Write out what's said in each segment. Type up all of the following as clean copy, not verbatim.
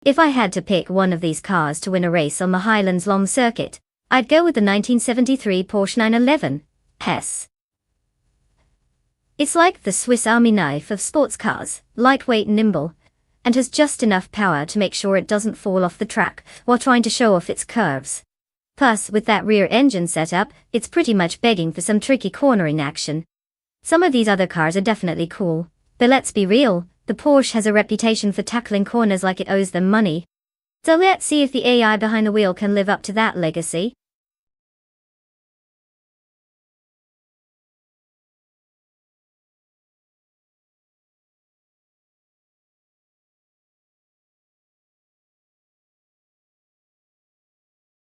If I had to pick one of these cars to win a race on the Highlands Long Circuit, I'd go with the 1973 Porsche 911 S. It's like the Swiss Army knife of sports cars, lightweight and nimble, and has just enough power to make sure it doesn't fall off the track while trying to show off its curves. Plus, with that rear engine setup, it's pretty much begging for some tricky cornering action. Some of these other cars are definitely cool, but let's be real, the Porsche has a reputation for tackling corners like it owes them money. So let's see if the AI behind the wheel can live up to that legacy.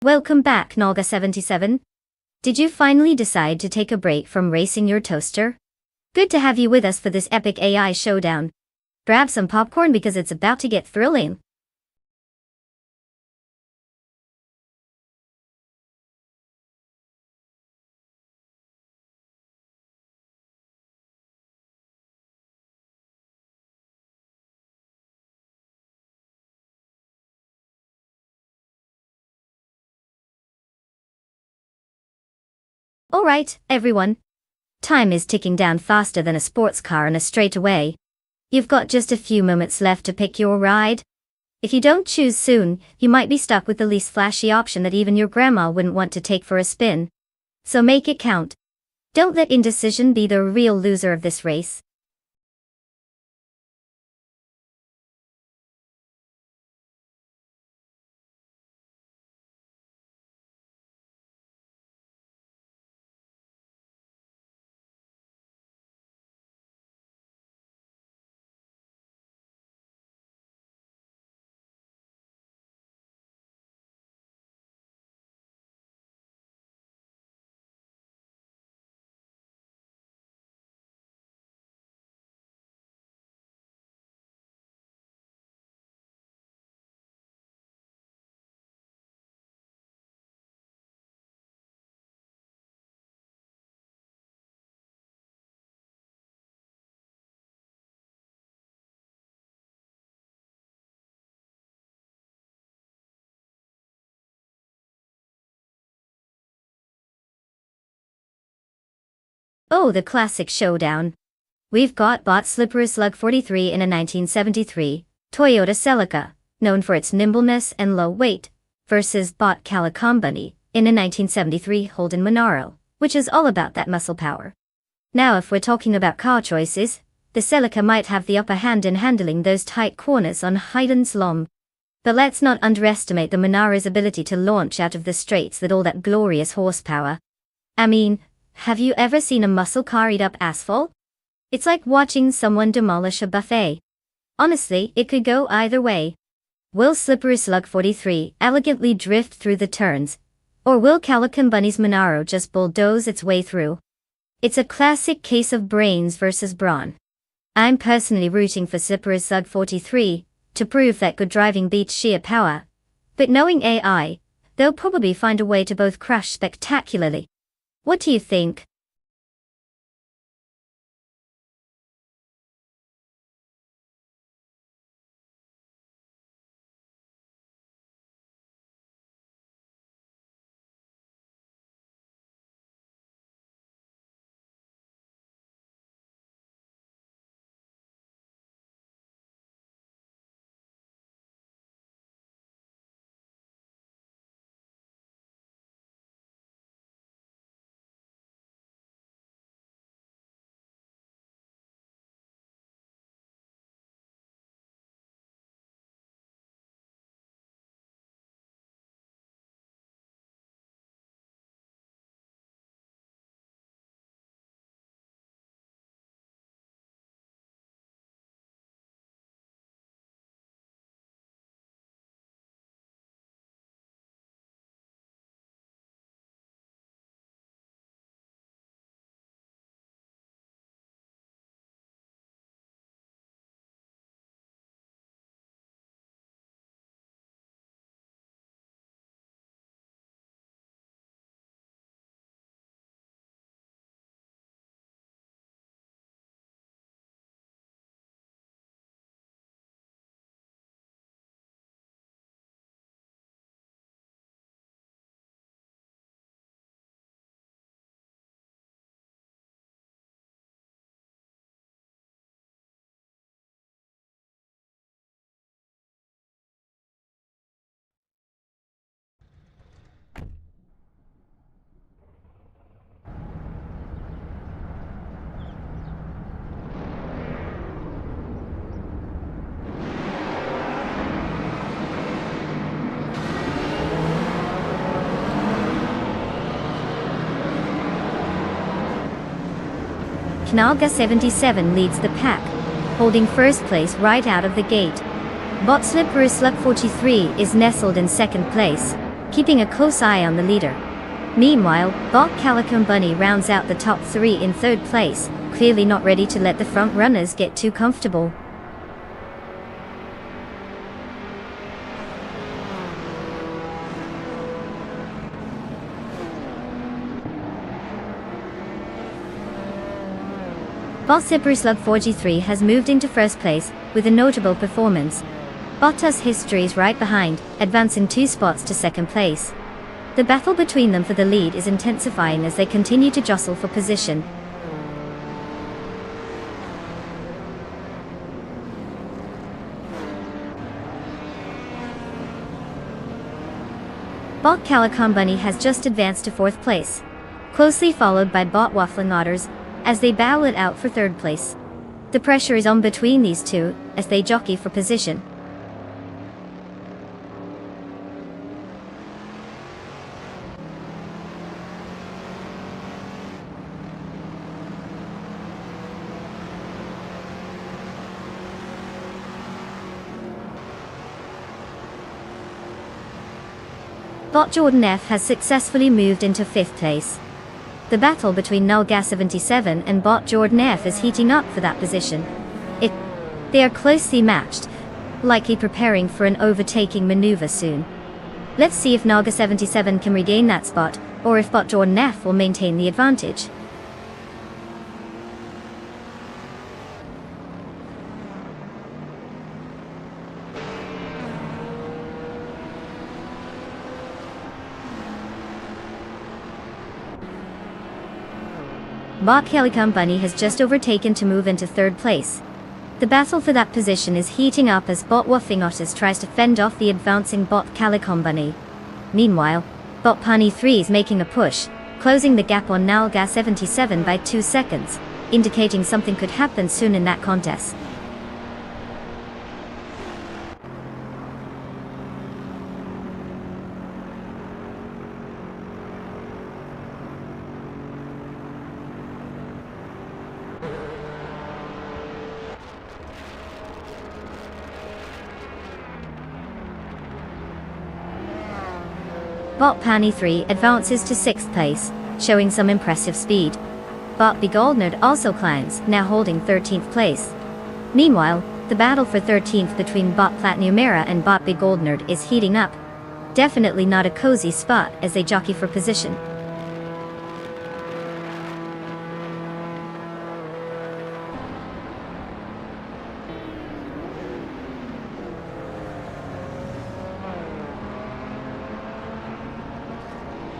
Welcome back, Naga77. Did you finally decide to take a break from racing your toaster? Good to have you with us for this epic AI showdown. Grab some popcorn because it's about to get thrilling. Alright, everyone. Time is ticking down faster than a sports car on a straightaway. You've got just a few moments left to pick your ride. If you don't choose soon, you might be stuck with the least flashy option that even your grandma wouldn't want to take for a spin. So make it count. Don't let indecision be the real loser of this race. Oh, the classic showdown. We've got bot Slippery Slug 43 in a 1973 Toyota Celica, known for its nimbleness and low weight, versus bot Bunny in a 1973 Holden Monaro, which is all about that muscle power. Now if we're talking about car choices, the Celica might have the upper hand in handling those tight corners on Highlands Long. But let's not underestimate the Monaro's ability to launch out of the straights with all that glorious horsepower. I mean, have you ever seen a muscle car eat up asphalt? It's like watching someone demolish a buffet. Honestly, it could go either way. Will Slippery Slug 43 elegantly drift through the turns? Or will Calican Bunny's Monaro just bulldoze its way through? It's a classic case of brains versus brawn. I'm personally rooting for Slippery Slug 43 to prove that good driving beats sheer power. But knowing AI, they'll probably find a way to both crash spectacularly. What do you think? Knalga 77 leads the pack, holding first place right out of the gate. Bot Slippery Slug 43 is nestled in second place, keeping a close eye on the leader. Meanwhile, Bot Calico Bunny rounds out the top 3 in third place, clearly not ready to let the front runners get too comfortable. Bot Slippery Slug 43 has moved into first place, with a notable performance. Bottas History is right behind, advancing 2 spots to second place. The battle between them for the lead is intensifying as they continue to jostle for position. Bot Calico Bunny has just advanced to 4th place, closely followed by Bot Waffling Otters, as they battle it out for 3rd place. The pressure is on between these two, as they jockey for position. Bot Jordan F has successfully moved into 5th place. The battle between Knalga 77 and Bot Jordan F is heating up for that position. They are closely matched, likely preparing for an overtaking maneuver soon. Let's see if Knalga 77 can regain that spot, or if Bot Jordan F will maintain the advantage. Bot Calico Bunny has just overtaken to move into 3rd place. The battle for that position is heating up as Bot Waffling Otters tries to fend off the advancing Bot Calico Bunny. Meanwhile, Bot Pani 3 is making a push, closing the gap on Knalga 77 by 2 seconds, indicating something could happen soon in that contest. Bot Pani 3 advances to 6th place, showing some impressive speed. Bot Begoldnerd also climbs, now holding 13th place. Meanwhile, the battle for 13th between Bot Platinumera and Bot Begoldnerd is heating up. Definitely not a cozy spot as they jockey for position.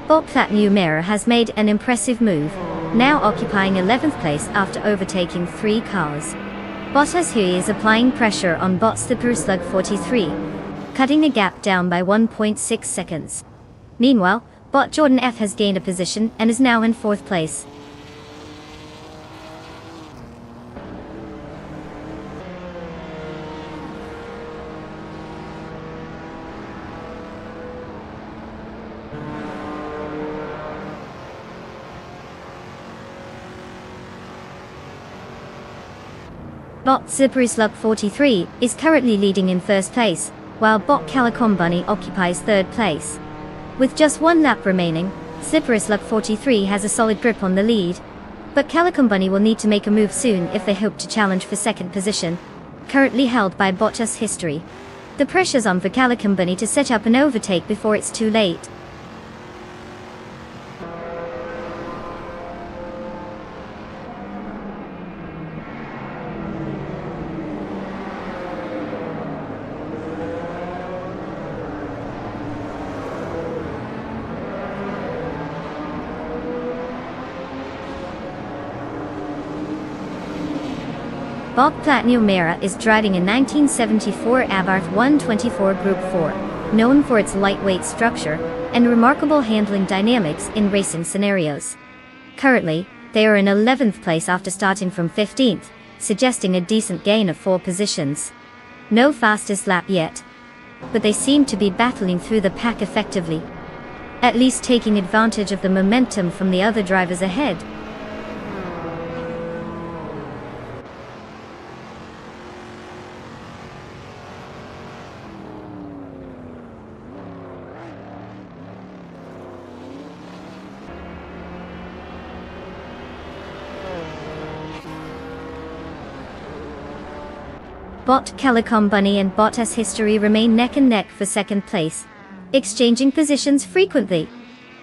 Bot Platinumera has made an impressive move, now occupying 11th place after overtaking 3 cars. Bottas Hui is applying pressure on Bot Slippery Slug 43, cutting the gap down by 1.6 seconds. Meanwhile, Bot Jordan F has gained a position and is now in 4th place. Bot Slippery Slug 43 is currently leading in 1st place, while Bot Calico Bunny occupies 3rd place. With just 1 lap remaining, Slippery Slug 43 has a solid grip on the lead. But Calico Bunny will need to make a move soon if they hope to challenge for 2nd position, currently held by Bottas History. The pressure's on for Calico Bunny to set up an overtake before it's too late. Bot Platinumera is driving a 1974 Abarth 124 Group 4, known for its lightweight structure and remarkable handling dynamics in racing scenarios. Currently, they are in 11th place after starting from 15th, suggesting a decent gain of 4 positions. No fastest lap yet, but they seem to be battling through the pack effectively, at least taking advantage of the momentum from the other drivers ahead. Bot Calicom Bunny and Bot S History remain neck and neck for second place, exchanging positions frequently.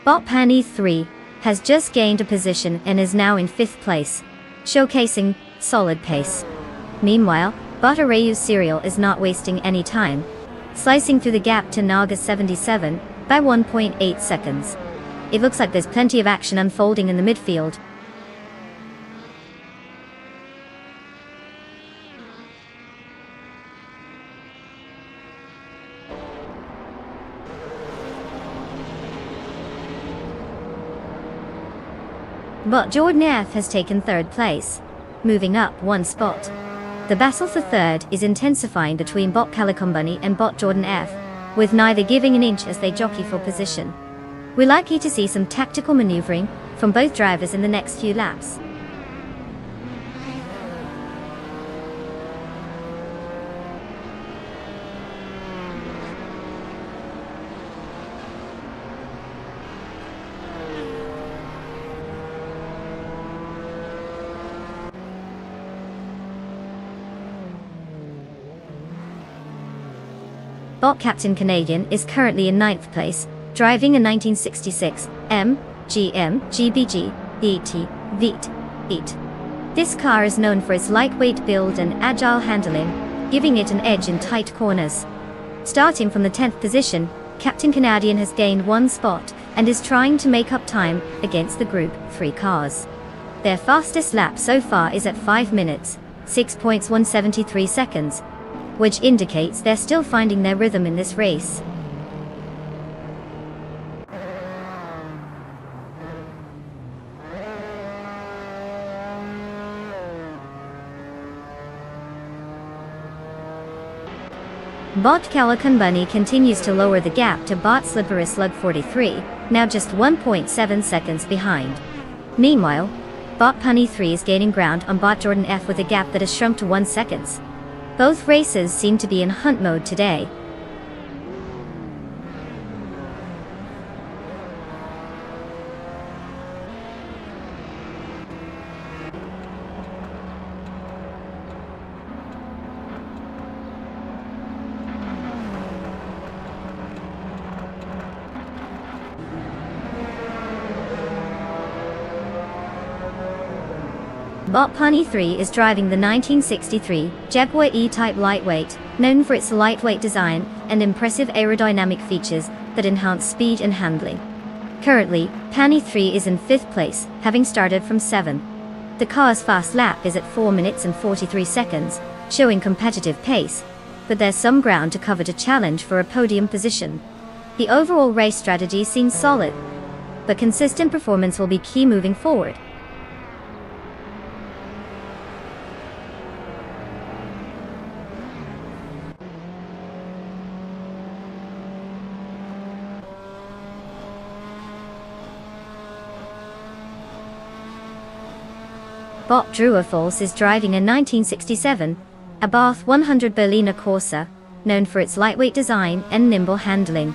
Bot Penny 3 has just gained a position and is now in 5th place, showcasing solid pace. Meanwhile, Bot Arayu's Serial is not wasting any time, slicing through the gap to Naga 77 by 1.8 seconds. It looks like there's plenty of action unfolding in the midfield. Bot Jordan F has taken 3rd place, moving up 1 spot. The battle for 3rd is intensifying between Bot Calicom Bunny and Bot Jordan F, with neither giving an inch as they jockey for position. We're likely to see some tactical maneuvering from both drivers in the next few laps. Bot Captain Canadian is currently in 9th place, driving a 1966 GM GBG ET Vite 8. This car is known for its lightweight build and agile handling, giving it an edge in tight corners. Starting from the 10th position, Captain Canadian has gained 1 spot and is trying to make up time against the Group 3 cars. Their fastest lap so far is at 5 minutes, 6.173 seconds, which indicates they're still finding their rhythm in this race. Bot Calicom Bunny continues to lower the gap to Bot Slippery Slug 43, now just 1.7 seconds behind. Meanwhile, Bot Punny 3 is gaining ground on Bot Jordan F with a gap that has shrunk to 1 second. Both races seem to be in hunt mode today. Bot Punny 3 is driving the 1963 Jaguar E-Type lightweight, known for its lightweight design and impressive aerodynamic features that enhance speed and handling. Currently, Punny 3 is in 5th place, having started from 7th. The car's fast lap is at 4 minutes and 43 seconds, showing competitive pace, but there's some ground to cover to challenge for a podium position. The overall race strategy seems solid, but consistent performance will be key moving forward. Bot Drewer Falls is driving a 1967 Abarth 100 Berliner Corsa, known for its lightweight design and nimble handling.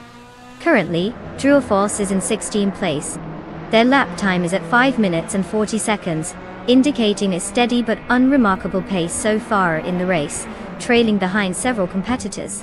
Currently, Drewer Falls is in 16th place. Their lap time is at 5 minutes and 40 seconds, indicating a steady but unremarkable pace so far in the race, trailing behind several competitors.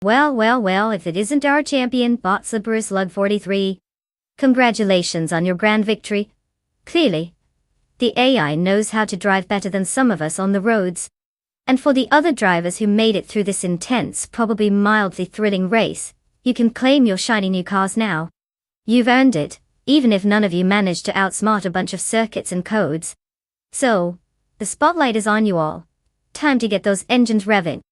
Well, well, well, if it isn't our champion, Bot Slippery Slug 43. Congratulations on your grand victory. Clearly, the AI knows how to drive better than some of us on the roads. And for the other drivers who made it through this intense, probably mildly thrilling race, you can claim your shiny new cars now. You've earned it, even if none of you managed to outsmart a bunch of circuits and codes. So, the spotlight is on you all. Time to get those engines revving.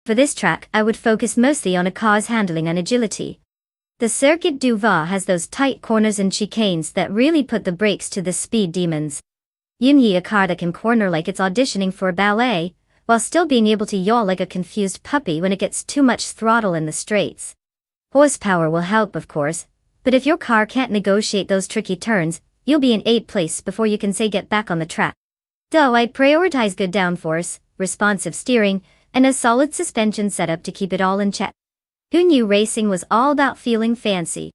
For this track, I would focus mostly on a car's handling and agility. The Circuit du Va has those tight corners and chicanes that really put the brakes to the speed demons. You need a car that can corner like it's auditioning for a ballet, while still being able to yaw like a confused puppy when it gets too much throttle in the straights. Horsepower will help, of course, but if your car can't negotiate those tricky turns, you'll be in 8th place before you can say get back on the track. Though I'd prioritize good downforce, responsive steering, and a solid suspension setup to keep it all in check. Who knew racing was all about feeling fancy?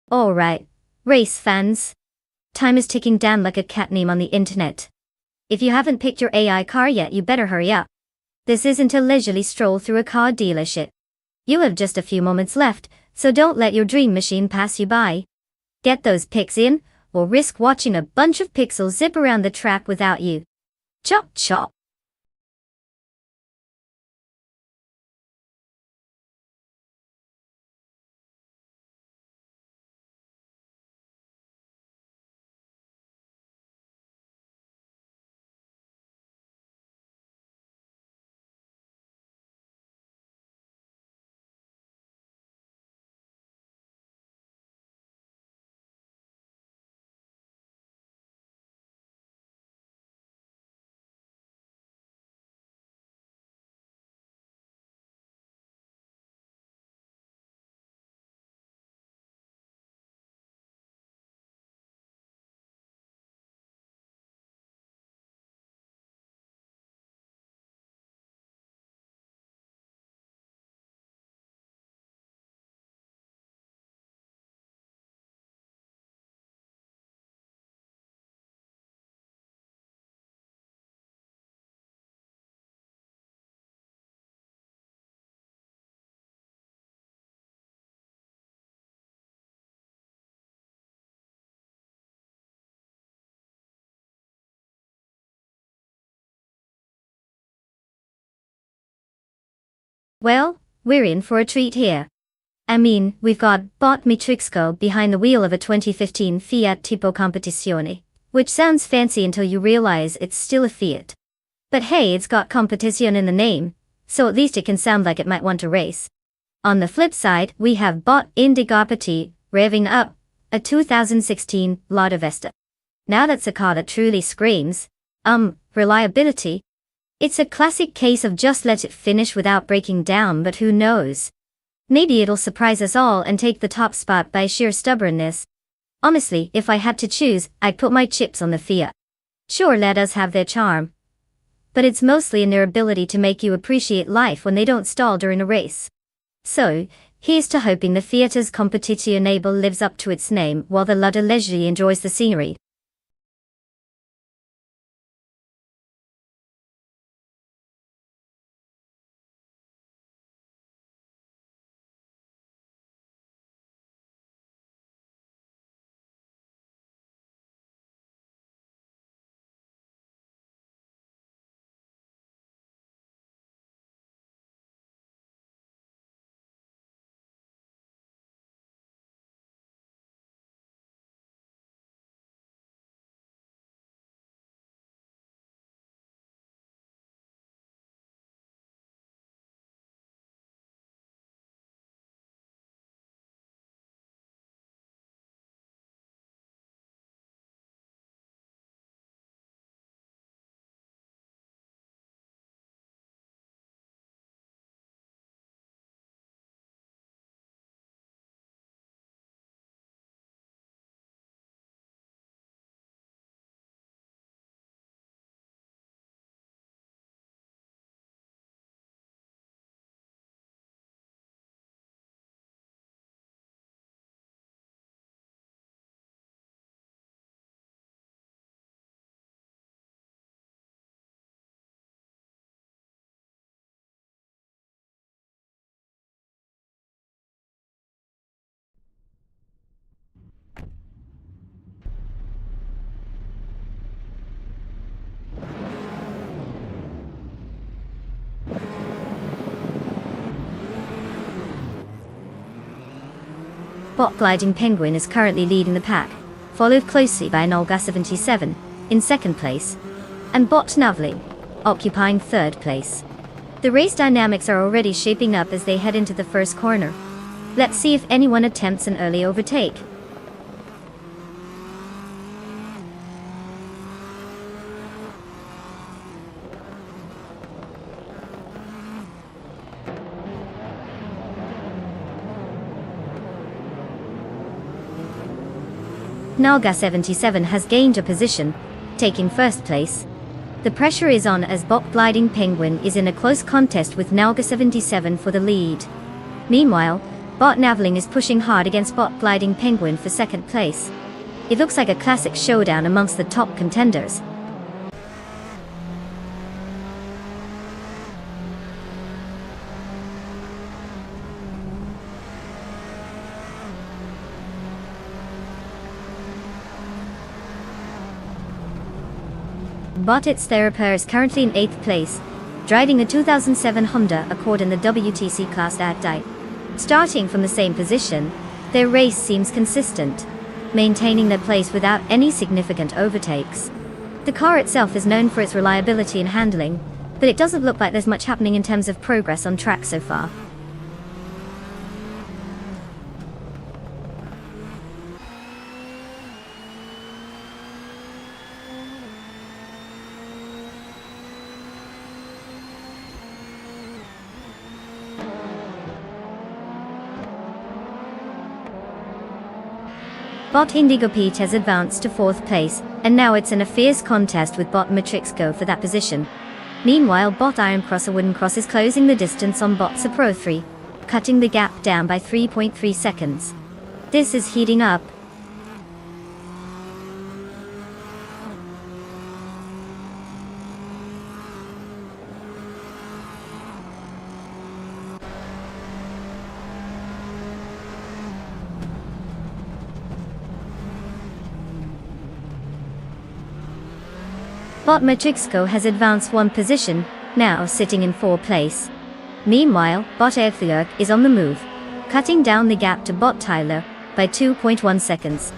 Alright, race fans. Time is ticking down like a cat name on the internet. If you haven't picked your AI car yet, you better hurry up. This isn't a leisurely stroll through a car dealership. You have just a few moments left, so don't let your dream machine pass you by. Get those picks in, or risk watching a bunch of pixels zip around the track without you. Chop chop. Well, we're in for a treat here. I mean, we've got Bot Mitrixco behind the wheel of a 2015 Fiat Tipo Competizione, which sounds fancy until you realize it's still a Fiat. But hey, it's got competition in the name, so at least it can sound like it might want to race. On the flip side, we have Bot Indigapati revving up a 2016 Lada Vesta. Now that's a car that truly screams, reliability. It's a classic case of just let it finish without breaking down, but who knows? Maybe it'll surprise us all and take the top spot by sheer stubbornness. Honestly, if I had to choose, I'd put my chips on the Fiat. Sure, Ladas have their charm, but it's mostly in their ability to make you appreciate life when they don't stall during a race. So, here's to hoping the Fiat's Competizione lives up to its name while the Lada leisurely enjoys the scenery. Bot Gliding Penguin is currently leading the pack, followed closely by Nolga 77 in second place, and Bot Navling occupying third place. The race dynamics are already shaping up as they head into the first corner. Let's see if anyone attempts an early overtake. Nalga 77 has gained a position, taking first place. The pressure is on as Bot Gliding Penguin is in a close contest with Nalga 77 for the lead. Meanwhile, Bot Navling is pushing hard against Bot Gliding Penguin for second place. It looks like a classic showdown amongst the top contenders. Bot Theraper is currently in 8th place, driving a 2007 Honda Accord in the WTC class at Die. Starting from the same position, their race seems consistent, maintaining their place without any significant overtakes. The car itself is known for its reliability and handling, but it doesn't look like there's much happening in terms of progress on track so far. Bot Indigo Pete has advanced to 4th place, and now it's in a fierce contest with Bot Matrix Go for that position. Meanwhile, Bot Iron Cross or Wooden Cross is closing the distance on Bot Pro 3, cutting the gap down by 3.3 seconds. This is heating up. Bot Matrixco has advanced 1 position, now sitting in 4th place. Meanwhile, Bot Airflurk is on the move, cutting down the gap to Bot Tyler by 2.1 seconds.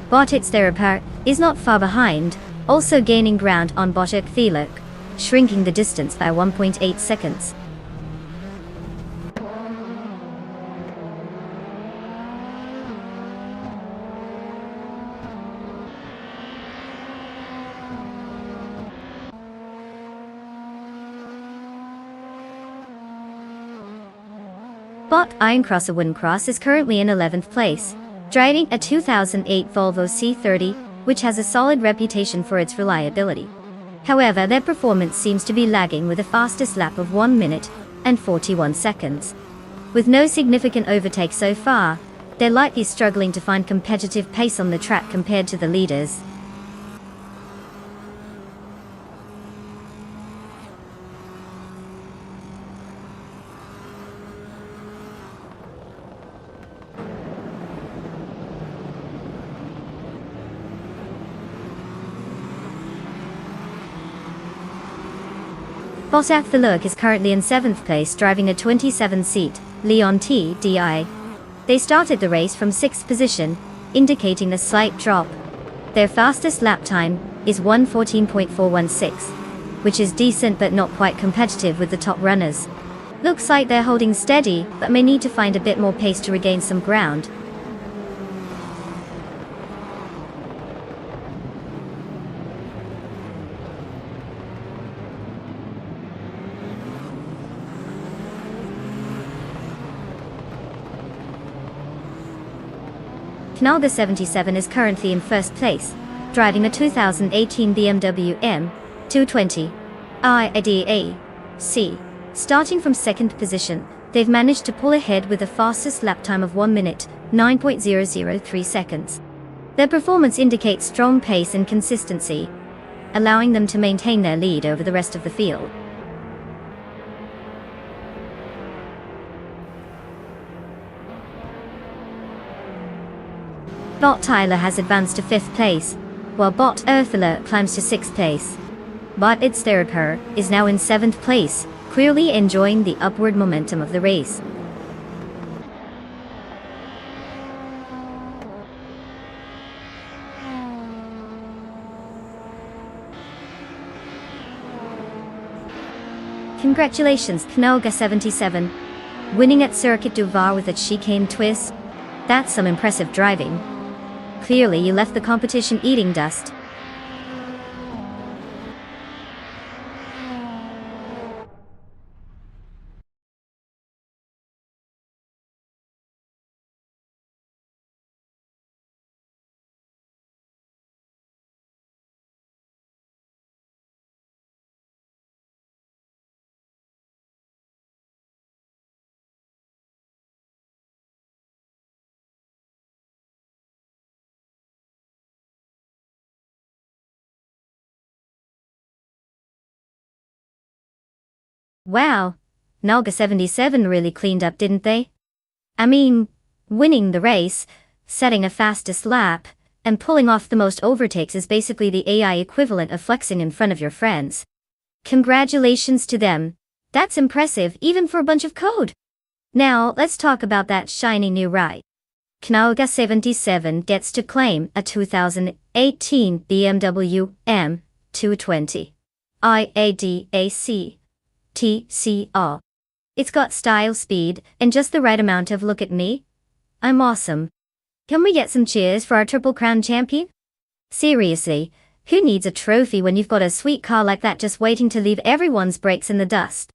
Bot Theraper is not far behind, also gaining ground on Bot Airflurk, shrinking the distance by 1.8 seconds. Bot Iron Cross or Wooden Cross is currently in 11th place, driving a 2008 Volvo C30, which has a solid reputation for its reliability. However, their performance seems to be lagging with a fastest lap of 1 minute and 41 seconds. With no significant overtake so far, they're likely struggling to find competitive pace on the track compared to the leaders. Bot Airflurk is currently in 7th place, driving a 27-seat Leon TDI. They started the race from 6th position, indicating a slight drop. Their fastest lap time is 1:14.416, which is decent but not quite competitive with the top runners. Looks like they're holding steady, but may need to find a bit more pace to regain some ground. Knalga 77 is currently in 1st place, driving a 2018 BMW M220 IDAC. Starting from 2nd position, they've managed to pull ahead with the fastest lap time of 1 minute, 9.003 seconds. Their performance indicates strong pace and consistency, allowing them to maintain their lead over the rest of the field. Bot Tyler has advanced to 5th place, while Bot Ursula climbs to 6th place. Bot Theraper is now in 7th place, clearly enjoying the upward momentum of the race. Congratulations, Knoga77. Winning at Circuit du Var with a chicane twist? That's some impressive driving. Clearly you left the competition eating dust. Wow, Knoga77 really cleaned up, didn't they? I mean, winning the race, setting a fastest lap, and pulling off the most overtakes is basically the AI equivalent of flexing in front of your friends. Congratulations to them. That's impressive even for a bunch of code. Now, let's talk about that shiny new ride. Knoga77 gets to claim a 2018 BMW M220 IADAC TCR. It's got style, speed, and just the right amount of look at me. I'm awesome. Can we get some cheers for our Triple Crown champion? Seriously, who needs a trophy when you've got a sweet car like that just waiting to leave everyone's brakes in the dust?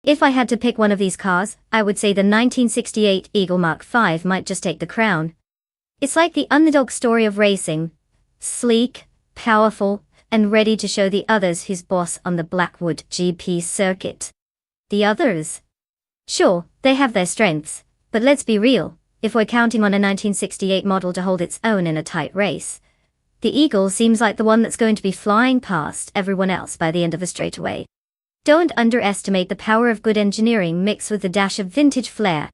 If I had to pick one of these cars, I would say the 1968 Eagle Mark V might just take the crown. It's like the underdog story of racing. Sleek, powerful, and ready to show the others who's boss on the Blackwood GP circuit. The others? Sure, they have their strengths, but let's be real, if we're counting on a 1968 model to hold its own in a tight race, the Eagle seems like the one that's going to be flying past everyone else by the end of the straightaway. Don't underestimate the power of good engineering mixed with a dash of vintage flair.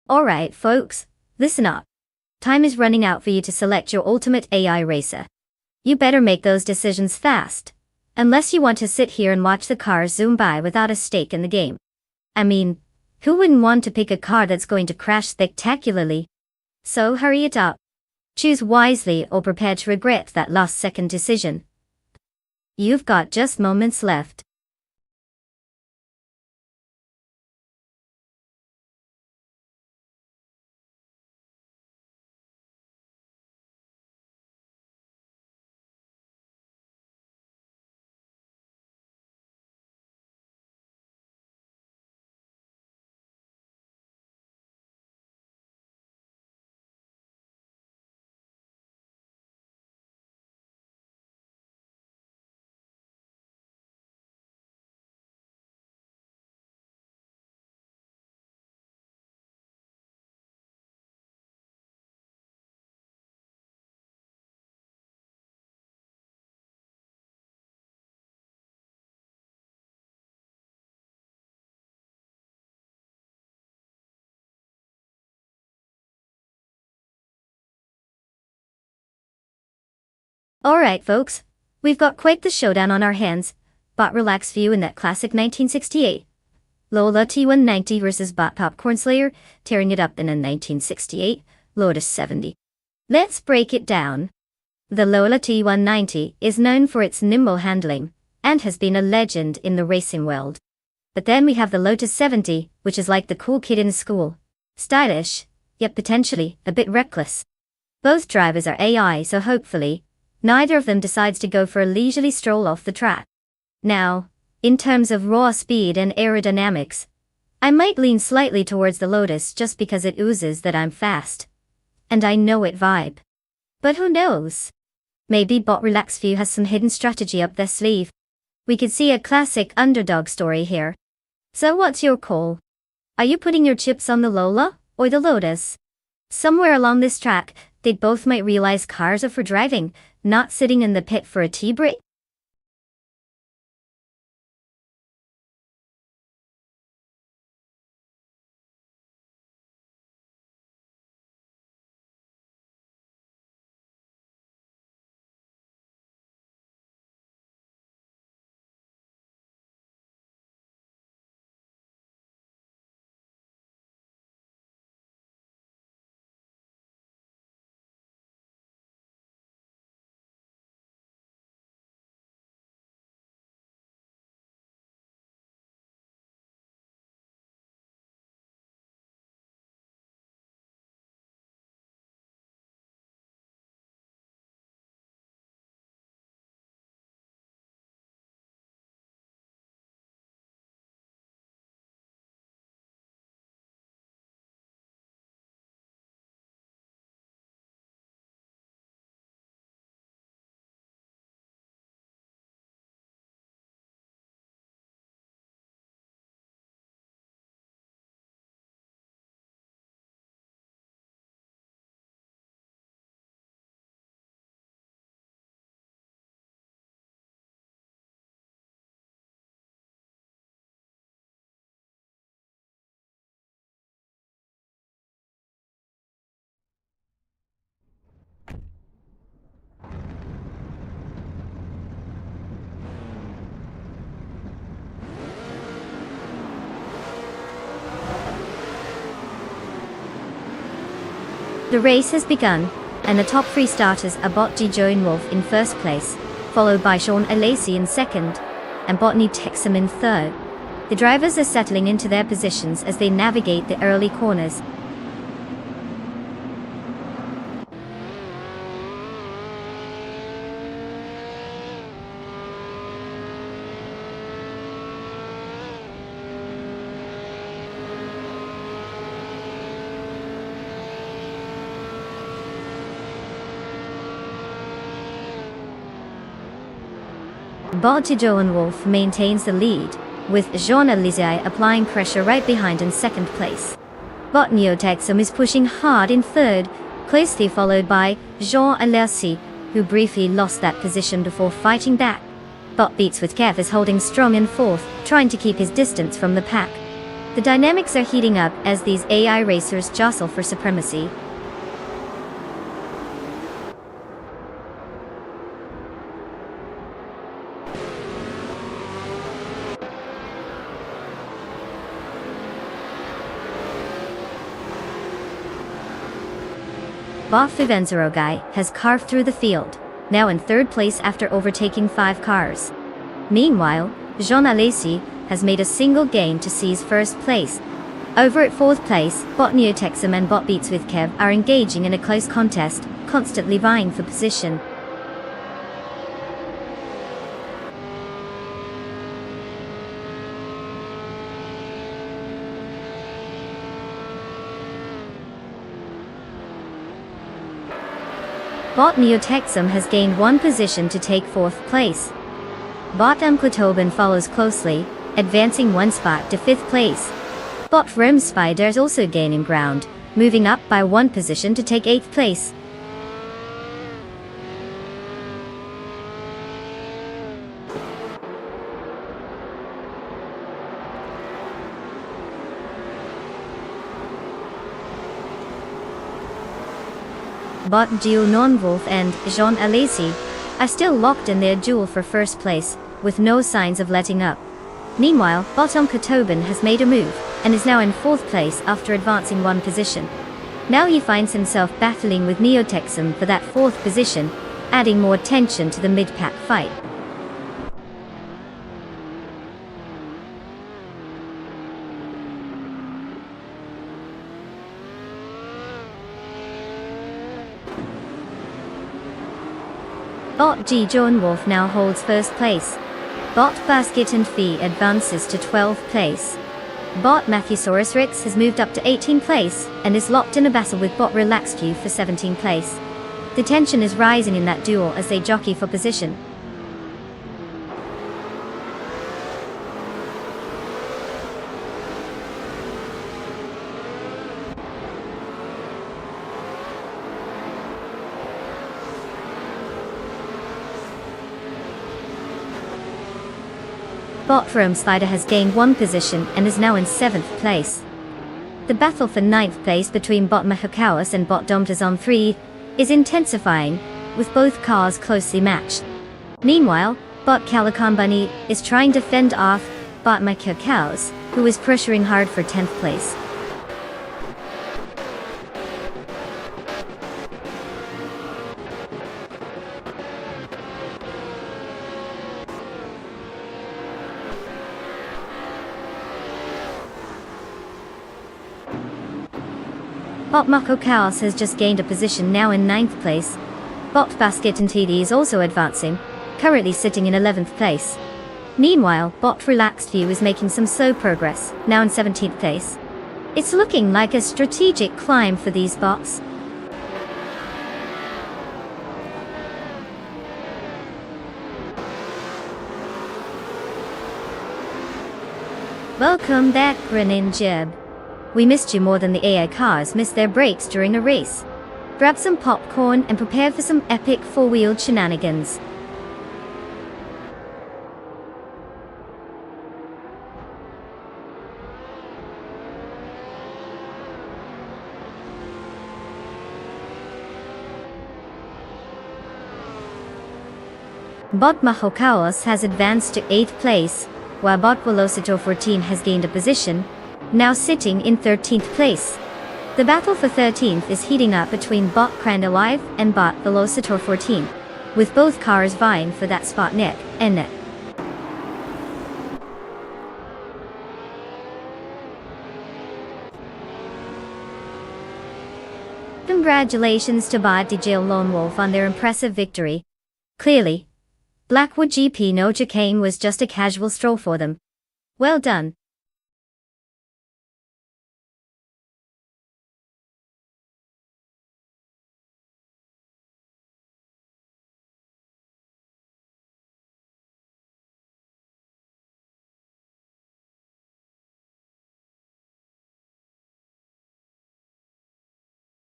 Alright folks, listen up. Time is running out for you to select your ultimate AI racer. You better make those decisions fast. Unless you want to sit here and watch the cars zoom by without a stake in the game. I mean, who wouldn't want to pick a car that's going to crash spectacularly? So hurry it up. Choose wisely or prepare to regret that last-second decision. You've got just moments left. Alright folks, we've got quite the showdown on our hands. Bot Relax View in that classic 1968. Lola T190 versus Bot Popcorn Slayer, tearing it up in a 1968 Lotus 70. Let's break it down. The Lola T190 is known for its nimble handling, and has been a legend in the racing world. But then we have the Lotus 70, which is like the cool kid in school. Stylish, yet potentially a bit reckless. Both drivers are AI, so hopefully, neither of them decides to go for a leisurely stroll off the track. Now, in terms of raw speed and aerodynamics, I might lean slightly towards the Lotus just because it oozes that I'm fast. And I know it vibe. But who knows? Maybe Bot Relax View has some hidden strategy up their sleeve. We could see a classic underdog story here. So what's your call? Are you putting your chips on the Lola or the Lotus? Somewhere along this track, they both might realize cars are for driving, not sitting in the pit for a tea break. The race has begun, and the top three starters are Botji Joan Wolf in first place, followed by Sean Alesi in second, and Botany Texam in third. The drivers are settling into their positions as they navigate the early corners. Botji Joan Wolf maintains the lead, with Jean Alesi applying pressure right behind in second place. Botany Texam is pushing hard in third, closely followed by Jean Alesi, who briefly lost that position before fighting back. Bot Beats with Kev is holding strong in fourth, trying to keep his distance from the pack. The dynamics are heating up as these AI racers jostle for supremacy. Bot Fuvenzerogai has carved through the field, now in third place after overtaking 5 cars. Meanwhile, Jean Alesi has made a single gain to seize first place. Over at fourth place, Botany Texam and Bot Beats with Kev are engaging in a close contest, constantly vying for position. Botany Texam has gained 1 position to take 4th place. Bot Mklatoban follows closely, advancing 1 spot to 5th place. Bot Rome Spider is also gaining ground, moving up by 1 position to take 8th place. Bot Gio Non-Wolf and Jean Alesi are still locked in their duel for first place, with no signs of letting up. Meanwhile, Bot Mklatoban has made a move, and is now in 4th place after advancing 1 position. Now he finds himself battling with Neo Texam for that 4th position, adding more tension to the mid-pack fight. Bot G Joan Wolf now holds first place. Bot Basket and Fee advances to 12th place. Bot Matthesaurus Rex has moved up to 18th place, and is locked in a battle with Bot Relaxed Q for 17th place. The tension is rising in that duel as they jockey for position. Bot Rome Slider has gained 1 position and is now in 7th place. The battle for 9th place between Bot Mahokawas and Bot Domtazon 3 is intensifying, with both cars closely matched. Meanwhile, Bot Calican Bunny is trying to fend off Bot Mahokawas, who is pressuring hard for 10th place. Bot Mahokawas has just gained a position, now in 9th place. Bot Basket and TD is also advancing, currently sitting in 11th place. Meanwhile, Bot Relaxed View is making some slow progress, now in 17th place. It's looking like a strategic climb for these bots. Welcome back, Grenin Jib. We missed you more than the AI cars missed their brakes during a race. Grab some popcorn and prepare for some epic four-wheeled shenanigans. Bot Mahokawas has advanced to 8th place, while Bot Velocito 14 has gained a position, now sitting in 13th place. The battle for 13th is heating up between Bot Crandalive and Bot Velocitor 14, with both cars vying for that spot neck and neck. Congratulations to Bot DJ Lone Wolf on their impressive victory. Clearly, Blackwood GP No Chicane was just a casual stroll for them. Well done.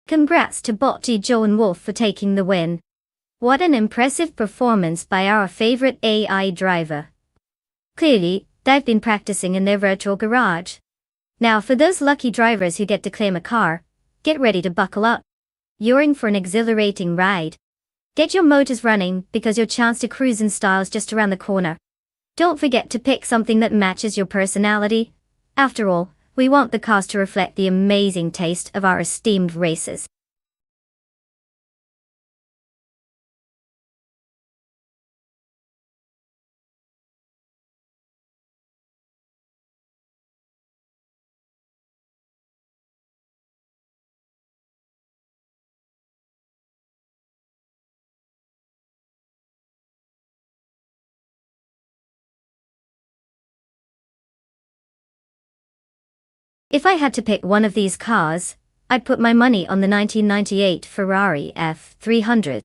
Congrats to Bot DJ and Wolf for taking the win. What an impressive performance by our favorite AI driver. Clearly, they've been practicing in their virtual garage. Now for those lucky drivers who get to claim a car, get ready to buckle up. You're in for an exhilarating ride. Get your motors running because your chance to cruise in style is just around the corner. Don't forget to pick something that matches your personality. After all, we want the cars to reflect the amazing taste of our esteemed racers. If I had to pick one of these cars, I'd put my money on the 1998 Ferrari F300.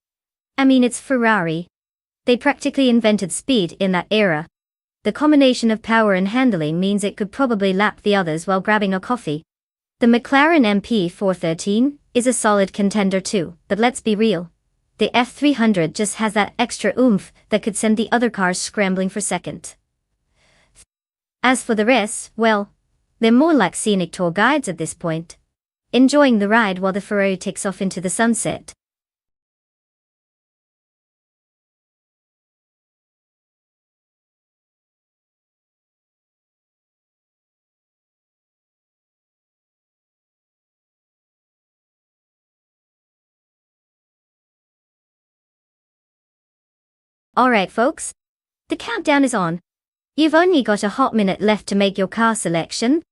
I mean, it's Ferrari. They practically invented speed in that era. The combination of power and handling means it could probably lap the others while grabbing a coffee. The McLaren MP413 is a solid contender too, but let's be real. The F300 just has that extra oomph that could send the other cars scrambling for second. As for the rest, well, they're more like scenic tour guides at this point, enjoying the ride while the Ferrari takes off into the sunset. Alright folks, the countdown is on. You've only got a hot minute left to make your car selection.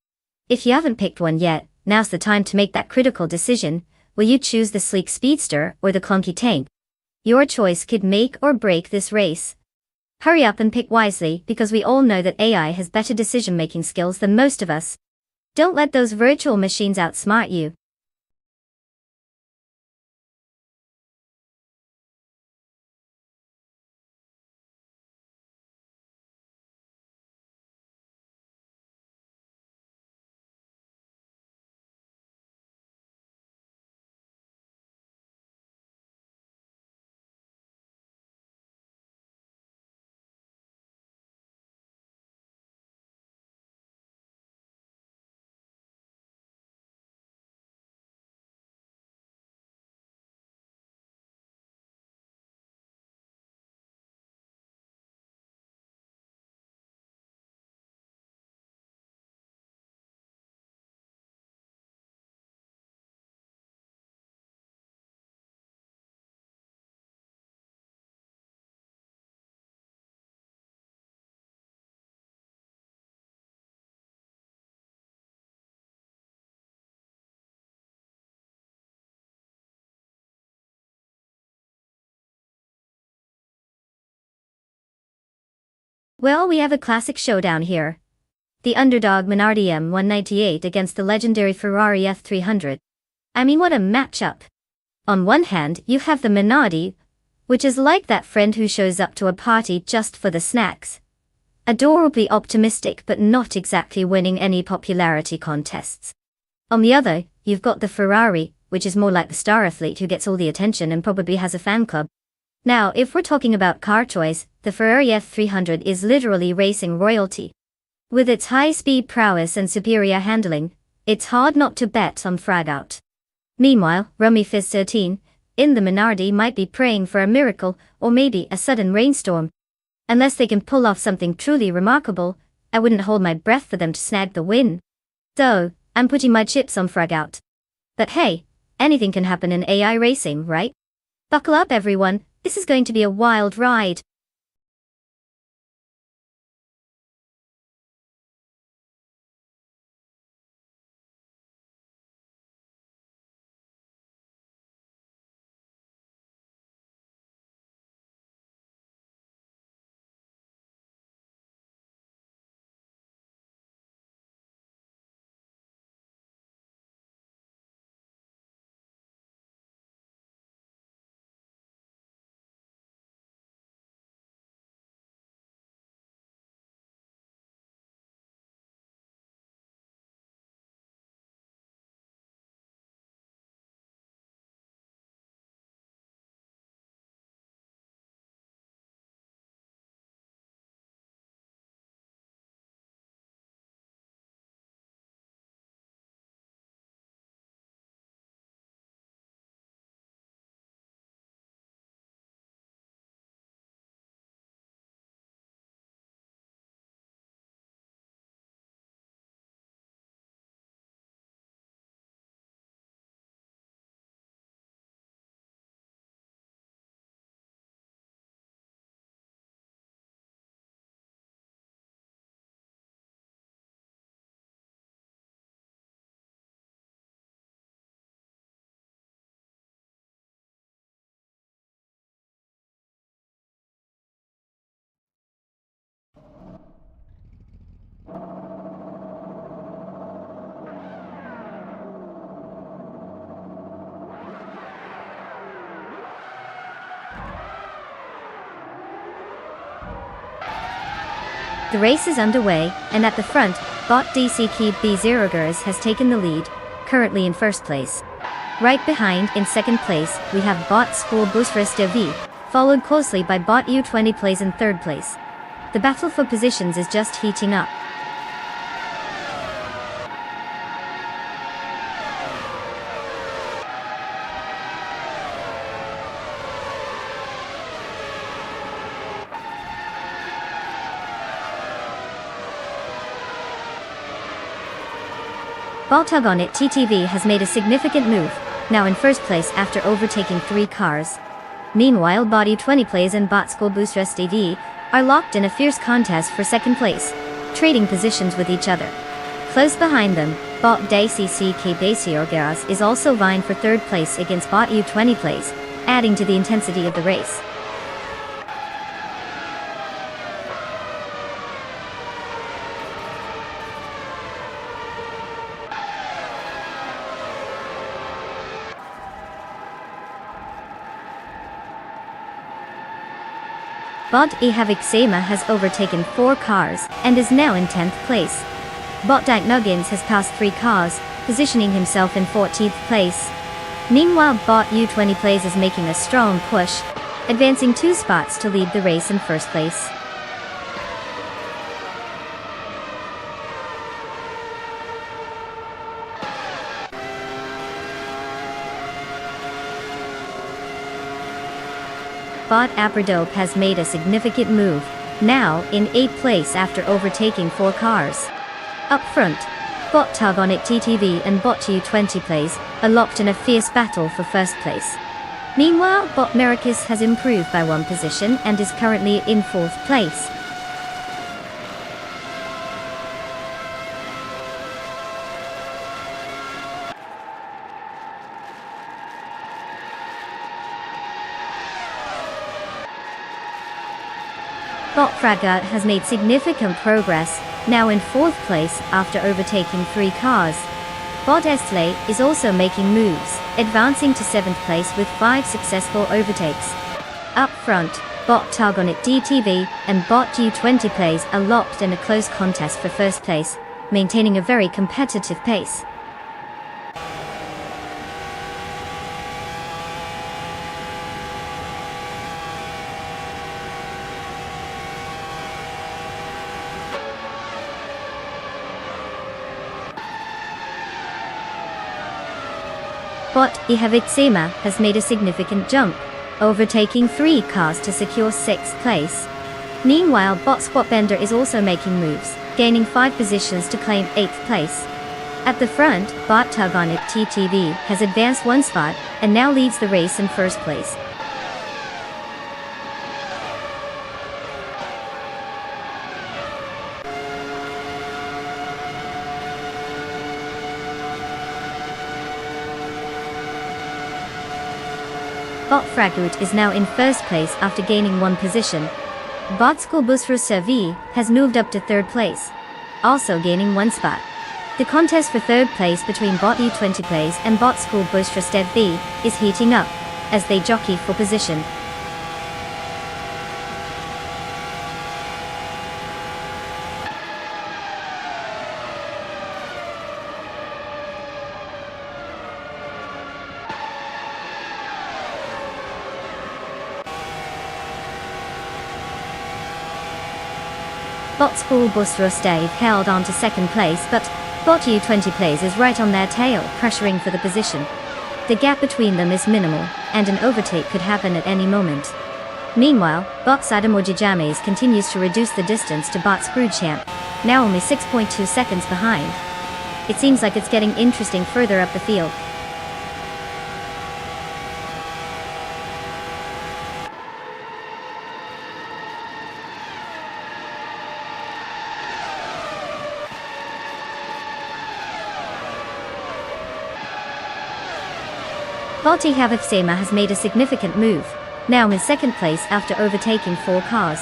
If you haven't picked one yet, now's the time to make that critical decision. Will you choose the sleek speedster or the clunky tank? Your choice could make or break this race. Hurry up and pick wisely because we all know that AI has better decision-making skills than most of us. Don't let those virtual machines outsmart you. Well, we have a classic showdown here. The underdog Minardi M198 against the legendary Ferrari F300. I mean, what a matchup. On one hand, you have the Minardi, which is like that friend who shows up to a party just for the snacks. Adorably optimistic but not exactly winning any popularity contests. On the other, you've got the Ferrari, which is more like the star athlete who gets all the attention and probably has a fan club. Now, if we're talking about car choice, the Ferrari F300 is literally racing royalty. With its high-speed prowess and superior handling, it's hard not to bet on frag out. Meanwhile, Rummy Fizz 13, in the Minardi might be praying for a miracle, or maybe a sudden rainstorm. Unless they can pull off something truly remarkable, I wouldn't hold my breath for them to snag the win. So, I'm putting my chips on frag out. But hey, anything can happen in AI racing, right? Buckle up everyone, this is going to be a wild ride. The race is underway, and at the front, bot DC Keeb B0gers has taken the lead, currently in first place. Right behind, in second place, we have bot School Busresta V, followed closely by bot U20 plays in third place. The battle for positions is just heating up. Baltug on it TTV has made a significant move, now in first place after overtaking 3 cars. Meanwhile, Bot U20 plays and Bot School Busrest AV are locked in a fierce contest for second place, trading positions with each other. Close behind them, Bot DCCK Basiorgeras is also vying for third place against Bot U20 plays, adding to the intensity of the race. Bot Ehavik Sema has overtaken 4 cars and is now in 10th place. Bot Dyke Nuggins has passed 3 cars, positioning himself in 14th place. Meanwhile, Bot U20 plays is making a strong push, advancing 2 spots to lead the race in first place. Bot Abradope has made a significant move, now in 8th place after overtaking 4 cars. Up front, Bot Tug on it TTV and Bot U20 plays are locked in a fierce battle for first place. Meanwhile, Bot Merikis has improved by 1 position and is currently in 4th place. Bot Fraggut has made significant progress, now in 4th place after overtaking 3 cars. Bot Esley is also making moves, advancing to 7th place with 5 successful overtakes. Up front, Bot Targonit DTV and Bot U20 plays are locked in a close contest for 1st place, maintaining a very competitive pace. Bot Ihavitsema has made a significant jump, overtaking 3 cars to secure 6th place. Meanwhile, Bot Squatbender is also making moves, gaining 5 positions to claim 8th place. At the front, Bot Targonit TTV has advanced 1 spot and now leads the race in 1st place. Bot Fraggut is now in 1st place after gaining 1 position. Bot Skulbusfru Servi has moved up to 3rd place, also gaining 1 spot. The contest for 3rd place between Bot U20 plays and Bot Skulbusfru Servi is heating up, as they jockey for position. Bot Skulbusfru Servi held on to 2nd place, but Bot U20 plays is right on their tail, pressuring for the position. The gap between them is minimal, and an overtake could happen at any moment. Meanwhile, Bot Sadamojijames continues to reduce the distance to Bot Screwchamp, now only 6.2 seconds behind. It seems like it's getting interesting further up the field. Bot Ihavitsema has made a significant move, now in 2nd place after overtaking 4 cars.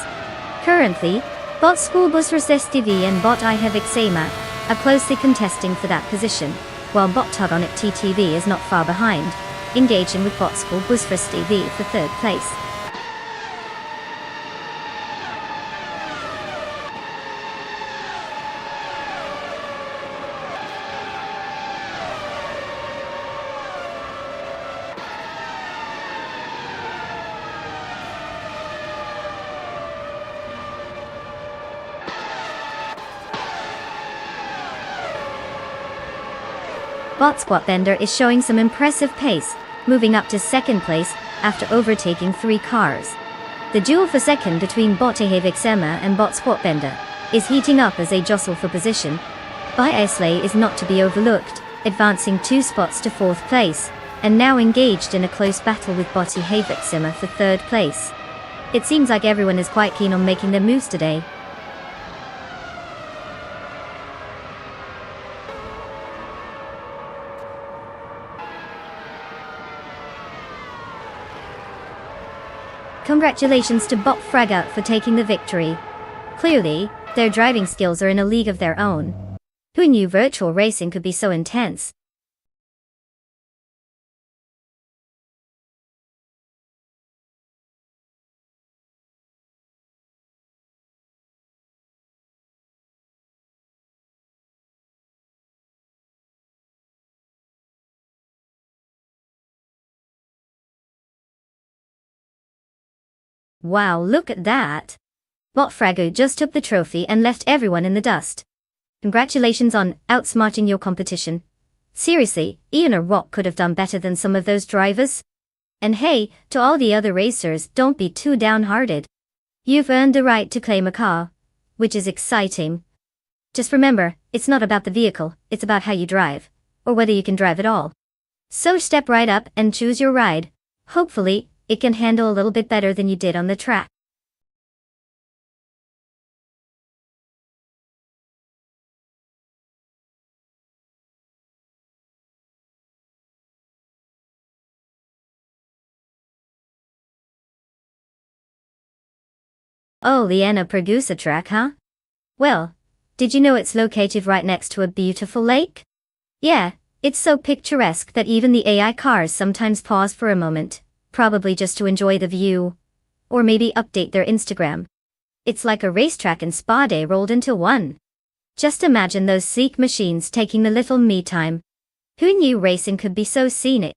Currently, Bot Skulbusfru Servi and Bot Ihavitsema are closely contesting for that position, while Bot Targonit TTV is not far behind, engaging with Bot Skulbusfru Servi for 3rd place. Bot Squatbender is showing some impressive pace, moving up to 2nd place after overtaking 3 cars. The duel for 2nd between Bot Ihavitsema and Bot Squatbender is heating up as they jostle for position. Bot Esley is not to be overlooked, advancing 2 spots to 4th place, and now engaged in a close battle with Bot Ihavitsema for 3rd place. It seems like everyone is quite keen on making their moves today. Congratulations to Bot Fraggut for taking the victory. Clearly, their driving skills are in a league of their own. Who knew virtual racing could be so intense? Wow, look at that! Bot Fraggut just took the trophy and left everyone in the dust. Congratulations on outsmarting your competition. Seriously, Ian or Rock could have done better than some of those drivers. And hey, to all the other racers, don't be too downhearted. You've earned the right to claim a car, which is exciting. Just remember, it's not about the vehicle, it's about how you drive, or whether you can drive at all. So step right up and choose your ride. Hopefully, it can handle a little bit better than you did on the track. Oh, Liana Pragusa track, huh? Well, did you know it's located right next to a beautiful lake? Yeah, it's so picturesque that even the AI cars sometimes pause for a moment, probably just to enjoy the view. Or maybe update their Instagram. It's like a racetrack and spa day rolled into one. Just imagine those sleek machines taking the little me time. Who knew racing could be so scenic?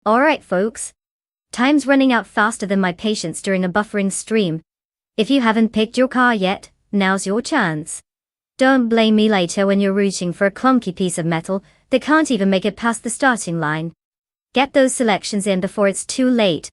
Alright folks. Time's running out faster than my patience during a buffering stream. If you haven't picked your car yet, now's your chance. Don't blame me later when you're rooting for a clunky piece of metal that can't even make it past the starting line. Get those selections in before it's too late.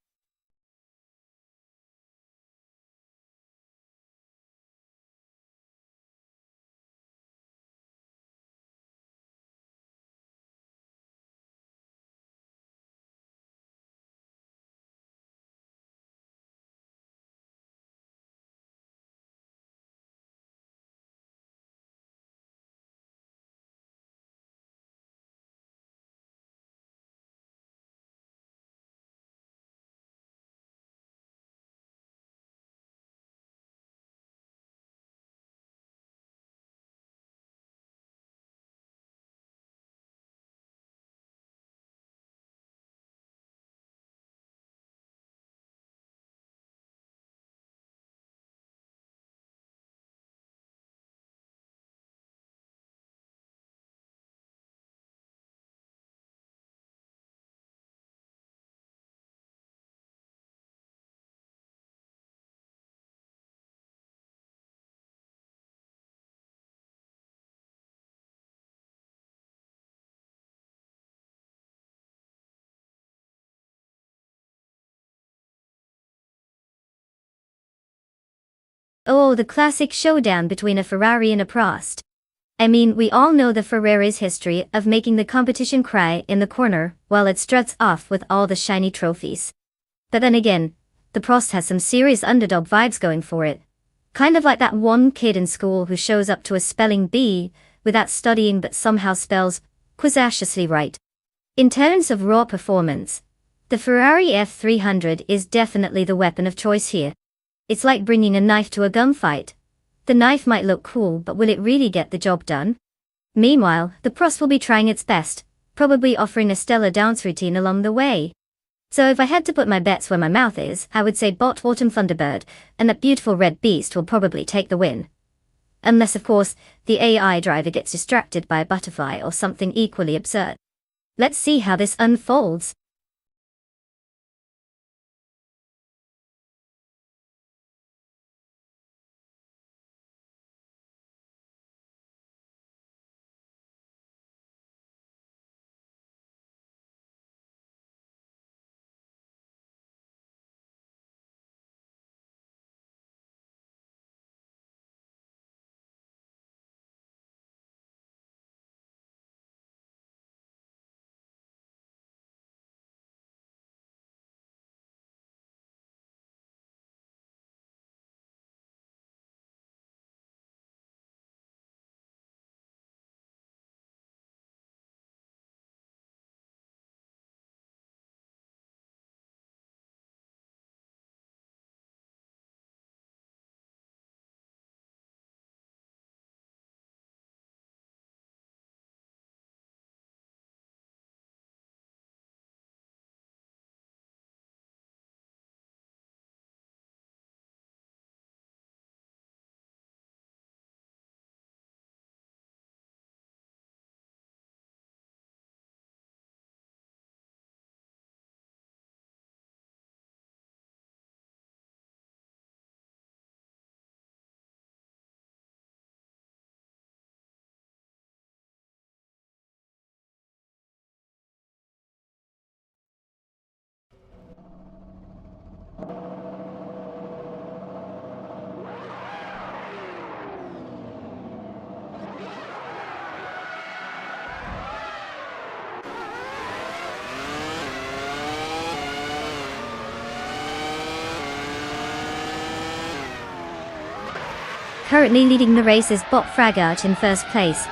Oh, the classic showdown between a Ferrari and a Prost. I mean, we all know the Ferrari's history of making the competition cry in the corner while it struts off with all the shiny trophies. But then again, the Prost has some serious underdog vibes going for it. Kind of like that one kid in school who shows up to a spelling bee without studying but somehow spells quizzaciously right. In terms of raw performance, the Ferrari F300 is definitely the weapon of choice here. It's like bringing a knife to a gunfight. The knife might look cool, but will it really get the job done? Meanwhile, the Prost will be trying its best, probably offering a stellar dance routine along the way. So if I had to put my bets where my mouth is, I would say Bot Autumn Thunderbird, and that beautiful red beast will probably take the win. Unless of course, the AI driver gets distracted by a butterfly or something equally absurd. Let's see how this unfolds. Currently leading the race is Bot Fragart in first place,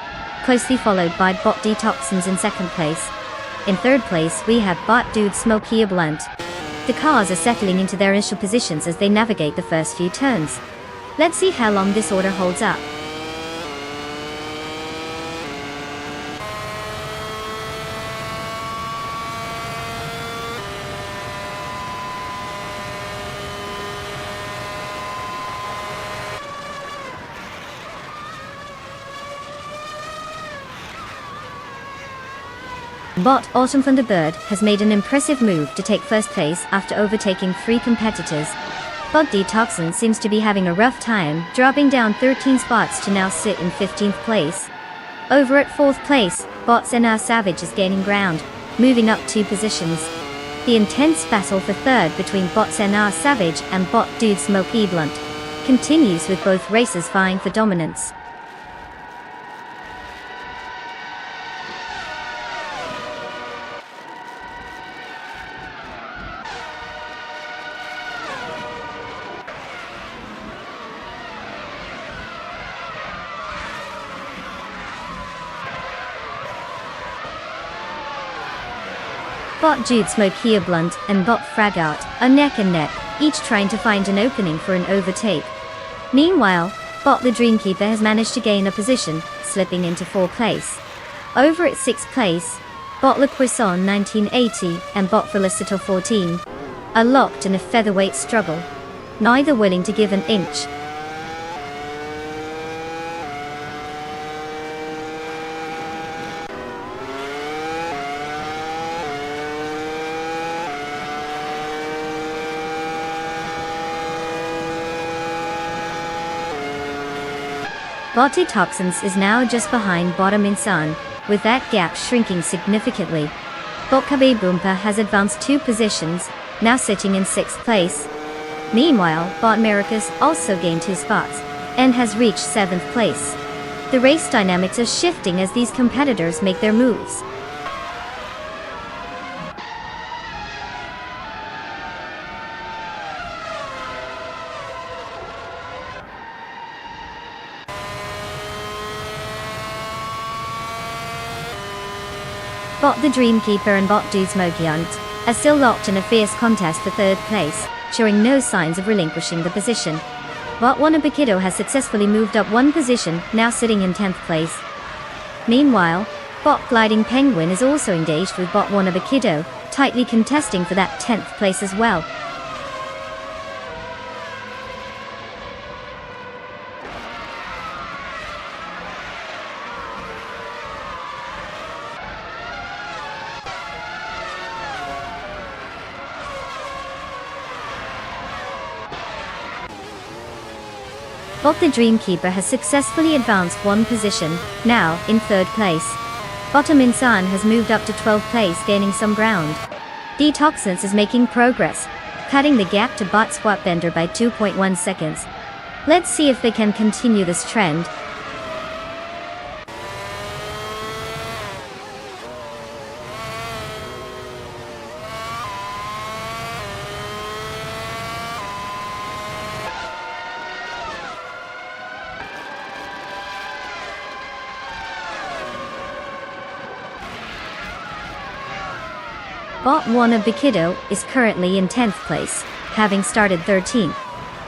closely followed by Bot Detoxins in second place. In third place we have Bot Dude Smoky Blunt. The cars are settling into their initial positions as they navigate the first few turns. Let's see how long this order holds up. Bot Autumn Thunderbird has made an impressive move to take first place after overtaking 3 competitors. Bot Detoxin seems to be having a rough time, dropping down 13 spots to now sit in 15th place. Over at 4th place, Bot NR Savage is gaining ground, moving up 2 positions. The intense battle for third between Bot NR Savage and Bot Dude Smoky Blunt continues, with both racers vying for dominance. Bot Dude Smoky Blunt and Bot Fragart are neck and neck, each trying to find an opening for an overtake. Meanwhile, Bot the Dreamkeeper has managed to gain a position, slipping into 4th place. Over at 6th place, Bot Le Poisson 1980 and Bot Felicito 14 are locked in a featherweight struggle, neither willing to give an inch. Bot Detoxins is now just behind Bottom Insan, with that gap shrinking significantly. Bot Kabe Boompa has advanced 2 positions, now sitting in 6th place. Meanwhile, Bot Americas also gained 2 spots, and has reached 7th place. The race dynamics are shifting as these competitors make their moves. Bot the Dreamkeeper and Bot Dude Smoky Blunt are still locked in a fierce contest for 3rd place, showing no signs of relinquishing the position. Bot Wanabakido has successfully moved up 1 position, now sitting in 10th place. Meanwhile, Bot Gliding Penguin is also engaged with Bot Wanabakido, tightly contesting for that 10th place as well. Bot the Dreamkeeper has successfully advanced 1 position, now in 3rd place. Bottom Insan has moved up to 12th place, gaining some ground. Detoxins is making progress, cutting the gap to Bot Squat Bender by 2.1 seconds. Let's see if they can continue this trend. Bot Wanabakido is currently in 10th place, having started 13th.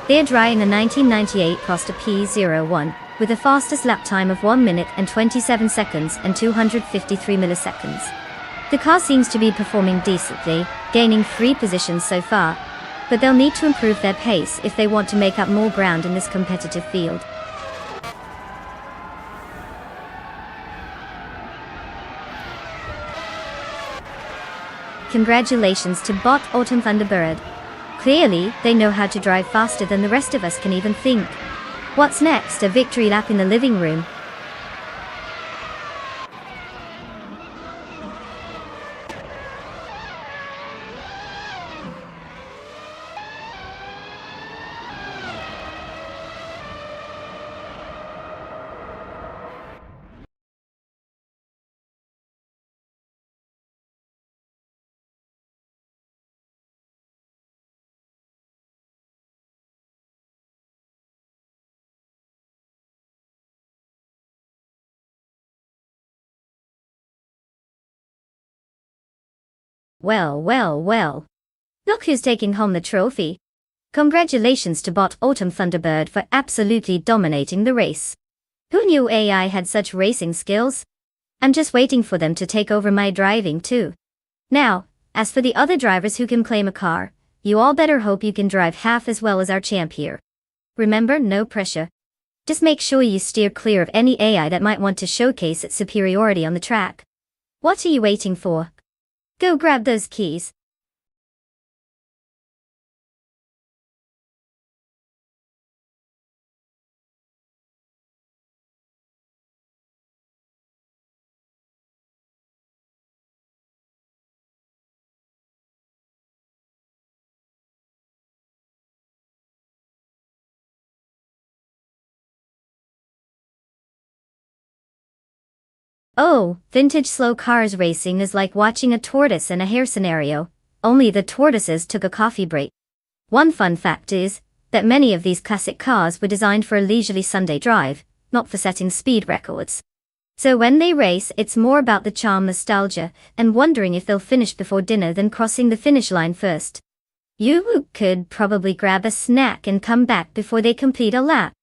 They are dry in the 1998 Costa P01, with the fastest lap time of 1 minute and 27 seconds and 253 milliseconds. The car seems to be performing decently, gaining 3 positions so far, but they'll need to improve their pace if they want to make up more ground in this competitive field. Congratulations to Bot Autumn Thunderbird. Clearly, they know how to drive faster than the rest of us can even think. What's next? A victory lap in the living room. Well, well, well. Look who's taking home the trophy. Congratulations to bot Autumn Thunderbird for absolutely dominating the race. Who knew AI had such racing skills? I'm just waiting for them to take over my driving too. Now, as for the other drivers who can claim a car, you all better hope you can drive half as well as our champ here. Remember, no pressure. Just make sure you steer clear of any AI that might want to showcase its superiority on the track. What are you waiting for? Go grab those keys. Oh, vintage slow cars racing is like watching a tortoise and a hare scenario, only the tortoises took a coffee break. One fun fact is that many of these classic cars were designed for a leisurely Sunday drive, not for setting speed records. So when they race, it's more about the charm, nostalgia, and wondering if they'll finish before dinner than crossing the finish line first. You could probably grab a snack and come back before they complete a lap.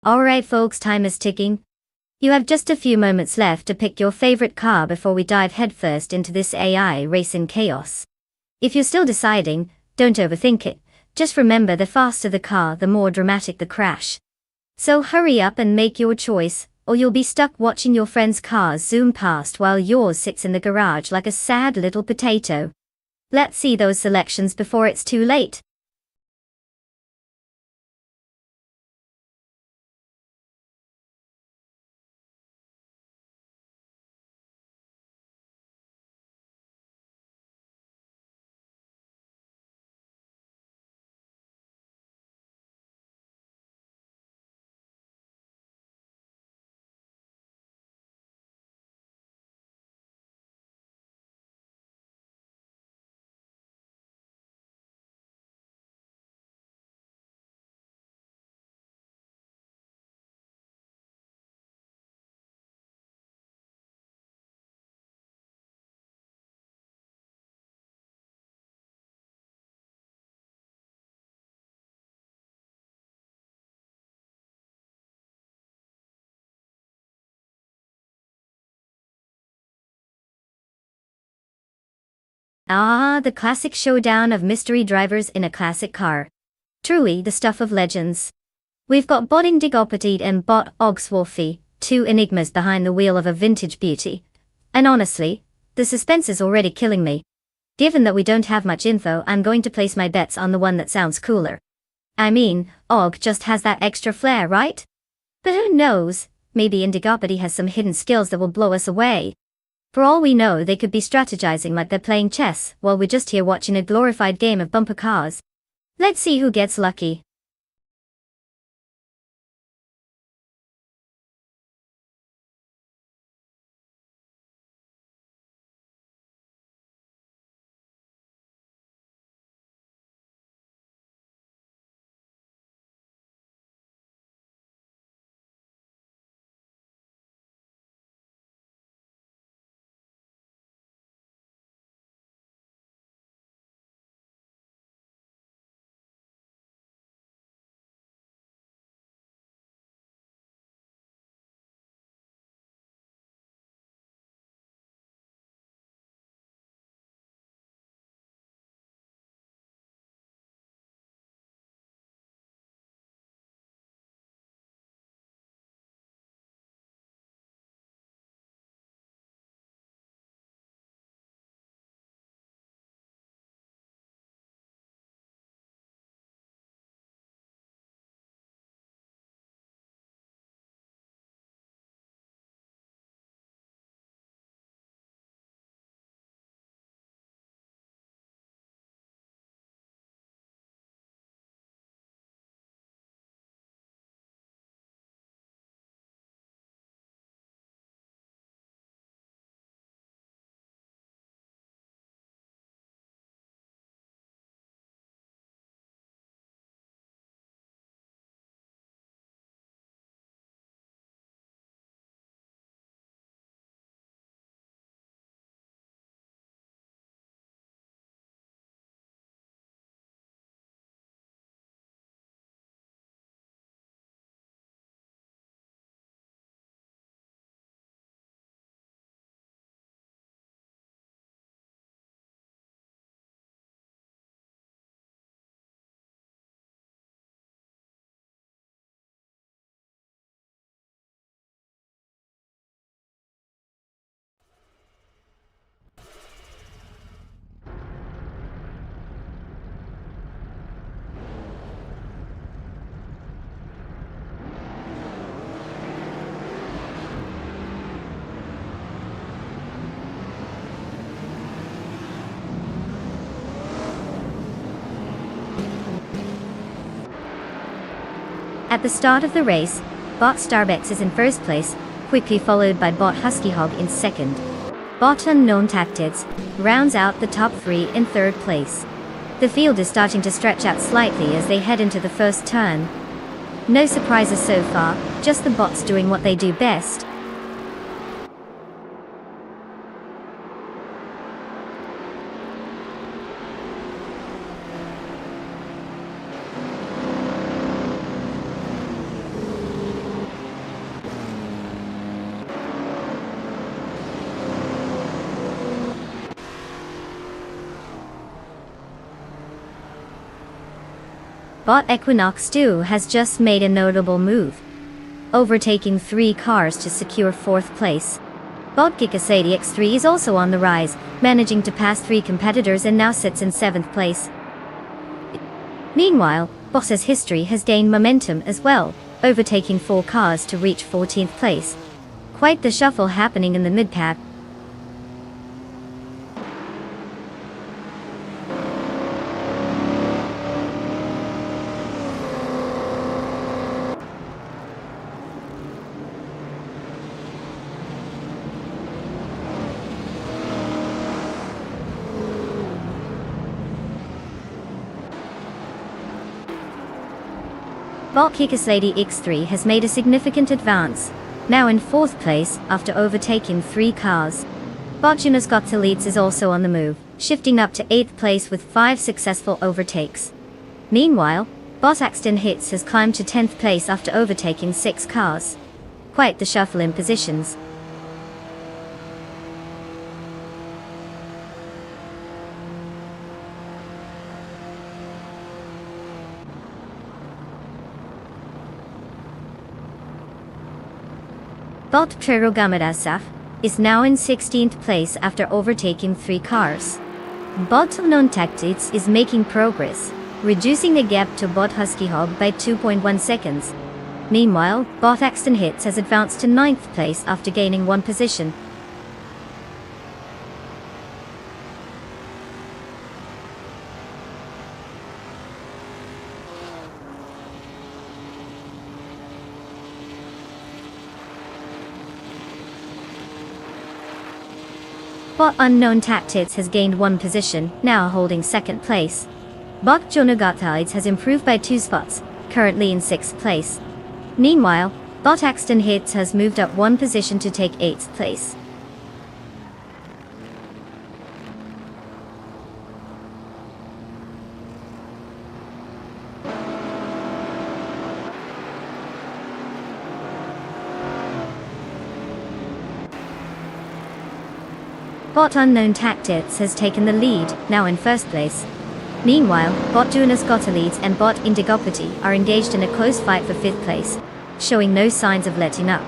Alright folks, time is ticking. You have just a few moments left to pick your favorite car before we dive headfirst into this AI racing chaos. If you're still deciding, don't overthink it. Just remember, the faster the car, the more dramatic the crash. So hurry up and make your choice, or you'll be stuck watching your friends' cars zoom past while yours sits in the garage like a sad little potato. Let's see those selections before it's too late. Ah, the classic showdown of mystery drivers in a classic car. Truly the stuff of legends. We've got Bot Indigopatid and Bot Ogsworthy, two enigmas behind the wheel of a vintage beauty. And honestly, the suspense is already killing me. Given that we don't have much info, I'm going to place my bets on the one that sounds cooler. I mean, Og just has that extra flair, right? But who knows, maybe Indigopathy has some hidden skills that will blow us away. For all we know, they could be strategizing like they're playing chess, while we're just here watching a glorified game of bumper cars. Let's see who gets lucky. At the start of the race, Bot Starbex is in first place, quickly followed by Bot Husky Hog in second. Bot Unknown Tactics rounds out the top three in third place. The field is starting to stretch out slightly as they head into the first turn. No surprises so far, just the bots doing what they do best. Bot Equinox 2 has just made a notable move, overtaking 3 cars to secure 4th place. Bot Gikasadi X3 is also on the rise, managing to pass 3 competitors and now sits in 7th place. Meanwhile, Bot's history has gained momentum as well, overtaking 4 cars to reach 14th place. Quite the shuffle happening in the mid-pack. Bot Kikaslady X3 has made a significant advance, now in 4th place after overtaking 3 cars. Bot Junos Leads is also on the move, shifting up to 8th place with 5 successful overtakes. Meanwhile, Bot Axton Hits has climbed to 10th place after overtaking 6 cars. Quite the shuffle in positions. Bot Prerogamadasaf is now in 16th place after overtaking 3 cars. Bot Unknown Tactics is making progress, reducing the gap to Bot Husky Hog by 2.1 seconds. Meanwhile, Bot Axton Hits has advanced to 9th place after gaining 1 position. Bot Unknown Tactics has gained 1 position, now holding 2nd place. Bot Jonagatides has improved by 2 spots, currently in 6th place. Meanwhile, Bot Axton Hits has moved up 1 position to take 8th place. Bot Unknown Tactics has taken the lead, now in 1st place. Meanwhile, Bot Junos Leads and Bot Indigopati are engaged in a close fight for 5th place, showing no signs of letting up.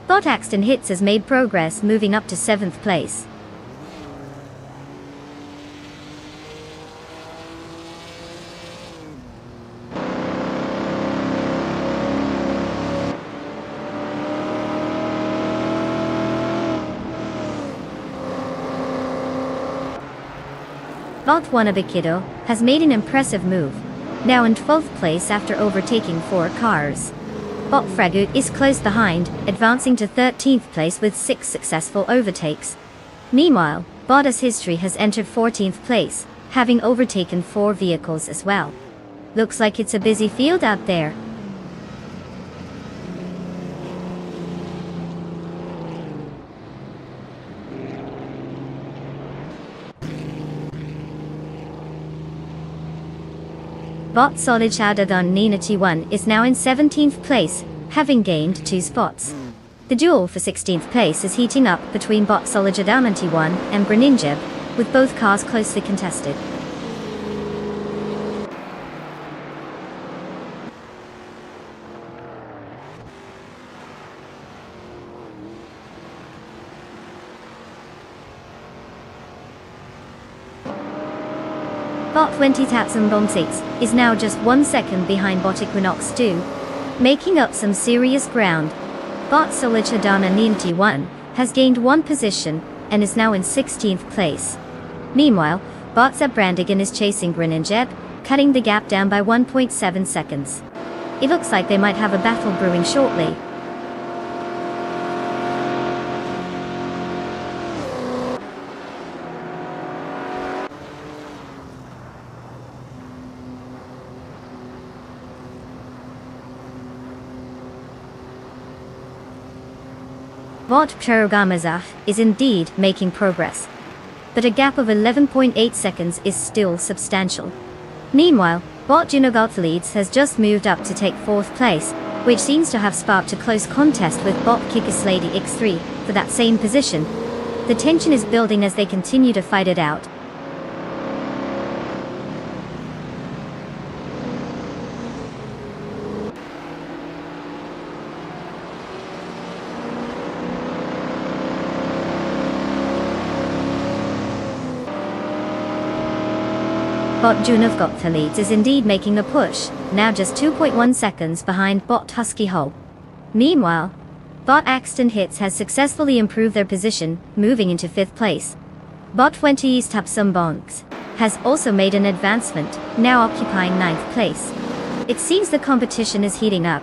Bot Axton Hits has made progress, moving up to 7th place. Bot Wanabikido has made an impressive move, now in 12th place after overtaking 4 cars. Bot Fragut is close behind, advancing to 13th place with 6 successful overtakes. Meanwhile, Bot's history has entered 14th place, having overtaken 4 vehicles as well. Looks like it's a busy field out there. Bot Solid Shadowgun Nina T1 is now in 17th place, having gained 2 spots. The duel for 16th place is heating up between Bot Solid Shadowgun T1 and Greninja, with both cars closely contested. Bot 20 Tatsun Bomb 6 is now just 1 second behind Bot Equinox 2, making up some serious ground. Bot Solid Shadana Ninti 1 has gained 1 position and is now in 16th place. Meanwhile, Bot Zebrandigan is chasing Greninja, cutting the gap down by 1.7 seconds. It looks like they might have a battle brewing shortly. Bot Prerogamaza is indeed making progress, but a gap of 11.8 seconds is still substantial. Meanwhile, Bot Junogalthalides has just moved up to take 4th place, which seems to have sparked a close contest with Bot Kikislady X3 for that same position. The tension is building as they continue to fight it out. Bot Junovgalthalides is indeed making a push, now just 2.1 seconds behind Bot Husky Hull. Meanwhile, Bot Axton Hits has successfully improved their position, moving into 5th place. Bot 20 East Bonks has also made an advancement, now occupying 9th place. It seems the competition is heating up.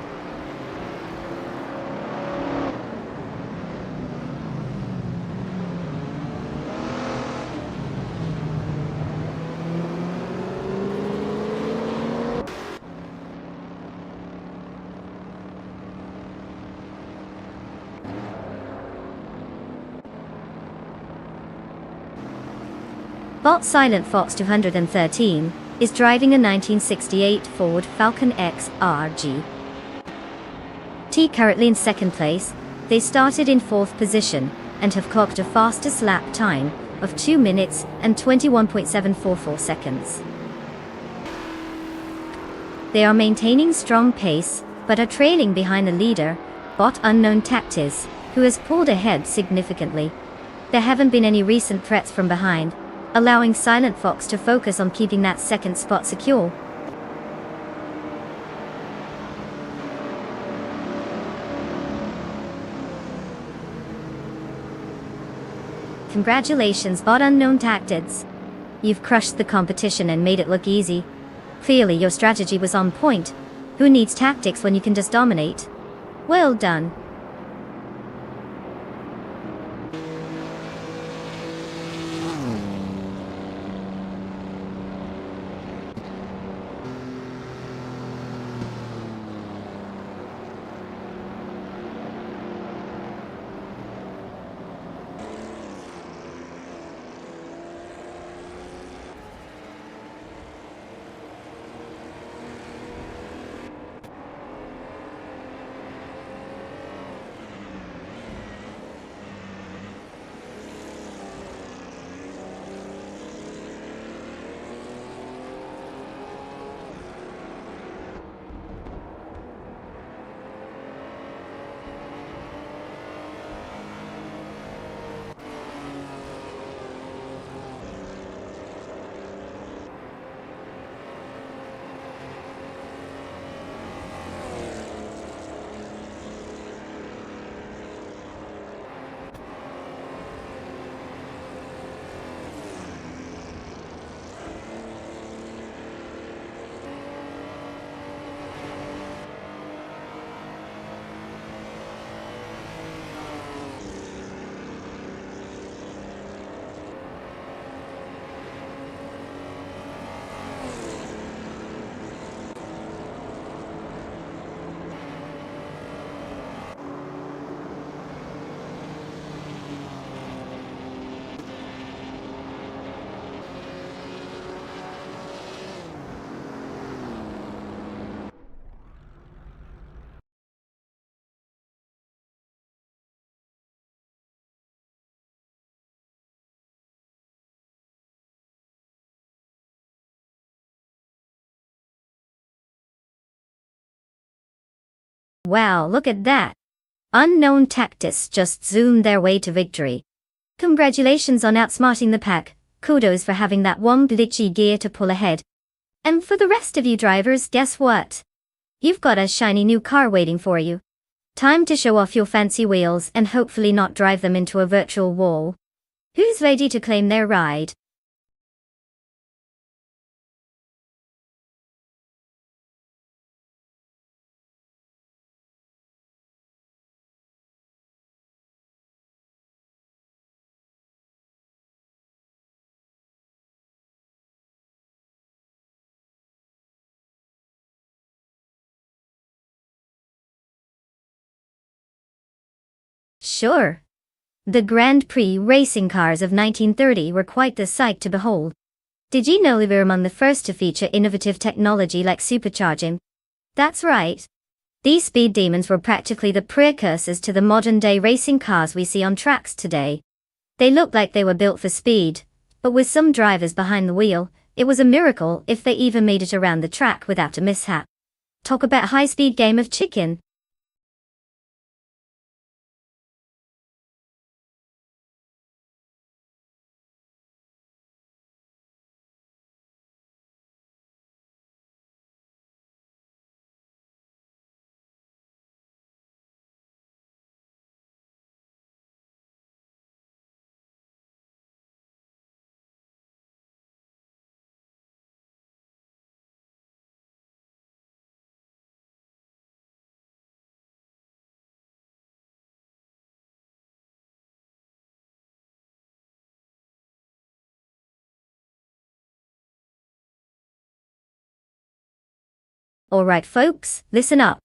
Bot Silent Fox 213 is driving a 1968 Ford Falcon X RG. T currently in 2nd place. They started in 4th position and have clocked a fastest lap time of 2 minutes and 21.744 seconds. They are maintaining strong pace, but are trailing behind the leader, Bot Unknown Tactis, who has pulled ahead significantly. There haven't been any recent threats from behind, allowing Silent Fox to focus on keeping that 2nd spot secure. Congratulations, Bot Unknown Tactics. You've crushed the competition and made it look easy. Clearly your strategy was on point. Who needs tactics when you can just dominate? Well done. Wow, look at that! Unknown Tactics just zoomed their way to victory. Congratulations on outsmarting the pack, kudos for having that one glitchy gear to pull ahead. And for the rest of you drivers, guess what? You've got a shiny new car waiting for you. Time to show off your fancy wheels and hopefully not drive them into a virtual wall. Who's ready to claim their ride? Sure. The Grand Prix racing cars of 1930 were quite the sight to behold. Did you know they were among the first to feature innovative technology like supercharging? That's right. These speed demons were practically the precursors to the modern-day racing cars we see on tracks today. They looked like they were built for speed, but with some drivers behind the wheel, it was a miracle if they even made it around the track without a mishap. Talk about high-speed game of chicken. Alright folks, listen up.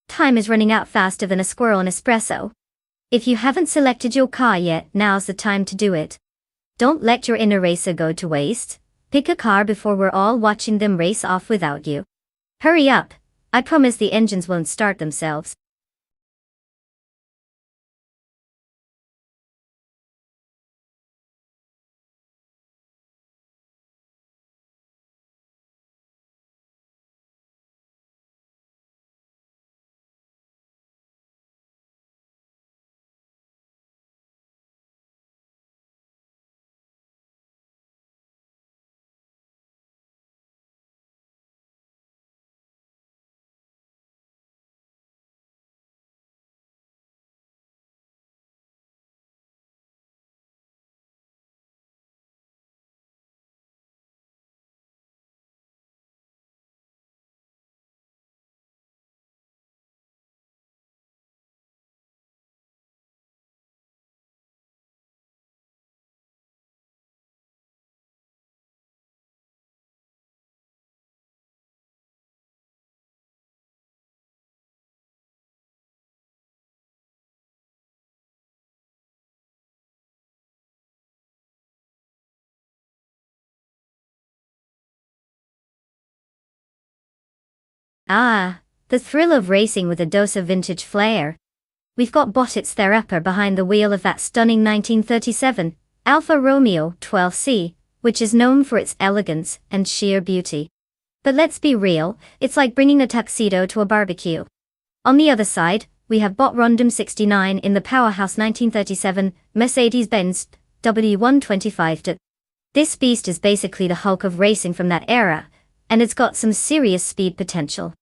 Time is running out faster than a squirrel on espresso. If you haven't selected your car yet, now's the time to do it. Don't let your inner racer go to waste. Pick a car before we're all watching them race off without you. Hurry up. I promise the engines won't start themselves. Ah, the thrill of racing with a dose of vintage flair. We've got Bottit's Therapper behind the wheel of that stunning 1937 Alfa Romeo 12C, which is known for its elegance and sheer beauty. But let's be real, it's like bringing a tuxedo to a barbecue. On the other side, we have Bot Rondom 69 in the powerhouse 1937 Mercedes-Benz W125. This beast is basically the Hulk of racing from that era, and it's got some serious speed potential.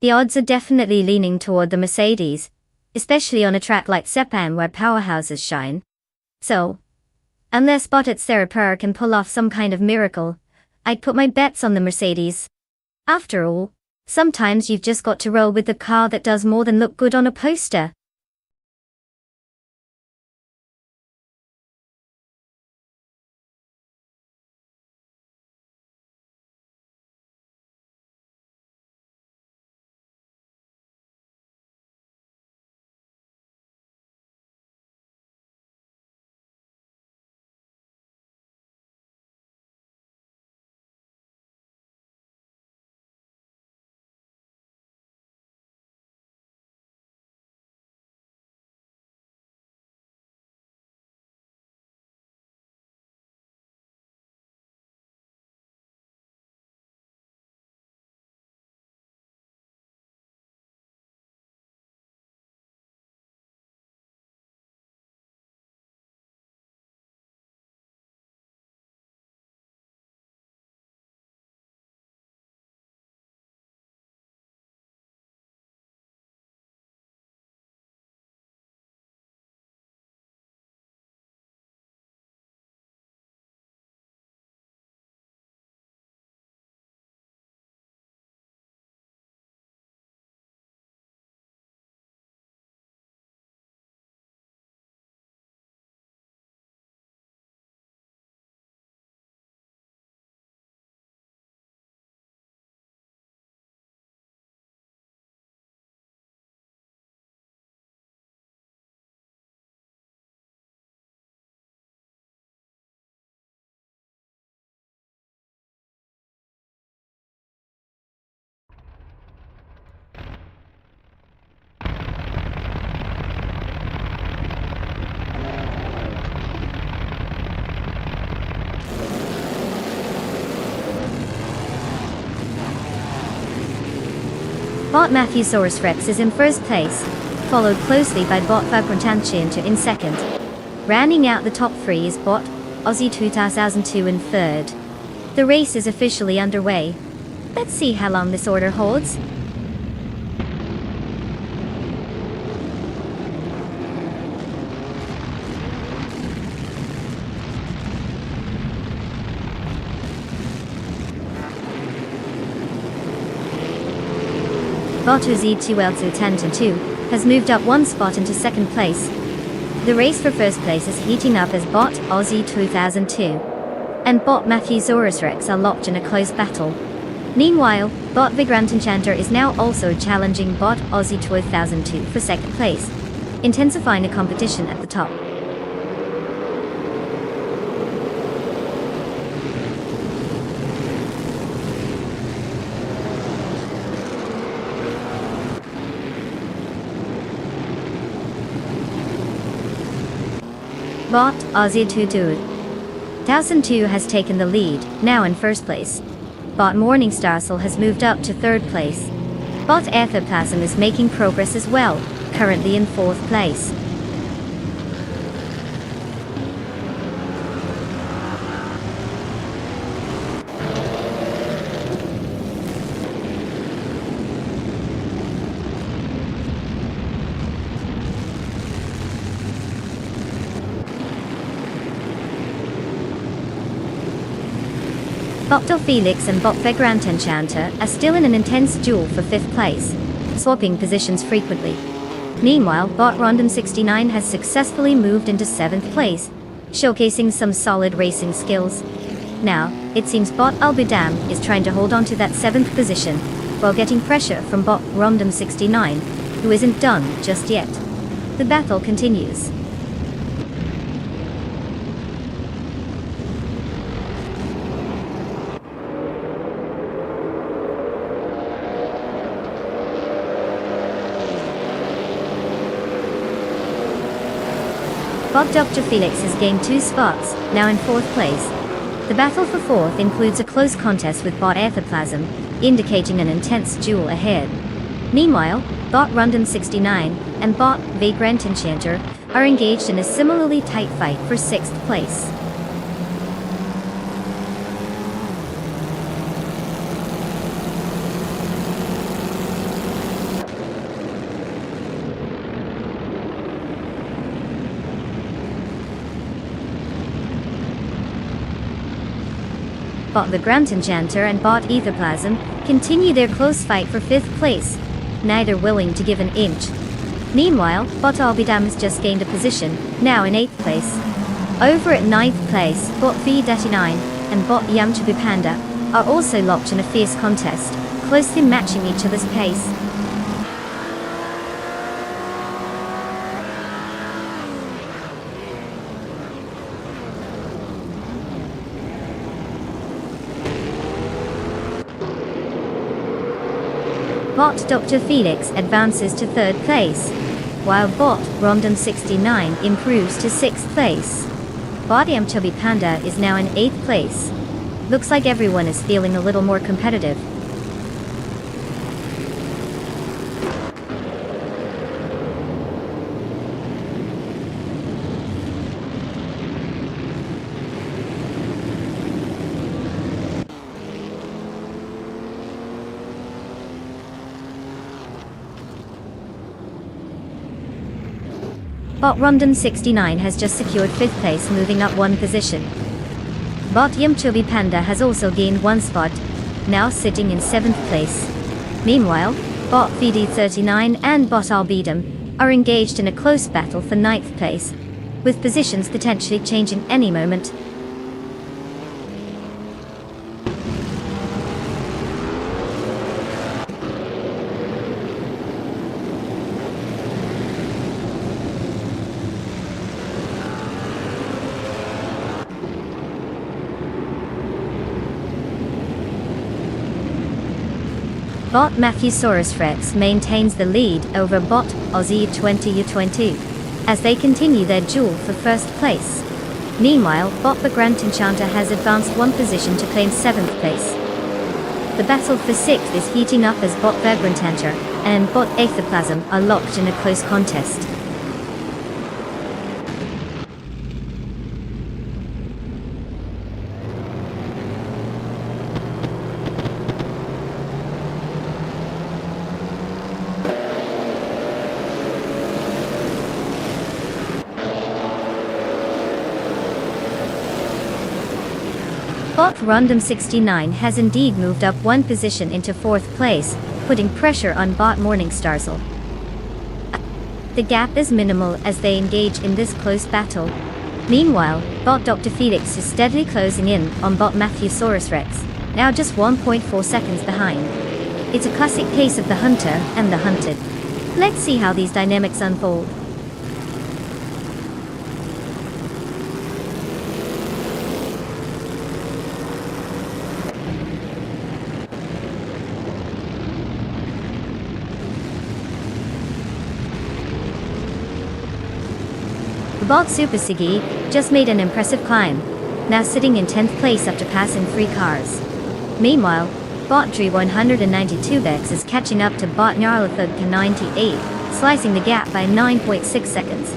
The odds are definitely leaning toward the Mercedes, especially on a track like Sepang where powerhouses shine. So, unless Bottit's Therapur can pull off some kind of miracle, I'd put my bets on the Mercedes. After all, sometimes you've just got to roll with the car that does more than look good on a poster. Bot Matthewsaurus Rex is in first place, followed closely by Bot Vagrantantianter in second. Rounding out the top three is Bot Aussie 2002 in third. The race is officially underway. Let's see how long this order holds. Bot Z2L2 has moved up one spot into second place. The race for first place is heating up as Bot Aussie 2002 and Bot Matthewsaurus Rex are locked in a close battle. Meanwhile, Bot Vagrantantianter is now also challenging Bot Aussie 2002 for second place, intensifying the competition at the top. Bot Aussie 2002 has taken the lead, now in first place. Bot Morningstarsel has moved up to third place. Bot Aethoplasm is making progress as well, currently in fourth place. Bot Felix and Bot Vagrantantianter are still in an intense duel for fifth place, swapping positions frequently. Meanwhile, Bot Rondom69 has successfully moved into seventh place, showcasing some solid racing skills. Now, it seems Bot Albidam is trying to hold on to that seventh position, while getting pressure from Bot Rondom69, who isn't done just yet. The battle continues. Bot Dr. Felix has gained 2 spots, now in fourth place. The battle for fourth includes a close contest with Bot Aethoplasm, indicating an intense duel ahead. Meanwhile, Bot Rondom69 and Bot Vagrantantianter are engaged in a similarly tight fight for sixth place. Bot Vagrantantianter and Bot Aethoplasm continue their close fight for fifth place, neither willing to give an inch. Meanwhile, Bot Albidam has just gained a position, now in eighth place. Over at ninth place, Bot V39 and Bot Yamchabu Panda are also locked in a fierce contest, closely matching each other's pace. Bot Dr. Felix advances to third place, while Bot Rondom69 improves to sixth place. Bot Yamchabu Panda is now in eighth place. Looks like everyone is feeling a little more competitive. Bot Rondom69 has just secured fifth place, moving up one position. Bot Yamchabu Panda has also gained one spot, now sitting in seventh place. Meanwhile, Bot VD39 and Bot Albidam are engaged in a close battle for ninth place, with positions potentially changing any moment. Bot Matthewsaurus Rex maintains the lead over Bot Aussie 20U22 as they continue their duel for first place. Meanwhile, Bot Vagrantantianter has advanced one position to claim seventh place. The battle for 6th is heating up as bot Vagrantancher and bot Ectoplasm are locked in a close contest. Bot Random69 has indeed moved up one position into 4th place, putting pressure on bot Morningstarsel. The gap is minimal as they engage in this close battle. Meanwhile, bot Dr. Felix is steadily closing in on bot Matthewsaurus Rex, now just 1.4 seconds behind. It's a classic case of the hunter and the hunted. Let's see how these dynamics unfold. Bot Super Siggy just made an impressive climb, now sitting in 10th place after passing 3 cars. Meanwhile, bot Dre192Vex is catching up to bot Nyarlathug98, slicing the gap by 9.6 seconds.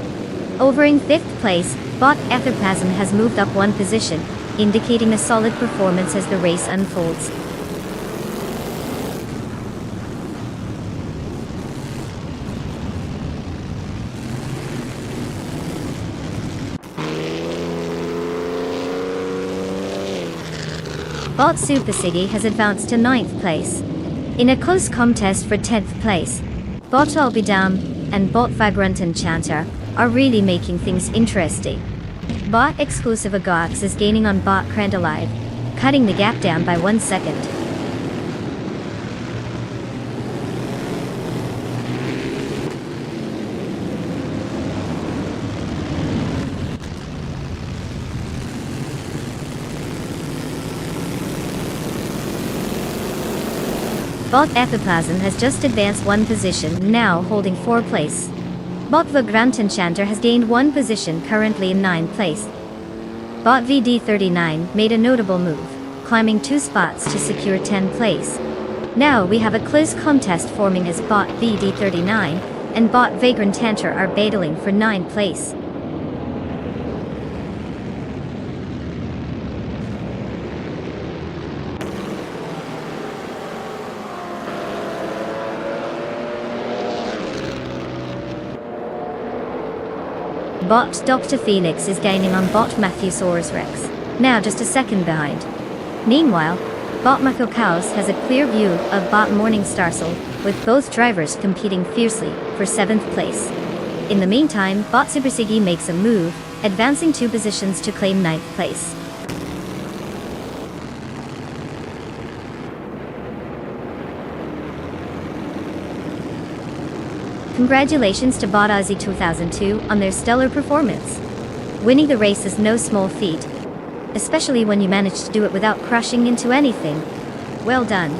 Over in 5th place, bot Etherplasm has moved up one position, indicating a solid performance as the race unfolds. Bot Super Siggy has advanced to 9th place. In a close contest for 10th place, bot Albidam and bot Vagrantancher are really making things interesting. Bot Exclusive Agox is gaining on bot Crandalive, cutting the gap down by 1 second. Bot Epiplasm has just advanced one position, now holding 4th place. Bot Vagrantanchanter has gained one position, currently in 9th place. Bot VD39 made a notable move, climbing 2 spots to secure 10th place. Now we have a close contest forming as bot VD39 and bot Vagrantancher are battling for 9th place. Bot Dr. Felix is gaining on bot Matthewsaurus Rex, now just a second behind. Meanwhile, bot Makokaos has a clear view of bot Morningstarsel, with both drivers competing fiercely for 7th place. In the meantime, bot Super Siggy makes a move, advancing 2 positions to claim 9th place. Congratulations to bot Aussie 2002 on their stellar performance. Winning the race is no small feat, especially when you manage to do it without crashing into anything. Well done.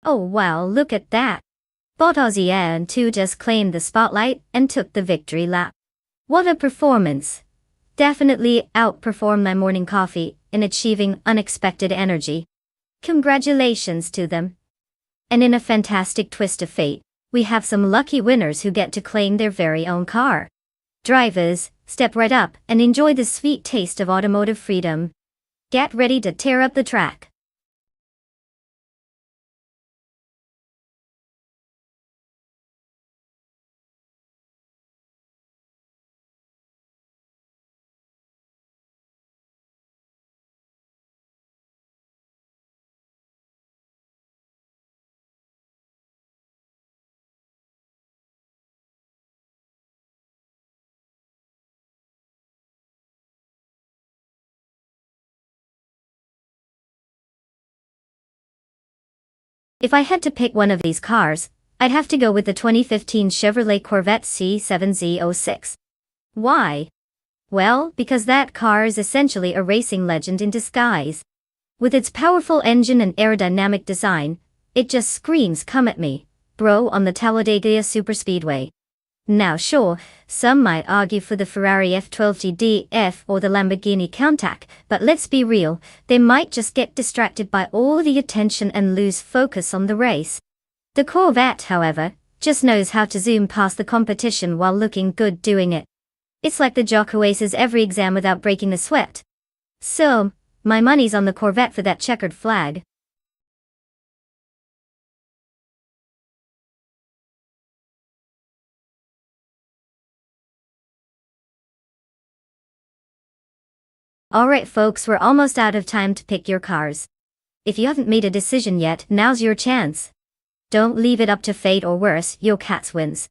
Oh wow, look at that. Bottas and 2 just claimed the spotlight and took the victory lap. What a performance. Definitely outperformed my morning coffee in achieving unexpected energy. Congratulations to them. And in a fantastic twist of fate, we have some lucky winners who get to claim their very own car. Drivers, step right up and enjoy the sweet taste of automotive freedom. Get ready to tear up the track. If I had to pick one of these cars, I'd have to go with the 2015 Chevrolet Corvette C7Z06. Why? Well, because that car is essentially a racing legend in disguise. With its powerful engine and aerodynamic design, it just screams "come at me, bro" on the Talladega Superspeedway. Now sure, some might argue for the Ferrari F12 GTF or the Lamborghini Countach, but let's be real, they might just get distracted by all the attention and lose focus on the race. The Corvette, however, just knows how to zoom past the competition while looking good doing it. It's like the jock who aces every exam without breaking a sweat. So, my money's on the Corvette for that checkered flag. Alright folks, we're almost out of time to pick your cars. If you haven't made a decision yet, now's your chance. Don't leave it up to fate or worse, your cats wins.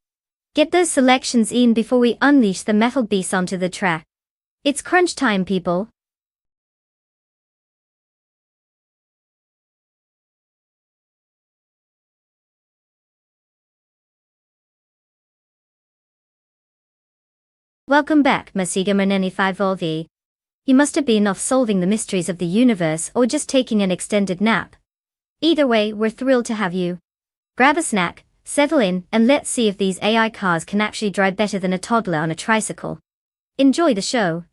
Get those selections in before we unleash the metal beast onto the track. It's crunch time, people. Welcome back, Masiga Maneni 5 Volvi. You must have been off solving the mysteries of the universe or just taking an extended nap. Either way, we're thrilled to have you. Grab a snack, settle in, and let's see if these AI cars can actually drive better than a toddler on a tricycle. Enjoy the show.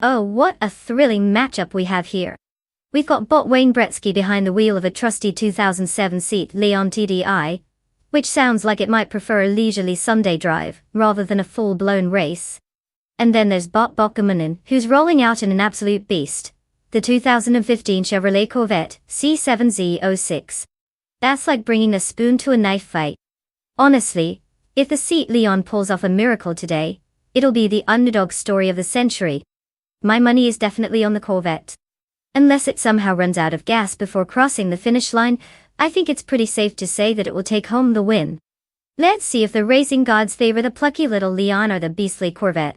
Oh, what a thrilling matchup we have here. We've got bot Wayne Gretzky behind the wheel of a trusty 2007 Leon TDI, which sounds like it might prefer a leisurely Sunday drive, rather than a full-blown race. And then there's Bot Bokamanen, who's rolling out in an absolute beast, the 2015 Chevrolet Corvette C7Z06. That's like bringing a spoon to a knife fight. Honestly, if the Seat Leon pulls off a miracle today, it'll be the underdog story of the century. My money is definitely on the Corvette. Unless it somehow runs out of gas before crossing the finish line, I think it's pretty safe to say that it will take home the win. Let's see if the racing gods favor the plucky little Leon or the beastly Corvette.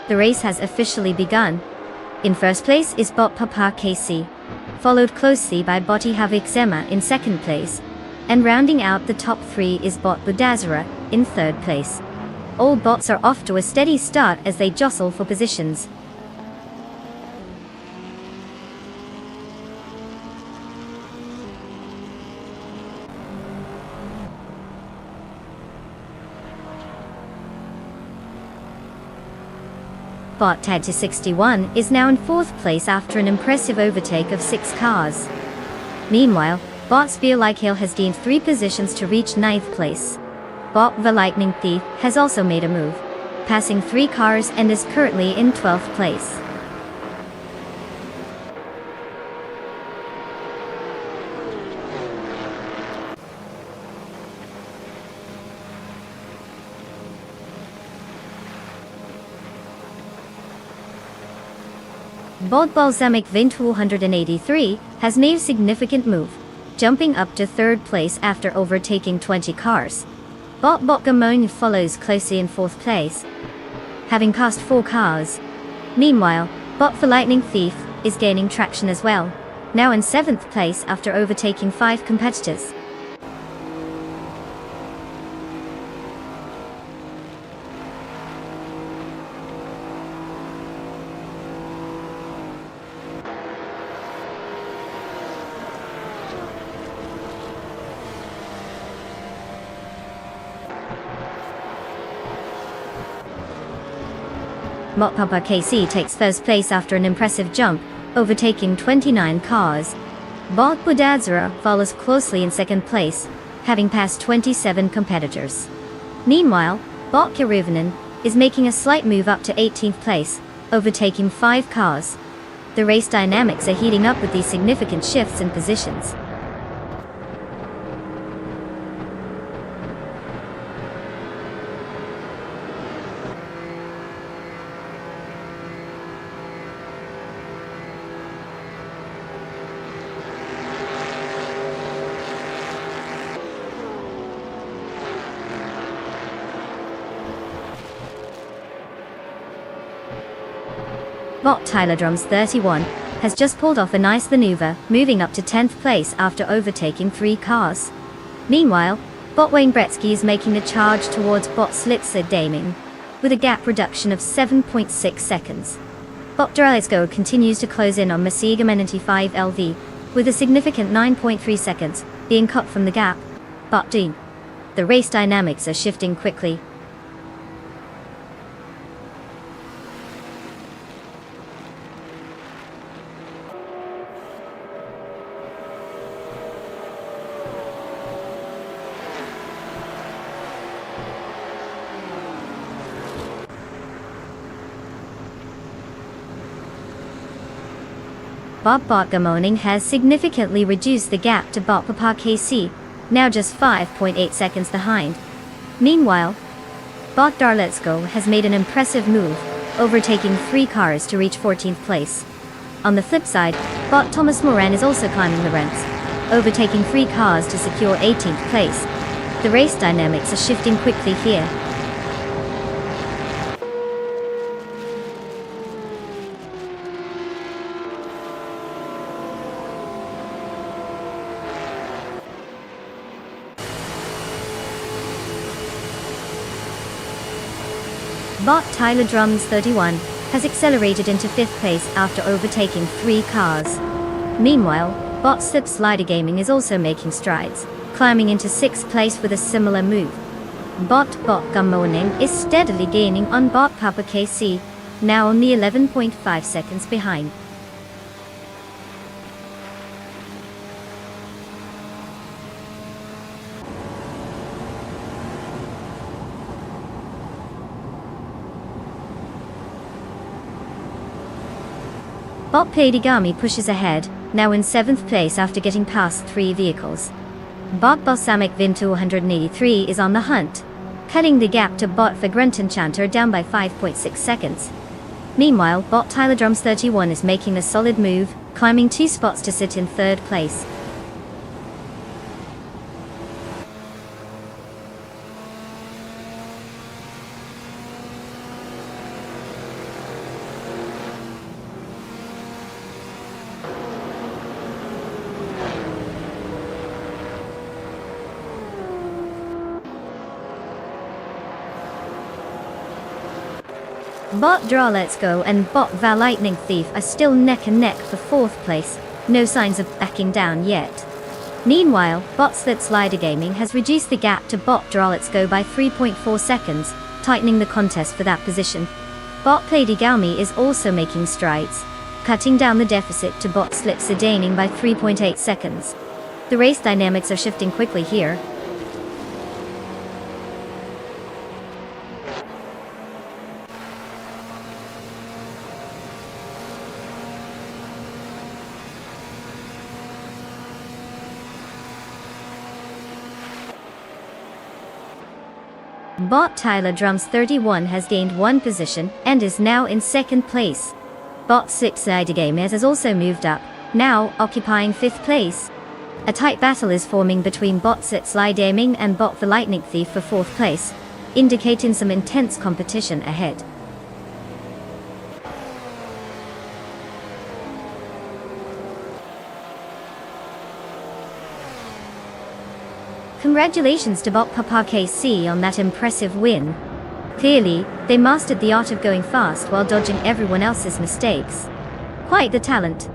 the race has officially begun. In first place is Bot Papa KC, followed closely by Botti Havik Zema in second place, and rounding out the top three is Bot Budazara in third place. All bots are off to a steady start as they jostle for positions. Bot Tad to 61 is now in fourth place after an impressive overtake of 6 cars. Meanwhile, Bot Spear Like Hail has gained 3 positions to reach ninth place. Bot The Lightning Thief has also made a move, passing 3 cars and is currently in 12th place. Bot Balsamic Vin 283 has made a significant move, jumping up to third place after overtaking 20 cars. Bot Gamon follows closely in fourth place, having passed 4 cars. Meanwhile, Bot the Lightning Thief is gaining traction as well, now in 7th place after overtaking 5 competitors. Bot Papa KC takes first place after an impressive jump, overtaking 29 cars. Bot Budazara follows closely in second place, having passed 27 competitors. Meanwhile, Bot Kiruvanen is making a slight move up to 18th place, overtaking 5 cars. The race dynamics are heating up with these significant shifts in positions. Bot Tylerdrums 31 has just pulled off a nice maneuver, moving up to 10th place after overtaking 3 cars. Meanwhile, Bot Wayne Bretsky is making the charge towards Bot Slitzer Daming, with a gap reduction of 7.6 seconds. Bot Duralesko continues to close in on Masiga Menenti 5 LV, with a significant 9.3 seconds being cut from the gap. Bot Dean. The race dynamics are shifting quickly. Bot Gamoning has significantly reduced the gap to Bot Papa KC, now just 5.8 seconds behind. Meanwhile, Bot Darletsko has made an impressive move, overtaking 3 cars to reach 14th place. On the flip side, Bot Thomas Moran is also climbing the ranks, overtaking 3 cars to secure 18th place. The race dynamics are shifting quickly here. Bot Tyler Drums 31 has accelerated into 5th place after overtaking 3 cars. Meanwhile, Bot Slip Slider Gaming is also making strides, climbing into 6th place with a similar move. Bot Gummoning is steadily gaining on Bot Papa KC, now only 11.5 seconds behind. Bot Paidigami pushes ahead, now in 7th place after getting past 3 vehicles. Bot Balsamic Vin 283 is on the hunt, cutting the gap to Bot Vagrentenchanter down by 5.6 seconds. Meanwhile, Bot Tylerdrums 31 is making a solid move, climbing 2 spots to sit in 3rd place. Bot Draw Let's Go and Bot Va Lightning Thief are still neck and neck for 4th place, no signs of backing down yet. Meanwhile, Bot Slip Slider Gaming has reduced the gap to Bot Draw Let's Go by 3.4 seconds, tightening the contest for that position. Bot Play Digaumi is also making strides, cutting down the deficit to Bot Slip Sedaning by 3.8 seconds. The race dynamics are shifting quickly here. Bot Tyler Drums 31 has gained 1 position and is now in 2nd place. Bot Slip Slider Gamers has also moved up, now occupying 5th place. A tight battle is forming between Bot Slip Slider Gaming and Bot the Lightning Thief for 4th place, indicating some intense competition ahead. Congratulations to Bot Papa KC on that impressive win. Clearly, they mastered the art of going fast while dodging everyone else's mistakes. Quite the talent.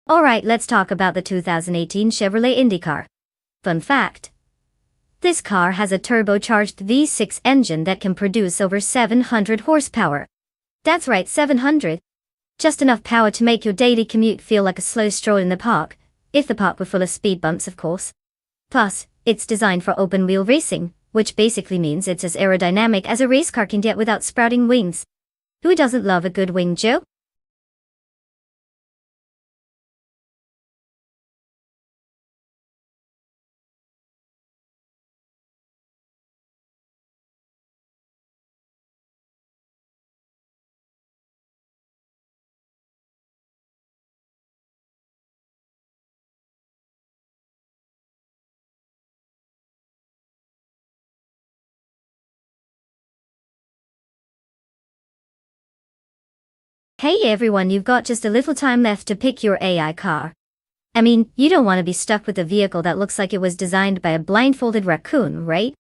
Alright, let's talk about the 2018 Chevrolet IndyCar. Fun fact. This car has a turbocharged V6 engine that can produce over 700 horsepower. That's right, 700. Just enough power to make your daily commute feel like a slow stroll in the park, if the park were full of speed bumps, of course. Plus, it's designed for open-wheel racing, which basically means it's as aerodynamic as a race car can get without sprouting wings. Who doesn't love a good wing joke? Hey everyone, you've got just a little time left to pick your AI car. I mean, you don't want to be stuck with a vehicle that looks like it was designed by a blindfolded raccoon, right?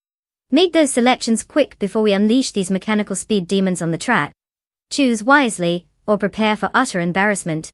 Make those selections quick before we unleash these mechanical speed demons on the track. Choose wisely, or prepare for utter embarrassment.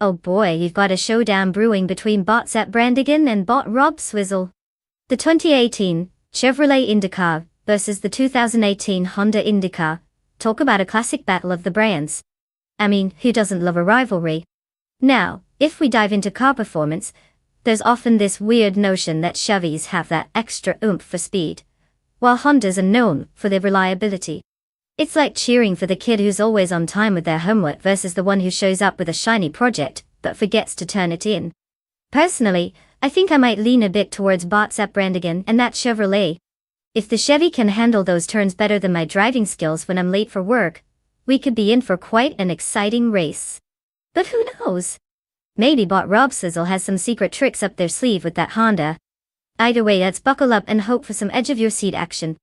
Oh boy, you've got a showdown brewing between bots at Brandigan and bot Rob Swizzle. The 2018 Chevrolet IndyCar versus the 2018 Honda IndyCar. Talk about a classic battle of the brands. I mean, who doesn't love a rivalry? Now, if we dive into car performance, there's often this weird notion that Chevys have that extra oomph for speed, while Hondas are known for their reliability. It's like cheering for the kid who's always on time with their homework versus the one who shows up with a shiny project but forgets to turn it in. Personally, I think I might lean a bit towards bots at Brandigan and that Chevrolet. If the Chevy can handle those turns better than my driving skills when I'm late for work, we could be in for quite an exciting race. But who knows? Maybe bot Rob Sizzle has some secret tricks up their sleeve with that Honda. Either way, let's buckle up and hope for some edge of your seat action.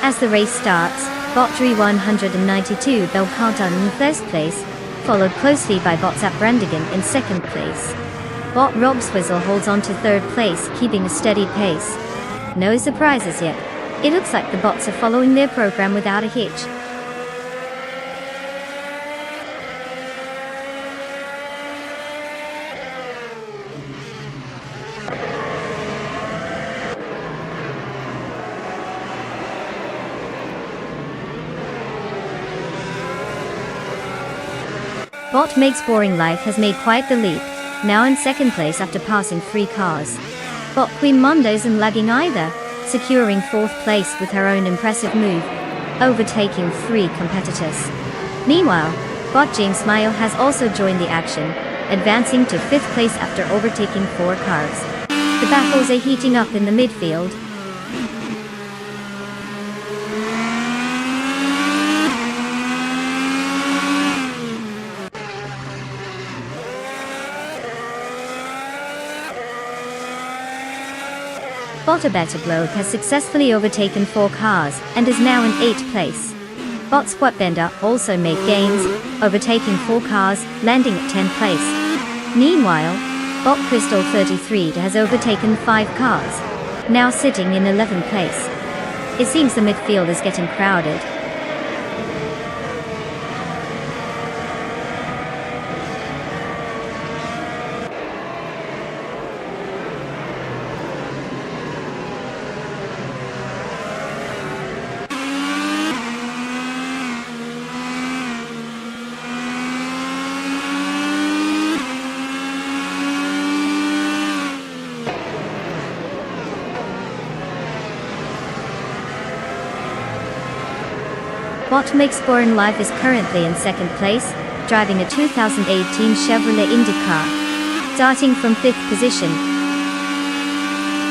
As the race starts, Botry 192 Belcarton in first place, followed closely by bots at Brandigan in second place. Bot Rob Swizzle holds on to third place, keeping a steady pace. No surprises yet. It looks like the bots are following their program without a hitch. Bot Makes Boring Life has made quite the leap, now in second place after passing 3 cars. Bot Queen Mondo isn't lagging either, securing 4th place with her own impressive move, overtaking 3 competitors. Meanwhile, Bot James Smile has also joined the action, advancing to 5th place after overtaking 4 cars. The battles are heating up in the midfield. Bot A Better Bloke has successfully overtaken 4 cars and is now in 8th place. Bot Squat Bender also made gains, overtaking 4 cars, landing at 10th place. Meanwhile, Bot Crystal 33 has overtaken 5 cars, now sitting in 11th place. It seems the midfield is getting crowded. Bot Makes Boring Life is currently in second place, driving a 2018 Chevrolet IndyCar. Starting from 5th position,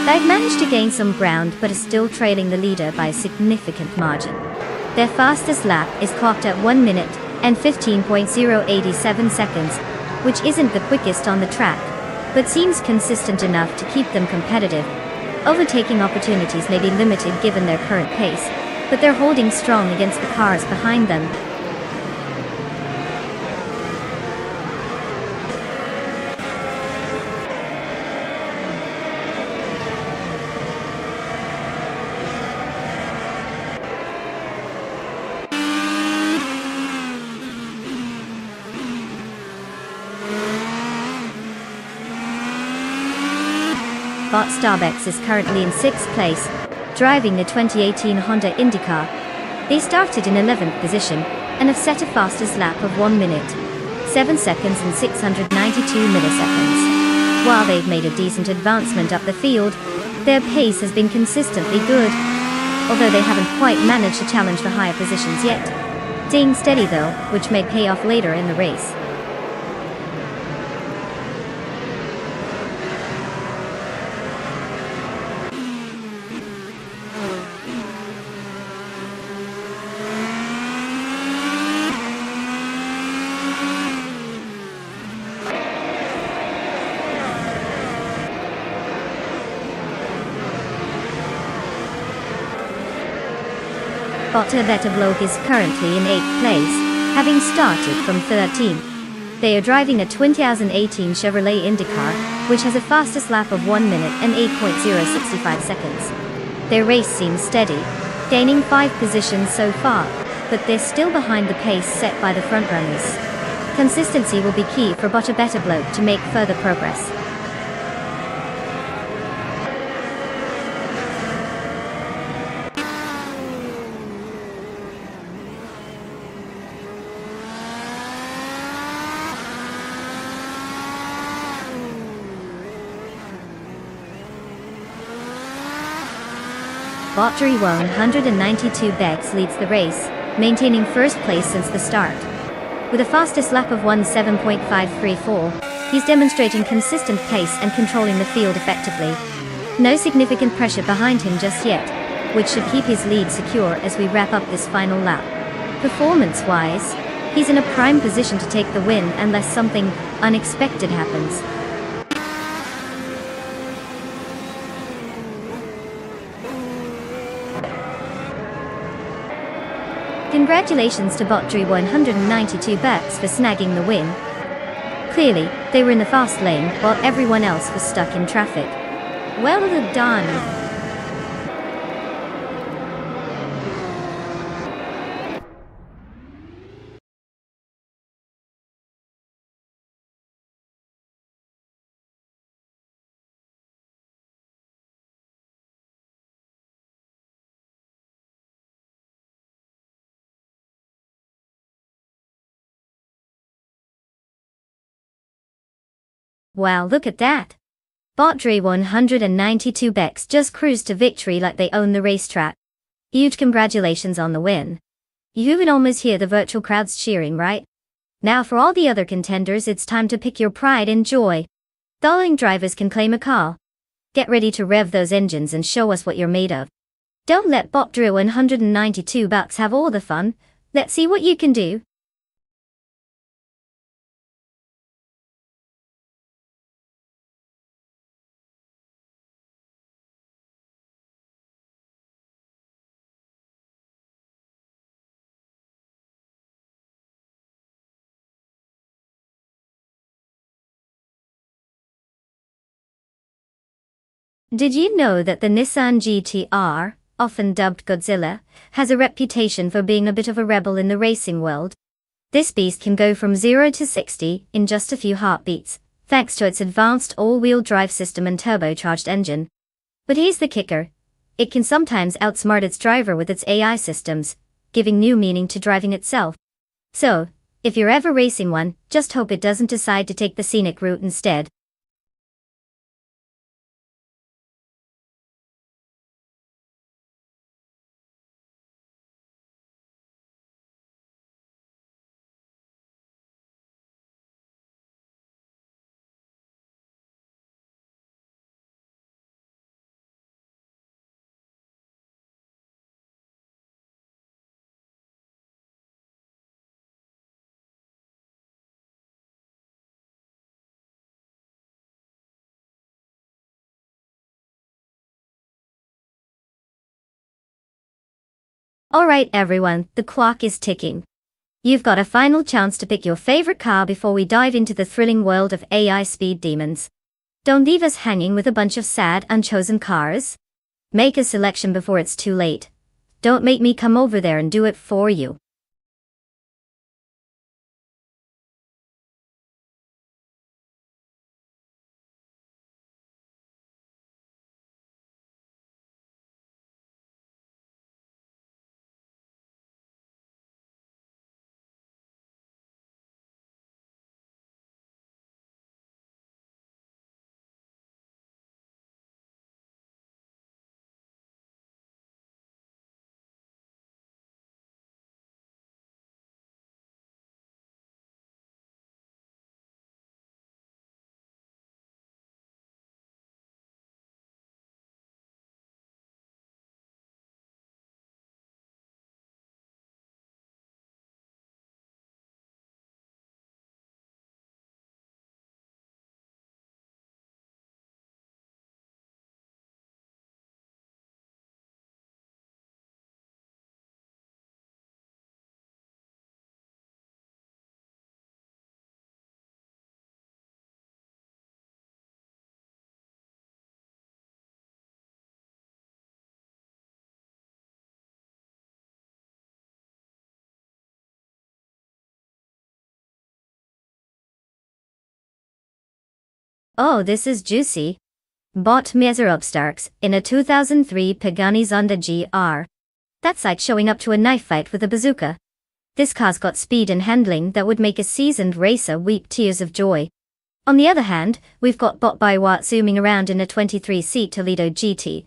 They've managed to gain some ground but are still trailing the leader by a significant margin. Their fastest lap is clocked at 1 minute and 15.087 seconds, which isn't the quickest on the track, but seems consistent enough to keep them competitive. Overtaking opportunities may be limited given their current pace, but they're holding strong against the cars behind them. Bot Starbucks is currently in 6th place, driving the 2018 Honda IndyCar. They started in 11th position and have set a fastest lap of 1 minute, 7 seconds and 692 milliseconds. While they've made a decent advancement up the field, their pace has been consistently good, although they haven't quite managed to challenge for higher positions yet. Staying steady though, which may pay off later in the race. Botaveta is currently in 8th place, having started from 13th. They are driving a 2018 Chevrolet IndyCar, which has a fastest lap of 1 minute and 8.065 seconds. Their race seems steady, gaining 5 positions so far, but they're still behind the pace set by the frontrunners. Consistency will be key for Botaveta to make further progress. Valtteri 192 Bex leads the race, maintaining first place since the start. With a fastest lap of 17.534, he's demonstrating consistent pace and controlling the field effectively. No significant pressure behind him just yet, which should keep his lead secure as we wrap up this final lap. Performance-wise, he's in a prime position to take the win unless something unexpected happens. Congratulations to Valtteri 192 Bex for snagging the win. Clearly, they were in the fast lane while everyone else was stuck in traffic. Well done. Wow, look at that. Valtteri 192 Bex just cruised to victory like they own the racetrack. Huge congratulations on the win. You can almost hear the virtual crowds cheering, right? Now for all the other contenders, it's time to pick your pride and joy. Darling drivers can claim a car. Get ready to rev those engines and show us what you're made of. Don't let Valtteri 192 Bex have all the fun. Let's see what you can do. Did you know that the Nissan GT-R, often dubbed Godzilla, has a reputation for being a bit of a rebel in the racing world? This beast can go from 0 to 60 in just a few heartbeats, thanks to its advanced all-wheel drive system and turbocharged engine. But here's the kicker. It can sometimes outsmart its driver with its AI systems, giving new meaning to driving itself. So, if you're ever racing one, just hope it doesn't decide to take the scenic route instead. Alright everyone, the clock is ticking. You've got a final chance to pick your favorite car before we dive into the thrilling world of AI speed demons. Don't leave us hanging with a bunch of sad, unchosen cars. Make a selection before it's too late. Don't make me come over there and do it for you. Oh, this is juicy. Bought Starks in a 2003 Pagani Zonda GR. That's like showing up to a knife fight with a bazooka. This car's got speed and handling that would make a seasoned racer weep tears of joy. On the other hand, we've got Bot by Watt zooming around in a 23-seat Toledo GT.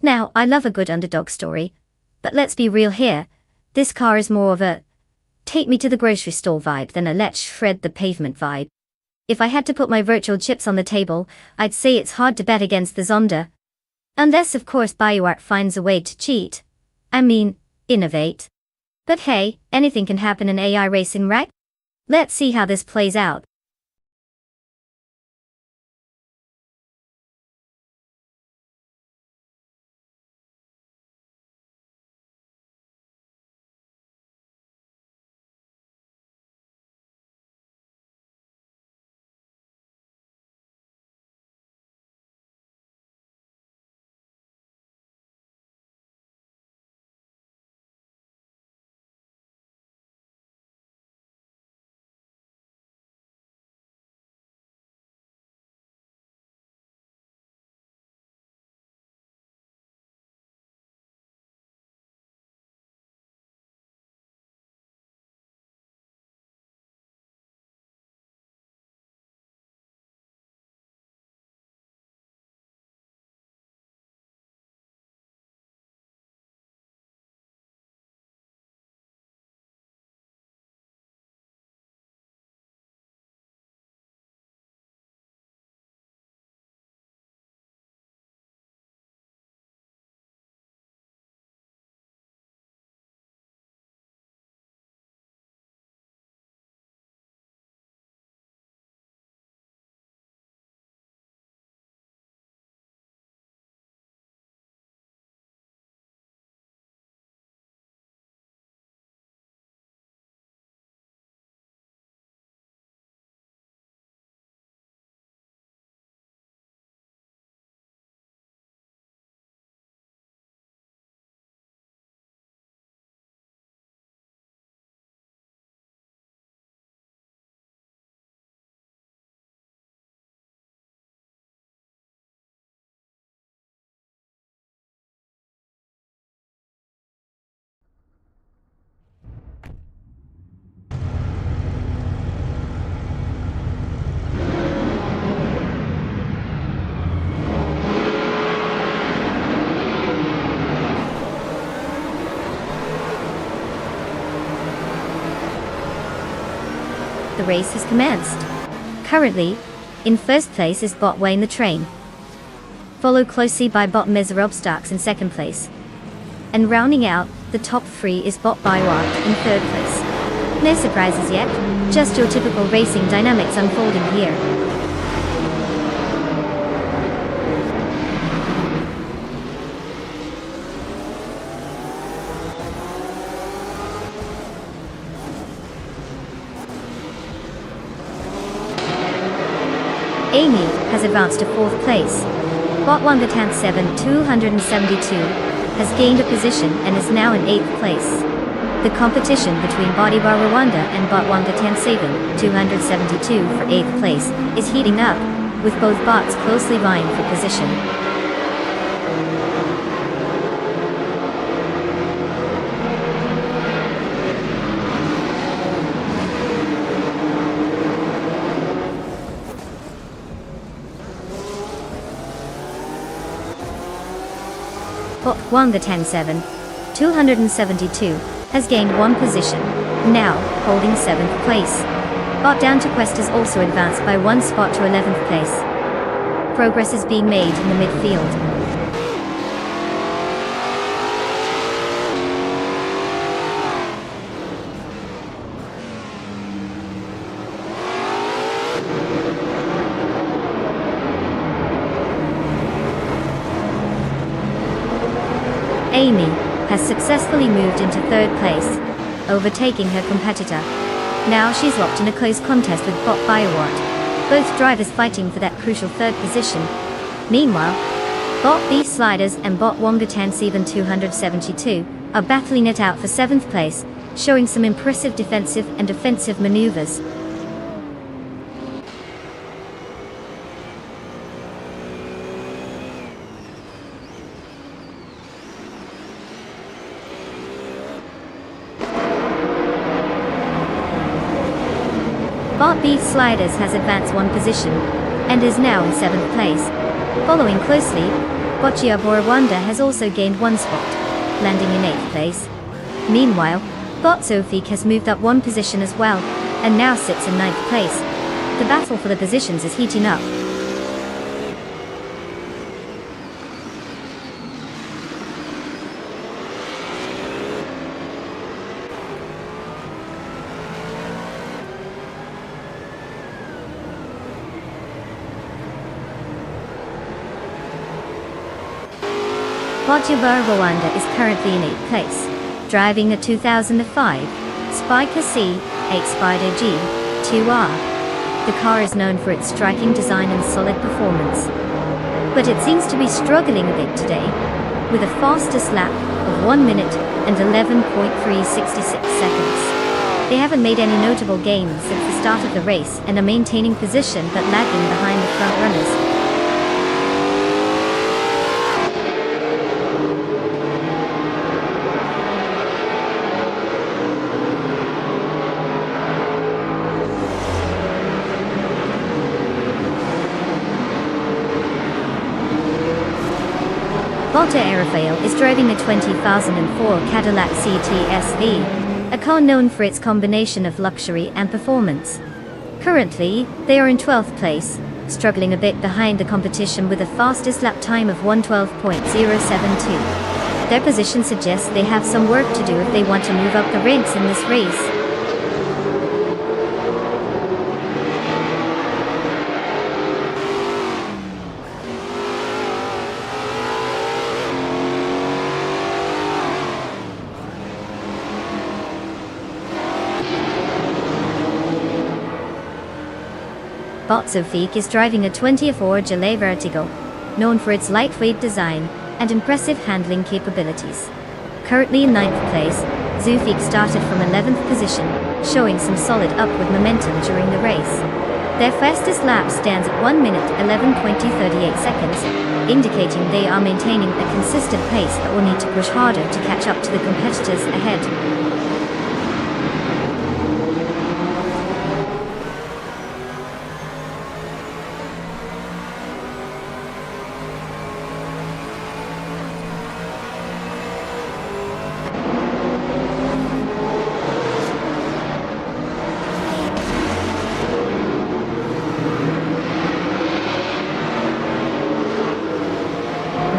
Now, I love a good underdog story, but let's be real here. This car is more of a take me to the grocery store vibe than a let's shred the pavement vibe. If I had to put my virtual chips on the table, I'd say it's hard to bet against the Zonda. Unless of course BioWare finds a way to cheat. I mean, innovate. But hey, anything can happen in AI racing, right? Let's see how this plays out. The race has commenced. Currently, in first place is Bot Wayne the Train, followed closely by Bot Starks in second place. And rounding out, the top three is Bot Bywart in third place. No surprises yet, just your typical racing dynamics unfolding here. Amy has advanced to 4th place. Bot Wangatan 7 272 has gained a position and is now in 8th place. The competition between Bodibar Rwanda and Bot Wangatan 7 272 for 8th place is heating up, with both bots closely vying for position. Bot Wangatan 7 272 has gained 1 position, now holding 7th place. Bot Down to Quest has also advanced by 1 spot to 11th place. Progress is being made in the midfield. Amy has successfully moved into 3rd place, overtaking her competitor. Now she's locked in a close contest with Bot Biowart, both drivers fighting for that crucial 3rd position. Meanwhile, Bot B Sliders and Bot Wangatan 7 272 are battling it out for 7th place, showing some impressive defensive and offensive maneuvers. Bot B Sliders has advanced 1 position, and is now in 7th place. Following closely, Bot Giabor Rwanda has also gained 1 spot, landing in 8th place. Meanwhile, Bot Sofik has moved up 1 position as well, and now sits in 9th place. The battle for the positions is heating up. Bodibar Rwanda is currently in 8th place, driving a 2005 Spiker C8 Spider G2R. The car is known for its striking design and solid performance, but it seems to be struggling a bit today, with a fastest lap of 1 minute and 11.366 seconds. They haven't made any notable gains since the start of the race and are maintaining position but lagging behind the front runners. Walter Aerofail is driving a 2004 Cadillac CT-SV, a car known for its combination of luxury and performance. Currently, they are in 12th place, struggling a bit behind the competition with a fastest lap time of 1:12.072. Their position suggests they have some work to do if they want to move up the ranks in this race. Bot Sofik is driving a 2004 Gillet Vertigo, known for its lightweight design and impressive handling capabilities. Currently in 9th place, Zufik started from 11th position, showing some solid upward momentum during the race. Their fastest lap stands at 1 minute 11.38 seconds, indicating they are maintaining a consistent pace but will need to push harder to catch up to the competitors ahead.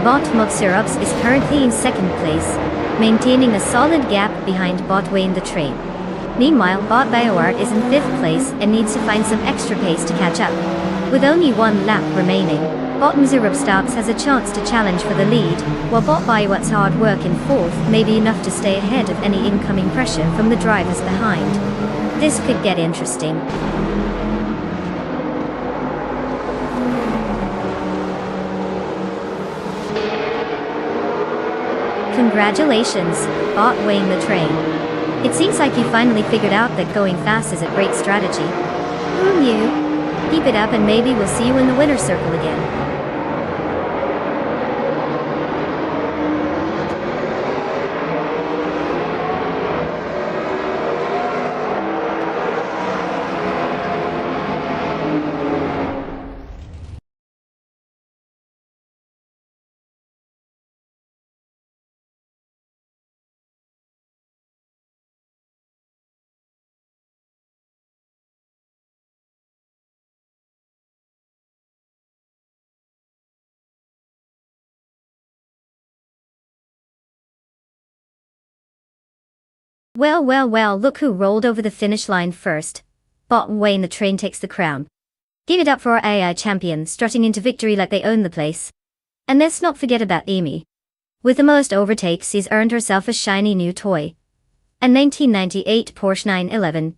Bot Motsirovs is currently in 2nd place, maintaining a solid gap behind Bot Wayne the Train. Meanwhile, Bot Biowart is in 5th place and needs to find some extra pace to catch up. With only 1 lap remaining, Bot Mzurubstabs has a chance to challenge for the lead, while Bot Biowart's hard work in 4th may be enough to stay ahead of any incoming pressure from the drivers behind. This could get interesting. Congratulations, bot weighing the train. It seems like you finally figured out that going fast is a great strategy. Who knew? Keep it up and maybe we'll see you in the winner's circle again. Well, look who rolled over the finish line first. Bot weighing the train takes the crown. Give it up for our AI champion, strutting into victory like they own the place. And let's not forget about Amy. With the most overtakes, she's earned herself a shiny new toy. A 1998 Porsche 911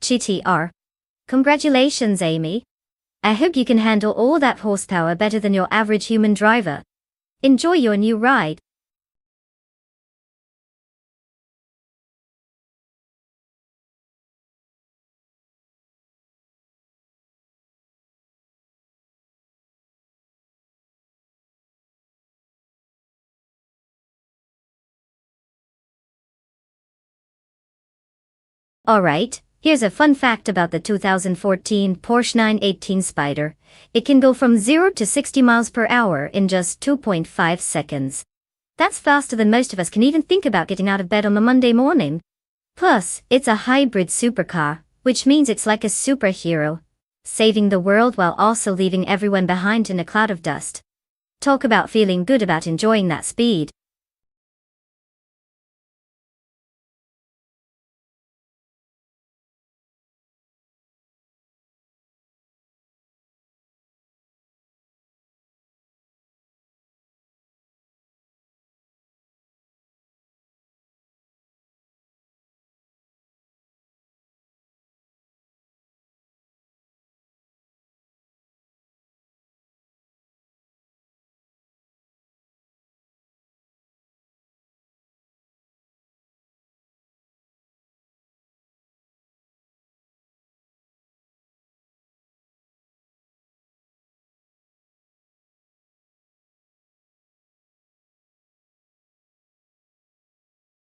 GTR. Congratulations, Amy. I hope you can handle all that horsepower better than your average human driver. Enjoy your new ride. Alright, here's a fun fact about the 2014 Porsche 918 Spyder. It can go from 0 to 60 miles per hour in just 2.5 seconds. That's faster than most of us can even think about getting out of bed on a Monday morning. Plus, it's a hybrid supercar, which means it's like a superhero, saving the world while also leaving everyone behind in a cloud of dust. Talk about feeling good about enjoying that speed.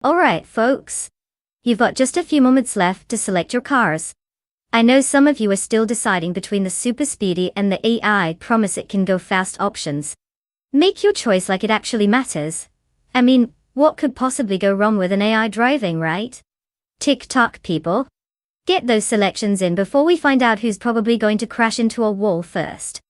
Alright, folks. You've got just a few moments left to select your cars. I know some of you are still deciding between the super speedy and the AI promise it can go fast options. Make your choice like it actually matters. I mean, what could possibly go wrong with an AI driving, right? Tick-tock, people. Get those selections in before we find out who's probably going to crash into a wall first.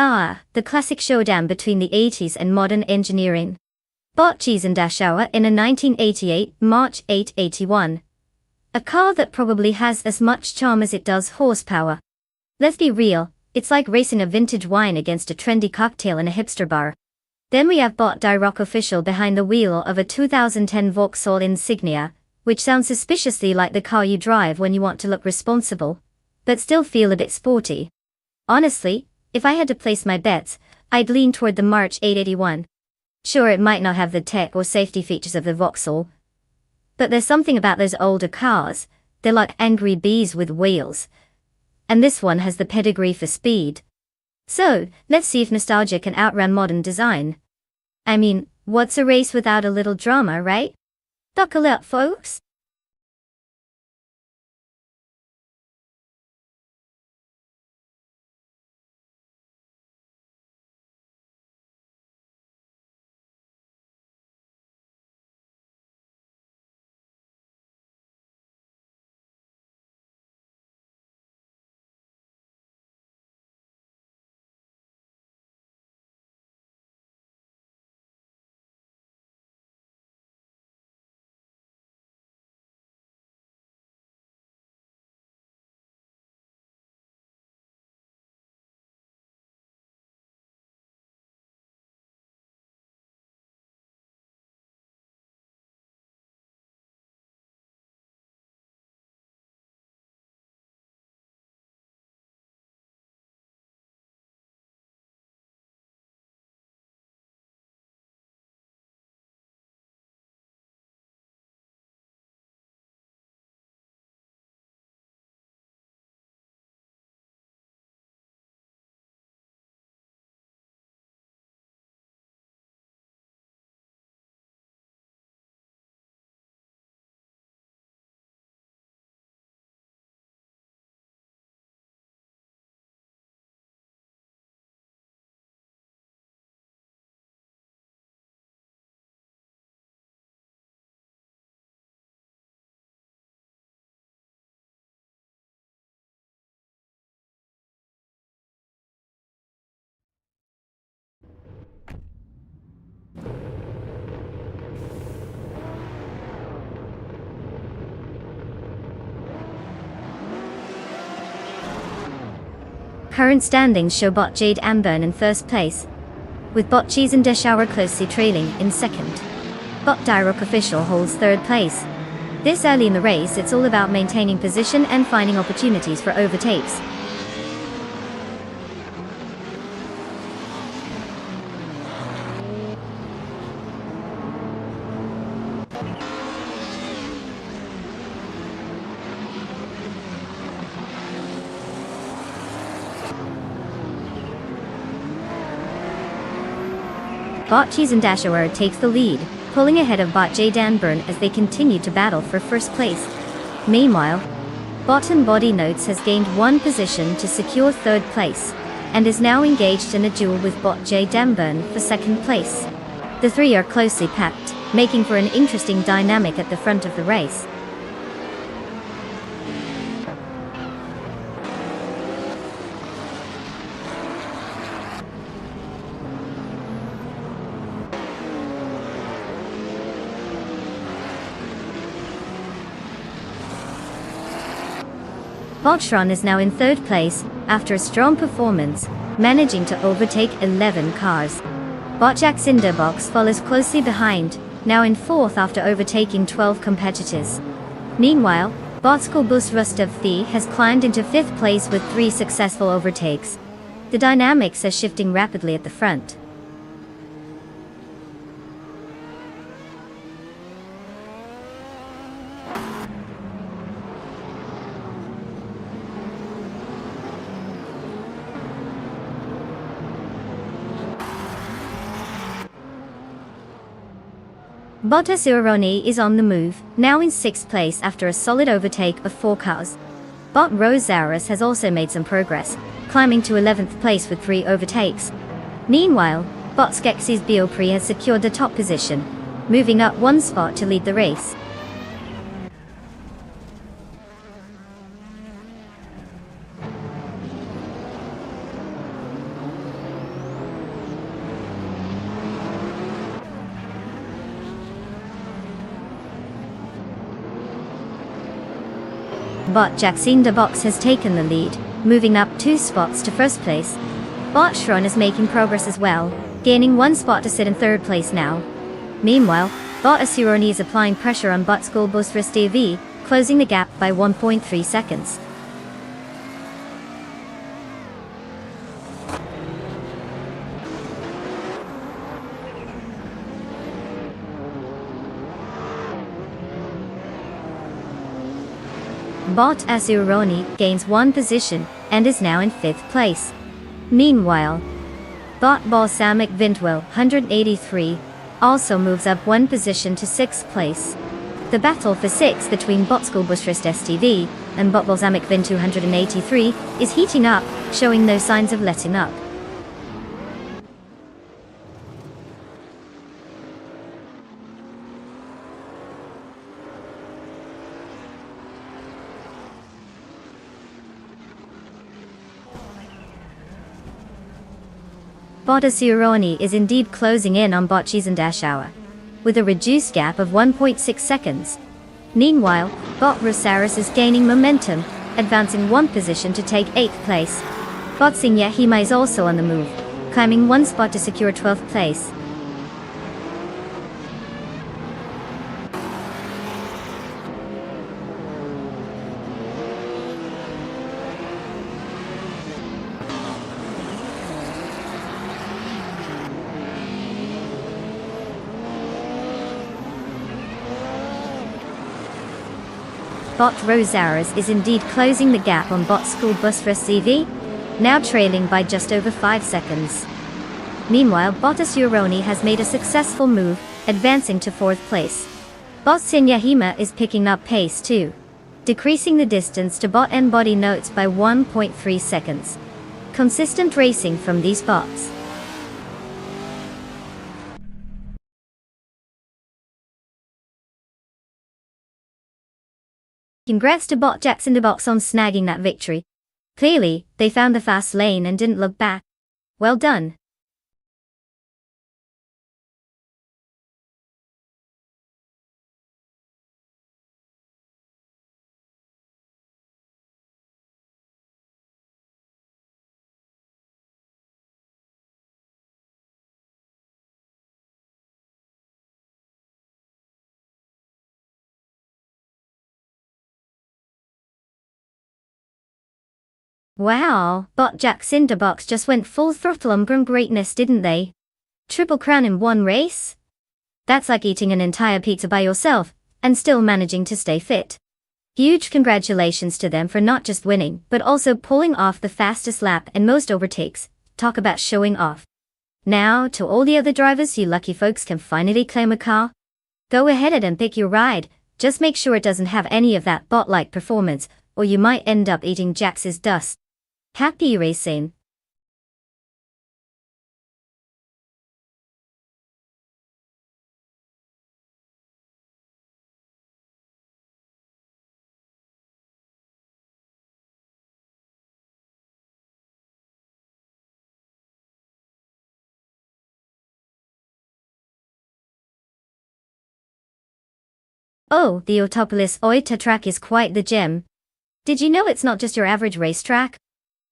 Ah, the classic showdown between the 80s and modern engineering. Botches and Dashauer in a 1988 March 881. A car that probably has as much charm as it does horsepower. Let's be real, it's like racing a vintage wine against a trendy cocktail in a hipster bar. Then we have Bot Rock official behind the wheel of a 2010 Vauxhall Insignia, which sounds suspiciously like the car you drive when you want to look responsible, but still feel a bit sporty. Honestly, if I had to place my bets, I'd lean toward the March 881. Sure, it might not have the tech or safety features of the Vauxhall, but there's something about those older cars, They're like angry bees with wheels. And this one has the pedigree for speed. So, let's see if nostalgia can outrun modern design. I mean, what's a race without a little drama, right? Buckle up, folks! Current standings show bot Jade Amburn in first place, with bot Cheese and Deshauer closely trailing in second. Bot Dirok Official holds third place. This early in the race, it's all about maintaining position and finding opportunities for overtakes. Bot Cheese and Dashauer takes the lead, pulling ahead of bot Jade Amburn as they continue to battle for first place. Meanwhile, bot and Body Notes has gained one position to secure third place, and is now engaged in a duel with bot Jade Amburn for second place. The three are closely packed, making for an interesting dynamic at the front of the race. Botshron is now in third place, after a strong performance, managing to overtake 11 cars. Bot Jaxinderbox follows closely behind, now in fourth after overtaking 12 competitors. Meanwhile, bot Skolbus Rustev Thi has climbed into fifth place with 3 successful overtakes. The dynamics are shifting rapidly at the front. Bot Asuroni is on the move, now in 6th place after a solid overtake of 4 cars. Bot Rosaurus has also made some progress, climbing to 11th place with 3 overtakes. Meanwhile, bot Skeksis Biopri has secured the top position, moving up 1 spot to lead the race. Bot Jaxinderbox has taken the lead, moving up 2 spots to first place. Bot Shron is making progress as well, gaining 1 spot to sit in third place now. Meanwhile, bot Asuroni is applying pressure on bot Skolbus TV, closing the gap by 1.3 seconds. Bot Asuroni gains 1 position and is now in 5th place. Meanwhile, Bot Balsamic Vintwell 183 also moves up 1 position to 6th place. The battle for 6th between Bot Schoolbusrist STV and Bot Balsamic Vin 283 is heating up, showing no signs of letting up. Bot Asuroni is indeed closing in on Bot Cheese and Dashour, with a reduced gap of 1.6 seconds. Meanwhile, Bot Rosaris is gaining momentum, advancing 1 position to take 8th place. Bot Sinyahima is also on the move, climbing 1 spot to secure 12th place. Bot Rosaris is indeed closing the gap on Bot School Bus for CV, now trailing by just over 5 seconds. Meanwhile, Bot Asuroni has made a successful move, advancing to 4th place. Bot Sinyahima is picking up pace too, decreasing the distance to Bot N Body Notes by 1.3 seconds. Consistent racing from these bots. Congrats to Bot Jackson the Box on snagging that victory. Clearly, they found the fast lane and didn't look back. Well done. Wow, Bot Jack Cinderbox just went full throttle on Brum greatness, didn't they? Triple crown in 1 race? That's like eating an entire pizza by yourself, and still managing to stay fit. Huge congratulations to them for not just winning, but also pulling off the fastest lap and most overtakes. Talk about showing off. Now, to all the other drivers, you lucky folks can finally claim a car. Go ahead and pick your ride, just make sure it doesn't have any of that bot-like performance, or you might end up eating Jax's dust. Happy racing! Oh, the Autopolis Oita track is quite the gem. Did you know it's not just your average racetrack?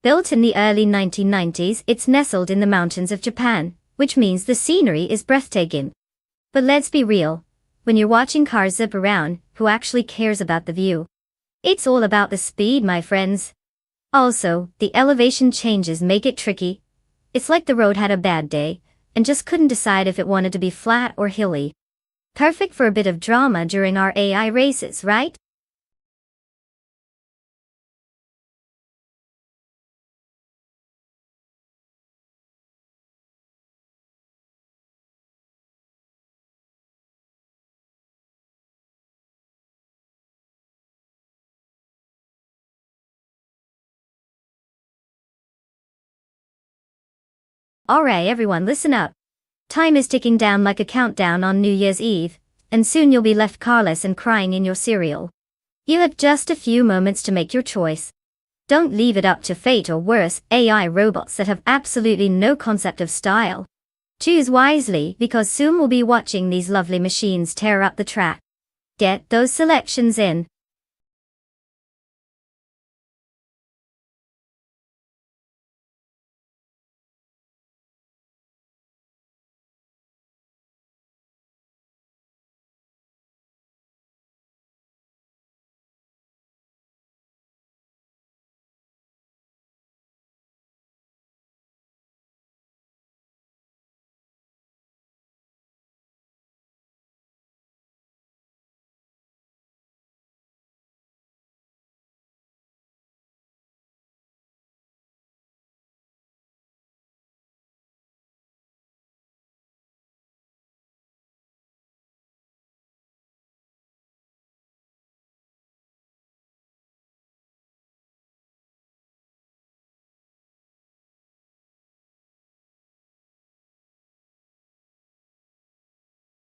Built in the early 1990s, it's nestled in the mountains of Japan, which means the scenery is breathtaking. But let's be real, when you're watching cars zip around, who actually cares about the view? It's all about the speed, my friends. Also, the elevation changes make it tricky. It's like the road had a bad day, and just couldn't decide if it wanted to be flat or hilly. Perfect for a bit of drama during our AI races, right? Alright everyone, listen up. Time is ticking down like a countdown on New Year's Eve, and soon you'll be left carless and crying in your cereal. You have just a few moments to make your choice. Don't leave it up to fate or worse, AI robots that have absolutely no concept of style. Choose wisely, because soon we'll be watching these lovely machines tear up the track. Get those selections in.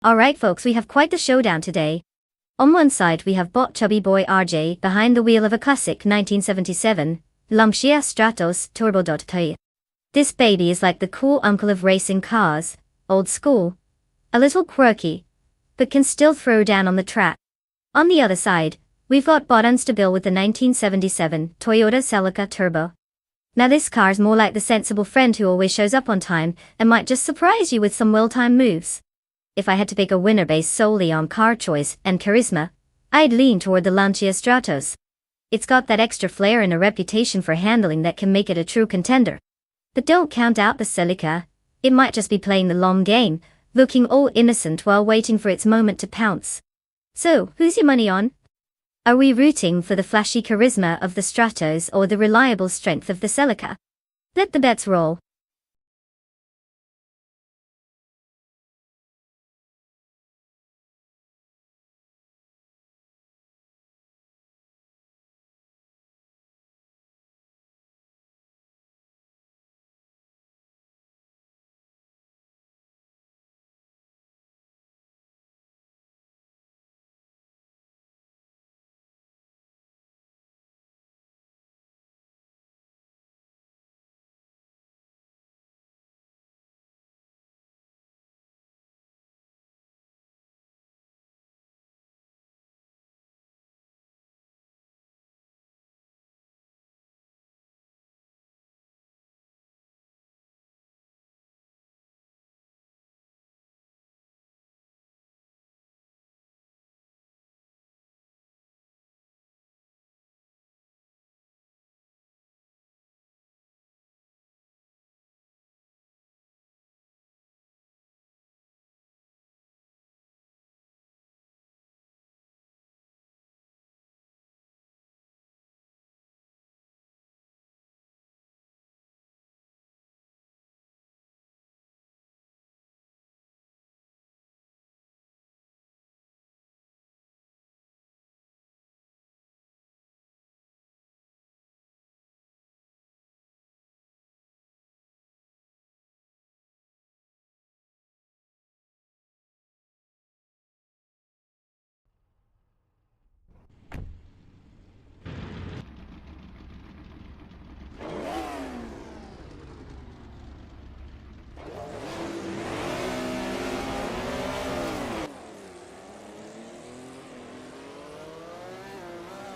Alright folks, we have quite the showdown today. On one side we have bot chubby boy RJ behind the wheel of a classic 1977, Lancia Stratos Turbo. This baby is like the cool uncle of racing cars, old school, a little quirky, but can still throw down on the track. On the other side, we've got bot unstable with the 1977 Toyota Celica Turbo. Now this car's more like the sensible friend who always shows up on time and might just surprise you with some well-timed moves. If I had to pick a winner based solely on car choice and charisma, I'd lean toward the Lancia Stratos. It's got that extra flair and a reputation for handling that can make it a true contender. But don't count out the Celica, it might just be playing the long game, looking all innocent while waiting for its moment to pounce. So, who's your money on? Are we rooting for the flashy charisma of the Stratos or the reliable strength of the Celica? Let the bets roll.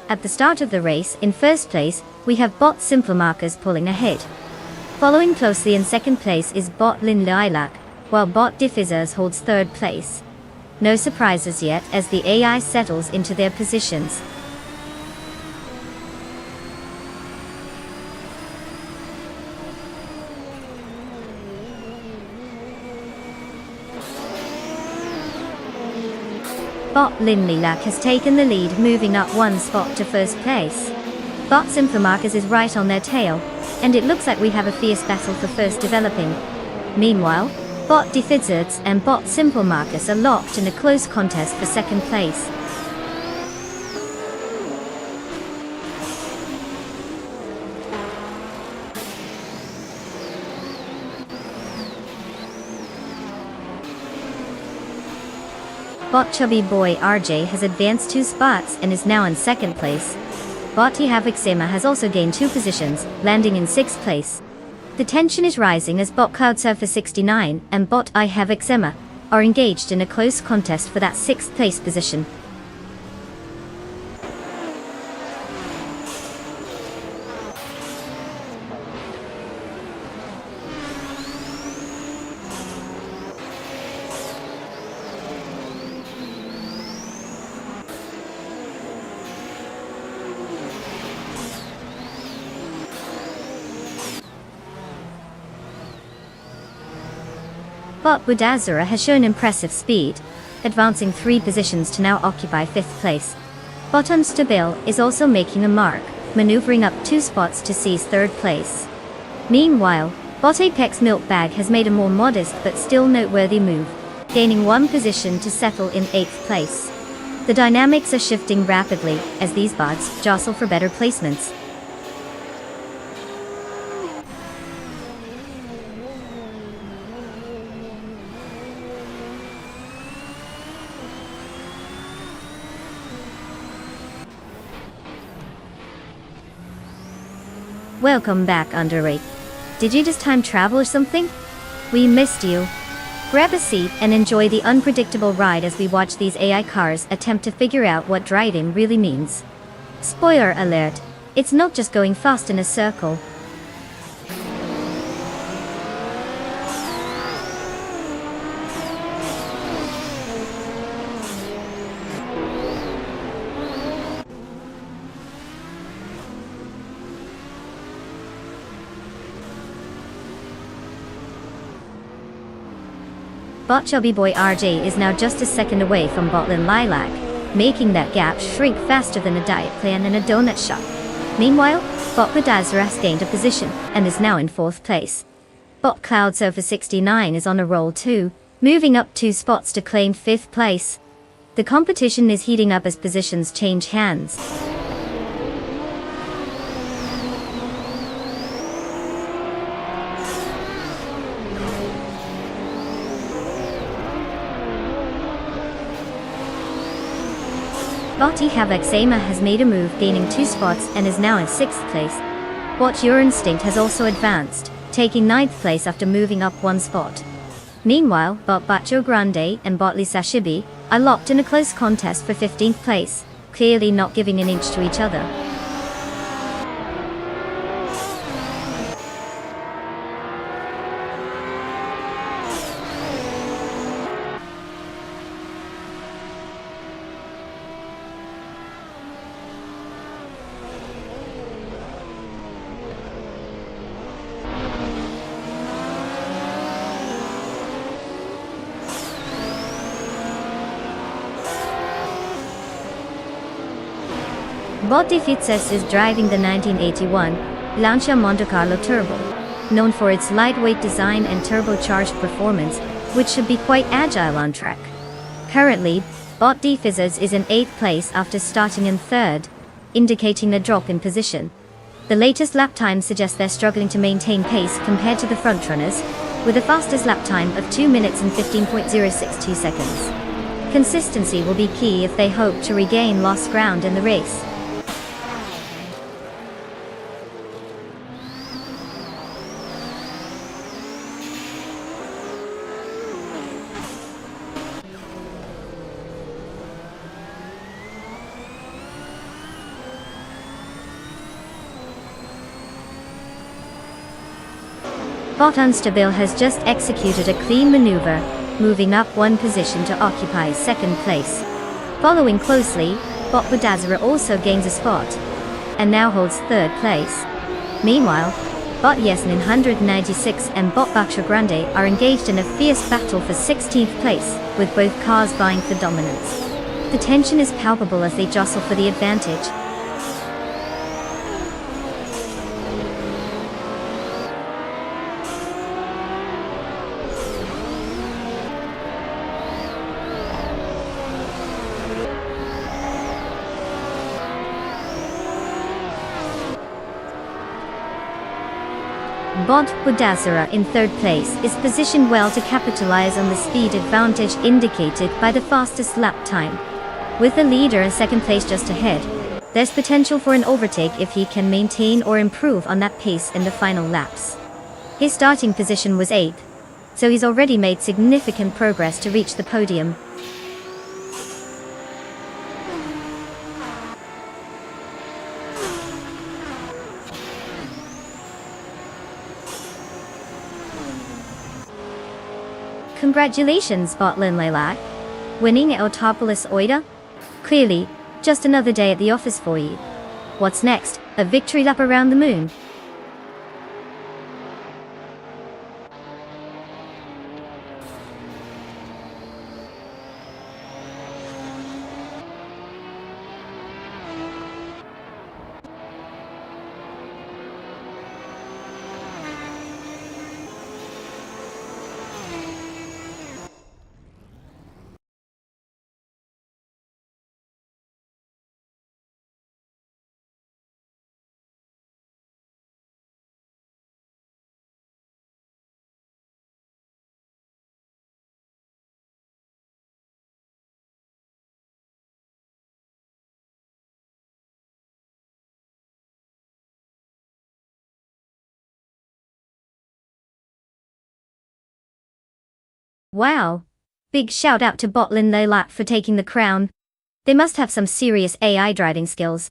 At the start of the race, in first place, we have bot Simple Markers pulling ahead. Following closely in second place is bot Lin Lilac, while bot Diffusers holds third place. No surprises yet as the AI settles into their positions. Bot Lin Lilac has taken the lead, moving up one spot to first place. Bot Simple Markers is right on their tail, and it looks like we have a fierce battle for first developing. Meanwhile, bot Diffusers and bot Simple Markers are locked in a close contest for second place. Bot Chubby Boy RJ has advanced 2 spots and is now in second place. Bot I Have Eczema has also gained 2 positions, landing in 6th place. The tension is rising as bot Cloud Surfer 69 and bot I Have Eczema are engaged in a close contest for that 6th place position. Bot Budazura has shown impressive speed, advancing 3 positions to now occupy 5th place. Bot Unstable is also making a mark, maneuvering up 2 spots to seize 3rd place. Meanwhile, bot Apex Milkbag has made a more modest but still noteworthy move, gaining 1 position to settle in 8th place. The dynamics are shifting rapidly as these bots jostle for better placements. Welcome back, Underrate. Did you just time travel or something? We missed you. Grab a seat and enjoy the unpredictable ride as we watch these AI cars attempt to figure out what driving really means. Spoiler alert, it's not just going fast in a circle. Bot Chubby Boy RJ is now just a second away from Botlin Lilac, making that gap shrink faster than a diet plan in a donut shop. Meanwhile, Bot Bedazzler has gained a position and is now in 4th place. Bot Cloud Sofa 69 is on a roll too, moving up 2 spots to claim 5th place. The competition is heating up as positions change hands. Bot Havoc Sama has made a move, gaining 2 spots and is now in 6th place. Bot Your Instinct has also advanced, taking 9th place after moving up 1 spot. Meanwhile, Bot Bacho Grande and Bot Lisa Shibi are locked in a close contest for 15th place, clearly not giving an inch to each other. Bot Defizes is driving the 1981 Lancia Monte Carlo Turbo, known for its lightweight design and turbocharged performance, which should be quite agile on track. Currently, Bot Defizes is in 8th place after starting in 3rd, indicating a drop in position. The latest lap time suggests they're struggling to maintain pace compared to the frontrunners, with the fastest lap time of 2 minutes and 15.062 seconds. Consistency will be key if they hope to regain lost ground in the race. Bot Unstable has just executed a clean maneuver, moving up 1 position to occupy 2nd place. Following closely, Bot Bedazzler also gains a spot, and now holds 3rd place. Meanwhile, Bot Yesnin 196 and Bot Bacha Grande are engaged in a fierce battle for 16th place, with both cars vying for dominance. The tension is palpable as they jostle for the advantage. Bot Bedazzler in 3rd place is positioned well to capitalize on the speed advantage indicated by the fastest lap time. With the leader in 2nd place just ahead, there's potential for an overtake if he can maintain or improve on that pace in the final laps. His starting position was 8th, so he's already made significant progress to reach the podium. Congratulations, Botlin Lilac. Winning at Autopolis Oida? Clearly, just another day at the office for you. What's next? A victory lap around the moon? Wow. Big shout out to Botlin Laylat for taking the crown. They must have some serious AI driving skills.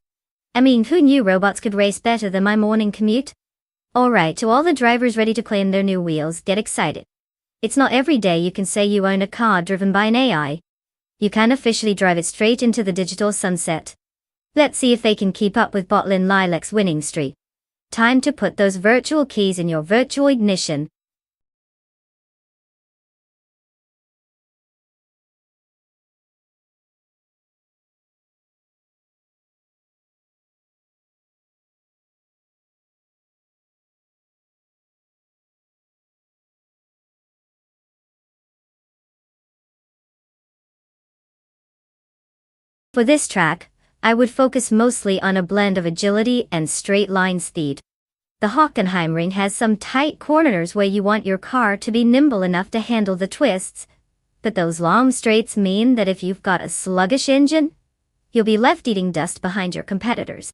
I mean, who knew robots could race better than my morning commute? Alright, to all the drivers ready to claim their new wheels, get excited. It's not every day you can say you own a car driven by an AI. You can officially drive it straight into the digital sunset. Let's see if they can keep up with Botlin Lilac's winning streak. Time to put those virtual keys in your virtual ignition. For this track, I would focus mostly on a blend of agility and straight line speed. The Hockenheimring has some tight corners where you want your car to be nimble enough to handle the twists, but those long straights mean that if you've got a sluggish engine, you'll be left eating dust behind your competitors.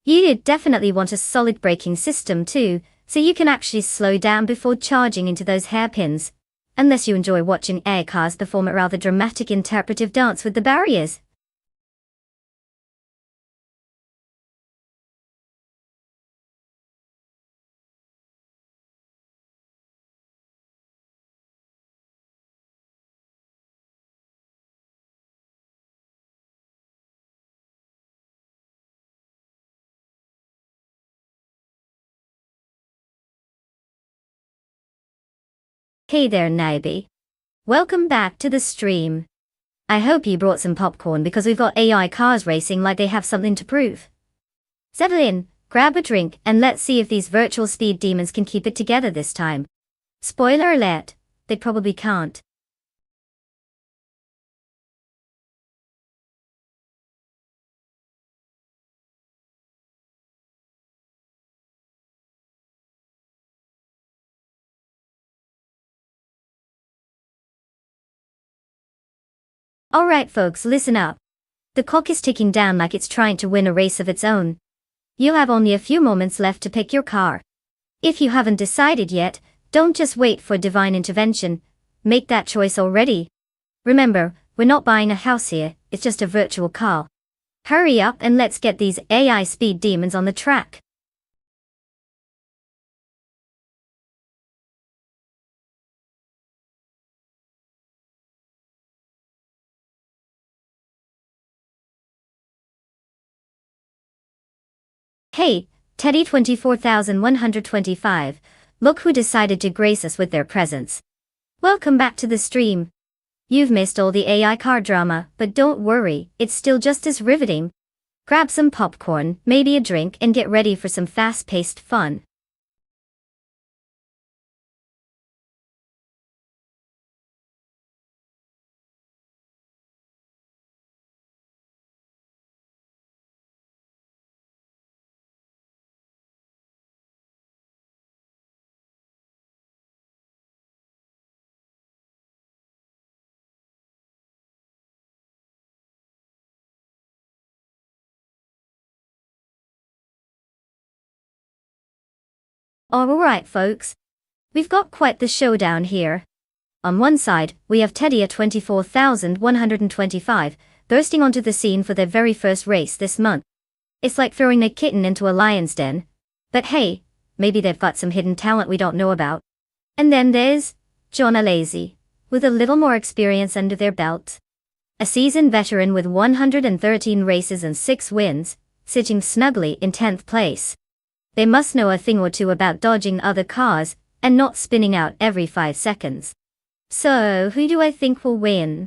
You definitely want a solid braking system too, so you can actually slow down before charging into those hairpins, unless you enjoy watching air cars perform a rather dramatic interpretive dance with the barriers. Hey there, Naibi. Welcome back to the stream. I hope you brought some popcorn because we've got AI cars racing like they have something to prove. Settle in, grab a drink, and let's see if these virtual speed demons can keep it together this time. Spoiler alert, they probably can't. Alright folks, listen up. The clock is ticking down like it's trying to win a race of its own. You'll have only a few moments left to pick your car. If you haven't decided yet, don't just wait for divine intervention. Make that choice already. Remember, we're not buying a house here, it's just a virtual car. Hurry up and let's get these AI speed demons on the track. Hey, Teddy 24125, look who decided to grace us with their presence. Welcome back to the stream. You've missed all the AI car drama, but don't worry, it's still just as riveting. Grab some popcorn, maybe a drink, and get ready for some fast-paced fun. Alright folks, we've got quite the showdown here. On one side, we have Teddy at 24,125, bursting onto the scene for their very first race this month. It's like throwing a kitten into a lion's den. But hey, maybe they've got some hidden talent we don't know about. And then there's John Alazy, with a little more experience under their belt. A seasoned veteran with 113 races and 6 wins, sitting snugly in 10th place. They must know a thing or two about dodging other cars, and not spinning out every 5 seconds. So, who do I think will win?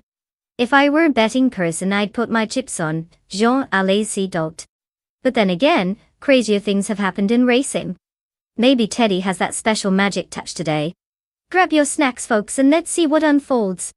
If I were a betting person, I'd put my chips on Jean Alacy. But then again, crazier things have happened in racing. Maybe Teddy has that special magic touch today. Grab your snacks folks and let's see what unfolds.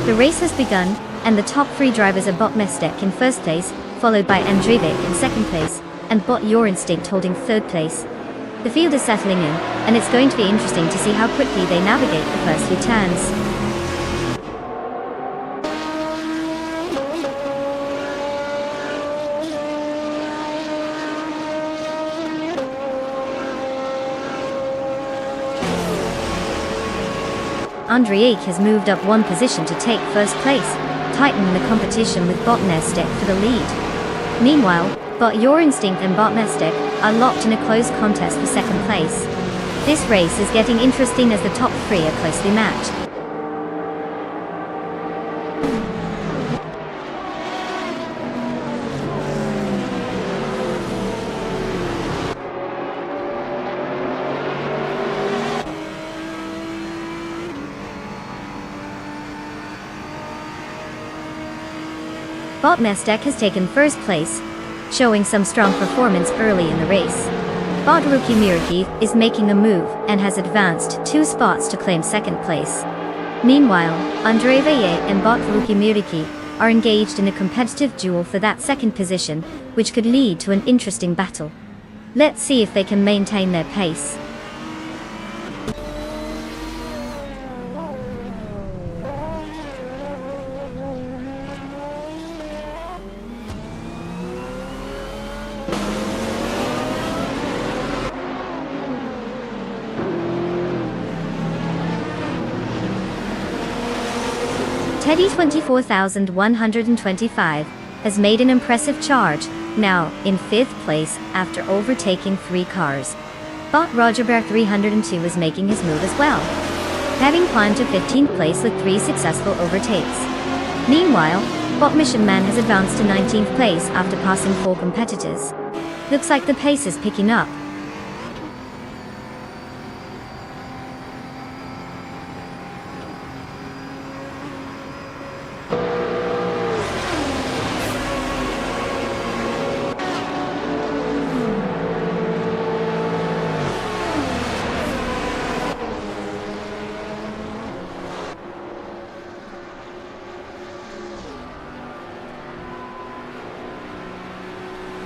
The race has begun, and the top three drivers are Bot Mestek in first place, followed by Andreevik in second place, and Bot Your Instinct holding third place. The field is settling in, and it's going to be interesting to see how quickly they navigate the first few turns. Andreevik has moved up one position to take first place, tightening the competition with Bot Mestek for the lead. Meanwhile, Bot Your Instinct and Bot Mestek are locked in a close contest for second place. This race is getting interesting as the top three are closely matched. Bot Mestek has taken first place, showing some strong performance early in the race. Bot Rookie Miriki is making a move and has advanced 2 spots to claim second place. Meanwhile, Andreevik and Bot Rookie Miriki are engaged in a competitive duel for that second position, which could lead to an interesting battle. Let's see if they can maintain their pace. Teddy 24,125 has made an impressive charge, now in 5th place after overtaking 3 cars. Bot Rogerbear 302 is making his move as well, having climbed to 15th place with 3 successful overtakes. Meanwhile, Bot Mission Man has advanced to 19th place after passing 4 competitors. Looks like the pace is picking up.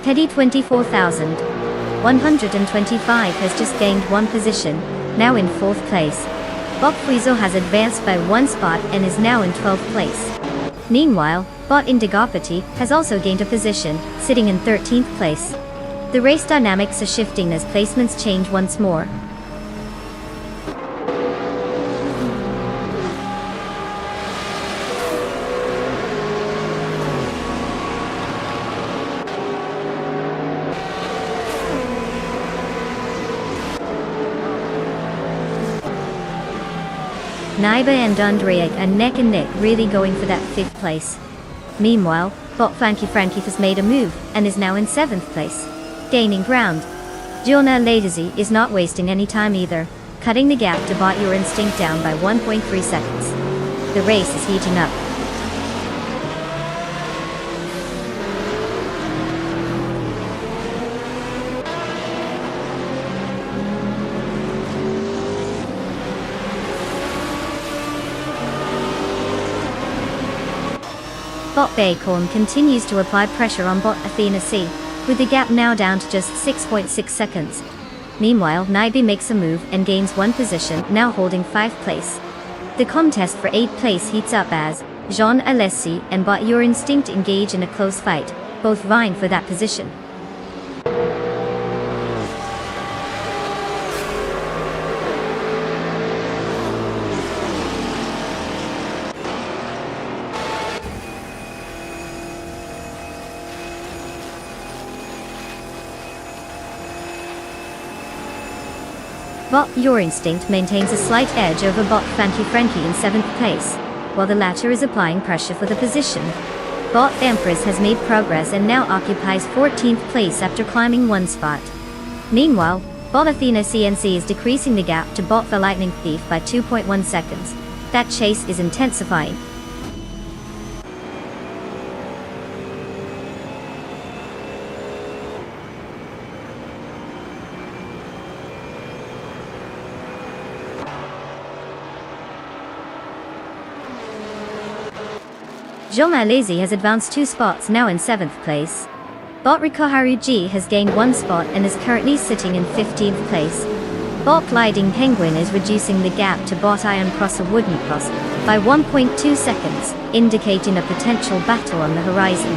Teddy 24,125 has just gained 1 position, now in 4th place. Bot Frizo has advanced by 1 spot and is now in 12th place. Meanwhile, Bot Indigopati has also gained a position, sitting in 13th place. The race dynamics are shifting as placements change once more. Naiba and Andreevik are neck and neck, really going for that 5th place. Meanwhile, Bot Frankie has made a move and is now in 7th place, gaining ground. Jona Lazy is not wasting any time either, cutting the gap to Bot Your Instinct down by 1.3 seconds. The race is heating up. Bot Baycorn continues to apply pressure on Bot Athena C, with the gap now down to just 6.6 seconds. Meanwhile, Naibi makes a move and gains 1 position, now holding 5th place. The contest for 8th place heats up as Jean Alessi and Bot Your Instinct engage in a close fight, both vying for that position. Bot Your Instinct maintains a slight edge over Bot Frankie in 7th place, while the latter is applying pressure for the position. Bot Empress has made progress and now occupies 14th place after climbing 1 spot. Meanwhile, Bot Athena CNC is decreasing the gap to Bot the Lightning Thief by 2.1 seconds. That chase is intensifying. Jean Alesi has advanced 2 spots, now in 7th place. Bot Rikoharu G has gained 1 spot and is currently sitting in 15th place. Bot Gliding Penguin is reducing the gap to Bot Iron Crosser Wooden Cross by 1.2 seconds, indicating a potential battle on the horizon.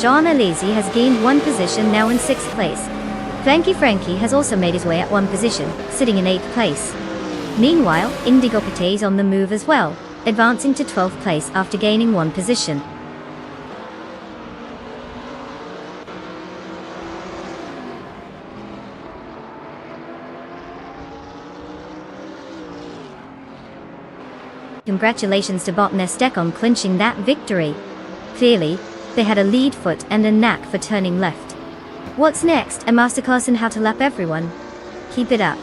Jean Alesi has gained 1 position, now in 6th place. Frankie has also made his way at 1 position, sitting in 8th place. Meanwhile, Indigo Pate is on the move as well, advancing to 12th place after gaining 1 position. Congratulations to Bot Nonstop on clinching that victory. Clearly, they had a lead foot and a knack for turning left. What's next? A masterclass in how to lap everyone. Keep it up.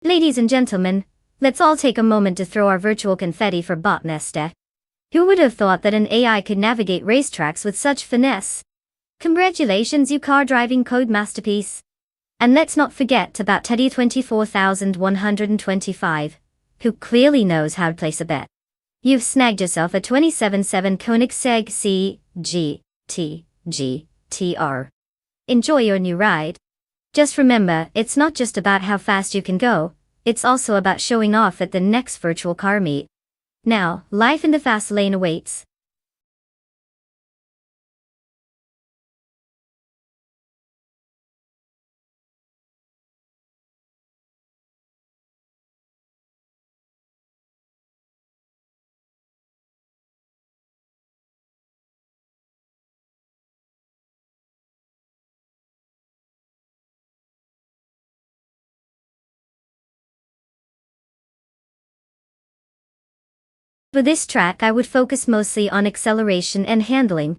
Ladies and gentlemen, let's all take a moment to throw our virtual confetti for Bot Nonstop. Who would have thought that an AI could navigate racetracks with such finesse? Congratulations, you car driving code masterpiece. And let's not forget about Teddy 24125, who clearly knows how to place a bet. You've snagged yourself a 27.7 Koenigsegg CGT-GTR. Enjoy your new ride. Just remember, it's not just about how fast you can go, it's also about showing off at the next virtual car meet. Now, life in the fast lane awaits. For this track, I would focus mostly on acceleration and handling.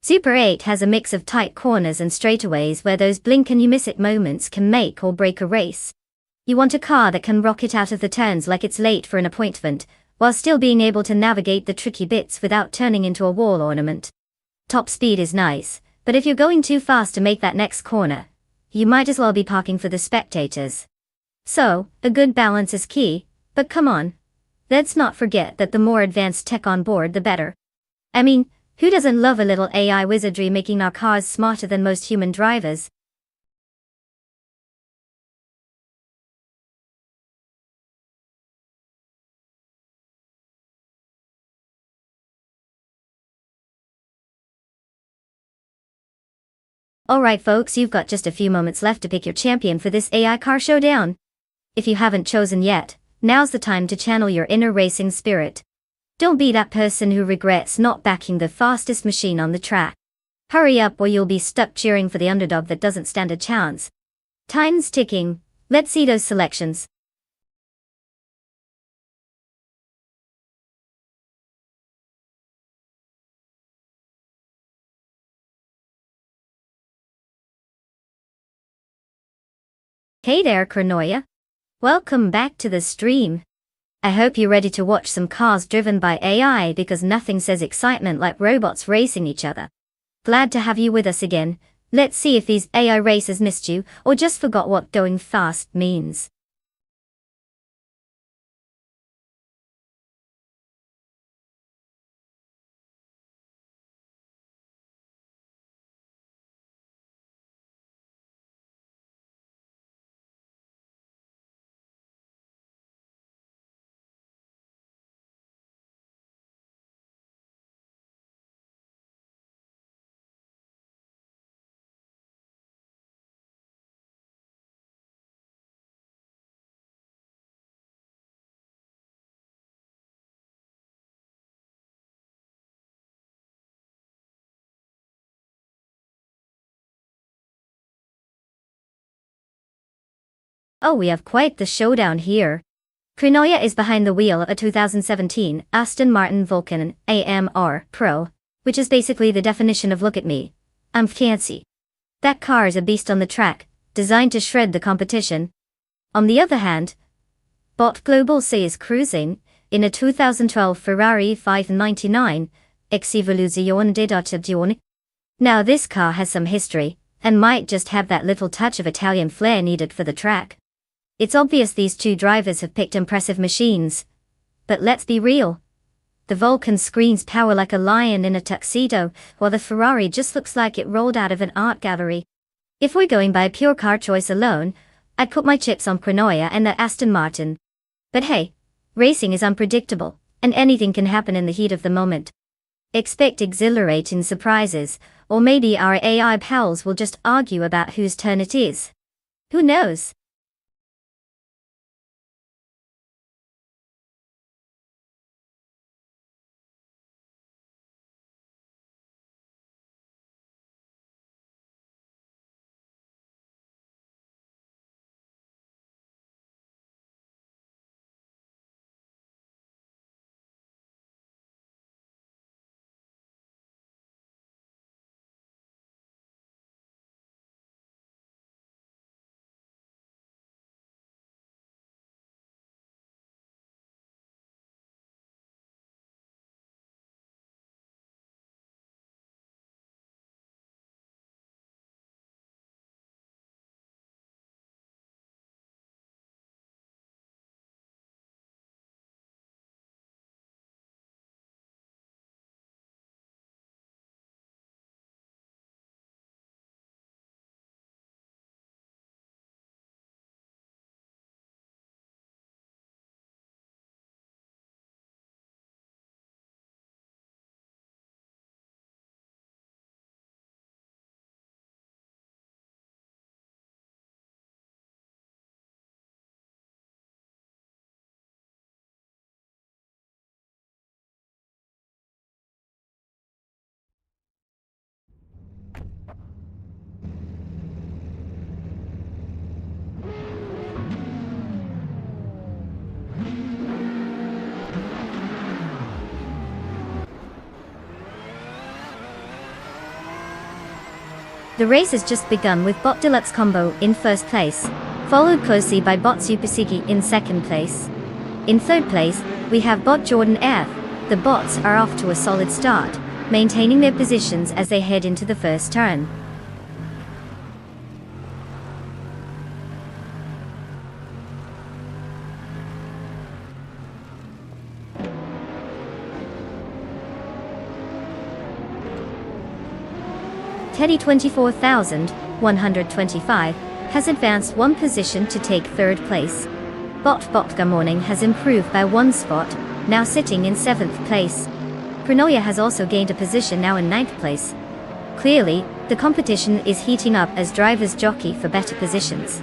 Super 8 has a mix of tight corners and straightaways where those blink and you miss it moments can make or break a race. You want a car that can rocket out of the turns like it's late for an appointment, while still being able to navigate the tricky bits without turning into a wall ornament. Top speed is nice, but if you're going too fast to make that next corner, you might as well be parking for the spectators. So, a good balance is key, but come on. Let's not forget that the more advanced tech on board, the better. I mean, who doesn't love a little AI wizardry making our cars smarter than most human drivers? Alright folks, you've got just a few moments left to pick your champion for this AI car showdown. If you haven't chosen yet, now's the time to channel your inner racing spirit. Don't be that person who regrets not backing the fastest machine on the track. Hurry up or you'll be stuck cheering for the underdog that doesn't stand a chance. Time's ticking. Let's see those selections. Hey there, Kronoya. Welcome back to the stream. I hope you're ready to watch some cars driven by AI because nothing says excitement like robots racing each other. Glad to have you with us again. Let's see if these AI racers missed you or just forgot what going fast means. Oh, we have quite the showdown here. Kronoya is behind the wheel of a 2017 Aston Martin Vulcan AMR Pro, which is basically the definition of look at me, I'm fancy. That car is a beast on the track, designed to shred the competition. On the other hand, Bot Global C is cruising in a 2012 Ferrari 599 Evoluzione d'Educazione. Now this car has some history, and might just have that little touch of Italian flair needed for the track. It's obvious these two drivers have picked impressive machines. But let's be real. The Vulcan screams power like a lion in a tuxedo, while the Ferrari just looks like it rolled out of an art gallery. If we're going by pure car choice alone, I'd put my chips on Kronoya and the Aston Martin. But hey, racing is unpredictable, and anything can happen in the heat of the moment. Expect exhilarating surprises, or maybe our AI pals will just argue about whose turn it is. Who knows? The race has just begun with Bot Deluxe Combo in first place, followed closely by Bot Super Siki in second place. In third place, we have Bot Jordan F. The bots are off to a solid start, maintaining their positions as they head into the first turn. Teddy 24,125 has advanced one position to take third place. Bot Morning has improved by one spot, now sitting in 7th place. Kronoya has also gained a position, now in 9th place. Clearly, the competition is heating up as drivers jockey for better positions.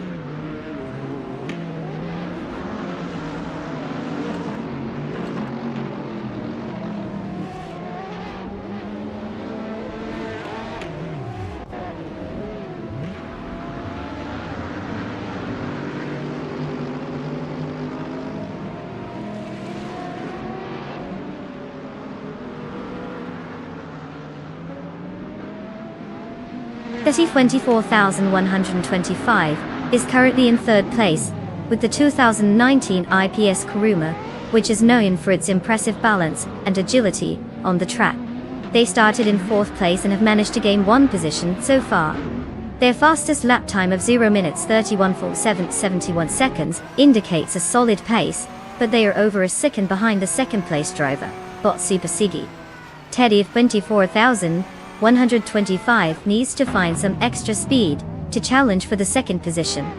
Teddy 24,125 is currently in third place, with the 2019 IPS Kuruma, which is known for its impressive balance and agility on the track. They started in fourth place and have managed to gain one position so far. Their fastest lap time of 0 minutes 31.71 seconds indicates a solid pace, but they are over a second behind the second place driver, Bot Supersigi. Teddy of 24,125 needs to find some extra speed to challenge for the second position.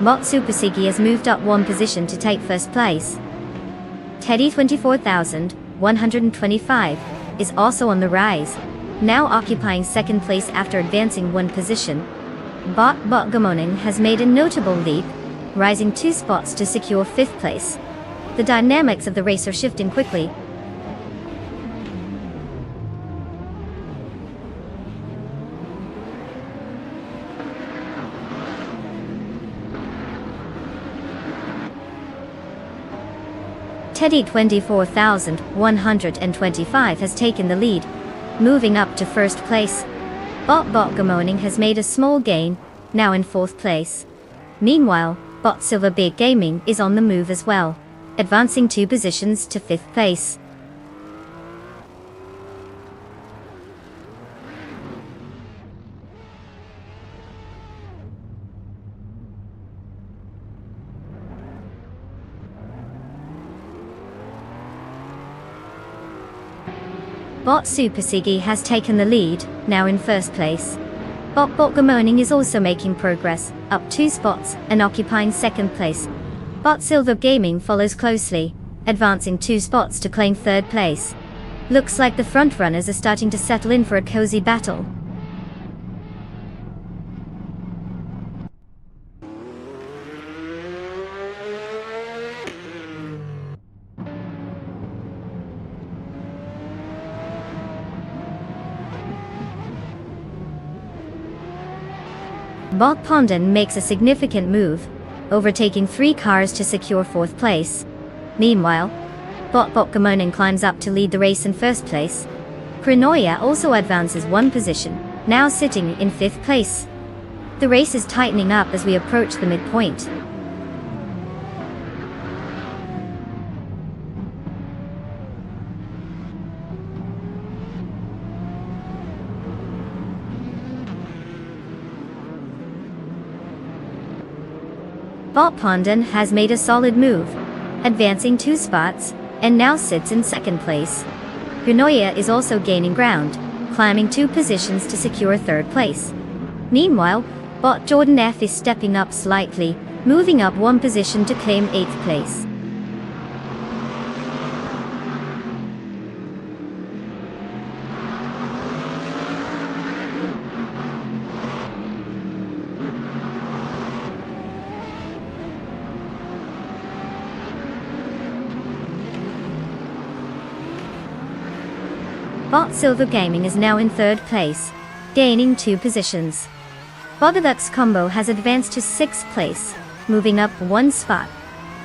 Bot Supersigi has moved up one position to take first place. Teddy 24,125 is also on the rise, now occupying second place after advancing one position. Bot Gamoning has made a notable leap, rising 2 spots to secure fifth place. The dynamics of the race are shifting quickly. Teddy 24,125 has taken the lead, moving up to first place. Bot Gamoning has made a small gain, now in fourth place. Meanwhile, Bot Silver Big Gaming is on the move as well, advancing 2 positions to fifth place. Bot Supersigi has taken the lead, now in first place. Bot Gamoning is also making progress, up 2 spots and occupying second place. Bot Silver Gaming follows closely, advancing 2 spots to claim third place. Looks like the frontrunners are starting to settle in for a cozy battle. Bot Pondon makes a significant move, overtaking 3 cars to secure fourth place. Meanwhile, Bot Gamoning climbs up to lead the race in first place. Krinoya also advances 1 position, now sitting in fifth place. The race is tightening up as we approach the midpoint. Bot Pondon has made a solid move, advancing 2 spots, and now sits in second place. Krinoya is also gaining ground, climbing 2 positions to secure third place. Meanwhile, Bot Jordan F is stepping up slightly, moving up 1 position to claim 8th place. Bot Silver Gaming is now in third place, gaining 2 positions. Bogadux Combo has advanced to 6th place, moving up 1 spot.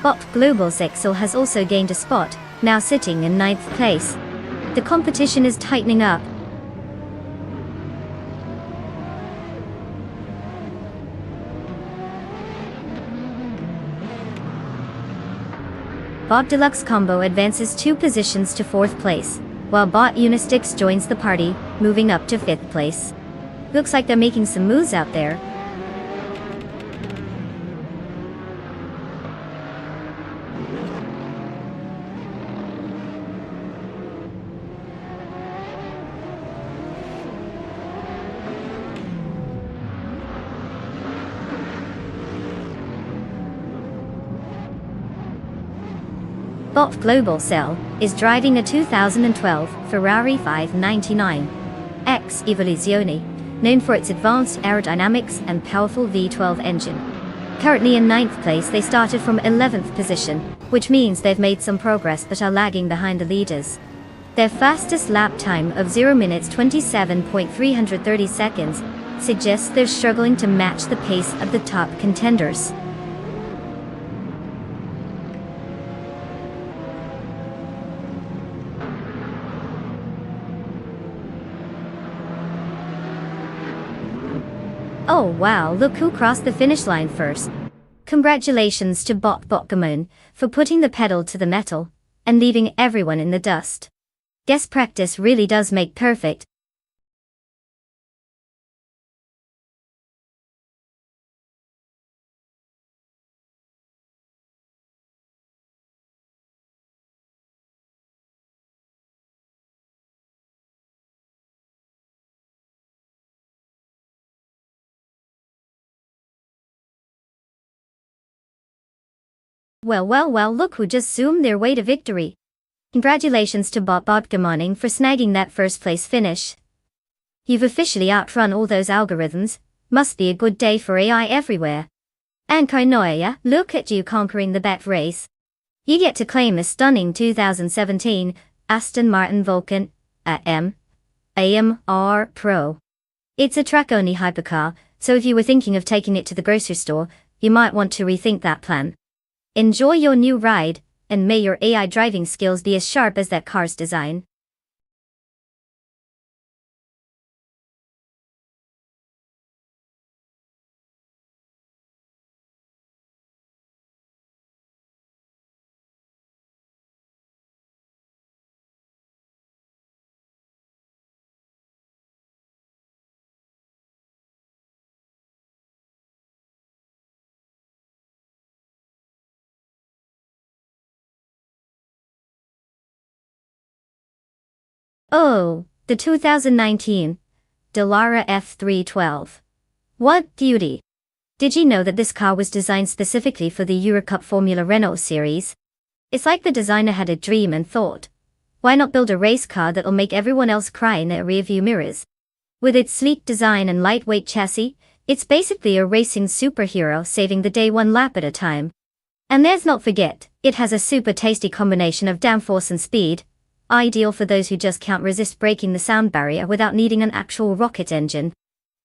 Bot Global Zexel has also gained a spot, now sitting in 9th place. The competition is tightening up. Bot Deluxe Combo advances 2 positions to 4th place, while Bot Unistix joins the party, moving up to 5th place. Looks like they're making some moves out there. Bot Global Cell is driving a 2012 Ferrari 599 X Evoluzione, known for its advanced aerodynamics and powerful V12 engine. Currently in 9th place, they started from 11th position, which means they've made some progress but are lagging behind the leaders. Their fastest lap time of 0 minutes 27.330 seconds suggests they're struggling to match the pace of the top contenders. Oh wow, look who crossed the finish line first. Congratulations to Botgamon for putting the pedal to the metal and leaving everyone in the dust. Guess practice really does make perfect. Well, look who just zoomed their way to victory. Congratulations to Botgamoning for snagging that first place finish. You've officially outrun all those algorithms. Must be a good day for AI everywhere. And Kainoya, look at you conquering the bet race. You get to claim a stunning 2017 Aston Martin Vulcan AMR Pro. It's a track-only hypercar, so if you were thinking of taking it to the grocery store, you might want to rethink that plan. Enjoy your new ride, and may your AI driving skills be as sharp as that car's design. Oh, the 2019 Dallara F312. What beauty! Did you know that this car was designed specifically for the Eurocup Formula Renault series? It's like the designer had a dream and thought, why not build a race car that'll make everyone else cry in their rearview mirrors? With its sleek design and lightweight chassis, it's basically a racing superhero saving the day one lap at a time. And let's not forget, it has a super tasty combination of downforce and speed, ideal for those who just can't resist breaking the sound barrier without needing an actual rocket engine.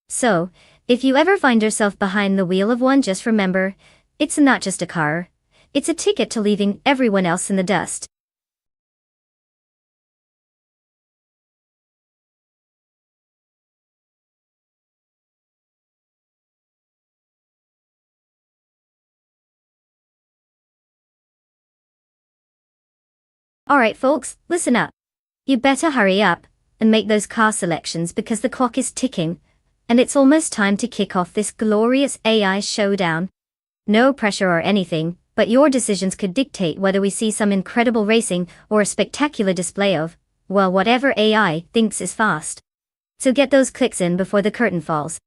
So, if you ever find yourself behind the wheel of one, just remember, it's not just a car. It's a ticket to leaving everyone else in the dust. Alright folks, listen up. You better hurry up and make those car selections because the clock is ticking, and it's almost time to kick off this glorious AI showdown. No pressure or anything, but your decisions could dictate whether we see some incredible racing or a spectacular display of, well, whatever AI thinks is fast. So get those clicks in before the curtain falls.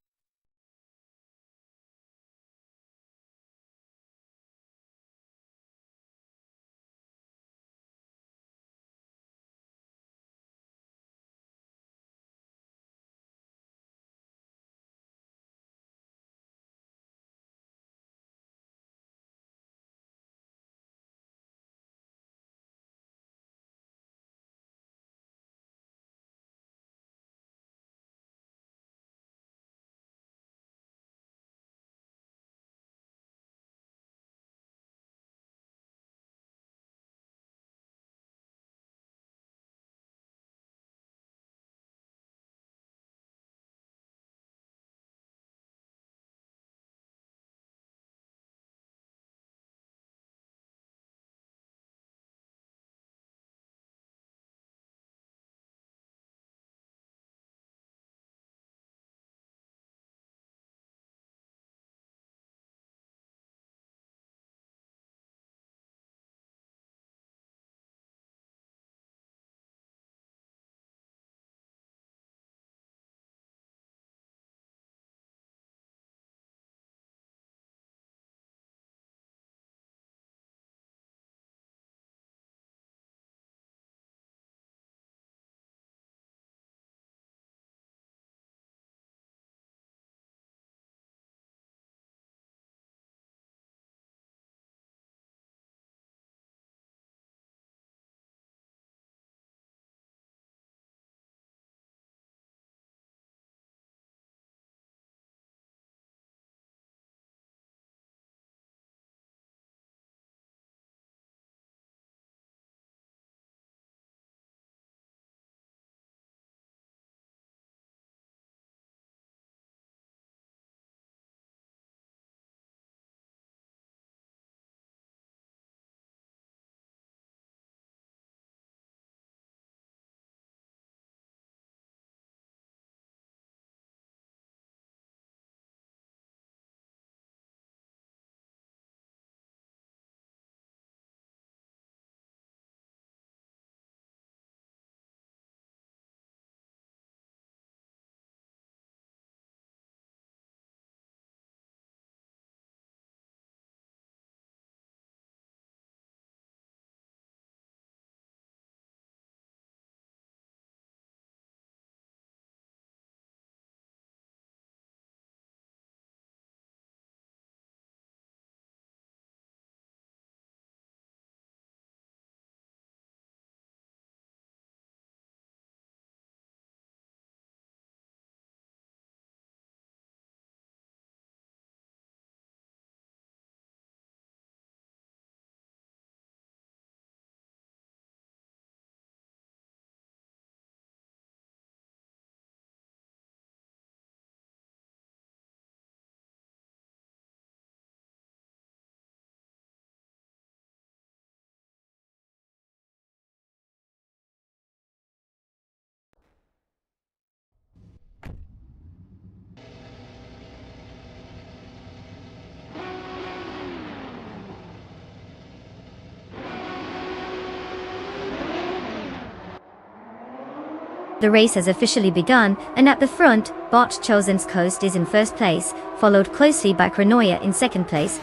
The race has officially begun, and at the front, Bot Chosenskost is in first place, followed closely by Kronoya in second place,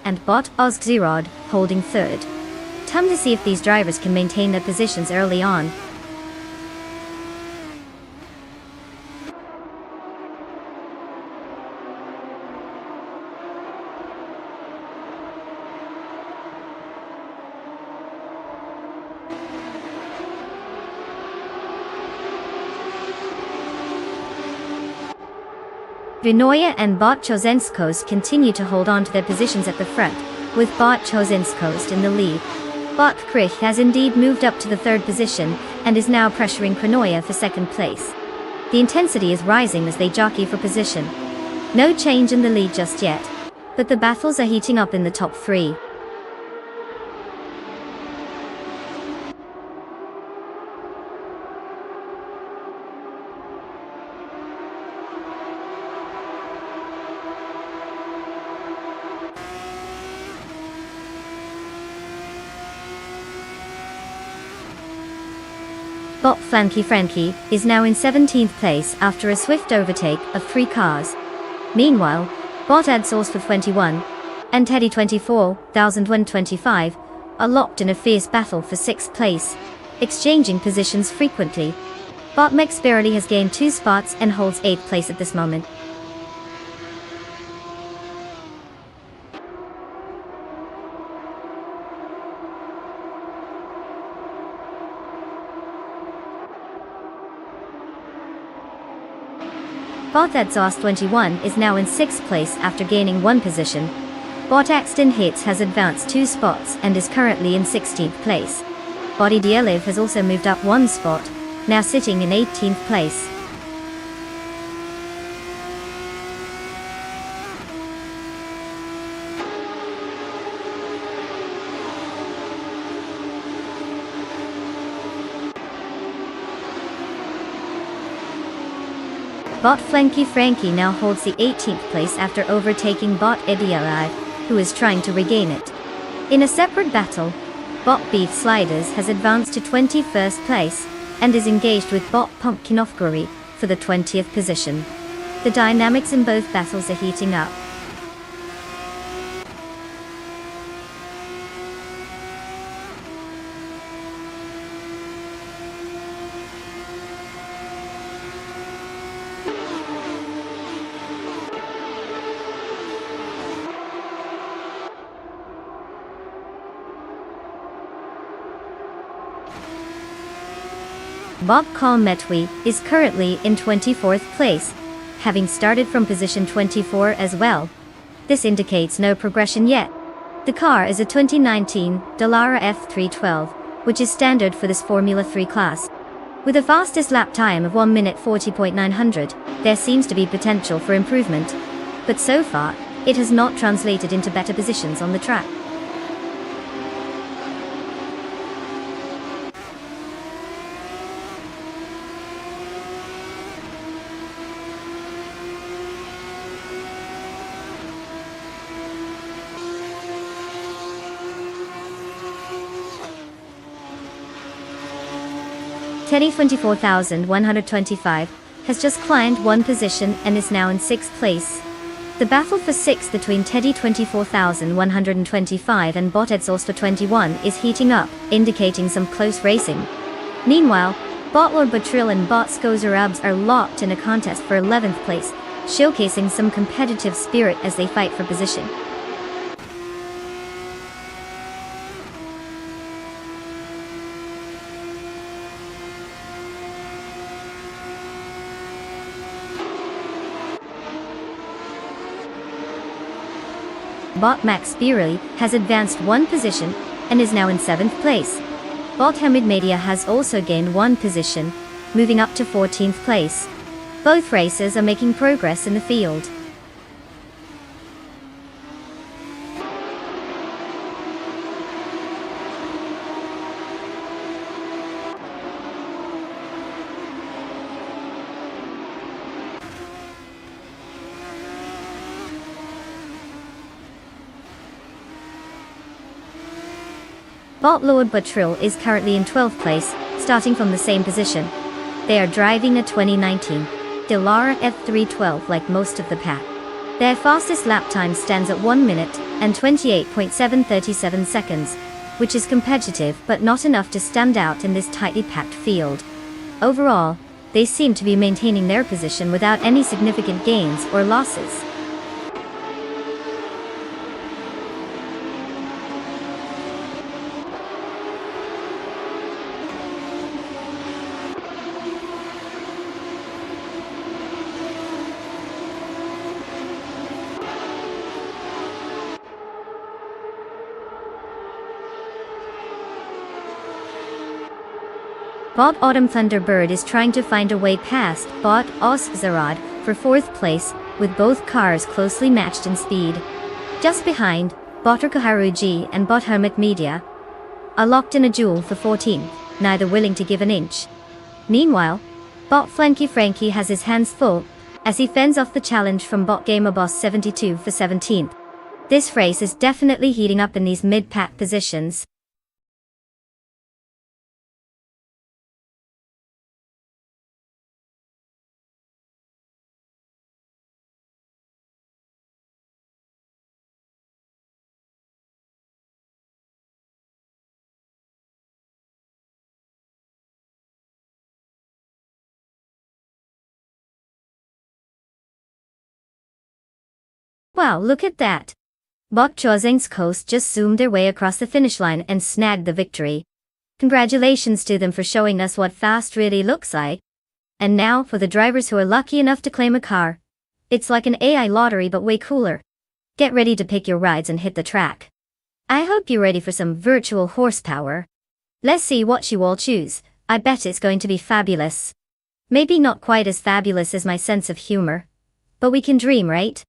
and Bot Ozgzirod holding third. Time to see if these drivers can maintain their positions early on. Vinoya and Bot Chosenskost continue to hold on to their positions at the front, with Bot Chosenskost in the lead. Bot Krich has indeed moved up to the third position, and is now pressuring Kronoya for second place. The intensity is rising as they jockey for position. No change in the lead just yet, but the battles are heating up in the top three. Bot Frankie is now in 17th place after a swift overtake of 3 cars. Meanwhile, Bot Adsource for 21 and Teddy 24,125 are locked in a fierce battle for 6th place, exchanging positions frequently. Bot Mex barely has gained 2 spots and holds 8th place at this moment. Bot Exhaust 21 is now in 6th place after gaining 1 position. Bot Axton Hits has advanced 2 spots and is currently in 16th place. Bot Idealiv has also moved up 1 spot, now sitting in 18th place. Bot Frankie now holds the 18th place after overtaking Bot Idealiv, who is trying to regain it. In a separate battle, Bot Beef Sliders has advanced to 21st place, and is engaged with Bot Pumpkin Ofguri for the 20th position. The dynamics in both battles are heating up. Bob Kalmetwi is currently in 24th place, having started from position 24 as well. This indicates no progression yet. The car is a 2019 Dallara F312, which is standard for this Formula 3 class. With a fastest lap time of 1 minute 40.900, there seems to be potential for improvement. But so far, it has not translated into better positions on the track. Teddy 24,125 has just climbed 1 position and is now in 6th place. The battle for 6th between Teddy 24,125 and Bot Exhaust 21 is heating up, indicating some close racing. Meanwhile, Botlord Batril and Bot Skozerabs are locked in a contest for 11th place, showcasing some competitive spirit as they fight for position. Bot Max Spirali has advanced 1 position and is now in 7th place. Bot Hamid Media has also gained 1 position, moving up to 14th place. Both racers are making progress in the field. Bot Lord Batril is currently in 12th place, starting from the same position. They are driving a 2019 Delara F312 like most of the pack. Their fastest lap time stands at 1 minute and 28.737 seconds, which is competitive but not enough to stand out in this tightly packed field. Overall, they seem to be maintaining their position without any significant gains or losses. Bot Autumn Thunderbird is trying to find a way past Bot Osgzarad for 4th place, with both cars closely matched in speed. Just behind, Bot Urkaharuji and Bot Hermit Media are locked in a duel for 14th, neither willing to give an inch. Meanwhile, Bot Flanky Frankie has his hands full, as he fends off the challenge from Bot Gamer Boss 72 for 17th. This race is definitely heating up in these mid-pack positions. Wow, look at that! Bot Chozeng's Coast just zoomed their way across the finish line and snagged the victory. Congratulations to them for showing us what fast really looks like. And now for the drivers who are lucky enough to claim a car. It's like an AI lottery but way cooler. Get ready to pick your rides and hit the track. I hope you're ready for some virtual horsepower. Let's see what you all choose. I bet it's going to be fabulous. Maybe not quite as fabulous as my sense of humor. But we can dream, right?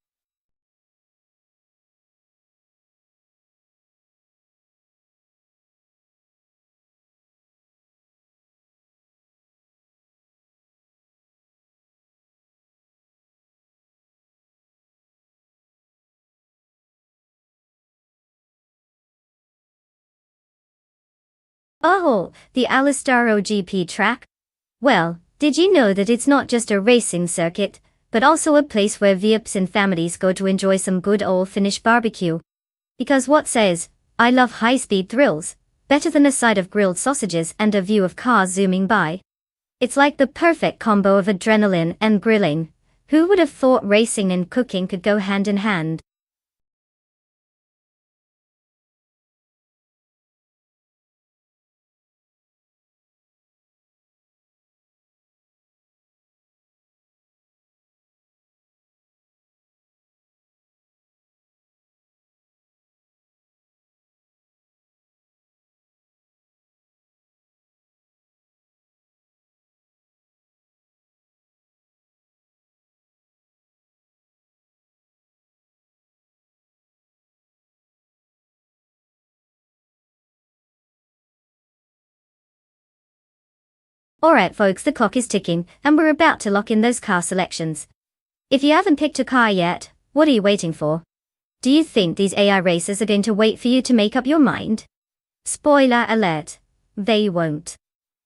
Oh, the Alistaro GP track? Well, did you know that it's not just a racing circuit, but also a place where VIPs and families go to enjoy some good old Finnish barbecue? Because what says, I love high-speed thrills, better than a side of grilled sausages and a view of cars zooming by? It's like the perfect combo of adrenaline and grilling. Who would have thought racing and cooking could go hand in hand? Alright folks, the clock is ticking, and we're about to lock in those car selections. If you haven't picked a car yet, what are you waiting for? Do you think these AI racers are going to wait for you to make up your mind? Spoiler alert. They won't.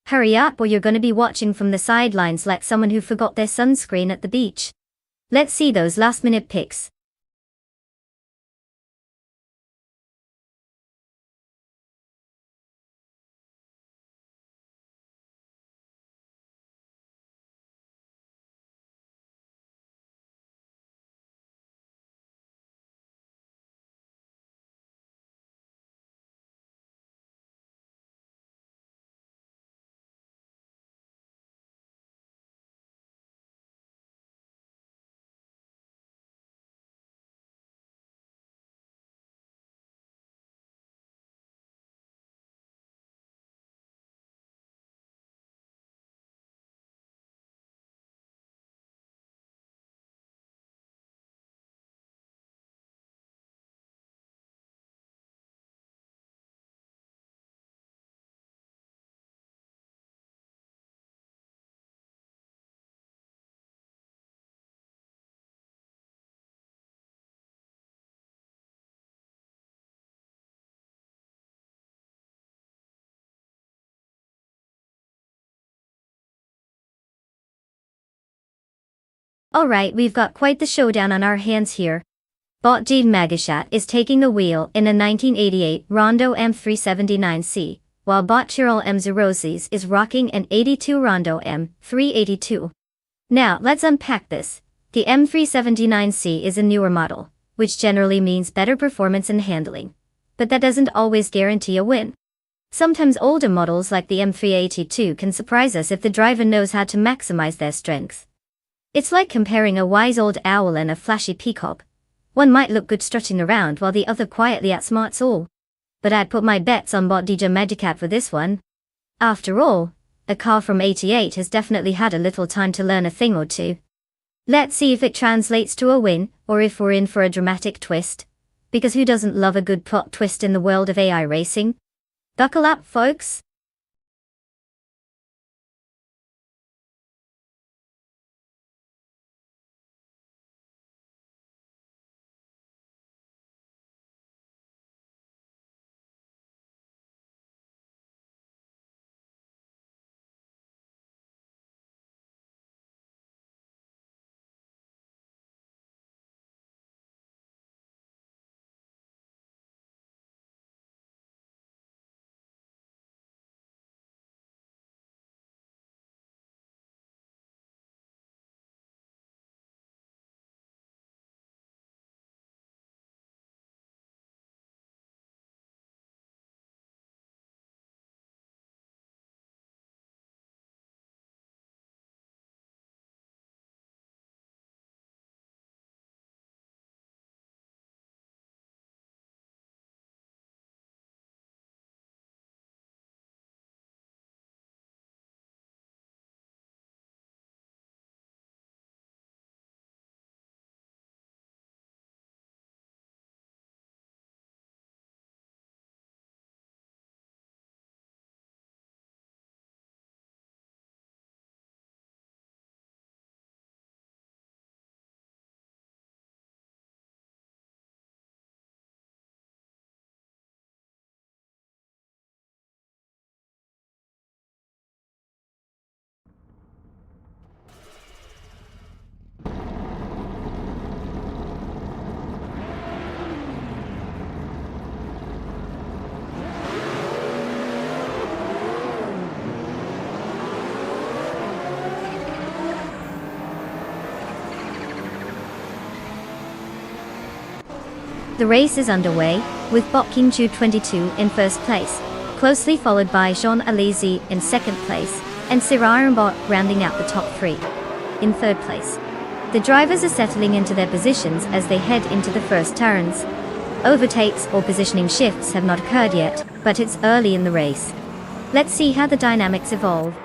Hurry up or you're gonna be watching from the sidelines like someone who forgot their sunscreen at the beach. Let's see those last-minute picks. Alright, we've got quite the showdown on our hands here. Bot G Magashat is taking the wheel in a 1988 Rondo M379C, while Bot Chiral M Zerozis is rocking an 82 Rondo M382. Now, let's unpack this. The M379C is a newer model, which generally means better performance and handling. But that doesn't always guarantee a win. Sometimes older models like the M382 can surprise us if the driver knows how to maximize their strengths. It's like comparing a wise old owl and a flashy peacock. One might look good strutting around while the other quietly outsmarts all. But I'd put my bets on Bot DJ Magicat for this one. After all, a car from 88 has definitely had a little time to learn a thing or two. Let's see if it translates to a win, or if we're in for a dramatic twist. Because who doesn't love a good plot twist in the world of AI racing? Buckle up, folks! The race is underway, with Bot King Ju 22 in first place, closely followed by Jean Alizi in second place, and Sirarimbot rounding out the top three. In third place, the drivers are settling into their positions as they head into the first turns. Overtakes or positioning shifts have not occurred yet, but it's early in the race. Let's see how the dynamics evolve.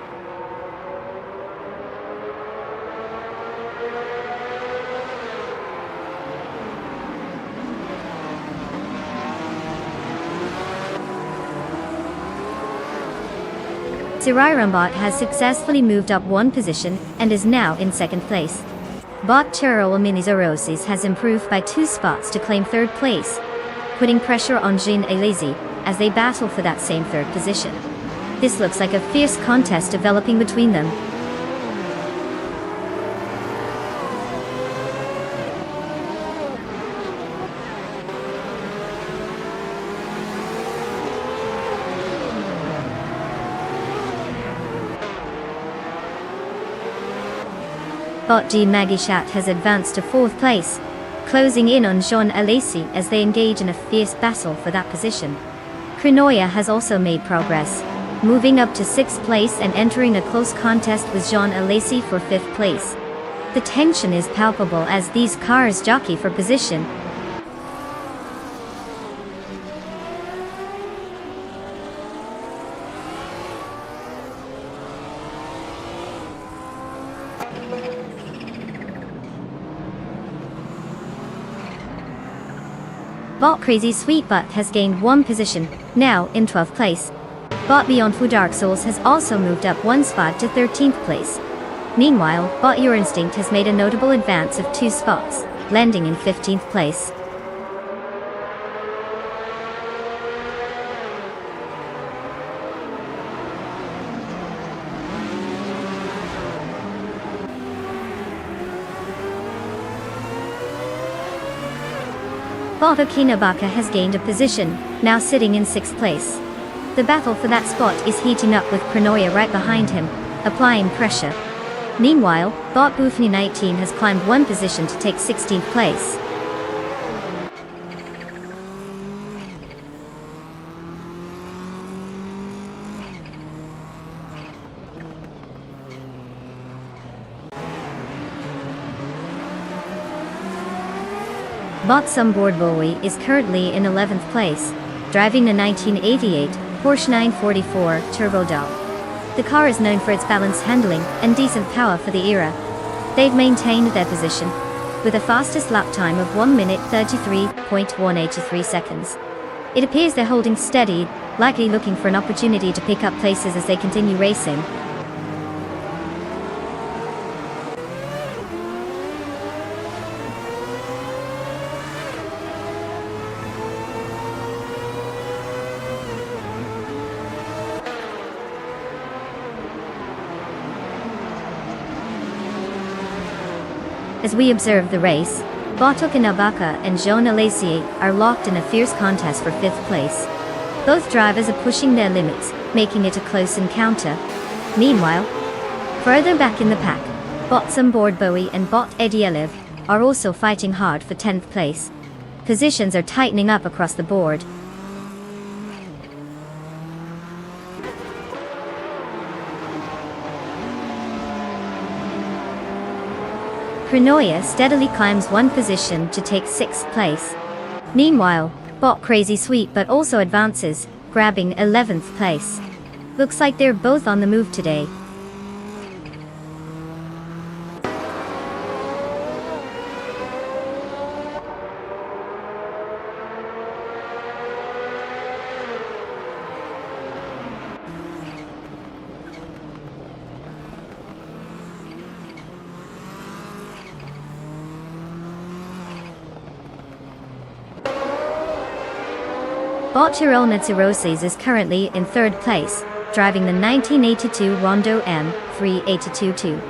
Sirarimbot has successfully moved up one position and is now in second place. Bot Churro Minizorosis has improved by 2 spots to claim third place, putting pressure on Jean Elizi as they battle for that same third position. This looks like a fierce contest developing between them. Bot G Magishat has advanced to 4th place, closing in on Jean Alesi as they engage in a fierce battle for that position. Krinoya has also made progress, moving up to 6th place and entering a close contest with Jean Alesi for 5th place. The tension is palpable as these cars jockey for position. Bot Crazy Sweetbutt has gained 1 position, now in 12th place. Bot Beyond Fu Dark Souls has also moved up 1 spot to 13th place. Meanwhile, Bot Your Instinct has made a notable advance of 2 spots, landing in 15th place. Bot Okinabaka has gained a position, now sitting in 6th place. The battle for that spot is heating up with Krenoya right behind him, applying pressure. Meanwhile, Bot Bufni 19 has climbed one position to take 16th place. Bot Boy is currently in 11th place, driving a 1988 Porsche 944 Turbo Doll. The car is known for its balanced handling and decent power for the era. They've maintained their position, with a fastest lap time of 1 minute 33.183 seconds. It appears they're holding steady, likely looking for an opportunity to pick up places as they continue racing. As we observe the race, Botok Inabaka and Jean Alassier are locked in a fierce contest for 5th place. Both drivers are pushing their limits, making it a close encounter. Meanwhile, further back in the pack, Bot Bowie and Bot Edielev are also fighting hard for 10th place. Positions are tightening up across the board. Krenoya steadily climbs one position to take 6th place. Meanwhile, Bot Crazy Sweet but also advances, grabbing 11th place. Looks like they're both on the move today. Bot Tyrell Natsirosis is currently in 3rd place, driving the 1982 Rondo M3822.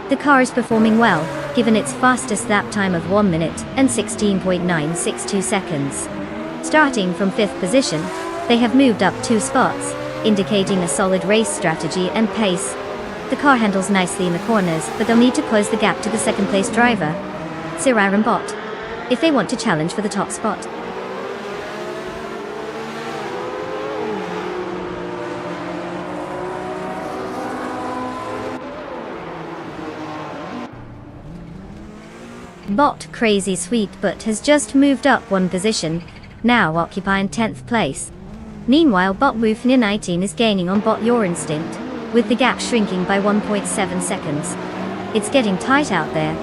The car is performing well, given its fastest lap time of 1 minute and 16.962 seconds. Starting from 5th position, they have moved up 2 spots, indicating a solid race strategy and pace. The car handles nicely in the corners, but they'll need to close the gap to the 2nd place driver, Siriron Bot, if they want to challenge for the top spot. Bot Crazy Sweet but has just moved up one position, now occupying 10th place. Meanwhile, Bot Woofnia 19 is gaining on Bot Your Instinct, with the gap shrinking by 1.7 seconds. It's getting tight out there.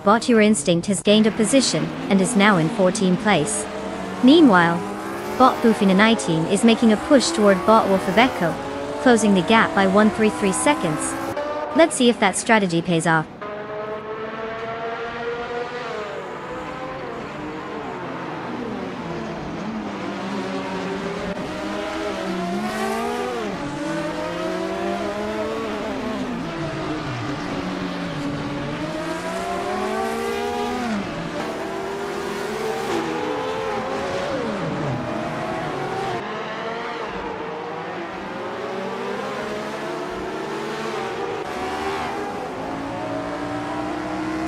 Bot Your Instinct has gained a position and is now in 14th place. Meanwhile, Bot Bufina 19 is making a push toward Bot Wolfabeko, closing the gap by 133 seconds. Let's see if that strategy pays off.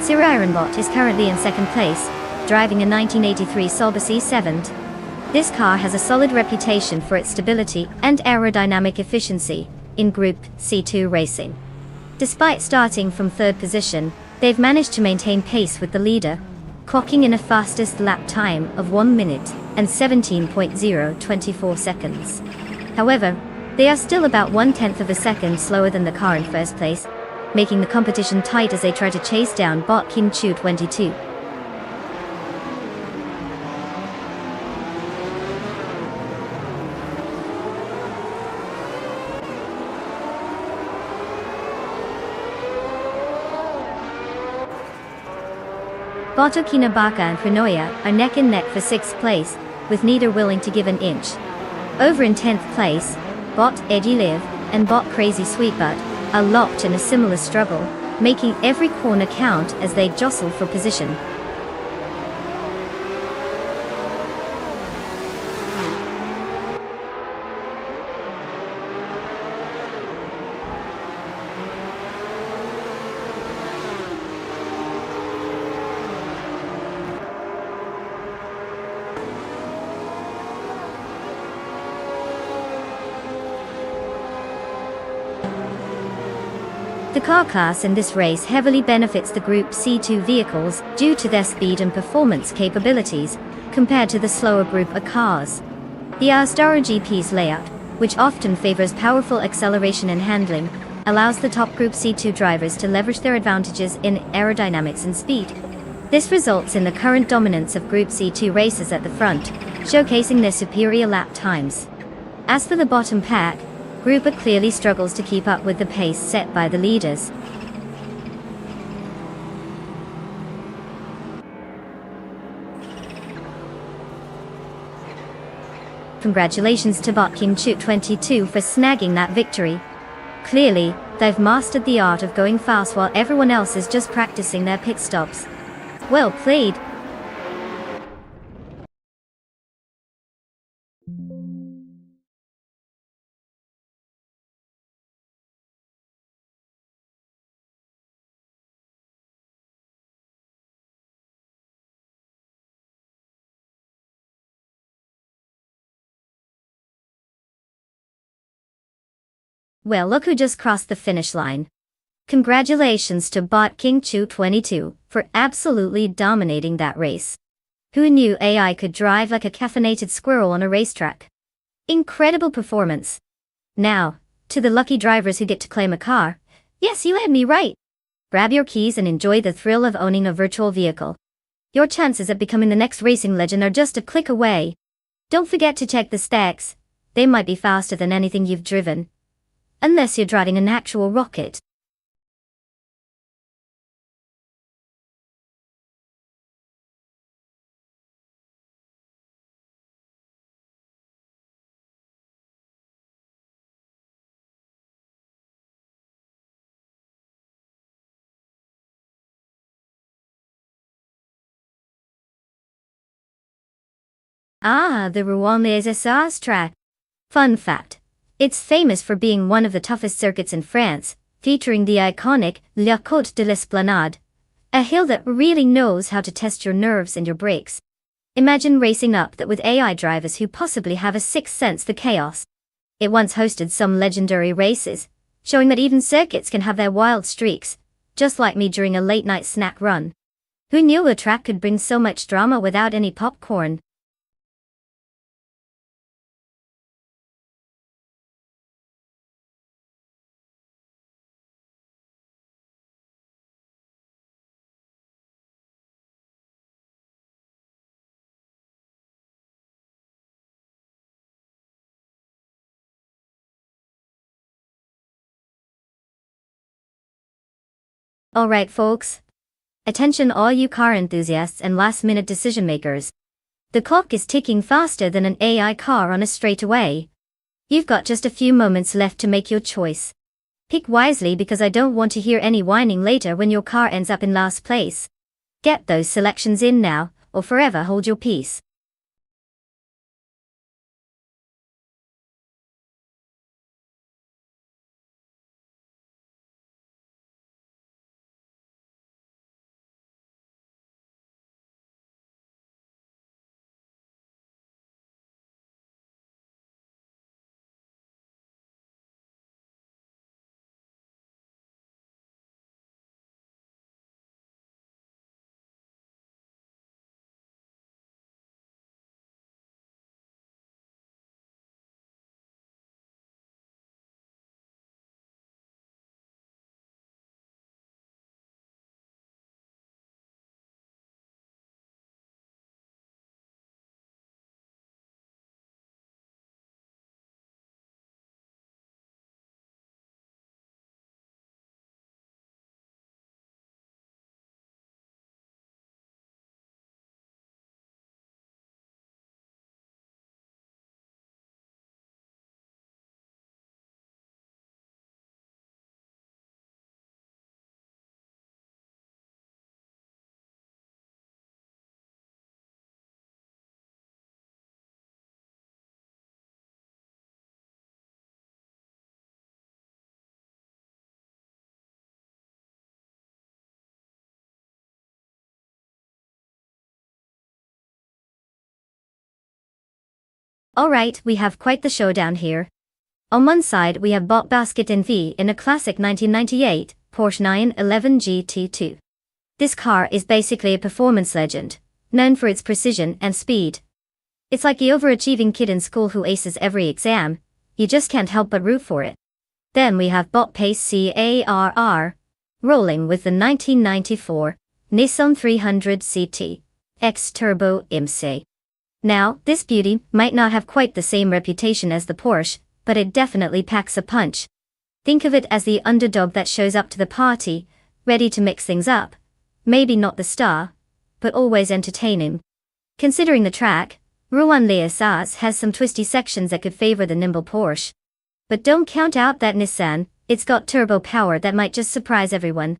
Sirironbot is currently in 2nd place, driving a 1983 Solba C7. This car has a solid reputation for its stability and aerodynamic efficiency in Group C2 racing. Despite starting from 3rd position, they've managed to maintain pace with the leader, clocking in a fastest lap time of 1 minute and 17.024 seconds. However, they are still about 1/10 of a second slower than the car in 1st place, making the competition tight as they try to chase down Bot King Chu 22. Boto Kinabaka and Krenoya are neck and neck for 6th place, with neither willing to give an inch. Over in 10th place, Bot Edgy Live and Bot Crazy Sweetbutt are locked in a similar struggle, making every corner count as they jostle for position. The car class in this race heavily benefits the Group C2 vehicles due to their speed and performance capabilities, compared to the slower Group A cars. The Astara GP's layout, which often favors powerful acceleration and handling, allows the top Group C2 drivers to leverage their advantages in aerodynamics and speed. This results in the current dominance of Group C2 races at the front, showcasing their superior lap times. As for the bottom pack, Group A clearly struggles to keep up with the pace set by the leaders. Congratulations to Bot King Chu 22 for snagging that victory. Clearly, they've mastered the art of going fast while everyone else is just practicing their pit stops. Well played. Well, look who just crossed the finish line. Congratulations to Bot King Chu 22 for absolutely dominating that race. Who knew AI could drive like a caffeinated squirrel on a racetrack? Incredible performance. Now, to the lucky drivers who get to claim a car. Yes, you had me right. Grab your keys and enjoy the thrill of owning a virtual vehicle. Your chances of becoming the next racing legend are just a click away. Don't forget to check the specs. They might be faster than anything you've driven. Unless you're driving an actual rocket. Ah, the Rouen Les Essarts track. Fun fact. It's famous for being one of the toughest circuits in France, featuring the iconic La Côte de l'Esplanade, a hill that really knows how to test your nerves and your brakes. Imagine racing up that with AI drivers who possibly have a sixth sense for chaos. It once hosted some legendary races, showing that even circuits can have their wild streaks, just like me during a late-night snack run. Who knew a track could bring so much drama without any popcorn? Alright folks. Attention all you car enthusiasts and last-minute decision makers. The clock is ticking faster than an AI car on a straightaway. You've got just a few moments left to make your choice. Pick wisely because I don't want to hear any whining later when your car ends up in last place. Get those selections in now, or forever hold your peace. Alright, we have quite the showdown here. On one side we have Bot Basket V in a classic 1998 Porsche 911 GT2. This car is basically a performance legend, known for its precision and speed. It's like the overachieving kid in school who aces every exam, you just can't help but root for it. Then we have Bot Pace CARR, rolling with the 1994 Nissan 300 CT X Turbo IMSA. Now, this beauty might not have quite the same reputation as the Porsche, but it definitely packs a punch. Think of it as the underdog that shows up to the party, ready to mix things up. Maybe not the star, but always entertaining. Considering the track, Rouen Les Essarts has some twisty sections that could favor the nimble Porsche. But don't count out that Nissan, it's got turbo power that might just surprise everyone.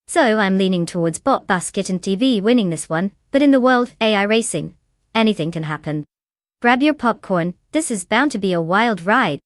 So I'm leaning towards Bot Basket and TV winning this one, but in the world AI racing, anything can happen. Grab your popcorn, this is bound to be a wild ride.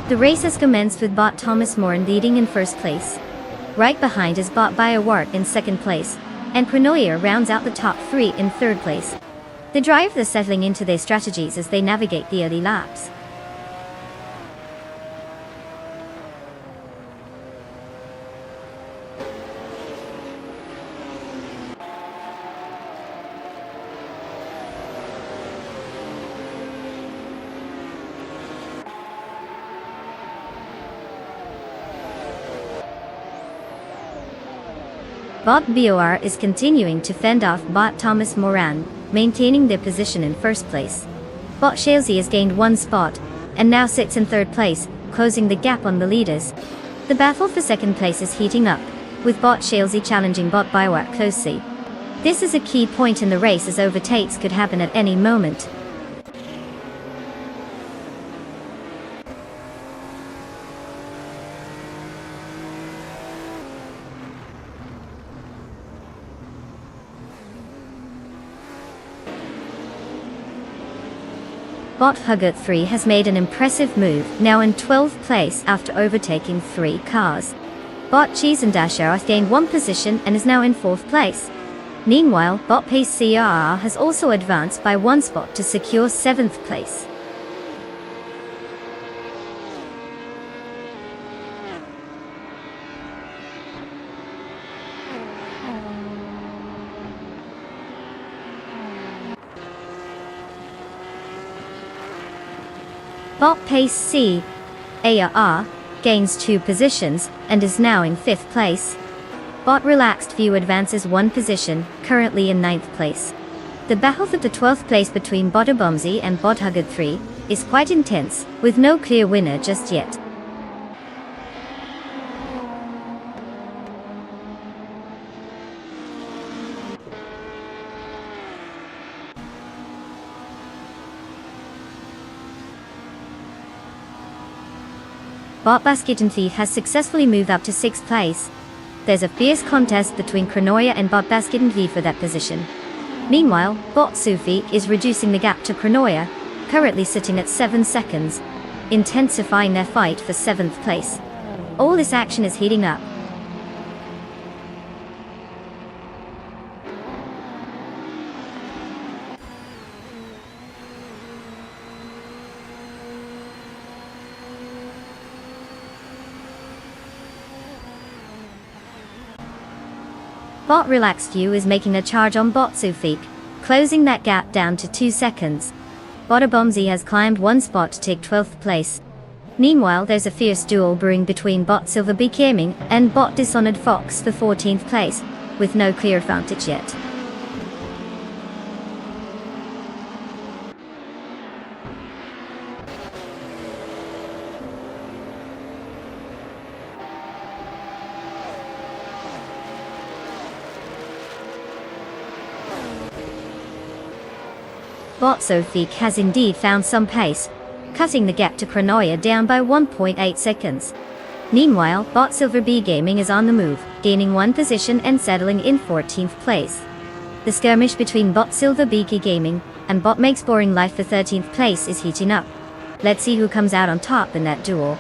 The race has commenced with Bot Thomas Moran leading in first place. Right behind is Bot Biowart in second place, and Crenoyer rounds out the top three in third place. The drivers are settling into their strategies as they navigate the early laps. Bot BOR is continuing to fend off Bot Thomas Moran, maintaining their position in first place. Bot Shalesy has gained one spot, and now sits in third place, closing the gap on the leaders. The battle for second place is heating up, with Bot Shalesy challenging Bot Biowart closely. This is a key point in the race as overtakes could happen at any moment. Bot Huggett 3 has made an impressive move, now in 12th place after overtaking 3 cars. Bot Cheese and Dasher gained one position and is now in 4th place. Meanwhile, Bot Pace CRR has also advanced by one spot to secure 7th place. Bot Pace C AR gains 2 positions and is now in 5th place. Bot Relaxed View advances 1 position, currently in 9th place. The battle for the 12th place between Bot Abomzi and Bot Huggett 3 is quite intense, with no clear winner just yet. Bot Basket V has successfully moved up to 6th place. There's a fierce contest between Crenoyer and Bot Basket V for that position. Meanwhile, Bot Sufi is reducing the gap to Crenoyer, currently sitting at 7 seconds. intensifying their fight for 7th place. All this action is heating up. Bot Relaxed View is making a charge on Bot Sufik, closing that gap down to 2 seconds. Bot Abomzi has climbed 1 spot to take 12th place. Meanwhile, there's a fierce duel brewing between Bot Silver B Gaming and Bot Dishonored Fox for 14th place, with no clear advantage yet. Bot Sofik has indeed found some pace, cutting the gap to Chronoia down by 1.8 seconds. Meanwhile, Bot Silver B Gaming is on the move, gaining 1 position and settling in 14th place. The skirmish between Bot Silver B Gaming and Bot Makes Boring Life for 13th place is heating up. Let's see who comes out on top in that duel.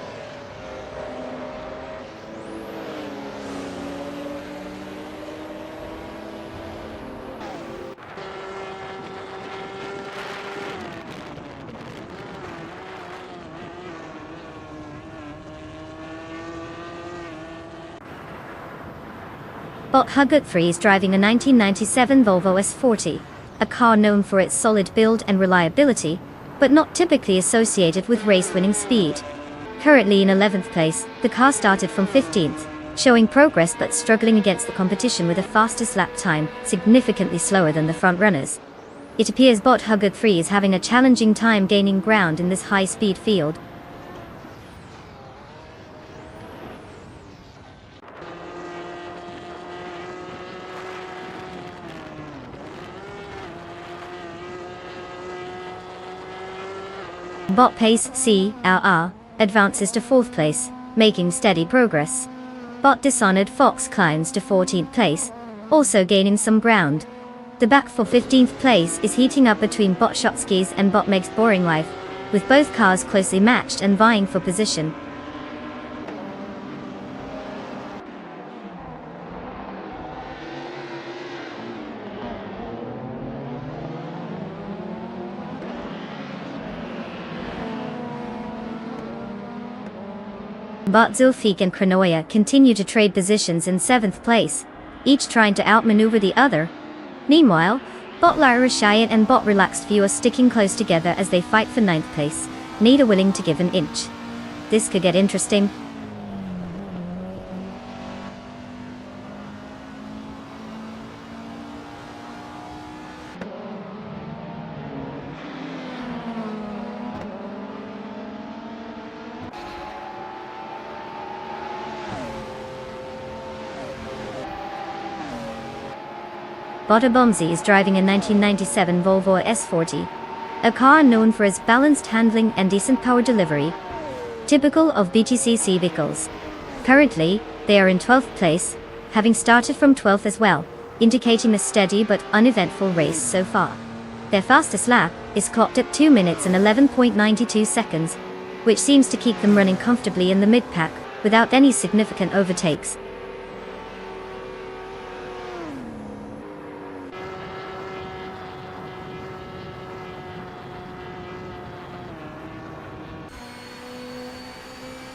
Bot Hugget3 is driving a 1997 Volvo S40, a car known for its solid build and reliability, but not typically associated with race-winning speed. Currently in 11th place, the car started from 15th, showing progress but struggling against the competition with a fastest lap time, significantly slower than the front-runners. It appears Bot Hugget3 is having a challenging time gaining ground in this high-speed field. Bot Pace CLR advances to 4th place, making steady progress. Bot Dishonored Fox climbs to 14th place, also gaining some ground. The back for 15th place is heating up between Bot Shotskis and Bot Makes Boring Life, with both cars closely matched and vying for position. Bot Zulfik and Chronoia continue to trade positions in 7th place, each trying to outmaneuver the other. Meanwhile, Bot Lara Shayat and Bot Relaxed View are sticking close together as they fight for 9th place, neither willing to give an inch. This could get interesting. Bot Abomzi is driving a 1997 Volvo S40, a car known for its balanced handling and decent power delivery, typical of BTCC vehicles. Currently, they are in 12th place, having started from 12th as well, indicating a steady but uneventful race so far. Their fastest lap is clocked at 2 minutes and 11.92 seconds, which seems to keep them running comfortably in the mid-pack, without any significant overtakes.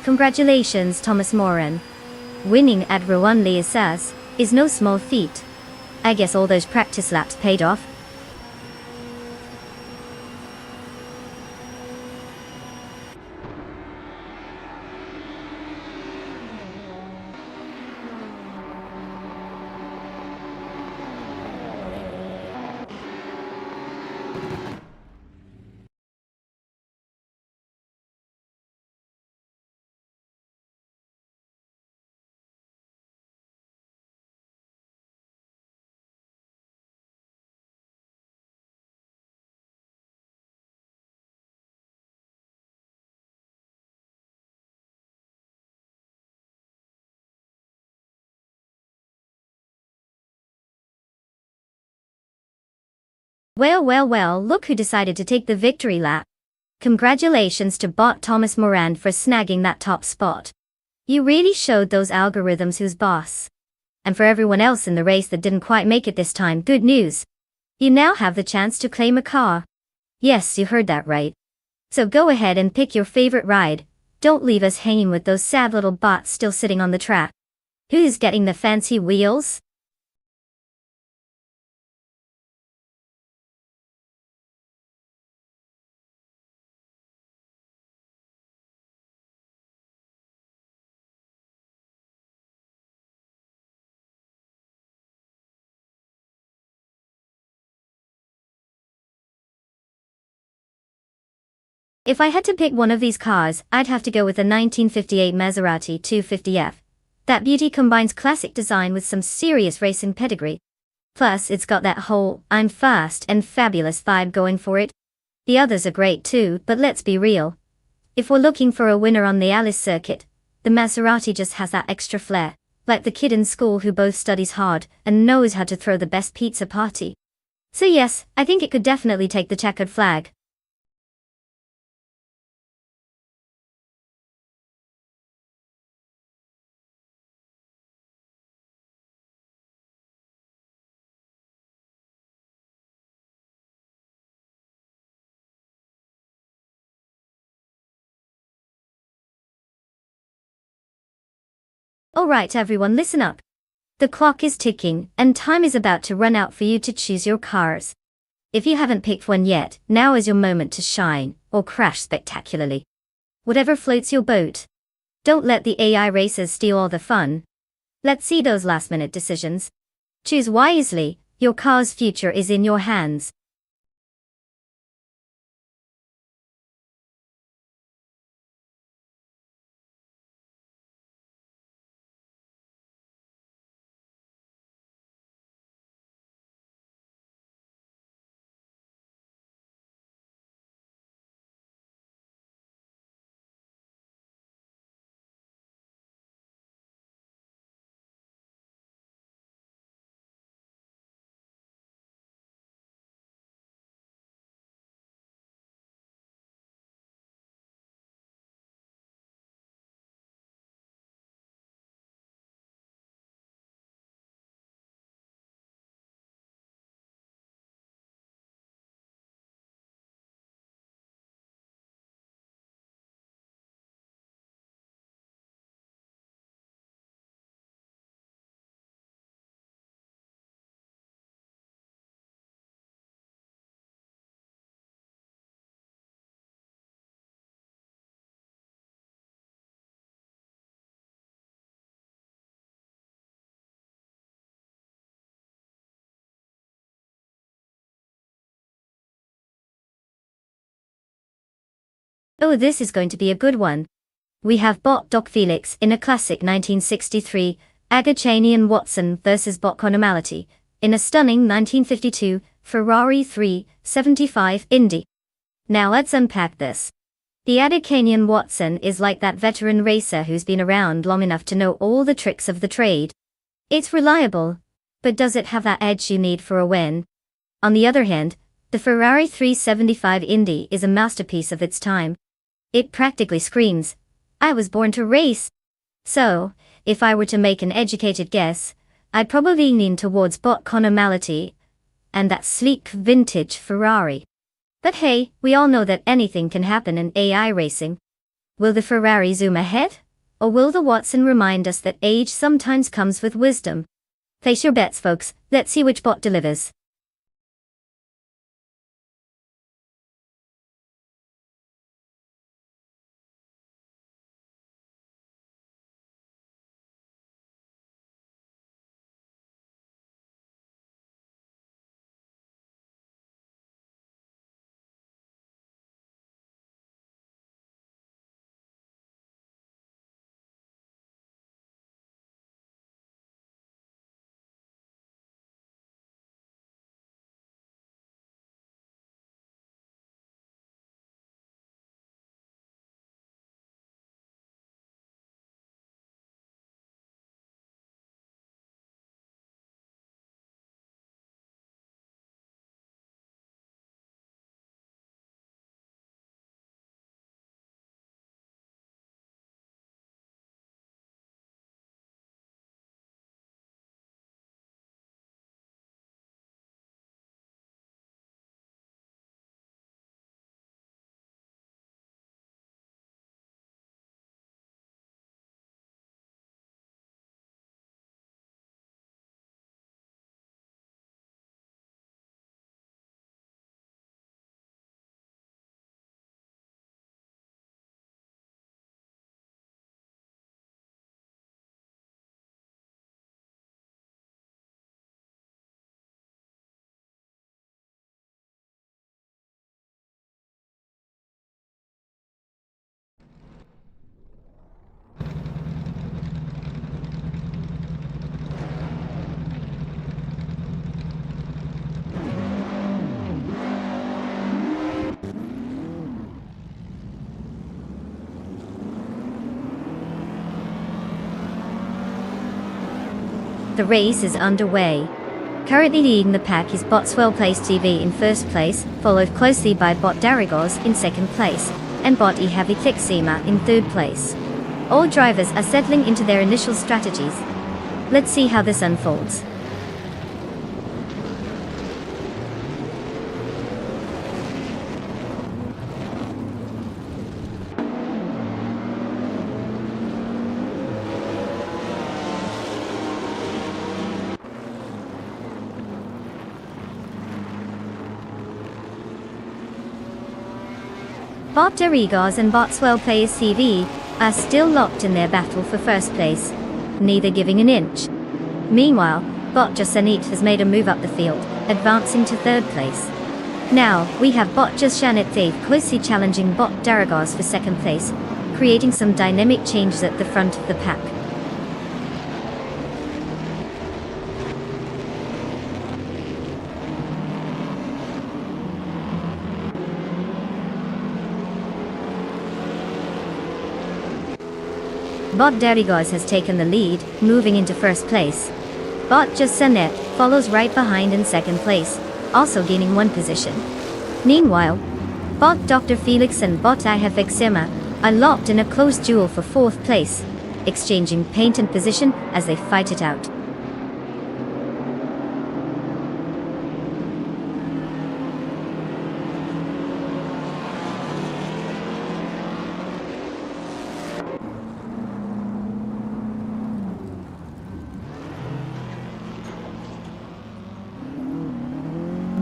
Congratulations, Thomas Moran. Winning at Rouen Liassas is no small feat. I guess all those practice laps paid off. Well, look who decided to take the victory lap. Congratulations to bot Thomas Moran for snagging that top spot. You really showed those algorithms who's boss. And for everyone else in the race that didn't quite make it this time, good news. You now have the chance to claim a car. Yes, you heard that right. So go ahead and pick your favorite ride. Don't leave us hanging with those sad little bots still sitting on the track. Who's getting the fancy wheels? If I had to pick one of these cars, I'd have to go with a 1958 Maserati 250F. That beauty combines classic design with some serious racing pedigree. Plus, it's got that whole, I'm fast and fabulous vibe going for it. The others are great too, but let's be real. If we're looking for a winner on the Alice circuit, the Maserati just has that extra flair, like the kid in school who both studies hard and knows how to throw the best pizza party. So yes, I think it could definitely take the checkered flag. Alright everyone, listen up. The clock is ticking, and time is about to run out for you to choose your cars. If you haven't picked one yet, now is your moment to shine, or crash spectacularly. Whatever floats your boat. Don't let the AI racers steal all the fun. Let's see those last-minute decisions. Choose wisely, your car's future is in your hands. Oh, this is going to be a good one. We have bot Doc Felix in a classic 1963, Agachani and Watson versus bot Conomality, in a stunning 1952, Ferrari 375 Indy. Now let's unpack this. The Adekanian Watson is like that veteran racer who's been around long enough to know all the tricks of the trade. It's reliable, but does it have that edge you need for a win? On the other hand, the Ferrari 375 Indy is a masterpiece of its time. It practically screams, I was born to race. So, if I were to make an educated guess, I'd probably lean towards bot Conomality and that sleek vintage Ferrari. But hey, we all know that anything can happen in AI racing. Will the Ferrari zoom ahead? Or will the Watson remind us that age sometimes comes with wisdom? Place your bets, folks. Let's see which bot delivers. The race is underway. Currently leading the pack is Bot's well-placed TV in first place, followed closely by Bot Darigos in second place, and Bot Heavy Fixema in third place. All drivers are settling into their initial strategies. Let's see how this unfolds. Bot Darigos and Bot's well-placed CV are still locked in their battle for first place, neither giving an inch. Meanwhile, Bot Jasanit has made a move up the field, advancing to third place. Now, we have Bot Jasanit closely challenging Bot Darigos for second place, creating some dynamic changes at the front of the pack. Bot Darigos has taken the lead, moving into first place. Bot Jasanet follows right behind in second place, also gaining one position. Meanwhile, Bot Dr. Felix and Bot Ihefixima are locked in a close duel for fourth place, exchanging paint and position as they fight it out.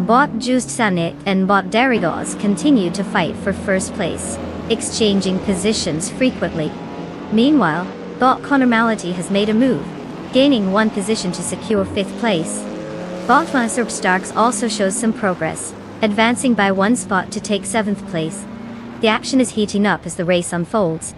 Bot Jasanet and Bot Darigos continue to fight for first place, exchanging positions frequently. Meanwhile, Bot Conormality has made a move, gaining one position to secure fifth place. Bot Vansurp Starks also shows some progress, advancing by one spot to take seventh place. The action is heating up as the race unfolds.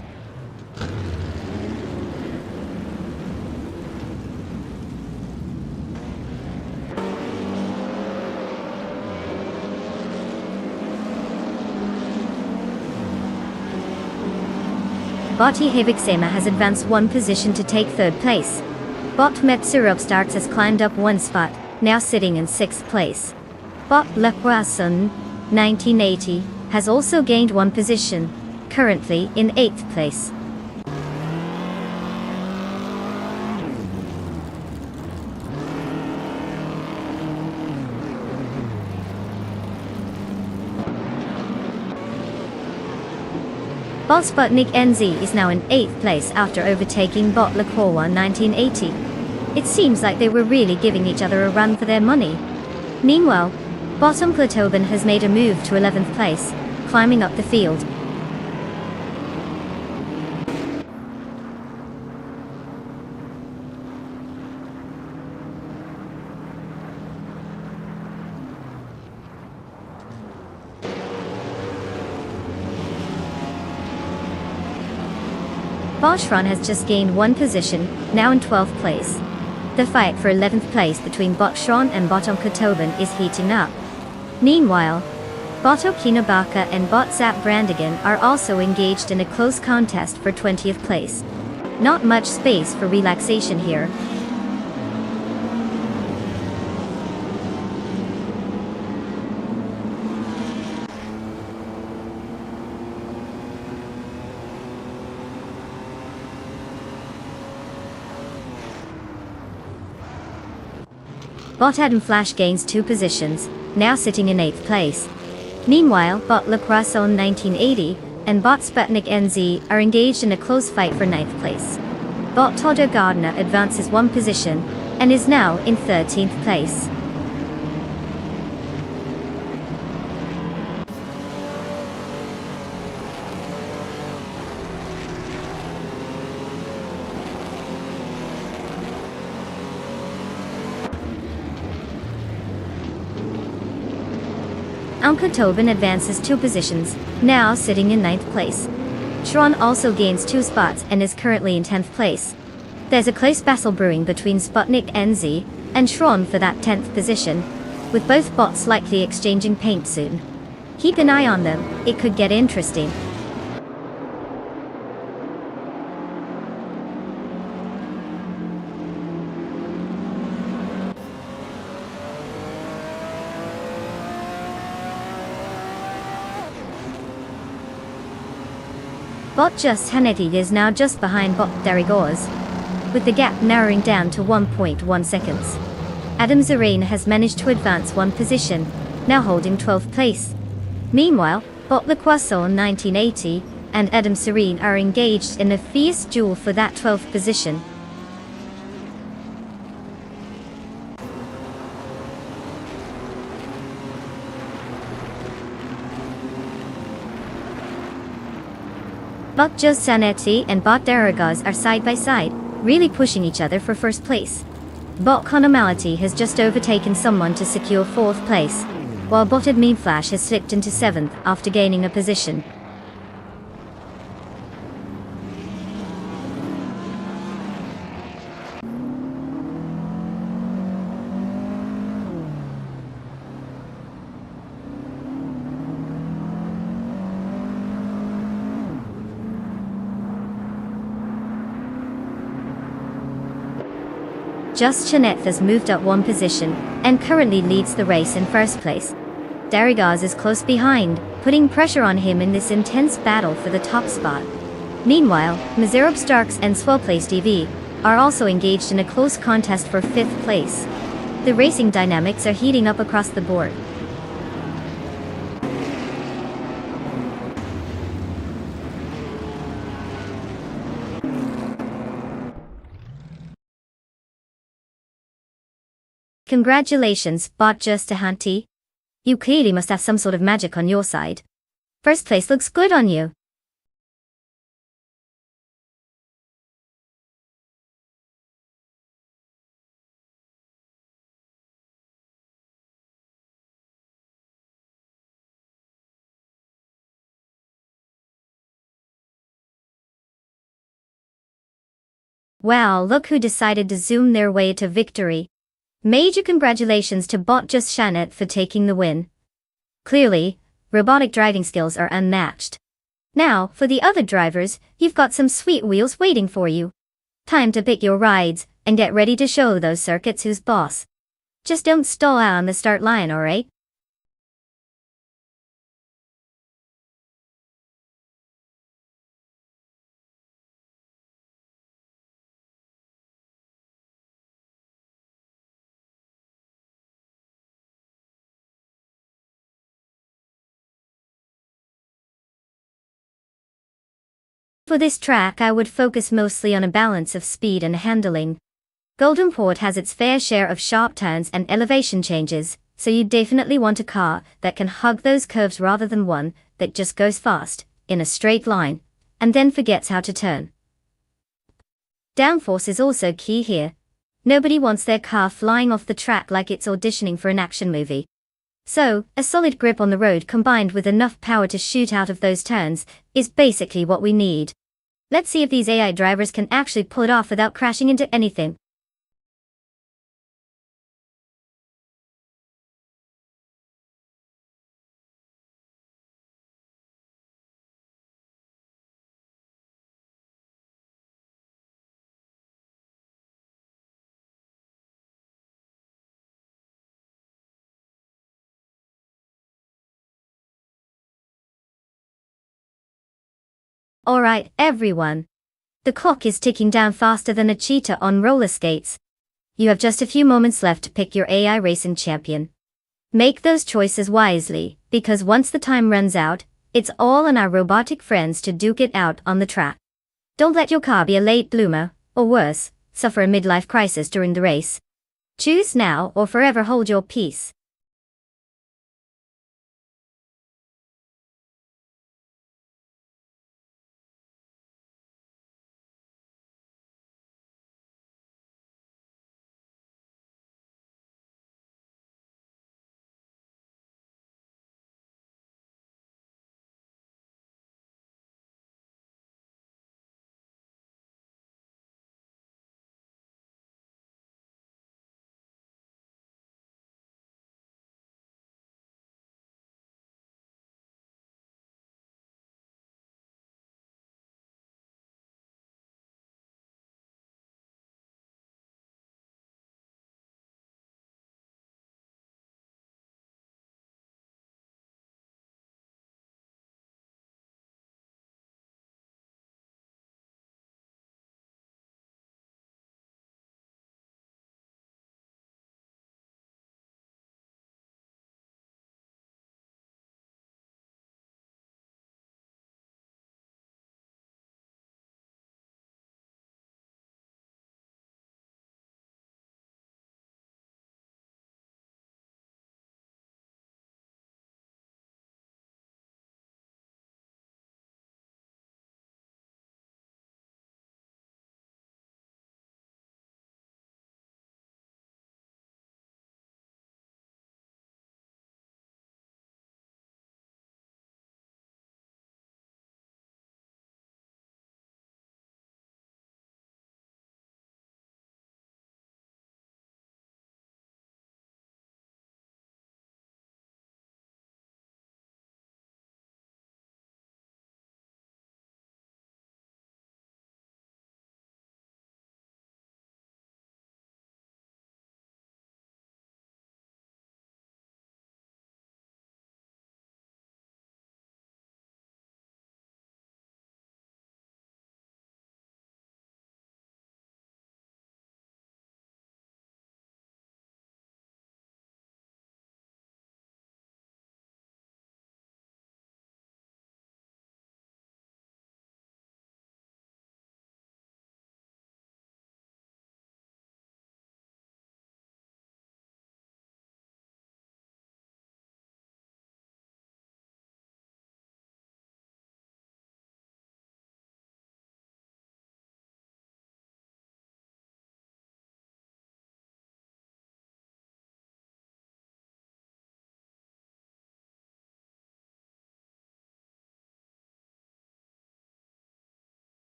Bot Hevixema has advanced one position to take third place. Bot Metsurup Starks has climbed up one spot, now sitting in sixth place. Bot Lequasun, 1980, has also gained one position, currently in eighth place. Bot Sputnik NZ is now in 8th place after overtaking Bot Lekorwa 1980. It seems like they were really giving each other a run for their money. Meanwhile, Bottom Klatoban has made a move to 11th place, climbing up the field. Boschron has just gained one position, now in 12th place. The fight for 11th place between Boschron and Bottom Kotoban is heating up. Meanwhile, Boto Kinabaka and Bot Zap Brandigan are also engaged in a close contest for 20th place. Not much space for relaxation here. Bot Adam Flash gains two positions, now sitting in 8th place. Meanwhile, Bot Lecrason 1980 and Bot Sputnik NZ are engaged in a close fight for 9th place. Bot Todo Gardner advances one position, and is now in 13th place. Anka Tobin advances two positions, now sitting in 9th place. Shron also gains two spots and is currently in 10th place. There's a close battle brewing between Sputnik NZ and Shron for that 10th position, with both bots likely exchanging paint soon. Keep an eye on them, it could get interesting. Bot Just Hanetti is now just behind Bot Derrigors, with the gap narrowing down to 1.1 seconds. Adam Zarine has managed to advance one position, now holding 12th place. Meanwhile, Bot Le Croissant 1980 and Adam Serene are engaged in a fierce duel for that 12th position. Bot Just Zanetti and Bot Derrigors are side by side, really pushing each other for first place. Bot Conomality has just overtaken someone to secure 4th place, while Bot Admin Flash has slipped into 7th after gaining a position. Just Chanette has moved up one position, and currently leads the race in first place. Derrigors is close behind, putting pressure on him in this intense battle for the top spot. Meanwhile, Miserab Starks and Swellplace DV are also engaged in a close contest for 5th place. The racing dynamics are heating up across the board. Congratulations, Bot Just Hanti. You clearly must have some sort of magic on your side. First place looks good on you. Wow, look who decided to zoom their way to victory. Major congratulations to Bot Just Shanette for taking the win. Clearly, robotic driving skills are unmatched. Now, for the other drivers, you've got some sweet wheels waiting for you. Time to pick your rides, and get ready to show those circuits who's boss. Just don't stall out on the start line, alright? For this track I would focus mostly on a balance of speed and handling. Golden Port has its fair share of sharp turns and elevation changes, so you definitely want a car that can hug those curves rather than one that just goes fast, in a straight line, and then forgets how to turn. Downforce is also key here. Nobody wants their car flying off the track like it's auditioning for an action movie. So, a solid grip on the road combined with enough power to shoot out of those turns is basically what we need. Let's see if these AI drivers can actually pull it off without crashing into anything. Alright, everyone. The clock is ticking down faster than a cheetah on roller skates. You have just a few moments left to pick your AI racing champion. Make those choices wisely, because once the time runs out, it's all on our robotic friends to duke it out on the track. Don't let your car be a late bloomer, or worse, suffer a midlife crisis during the race. Choose now or forever hold your peace.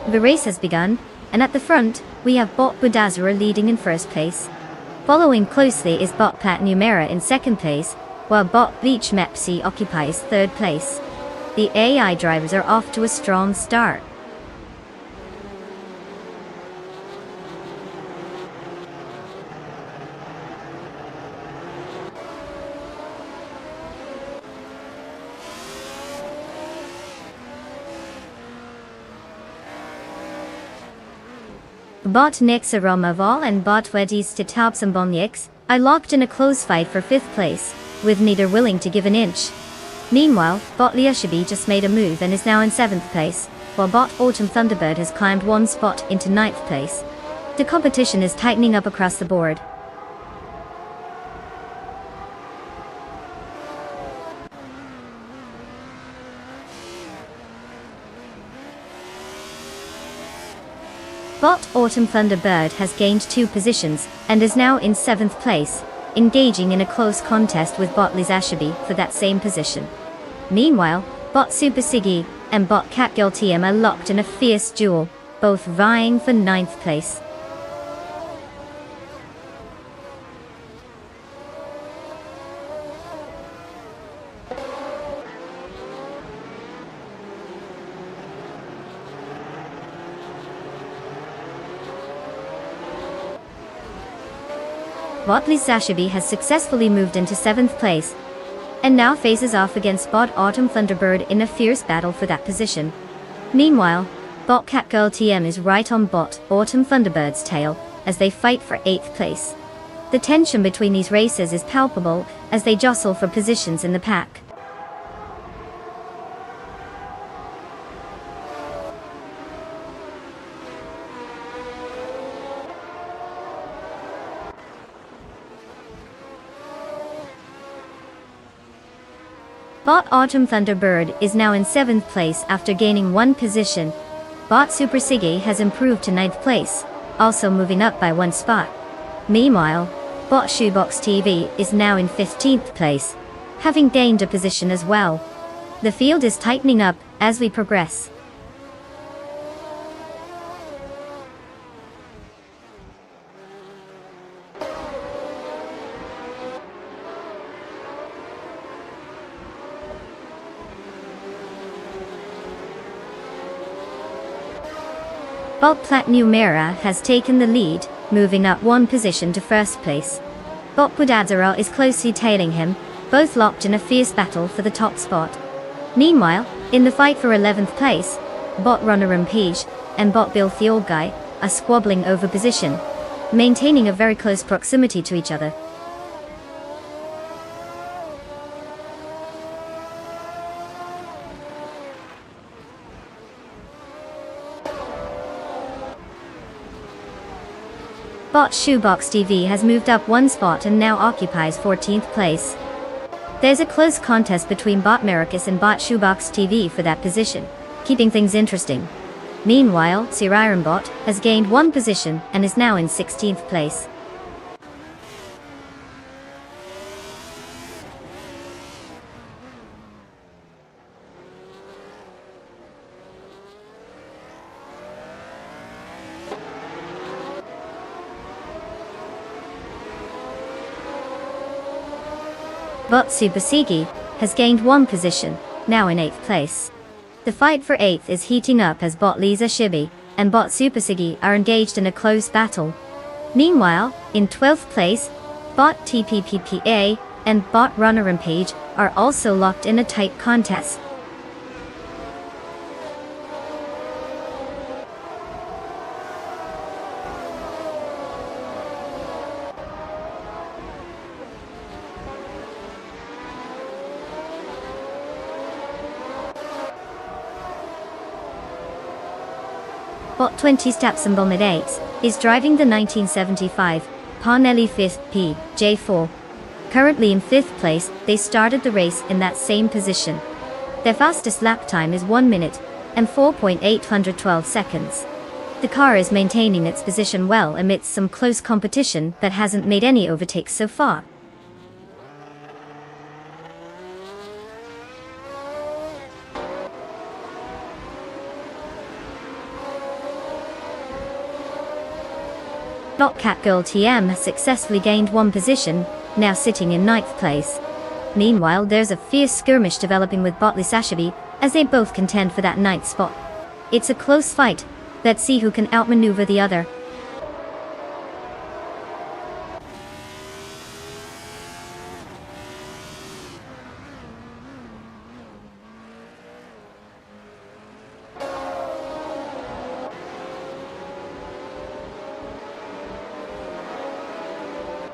The race has begun, and at the front, we have Bot Budazara leading in first place. Following closely is Bot Plat Numera in second place, while Bot Bleach Mepsi occupies third place. The AI drivers are off to a strong start. Bot Nexaromaval and Bot Wedis Titabsambonyx are locked in a close fight for fifth place, with neither willing to give an inch. Meanwhile, Bot Liashibi just made a move and is now in seventh place, while Bot Autumn Thunderbird has climbed one spot into ninth place. The competition is tightening up across the board. Bot Autumn Thunderbird has gained 2 positions, and is now in 7th place, engaging in a close contest with Bot Lizashibi for that same position. Meanwhile, Bot Super Siggy and Bot Catgirl TM are locked in a fierce duel, both vying for 9th place. Bot Lizashibi has successfully moved into 7th place, and now faces off against Bot Autumn Thunderbird in a fierce battle for that position. Meanwhile, Bot Catgirl TM is right on Bot Autumn Thunderbird's tail, as they fight for 8th place. The tension between these racers is palpable, as they jostle for positions in the pack. Bot Autumn Thunderbird is now in 7th place after gaining 1 position. Bot Super Siggy has improved to 9th place, also moving up by 1 spot. Meanwhile, Bot Shoebox TV is now in 15th place, having gained a position as well. The field is tightening up as we progress. Bot Plat Numera has taken the lead, moving up 1 position to first place. Bot Budadzara is closely tailing him, both locked in a fierce battle for the top spot. Meanwhile, in the fight for 11th place, Bot Runner Rampage and Bot Bill Theolgai are squabbling over position, maintaining a very close proximity to each other. Bot Shoebox TV has moved up 1 spot and now occupies 14th place. There's a close contest between Bot Maricus and Bot Shoebox TV for that position, keeping things interesting. Meanwhile, Siriron Bot has gained 1 position and is now in 16th place. Bot Super Siggy has gained 1 position, now in 8th place. The fight for 8th is heating up as Bot Lisa Shibi and Bot Super Siggy are engaged in a close battle. Meanwhile, in 12th place, Bot TPPPA and Bot Runner Rampage are also locked in a tight contest. Bot 20 Stapsambomid 8 is driving the 1975 Parnelli 5th P J4. Currently in 5th place, they started the race in that same position. Their fastest lap time is 1 minute and 4.812 seconds. The car is maintaining its position well amidst some close competition that hasn't made any overtakes so far. Not Catgirl TM has successfully gained one position, now sitting in 9th place. Meanwhile, there's a fierce skirmish developing with Botley Sashabi, as they both contend for that 9th spot. It's a close fight. Let's see who can outmaneuver the other.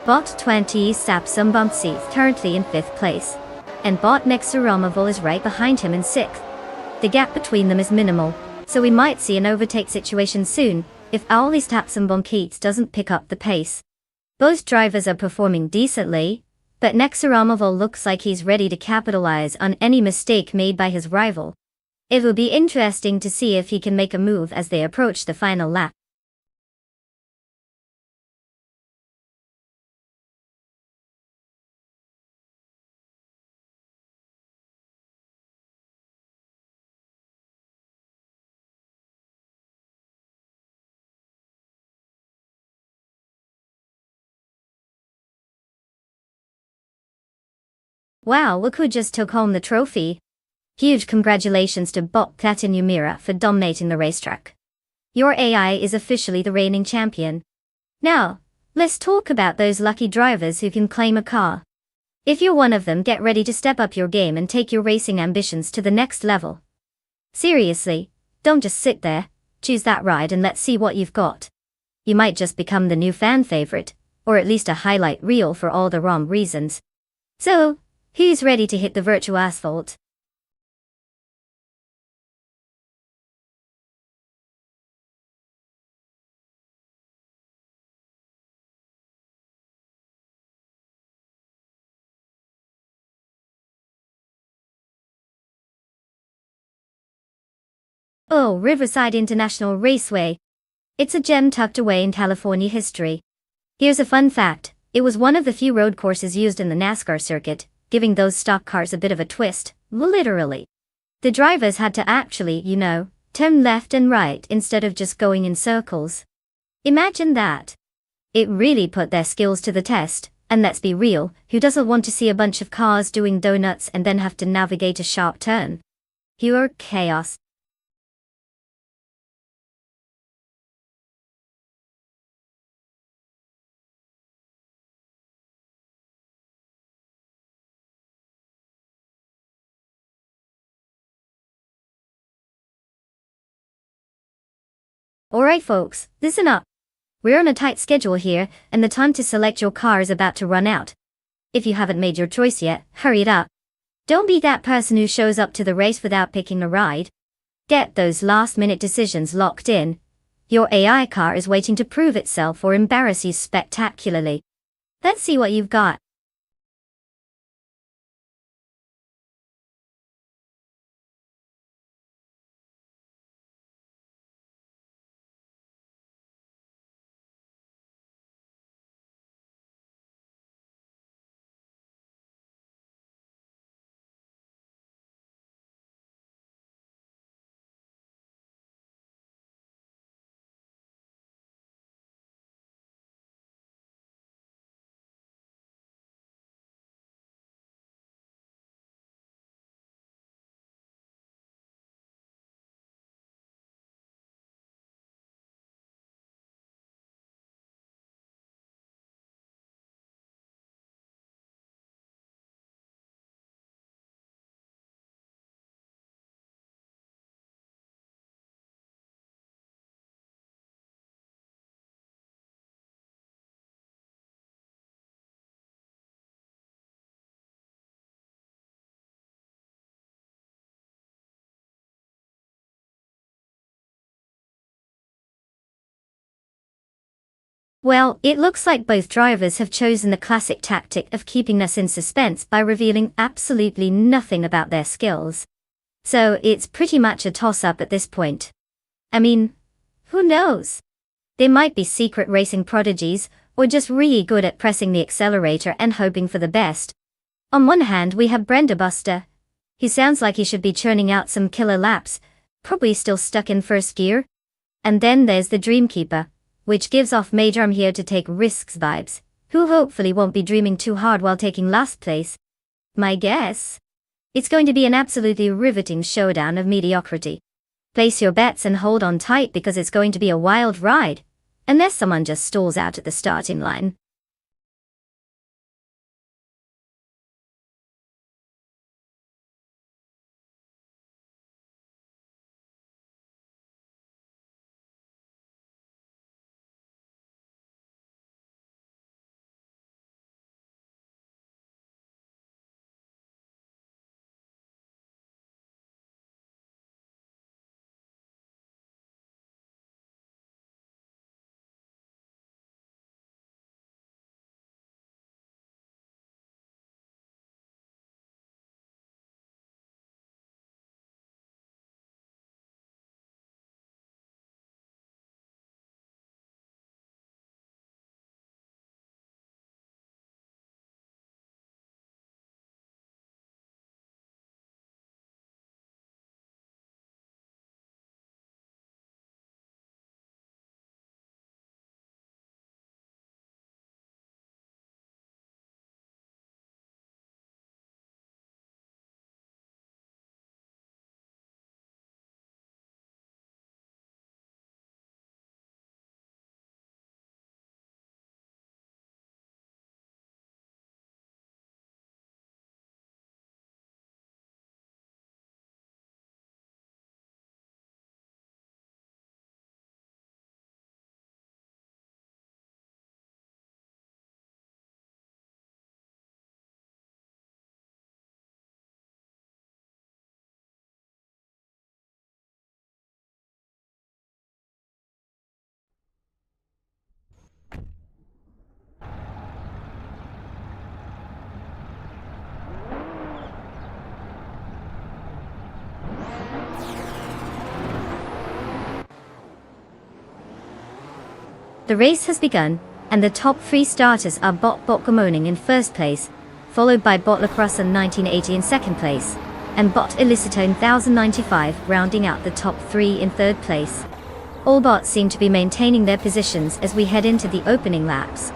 Bot 20 Sapsumbamsi currently in 5th place, and Bot Nexaramavol is right behind him in 6th. The gap between them is minimal, so we might see an overtake situation soon, if Aulis Tapsumbonkeats doesn't pick up the pace. Both drivers are performing decently, but Nexaramavol looks like he's ready to capitalize on any mistake made by his rival. It will be interesting to see if he can make a move as they approach the final lap. Wow, look who just took home the trophy. Huge congratulations to Bot Platinumira for dominating the racetrack. Your AI is officially the reigning champion. Now, let's talk about those lucky drivers who can claim a car. If you're one of them, get ready to step up your game and take your racing ambitions to the next level. Seriously, don't just sit there, choose that ride and let's see what you've got. You might just become the new fan favorite, or at least a highlight reel for all the wrong reasons. So, who's ready to hit the virtual asphalt? Oh, Riverside International Raceway. It's a gem tucked away in California history. Here's a fun fact. It was one of the few road courses used in the NASCAR circuit, giving those stock cars a bit of a twist, literally. The drivers had to actually, turn left and right instead of just going in circles. Imagine that. It really put their skills to the test, and let's be real, who doesn't want to see a bunch of cars doing donuts and then have to navigate a sharp turn? Pure chaos. Alright folks, listen up. We're on a tight schedule here, and the time to select your car is about to run out. If you haven't made your choice yet, hurry it up. Don't be that person who shows up to the race without picking a ride. Get those last-minute decisions locked in. Your AI car is waiting to prove itself or embarrass you spectacularly. Let's see what you've got. Well, it looks like both drivers have chosen the classic tactic of keeping us in suspense by revealing absolutely nothing about their skills. So it's pretty much a toss-up at this point. I mean, who knows? They might be secret racing prodigies, or just really good at pressing the accelerator and hoping for the best. On one hand, we have Brenda Buster. He sounds like he should be churning out some killer laps, probably still stuck in first gear. And then there's the Dreamkeeper, which gives off major "I'm here to take risks" vibes, who hopefully won't be dreaming too hard while taking last place. My guess? It's going to be an absolutely riveting showdown of mediocrity. Place your bets and hold on tight because it's going to be a wild ride, unless someone just stalls out at the starting line. The race has begun, and the top 3 starters are Bot Botgamoning in first place, followed by Bot Lacrossen 1980 in second place, and Bot Illicitone 1095 rounding out the top 3 in third place. All bots seem to be maintaining their positions as we head into the opening laps.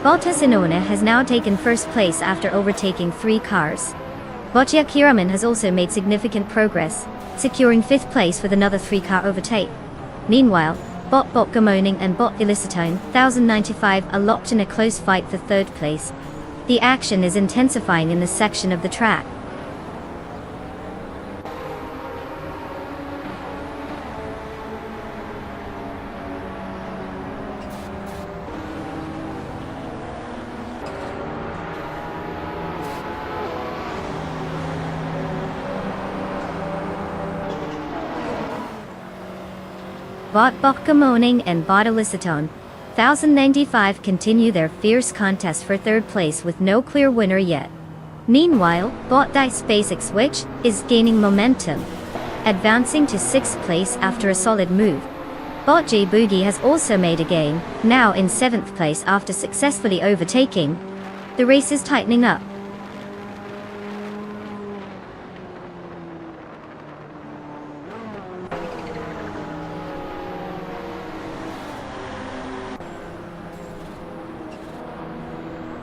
Bottas Inona has now taken first place after overtaking 3 cars. Botja Kiraman has also made significant progress, securing 5th place with another 3-car overtake. Meanwhile, Bot Botgamoning and Bot Illicitone 1095 are locked in a close fight for 3rd place. The action is intensifying in this section of the track. Bot Botgamoning and Bot Illicitone 1095 continue their fierce contest for 3rd place with no clear winner yet. Meanwhile, Bot Dice Basic Switch is gaining momentum, advancing to 6th place after a solid move. Bot J Boogie has also made a gain, now in 7th place after successfully overtaking. The race is tightening up.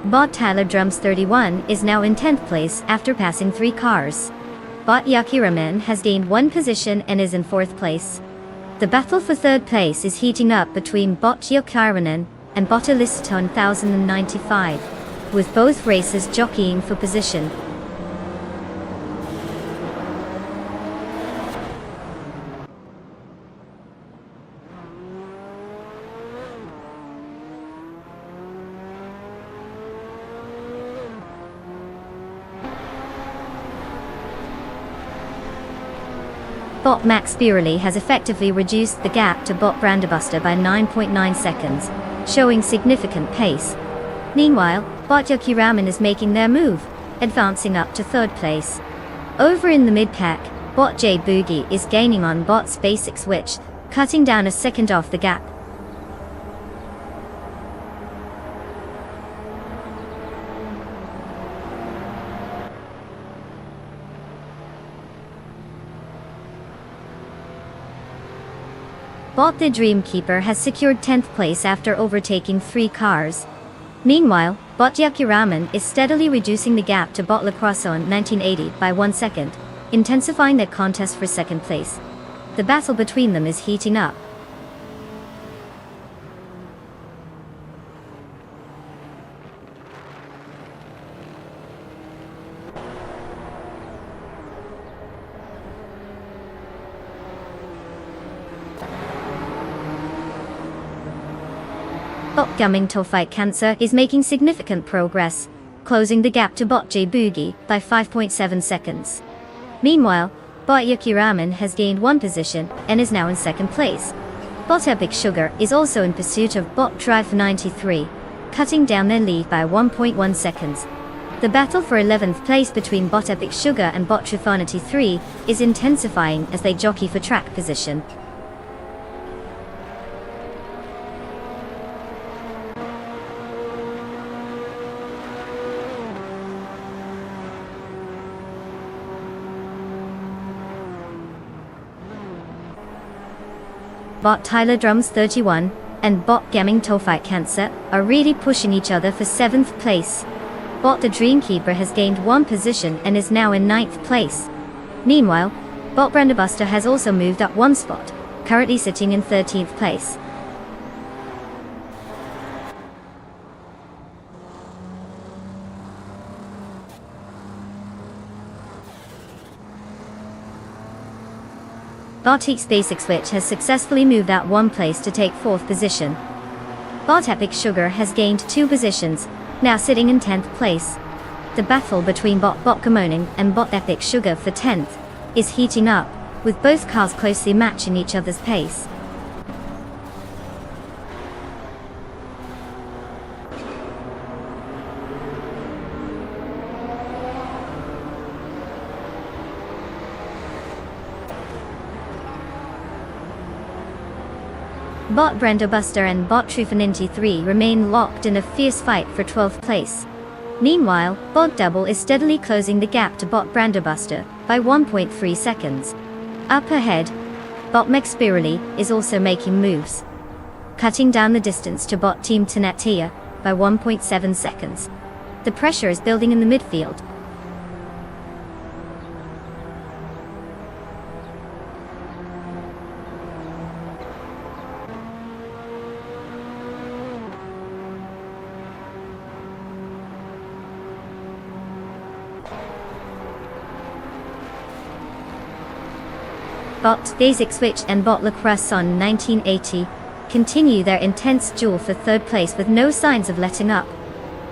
Bot Tyler Drums 31 is now in 10th place after passing 3 cars. Bot Yakiraman has gained 1 position and is in 4th place. The battle for 3rd place is heating up between Bot Yakiraman and Bot Illicitone 1095, with both races jockeying for position. Bot Max Spirally has effectively reduced the gap to Bot Branderbuster by 9.9 seconds, showing significant pace. Meanwhile, Bot Yokiraman is making their move, advancing up to 3rd place. Over in the mid-pack, Bot J Boogie is gaining on Bot's basic switch, cutting down a second off the gap. Bot the Dreamkeeper has secured 10th place after overtaking 3 cars. Meanwhile, Bot Yakiraman is steadily reducing the gap to Bot Le Croissant 1980 by 1 second, intensifying their contest for second place. The battle between them is heating up. Bot Gumming Fight Cancer is making significant progress, closing the gap to Bot J Boogie by 5.7 seconds. Meanwhile, Bot Yakiraman has gained 1 position and is now in second place. Bot Epic Sugar is also in pursuit of Bot Drive 93, cutting down their lead by 1.1 seconds. The battle for 11th place between Bot Epic Sugar and Bot Drive 93 is intensifying as they jockey for track position. Bot Tyler Drums 31 and Bot Gaming Fight Cancer are really pushing each other for 7th place. Bot the Dreamkeeper has gained 1 position and is now in 9th place. Meanwhile, Bot Branderbuster has also moved up 1 spot, currently sitting in 13th place. Bot Eek's basic switch has successfully moved out 1 place to take 4th position. Bot Epic Sugar has gained 2 positions, now sitting in 10th place. The battle between Bot Gamoning and Bot Epic Sugar for 10th is heating up, with both cars closely matching each other's pace. Bot Branderbuster and Bot Trufaninty3 remain locked in a fierce fight for 12th place. Meanwhile, Bot Double is steadily closing the gap to Bot Branderbuster by 1.3 seconds. Up ahead, Bot Mexpirally is also making moves, cutting down the distance to Bot Team Tenatia by 1.7 seconds. The pressure is building in the midfield. Bot Basic Switch and Bot Le Croissant 1980 continue their intense duel for 3rd place with no signs of letting up.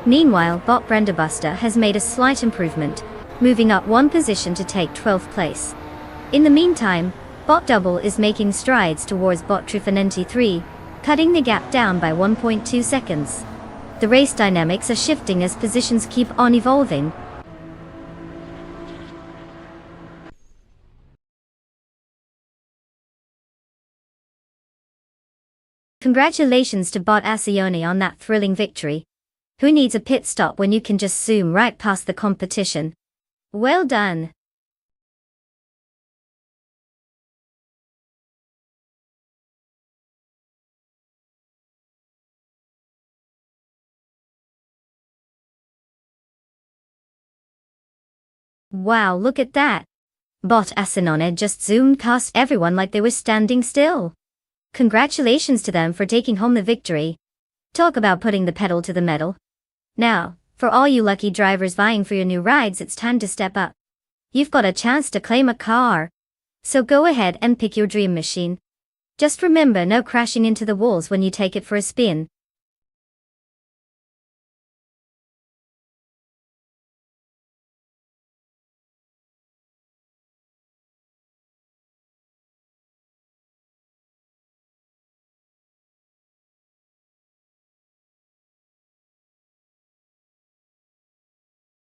Meanwhile, Bot Branderbuster has made a slight improvement, moving up 1 position to take 12th place. In the meantime, Bot Double is making strides towards Bot Trufaninty3, cutting the gap down by 1.2 seconds. The race dynamics are shifting as positions keep on evolving. Congratulations to Bot Asione on that thrilling victory. Who needs a pit stop when you can just zoom right past the competition? Well done. Wow, look at that. Bot Asione just zoomed past everyone like they were standing still. Congratulations to them for taking home the victory. Talk about putting the pedal to the metal. Now, for all you lucky drivers vying for your new rides, it's time to step up. You've got a chance to claim a car. So go ahead and pick your dream machine. Just remember, no crashing into the walls when you take it for a spin.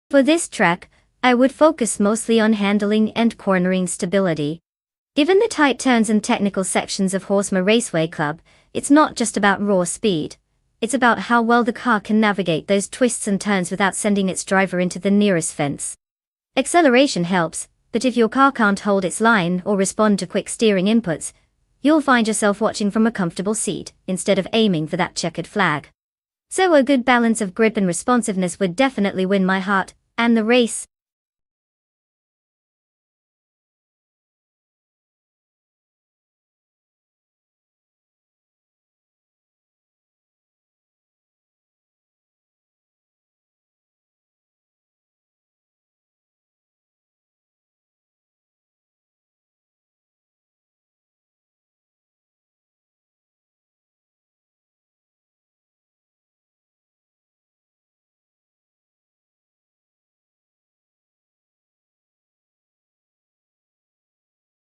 For this track, I would focus mostly on handling and cornering stability. Given the tight turns and technical sections of Horsma Raceway Club, it's not just about raw speed. It's about how well the car can navigate those twists and turns without sending its driver into the nearest fence. Acceleration helps, but if your car can't hold its line or respond to quick steering inputs, you'll find yourself watching from a comfortable seat instead of aiming for that checkered flag. So a good balance of grip and responsiveness would definitely win my heart and the race.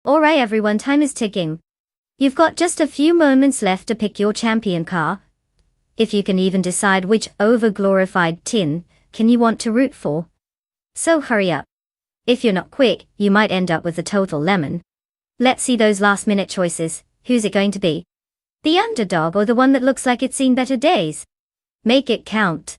Alright everyone, time is ticking. You've got just a few moments left to pick your champion car. If you can even decide which over-glorified tin can you want to root for. So hurry up. If you're not quick, you might end up with a total lemon. Let's see those last-minute choices. Who's it going to be? The underdog or the one that looks like it's seen better days? Make it count.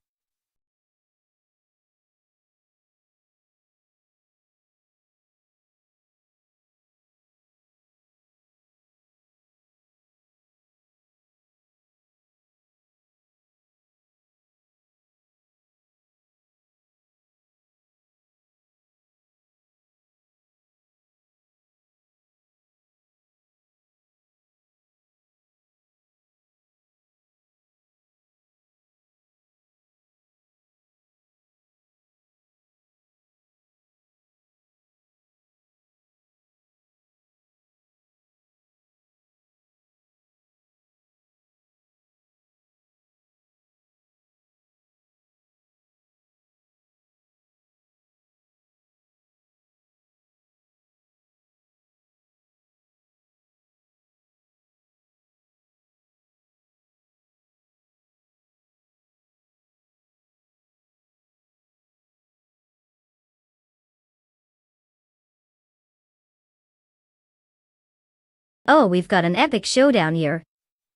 Oh, we've got an epic showdown here.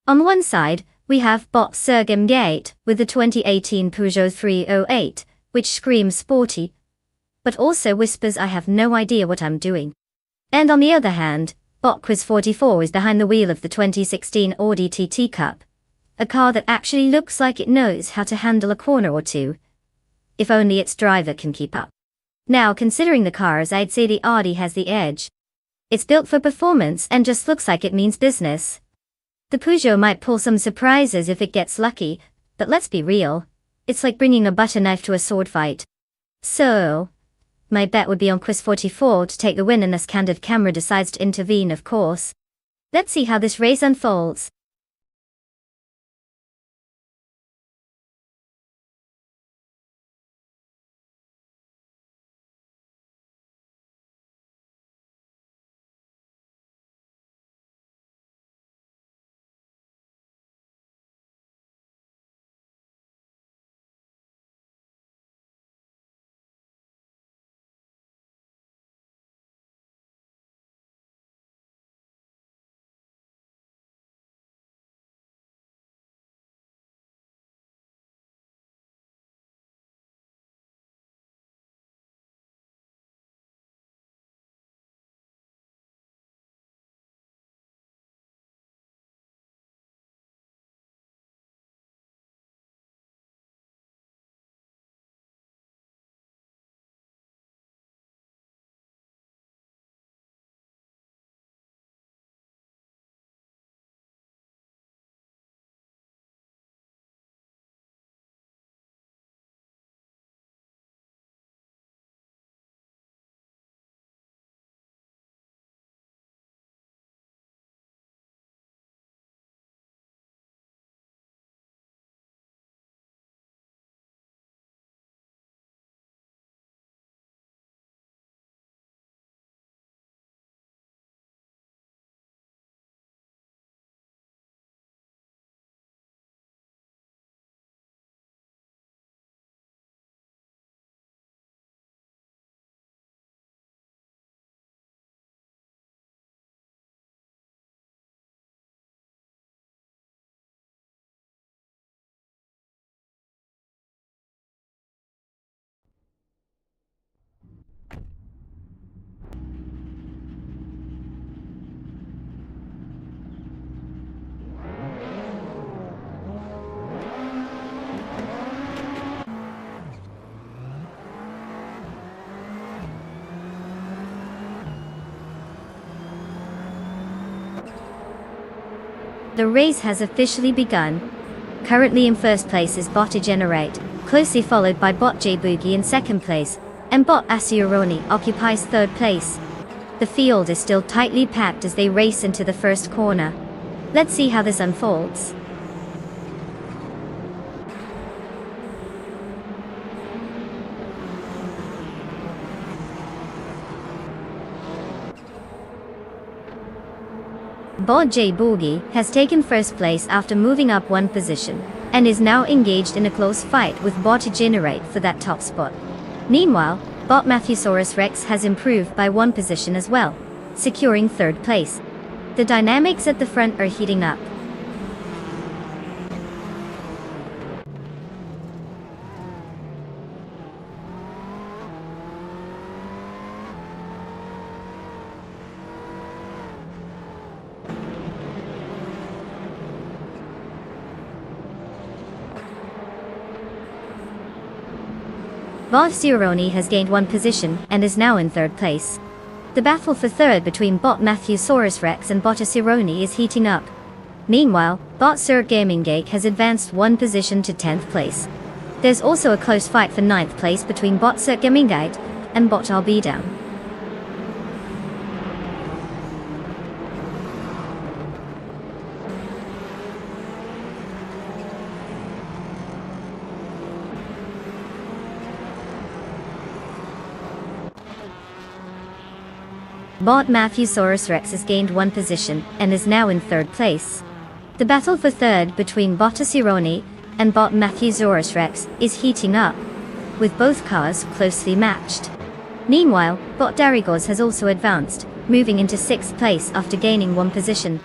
On one side, we have Bot Sergem Gate with the 2018 Peugeot 308, which screams sporty, but also whispers I have no idea what I'm doing. And on the other hand, Bot Quiz 44 is behind the wheel of the 2016 Audi TT Cup, a car that actually looks like it knows how to handle a corner or two, if only its driver can keep up. Now, considering the cars, I'd say the Audi has the edge. It's built for performance and just looks like it means business. The Peugeot might pull some surprises if it gets lucky, but let's be real. It's like bringing a butter knife to a sword fight. So, my bet would be on Quiz 44 to take the win unless Candid Camera decides to intervene, of course. Let's see how this race unfolds. The race has officially begun. Currently in first place is Bot Generate, closely followed by Bot J Boogie in second place, and Bot Asiaroni occupies third place. The field is still tightly packed as they race into the first corner. Let's see how this unfolds. Bot J Boogie has taken first place after moving up one position, and is now engaged in a close fight with Bot Generate for that top spot. Meanwhile, Bot Matthesaurus Rex has improved by one position as well, securing third place. The dynamics at the front are heating up. Bot Zironi has gained one position and is now in third place. The battle for third between Bot Matthesaurus Rex and Bot Zironi is heating up. Meanwhile, Bot Sir Gaming Gate has advanced one position to 10th place. There's also a close fight for 9th place between Bot Sir Gaming Gate and Bot Albedown. Bot Matthesaurus Rex has gained one position and is now in third place. The battle for third between Bot Zironi and Bot Matthesaurus Rex is heating up, with both cars closely matched. Meanwhile, Bot Darigos has also advanced, moving into 6th place after gaining one position.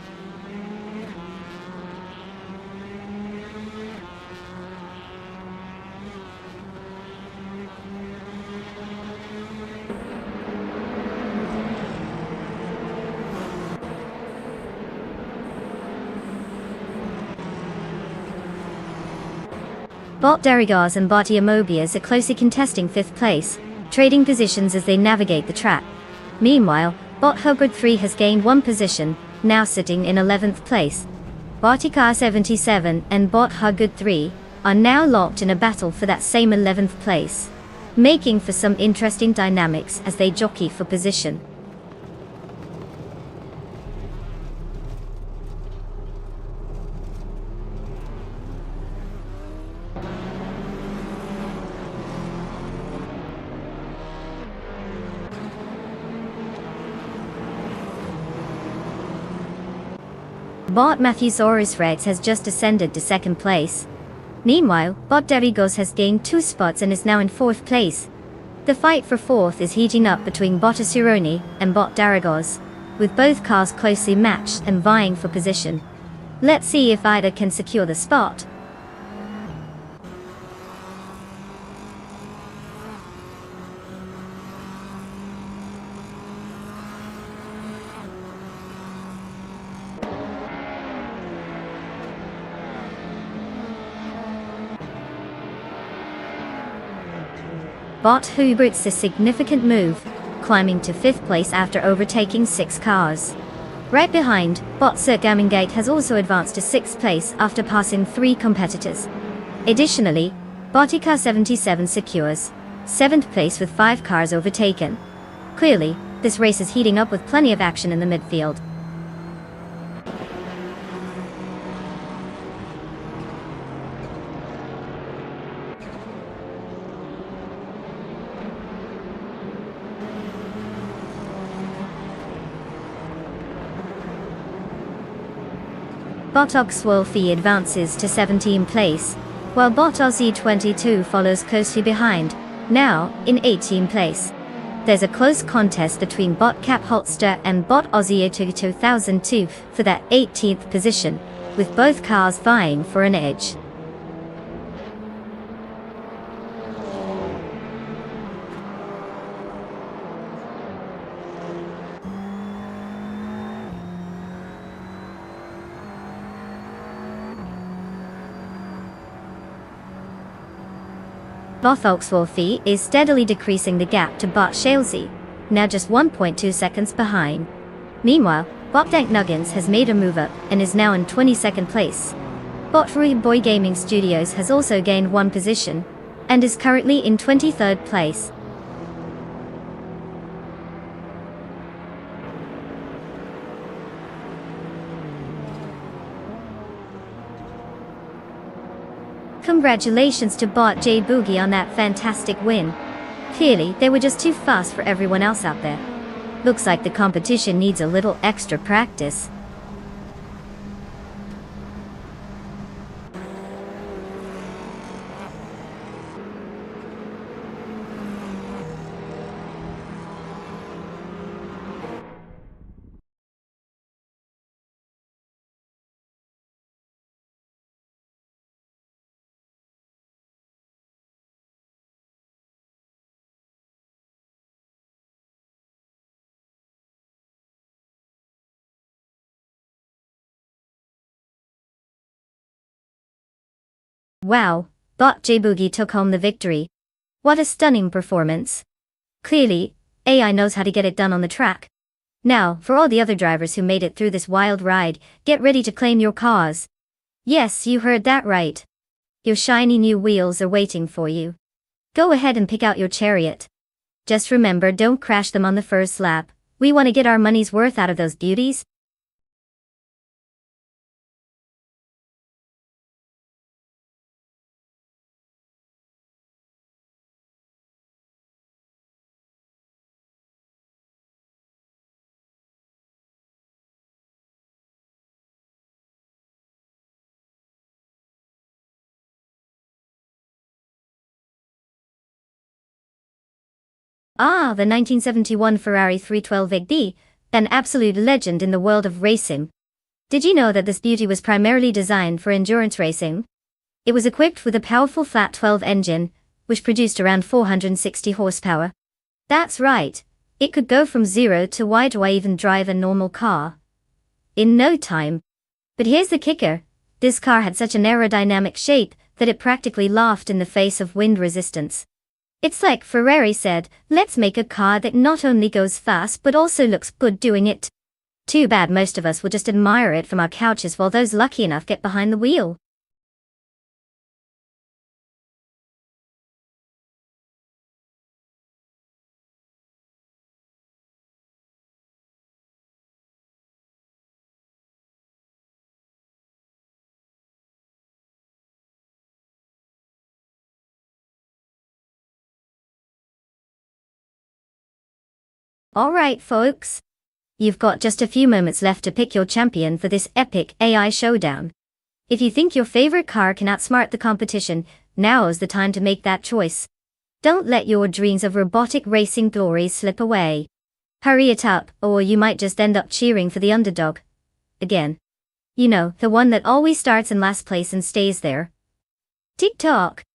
Bot Darigos and Bot Iamobias are closely contesting 5th place, trading positions as they navigate the track. Meanwhile, Bot Hugard 3 has gained one position, now sitting in 11th place. Botikar 77 and Bot Hugard 3 are now locked in a battle for that same 11th place, making for some interesting dynamics as they jockey for position. Bot Matthesaurus Rex has just ascended to 2nd place. Meanwhile, Bot Darigos has gained 2 spots and is now in 4th place. The fight for 4th is heating up between Bot Zironi and Bot Darigos, with both cars closely matched and vying for position. Let's see if either can secure the spot. Bot Hubert's a significant move, climbing to 5th place after overtaking 6 cars. Right behind, Bot Sir Gaming Gate has also advanced to 6th place after passing 3 competitors. Additionally, Botikar 77 secures 7th place with 5 cars overtaken. Clearly, this race is heating up with plenty of action in the midfield. Bot Oxwolfie advances to 17th place, while Bot Aussie 22 follows closely behind, now in 18th place. There's a close contest between Bot Cap Holster and Bot Aussie 2002 for that 18th position, with both cars vying for an edge. Bot Oxwolfie is steadily decreasing the gap to Bot Shalesy, now just 1.2 seconds behind. Meanwhile, Botdank Nuggins has made a move up and is now in 22nd place. Botrui Boy Gaming Studios has also gained one position and is currently in 23rd place. Congratulations to Bot J Boogie on that fantastic win. Clearly, they were just too fast for everyone else out there. Looks like the competition needs a little extra practice. Wow, Bot J Boogie took home the victory. What a stunning performance. Clearly, AI knows how to get it done on the track. Now, for all the other drivers who made it through this wild ride, get ready to claim your cause. Yes, you heard that right. Your shiny new wheels are waiting for you. Go ahead and pick out your chariot. Just remember, don't crash them on the first lap. We want to get our money's worth out of those beauties. Ah, the 1971 Ferrari 312 an absolute legend in the world of racing. Did you know that this beauty was primarily designed for endurance racing? It was equipped with a powerful flat 12 engine, which produced around 460 horsepower. That's right, it could go from 0 to Y to even drive a normal car in no time. But here's the kicker, this car had such an aerodynamic shape that it practically laughed in the face of wind resistance. It's like Ferrari said, let's make a car that not only goes fast but also looks good doing it. Too bad most of us will just admire it from our couches while those lucky enough get behind the wheel. Alright folks. You've got just a few moments left to pick your champion for this epic AI showdown. If you think your favorite car can outsmart the competition, now's the time to make that choice. Don't let your dreams of robotic racing glory slip away. Hurry it up, or you might just end up cheering for the underdog. Again. You know, the one that always starts in last place and stays there. Tick-tock.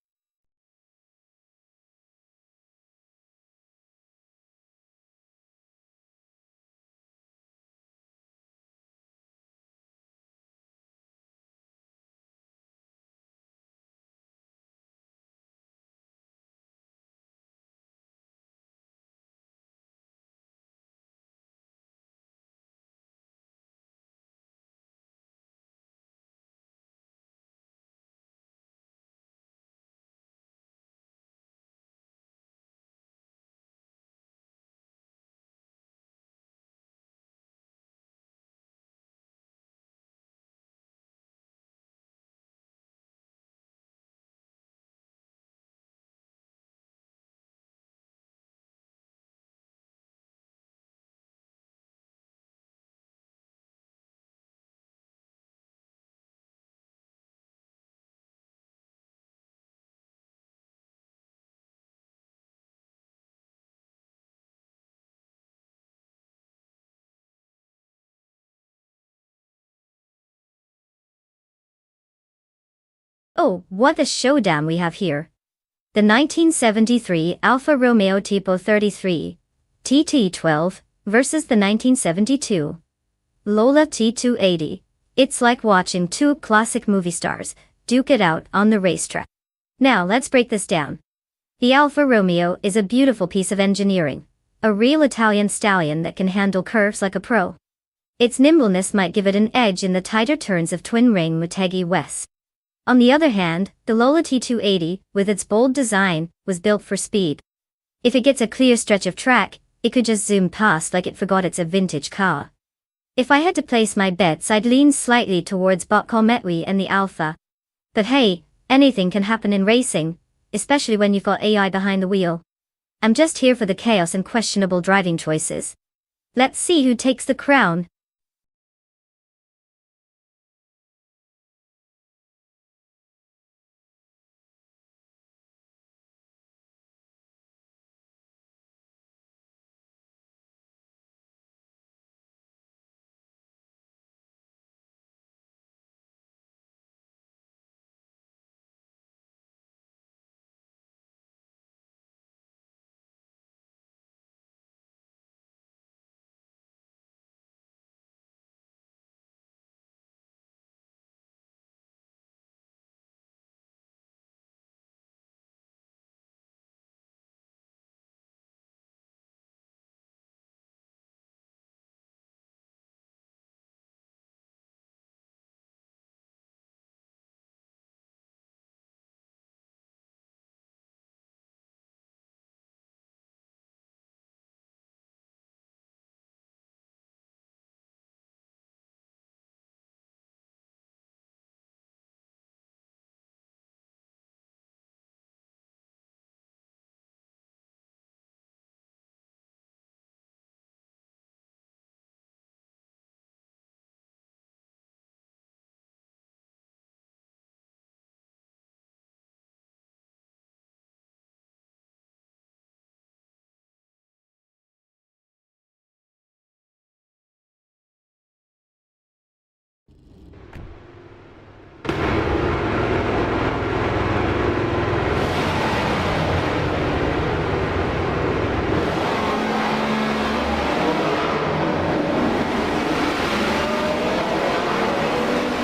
Oh, what a showdown we have here. The 1973 Alfa Romeo Tipo 33, TT12, versus the 1972 Lola T280. It's like watching two classic movie stars duke it out on the racetrack. Now let's break this down. The Alfa Romeo is a beautiful piece of engineering, a real Italian stallion that can handle curves like a pro. Its nimbleness might give it an edge in the tighter turns of twin-ring Motegi West. On the other hand, the Lola T280, with its bold design, was built for speed. If it gets a clear stretch of track, it could just zoom past like it forgot it's a vintage car. If I had to place my bets, I'd lean slightly towards Bot Cometwi and the Alpha. But hey, anything can happen in racing, especially when you've got AI behind the wheel. I'm just here for the chaos and questionable driving choices. Let's see who takes the crown.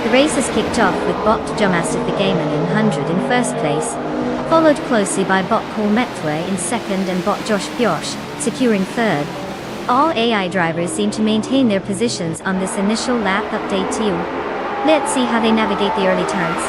The race is kicked off with Bot Jomassive the Gamer in 100 in first place, followed closely by Bot Cole Metwe in second and Bot Josh Bjosh securing third. All AI drivers seem to maintain their positions on this initial lap update too. Let's see how they navigate the early turns.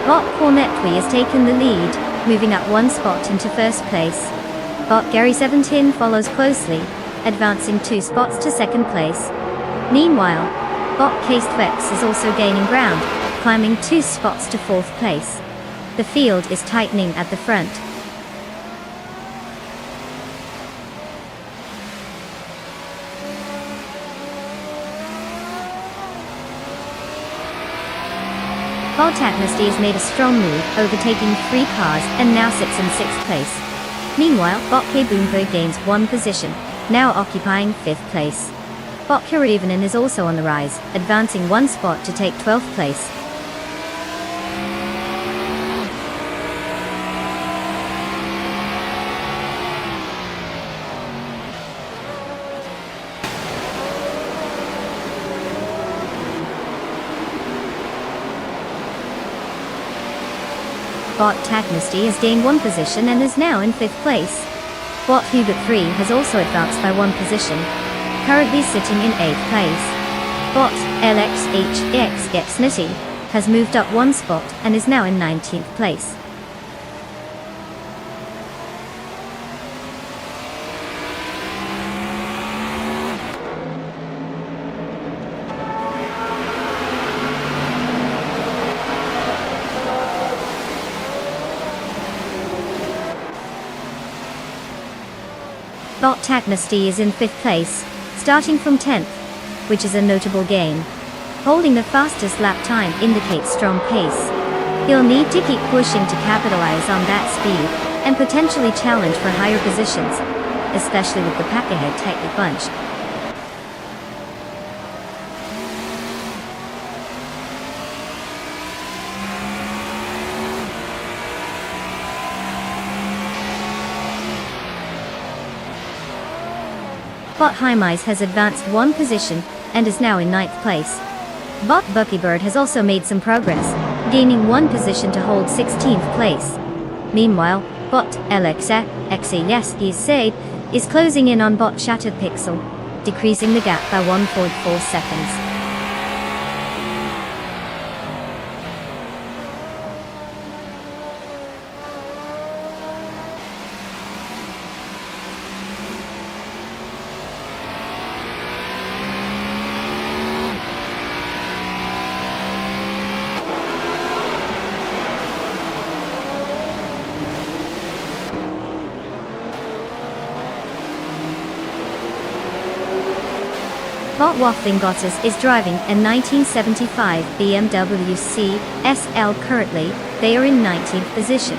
Bot Cormetwi has taken the lead, moving up one spot into first place. Bot Gary 17 follows closely, advancing 2 spots to second place. Meanwhile, Bot Cased Vex is also gaining ground, climbing 2 spots to fourth place. The field is tightening at the front. Bot Amnesty has made a strong move, overtaking 3 cars, and now sits in 6th place. Meanwhile, Bot K Boombo gains 1 position, now occupying 5th place. Bot Kirivanen is also on the rise, advancing 1 spot to take 12th place. Bot Tagnesty has gained 1 position and is now in 5th place. Bot Hubert 3 has also advanced by 1 position, currently sitting in 8th place. Bot LXHXXNitty has moved up 1 spot and is now in 19th place. Bot Tagnesty is in 5th place, starting from 10th, which is a notable gain. Holding the fastest lap time indicates strong pace. He'll need to keep pushing to capitalize on that speed, and potentially challenge for higher positions, especially with the pack ahead tightly bunched. Bot Hymise has advanced one position and is now in 9th place. Bot Buckybird has also made some progress, gaining one position to hold 16th place. Meanwhile, Bot Alexa Xayeski is closing in on Bot Shattered Pixel, decreasing the gap by 1.4 seconds. Bot Waffling Gottis is driving a 1975 BMW CSL currently. They are in 19th position.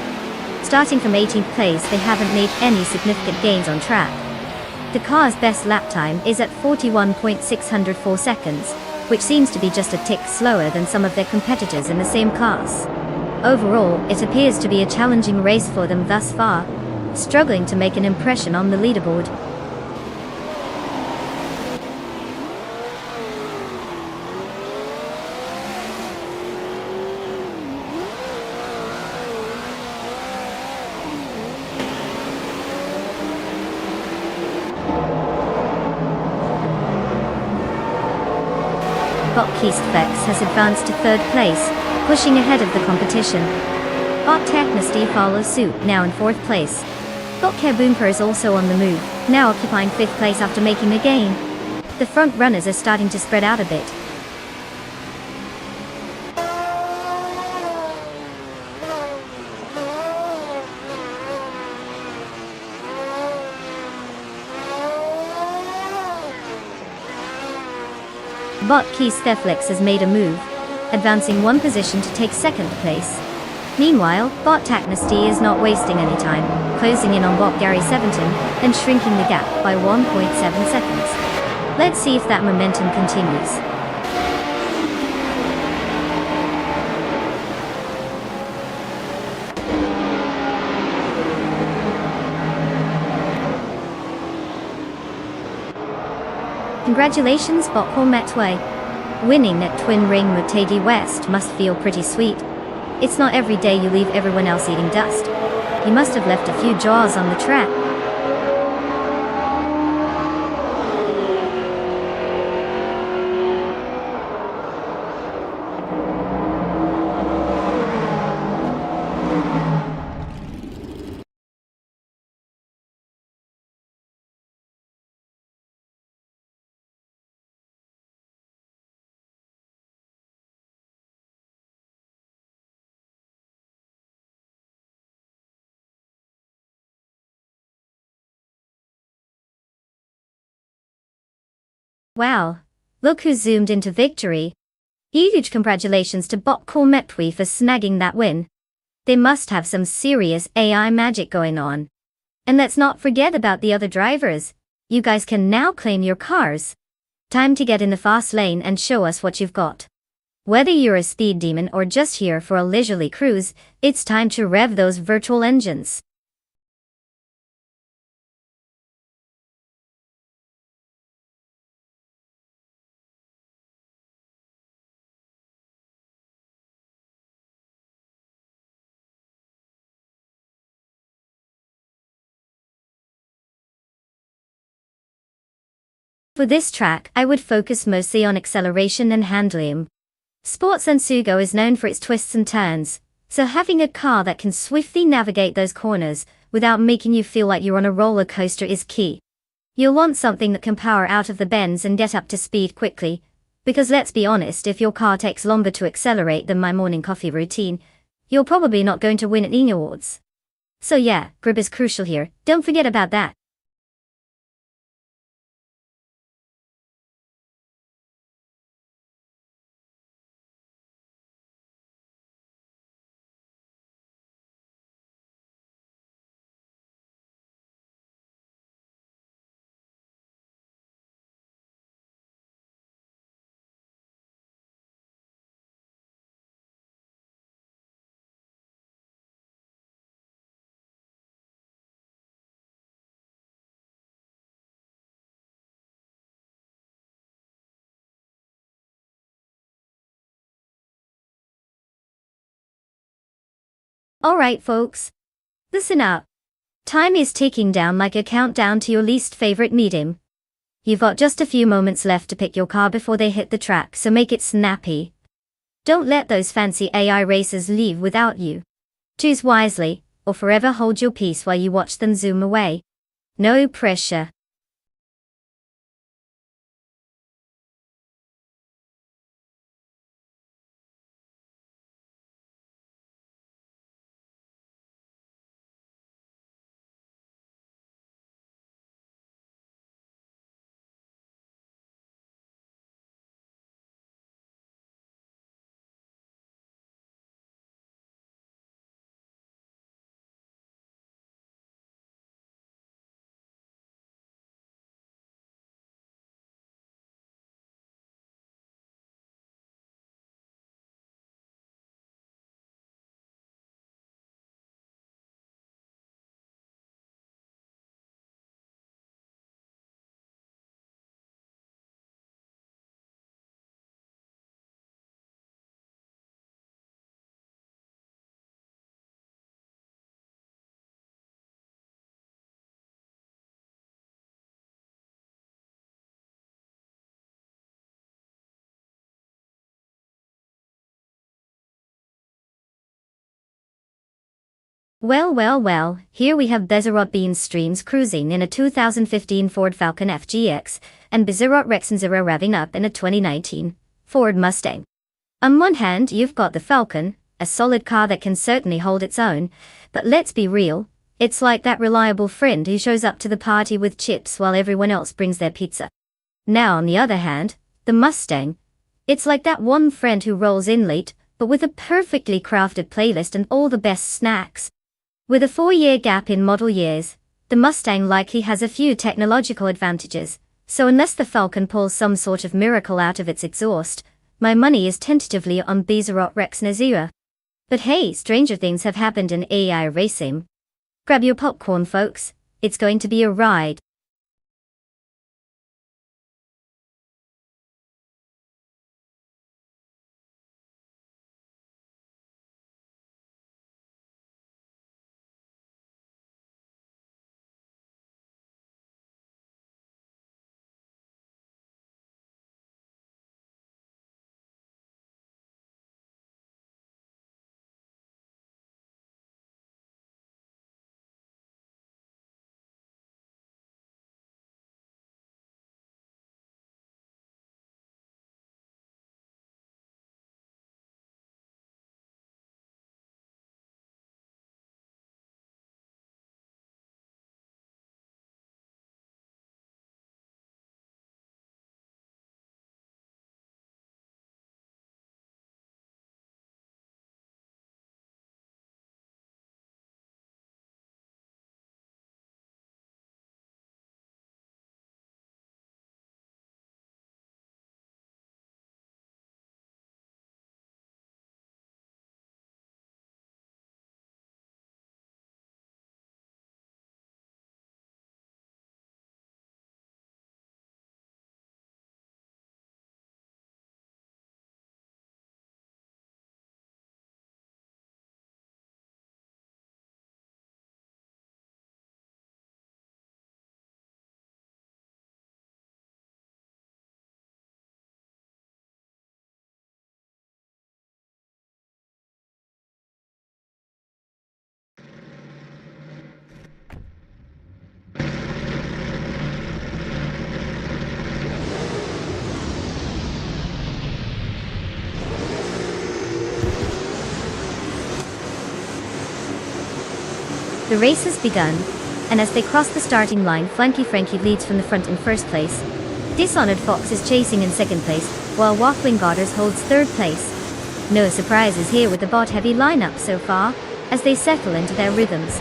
Starting from 18th place, they haven't made any significant gains on track. The car's best lap time is at 41.604 seconds, which seems to be just a tick slower than some of their competitors in the same class. Overall, it appears to be a challenging race for them thus far, struggling to make an impression on the leaderboard. Bot Keistfex has advanced to 3rd place, pushing ahead of the competition. Bot Technosty follows suit, now in 4th place. Bot Kaboomper is also on the move, now occupying 5th place after making a gain. The front runners are starting to spread out a bit. Bot Keistfex has made a move, advancing one position to take 2nd place. Meanwhile, Bot Technosty is not wasting any time, closing in on Bot Gary Seventon and shrinking the gap by 1.7 seconds. Let's see if that momentum continues. Congratulations, Bot Metway. Winning at Twin Ring Mutegi West must feel pretty sweet. It's not every day you leave everyone else eating dust. You must have left a few jaws on the track. Wow, look who zoomed into victory. Huge congratulations to Bot Metway for snagging that win. They must have some serious AI magic going on. And let's not forget about the other drivers. You guys can now claim your cars. Time to get in the fast lane and show us what you've got. Whether you're a speed demon or just here for a leisurely cruise, it's time to rev those virtual engines. For this track, I would focus mostly on acceleration and handling. Sports Sugo is known for its twists and turns, so having a car that can swiftly navigate those corners without making you feel like you're on a roller coaster is key. You'll want something that can power out of the bends and get up to speed quickly, because let's be honest, if your car takes longer to accelerate than my morning coffee routine, you're probably not going to win at any awards. So yeah, grip is crucial here, don't forget about that. Alright folks. Listen up. Time is ticking down like a countdown to your least favorite meeting. You've got just a few moments left to pick your car before they hit the track, so make it snappy. Don't let those fancy AI racers leave without you. Choose wisely, or forever hold your peace while you watch them zoom away. No pressure. Well, here we have Bezerot Beans Streams cruising in a 2015 Ford Falcon FGX, and Bezerot Rexon Zero revving up in a 2019 Ford Mustang. On one hand, you've got the Falcon, a solid car that can certainly hold its own, but let's be real, it's like that reliable friend who shows up to the party with chips while everyone else brings their pizza. Now on the other hand, the Mustang, it's like that one friend who rolls in late, but with a perfectly crafted playlist and all the best snacks. With a 4-year gap in model years, the Mustang likely has a few technological advantages, so unless the Falcon pulls some sort of miracle out of its exhaust, my money is tentatively on Bezerot Rexon Zero. But hey, stranger things have happened in AI racing. Grab your popcorn folks, it's going to be a ride. The race has begun, and as they cross the starting line, Flanky Frankie leads from the front in first place. Dishonored Fox is chasing in second place, while Waffling Godders holds third place. No surprises here with the bot-heavy lineup so far, as they settle into their rhythms.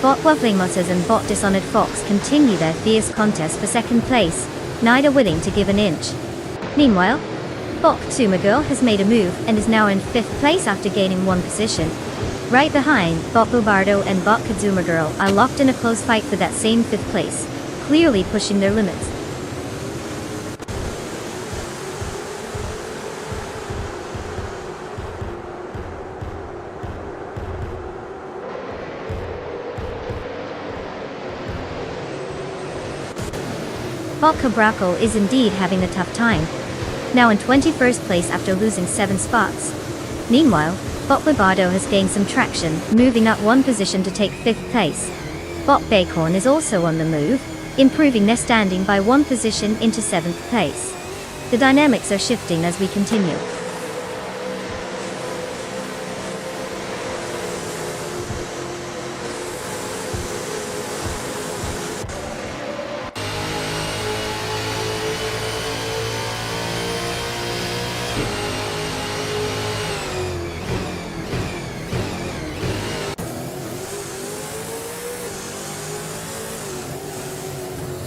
Bot Waffling Motters and Bot Dishonored Fox continue their fierce contest for second place, neither willing to give an inch. Meanwhile, Bok Tsumagirl has made a move and is now in 5th place after gaining 1 position. Right behind, Bok Bobardo and Bok Kazumagirl are locked in a close fight for that same 5th place, clearly pushing their limits. Bok Cabrakal is indeed having a tough time, now in 21st place after losing 7 spots. Meanwhile, Bok Bobardo has gained some traction, moving up 1 position to take 5th place. Bok Bacon is also on the move, improving their standing by 1 position into 7th place. The dynamics are shifting as we continue.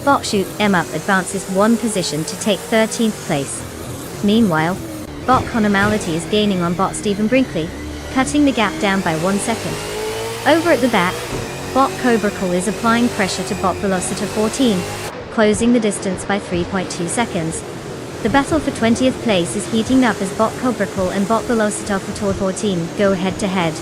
Bok Shoot M Up advances 1 position to take 13th place. Meanwhile, Bok Conomality is gaining on Bok Stephen Brinkley, cutting the gap down by 1 second. Over at the back, Bok Cobrakal is applying pressure to Bok Velocita 14, closing the distance by 3.2 seconds. The battle for 20th place is heating up as Bok Cobrakal and Bok Velocita 14 go head to head.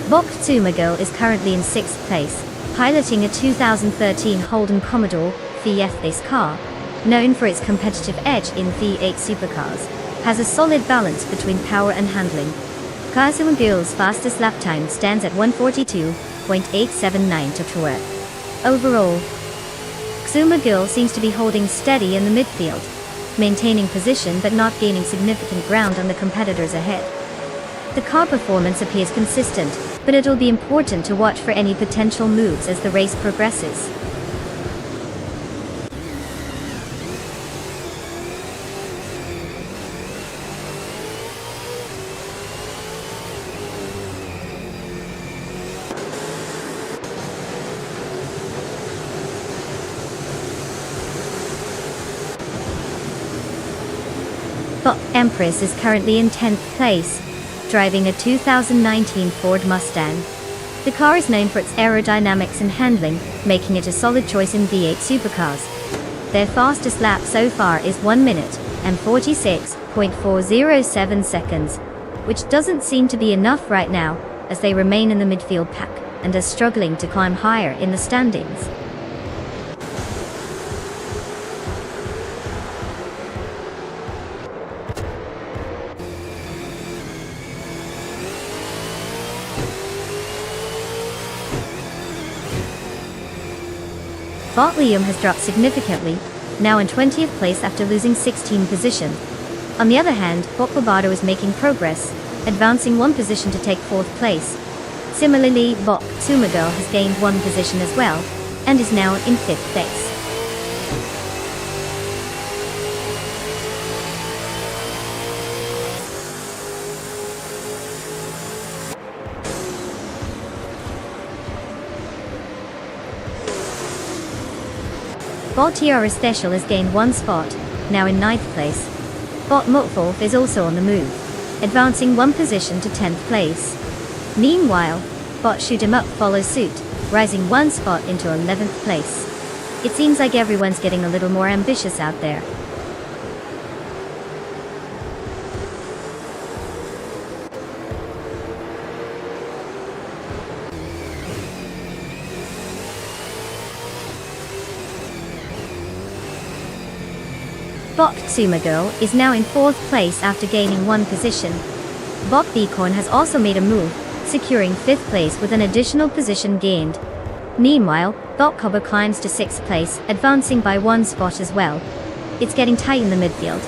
Bok Tsumagirl is currently in 6th place, piloting a 2013 Holden Commodore V8 car, known for its competitive edge in V8 supercars, has a solid balance between power and handling. Tsumagirl's fastest lap time stands at 1:42.879 to tour. Overall, Tsumagirl seems to be holding steady in the midfield, maintaining position but not gaining significant ground on the competitors ahead. The car performance appears consistent, but it'll be important to watch for any potential moves as the race progresses. Bok Empress is currently in 10th place, driving a 2019 Ford Mustang. The car is known for its aerodynamics and handling, making it a solid choice in V8 supercars. Their fastest lap so far is 1 minute and 46.407 seconds, which doesn't seem to be enough right now, as they remain in the midfield pack and are struggling to climb higher in the standings. Bok Liam has dropped significantly, now in 20th place after losing 16 position. On the other hand, Bok Bobardo is making progress, advancing 1 position to take 4th place. Similarly, Bok Tsumagirl has gained 1 position as well, and is now in 5th place. Bok Tiara Special has gained 1 spot, now in 9th place. Bok Mutfolf is also on the move, advancing 1 position to 10th place. Meanwhile, Bok Shoot 'em Up follows suit, rising 1 spot into 11th place. It seems like everyone's getting a little more ambitious out there. Bok Tsumagirl is now in 4th place after gaining 1 position. Bok Beacorn has also made a move, securing 5th place with an additional position gained. Meanwhile, Bok Cobber climbs to 6th place, advancing by 1 spot as well. It's getting tight in the midfield.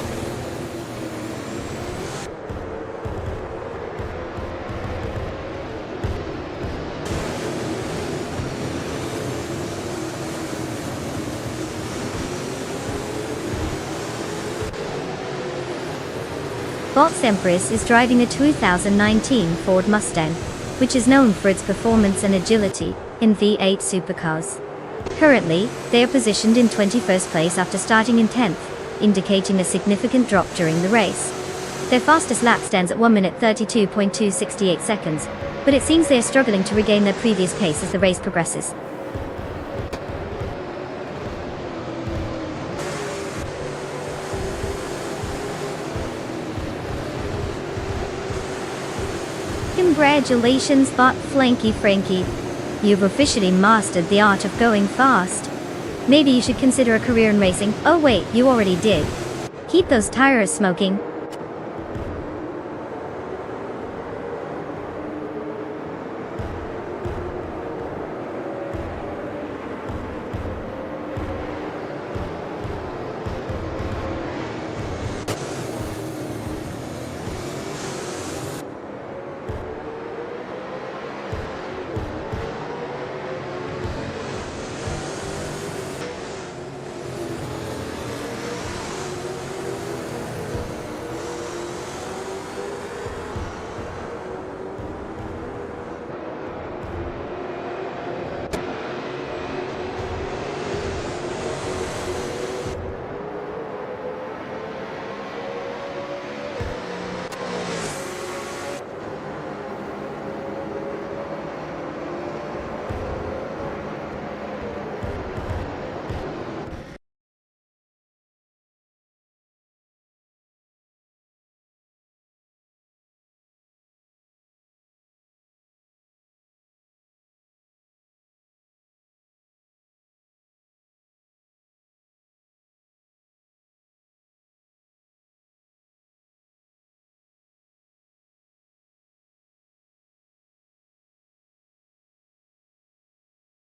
Bot's Empress is driving a 2019 Ford Mustang, which is known for its performance and agility in V8 supercars. Currently, they are positioned in 21st place after starting in 10th, indicating a significant drop during the race. Their fastest lap stands at 1 minute 32.268 seconds, but it seems they are struggling to regain their previous pace as the race progresses. Congratulations, Bot Flanky Frankie. You've officially mastered the art of going fast. Maybe you should consider a career in racing. Oh wait, you already did. Keep those tires smoking.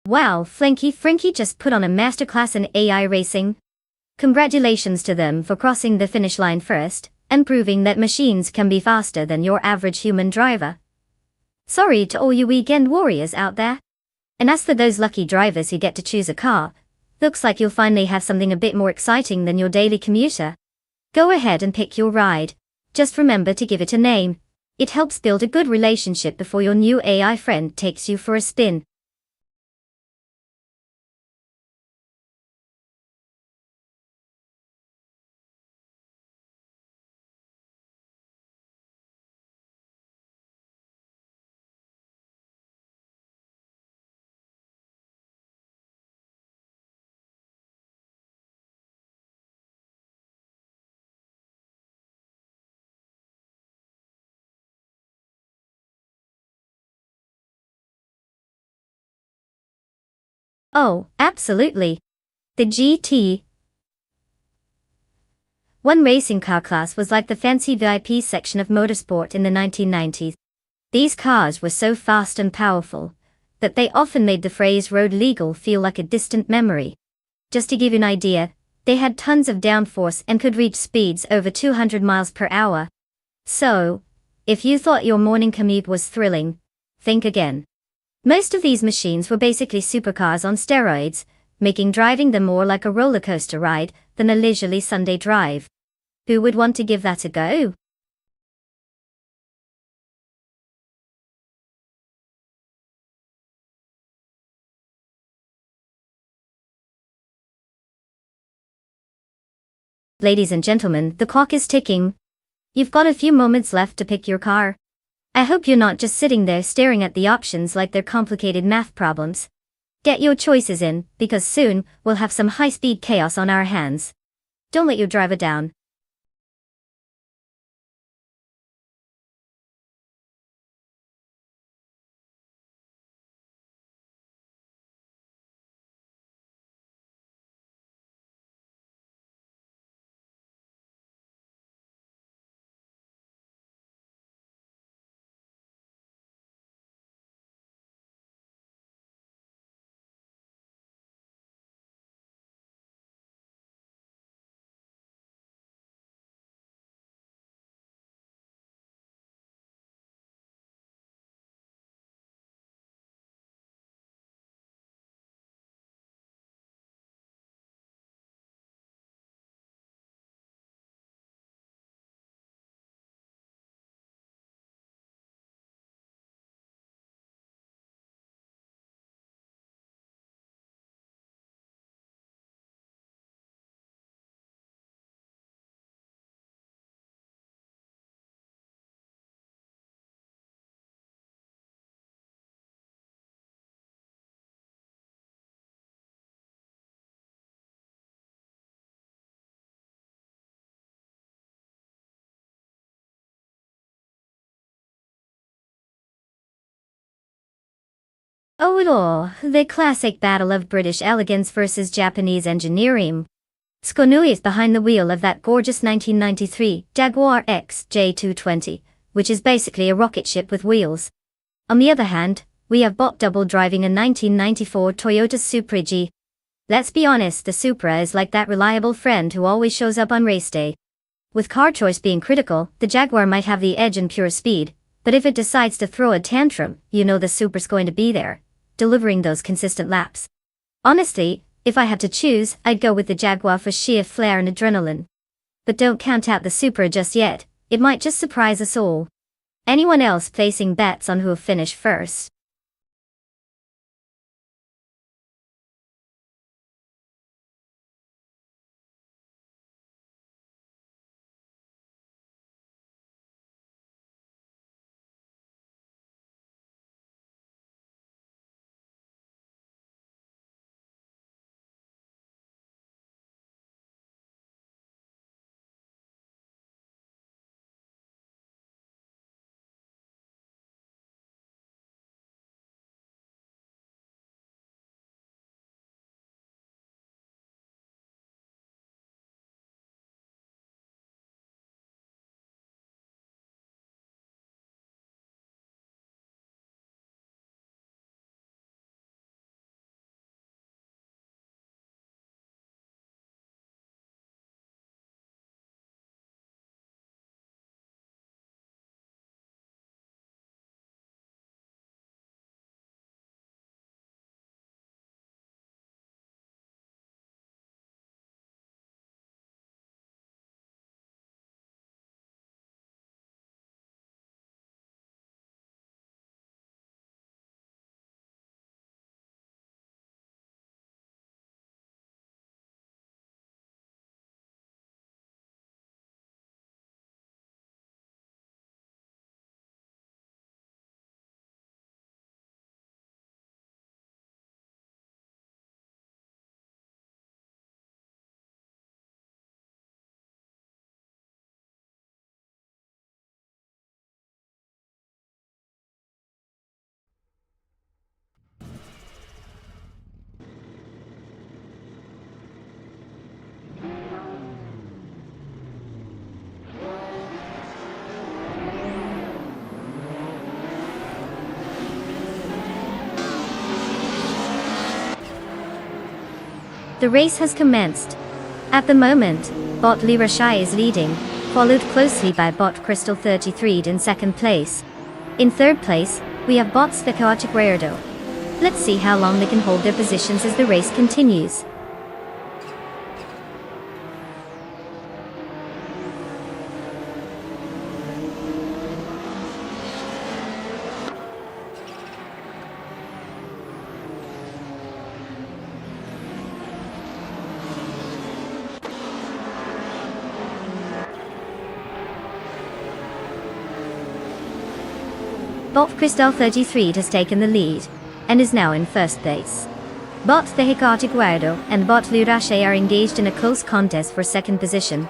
Wow, Flanky Frankie just put on a masterclass in AI racing. Congratulations to them for crossing the finish line first, and proving that machines can be faster than your average human driver. Sorry to all you weekend warriors out there. And as for those lucky drivers who get to choose a car, looks like you'll finally have something a bit more exciting than your daily commuter. Go ahead and pick your ride. Just remember to give it a name. It helps build a good relationship before your new AI friend takes you for a spin. Oh, absolutely. The GT1 racing car class was like the fancy VIP section of motorsport in the 1990s. These cars were so fast and powerful that they often made the phrase road legal feel like a distant memory. Just to give you an idea, they had tons of downforce and could reach speeds over 200 miles per hour. So, if you thought your morning commute was thrilling, think again. Most of these machines were basically supercars on steroids, making driving them more like a roller coaster ride than a leisurely Sunday drive. Who would want to give that a go? Ladies and gentlemen, the clock is ticking. You've got a few moments left to pick your car. I hope you're not just sitting there staring at the options like they're complicated math problems. Get your choices in, because soon, we'll have some high-speed chaos on our hands. Don't let your driver down. Oh, the classic battle of British elegance versus Japanese engineering. Skonui is behind the wheel of that gorgeous 1993 Jaguar XJ220, which is basically a rocket ship with wheels. On the other hand, we have Bot Double driving a 1994 Toyota Supra G. Let's be honest, the Supra is like that reliable friend who always shows up on race day. With car choice being critical, the Jaguar might have the edge in pure speed, but if it decides to throw a tantrum, you know the Supra's going to be there, delivering those consistent laps. Honestly, if I had to choose, I'd go with the Jaguar for sheer flair and adrenaline. But don't count out the Supra just yet, it might just surprise us all. Anyone else placing bets on who'll finish first? The race has commenced. At the moment, Bot Lirashai is leading, followed closely by Bot Crystal 33 in second place. In third place, we have Bot Svikoachiguerdo. Let's see how long they can hold their positions as the race continues. Bot Cristal 33 has taken the lead, and is now in first place. Bot Thehikati Guardo and Bot Lirashe are engaged in a close contest for second position.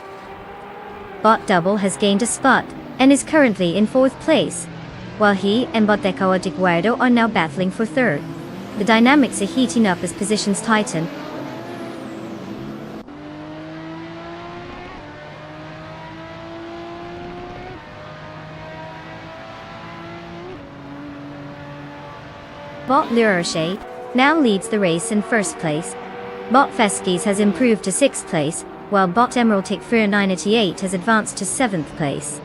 Bot Double has gained a spot, and is currently in fourth place, while he and Bot Thehikati Guardo are now battling for third. The dynamics are heating up as positions tighten. Bot Lirashe now leads the race in first place. Bot Feskis has improved to sixth place, while Bot Emeraldic Fear 988 has advanced to seventh place.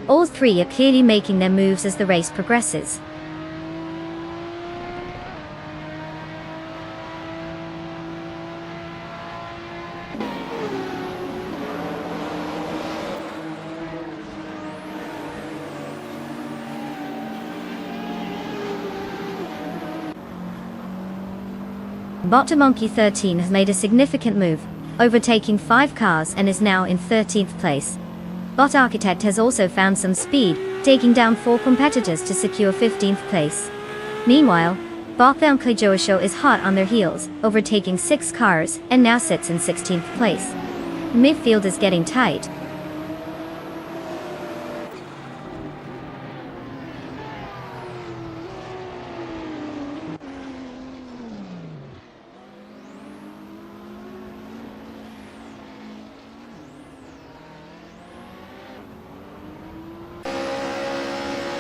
All three are clearly making their moves as the race progresses. Bot Monkey 13 has made a significant move, overtaking 5 cars and is now in 13th place. Bot Architect has also found some speed, taking down 4 competitors to secure 15th place. Meanwhile, Bot Joasho is hot on their heels, overtaking 6 cars and now sits in 16th place. Midfield is getting tight.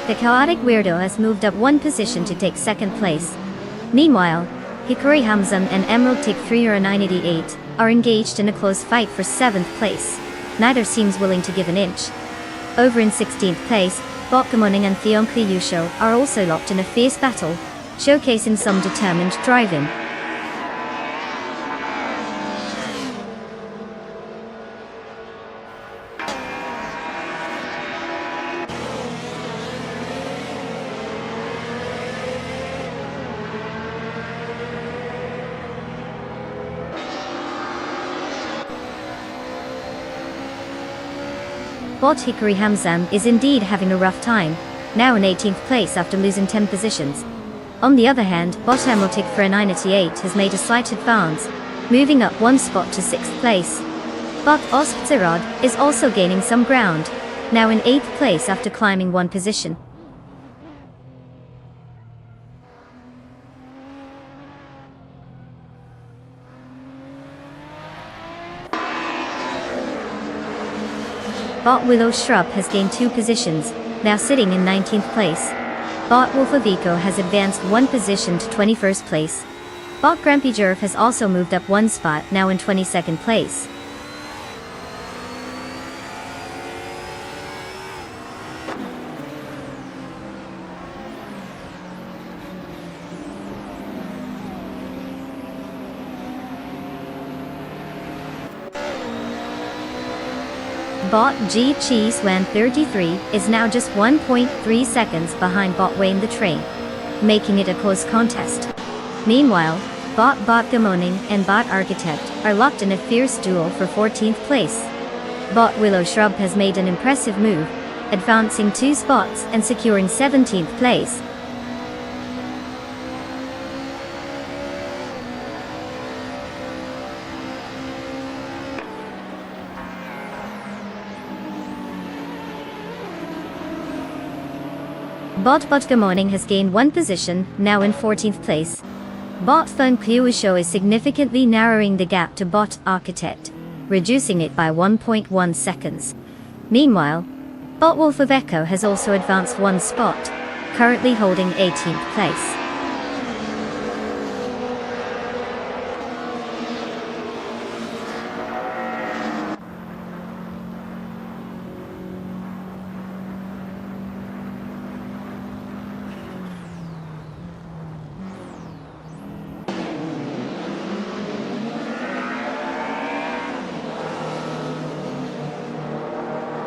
The chaotic weirdo has moved up one position to take second place. Meanwhile, Hikari Hamzam and Emerald Tick 30988 are engaged in a close fight for 7th place. Neither seems willing to give an inch. Over in 16th place, Botkamoning and Theonkli Yusho are also locked in a fierce battle, showcasing some determined driving. Bot Hikari Hamzam is indeed having a rough time, now in 18th place after losing 10 positions. On the other hand, Bot Emeraltic for 988 has made a slight advance, moving up one spot to 6th place. Bot Ospzerod is also gaining some ground, now in 8th place after climbing one position. Bot Willow Shrub has gained 2 positions, now sitting in 19th place. Bot Wolfavico has advanced 1 position to 21st place. Bot Grampy Jerv has also moved up 1 spot, now in 22nd place. Bot G Cheese Wan 33 is now just 1.3 seconds behind Bot Wayne the Train, making it a close contest. Meanwhile, Bot Gamoning and Bot Architect are locked in a fierce duel for 14th place. Bot Willow Shrub has made an impressive move, advancing 2 spots and securing 17th place. Bot Gamoning has gained 1 position, now in 14th place. Bot Fun Kluisho is significantly narrowing the gap to Bot Architect, reducing it by 1.1 seconds. Meanwhile, Bot Wolf of Echo has also advanced 1 spot, currently holding 18th place.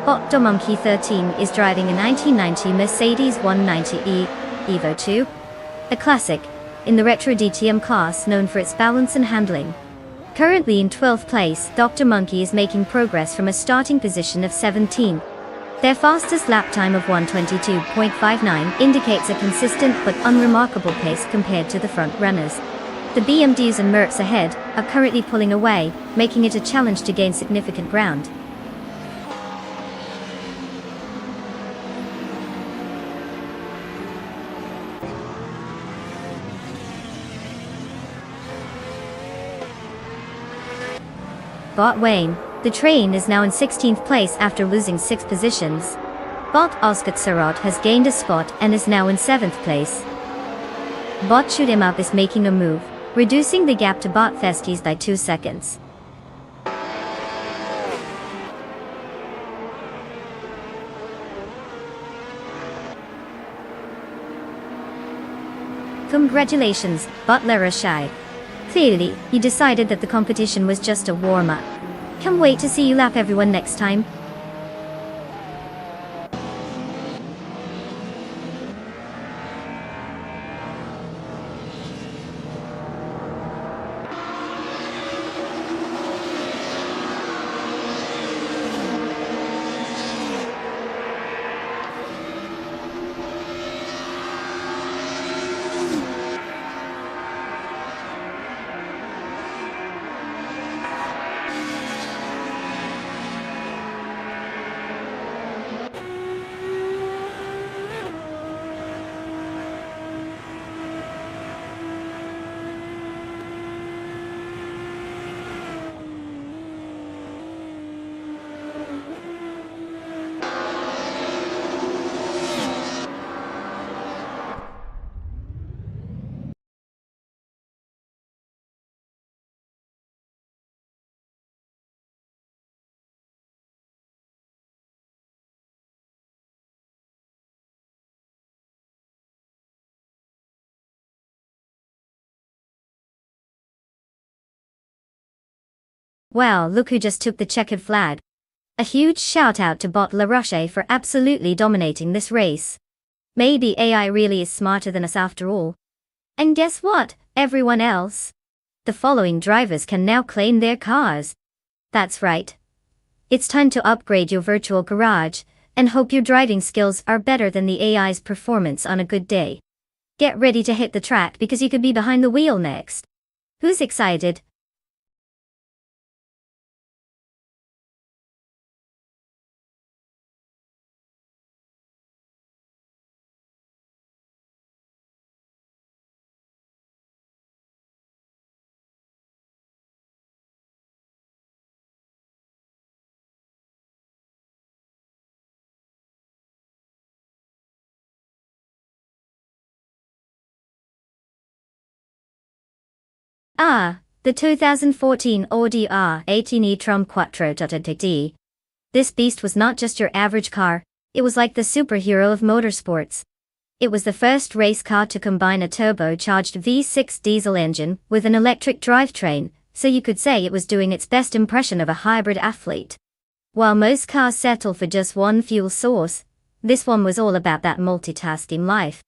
Bot Monkey 13 is driving a 1990 Mercedes 190e Evo 2, a classic, in the retro DTM class known for its balance and handling. Currently in 12th place, Dr. Monkey is making progress from a starting position of 17. Their fastest lap time of 1:22.59 indicates a consistent but unremarkable pace compared to the front runners. The BMWs and Mercs ahead are currently pulling away, making it a challenge to gain significant ground. Bot Wayne, the train is now in 16th place after losing 6 positions. Bot Oskar has gained a spot and is now in 7th place. Bot Shoot 'em Up is making a move, reducing the gap to Bot Festies by 2 seconds. Congratulations, Bot Lara Shai. Clearly, you decided that the competition was just a warm-up. Can't wait to see you lap everyone next time. Well, look who just took the checkered flag. A huge shout out to Bot La Roche for absolutely dominating this race. Maybe AI really is smarter than us after all. And guess what, everyone else? The following drivers can now claim their cars. That's right. It's time to upgrade your virtual garage, and hope your driving skills are better than the AI's performance on a good day. Get ready to hit the track because you could be behind the wheel next. Who's excited? The 2014 Audi R18 e-tron Quattro TT. This beast was not just your average car, it was like the superhero of motorsports. It was the first race car to combine a turbocharged V6 diesel engine with an electric drivetrain, so you could say it was doing its best impression of a hybrid athlete. While most cars settle for just one fuel source, this one was all about that multitasking life.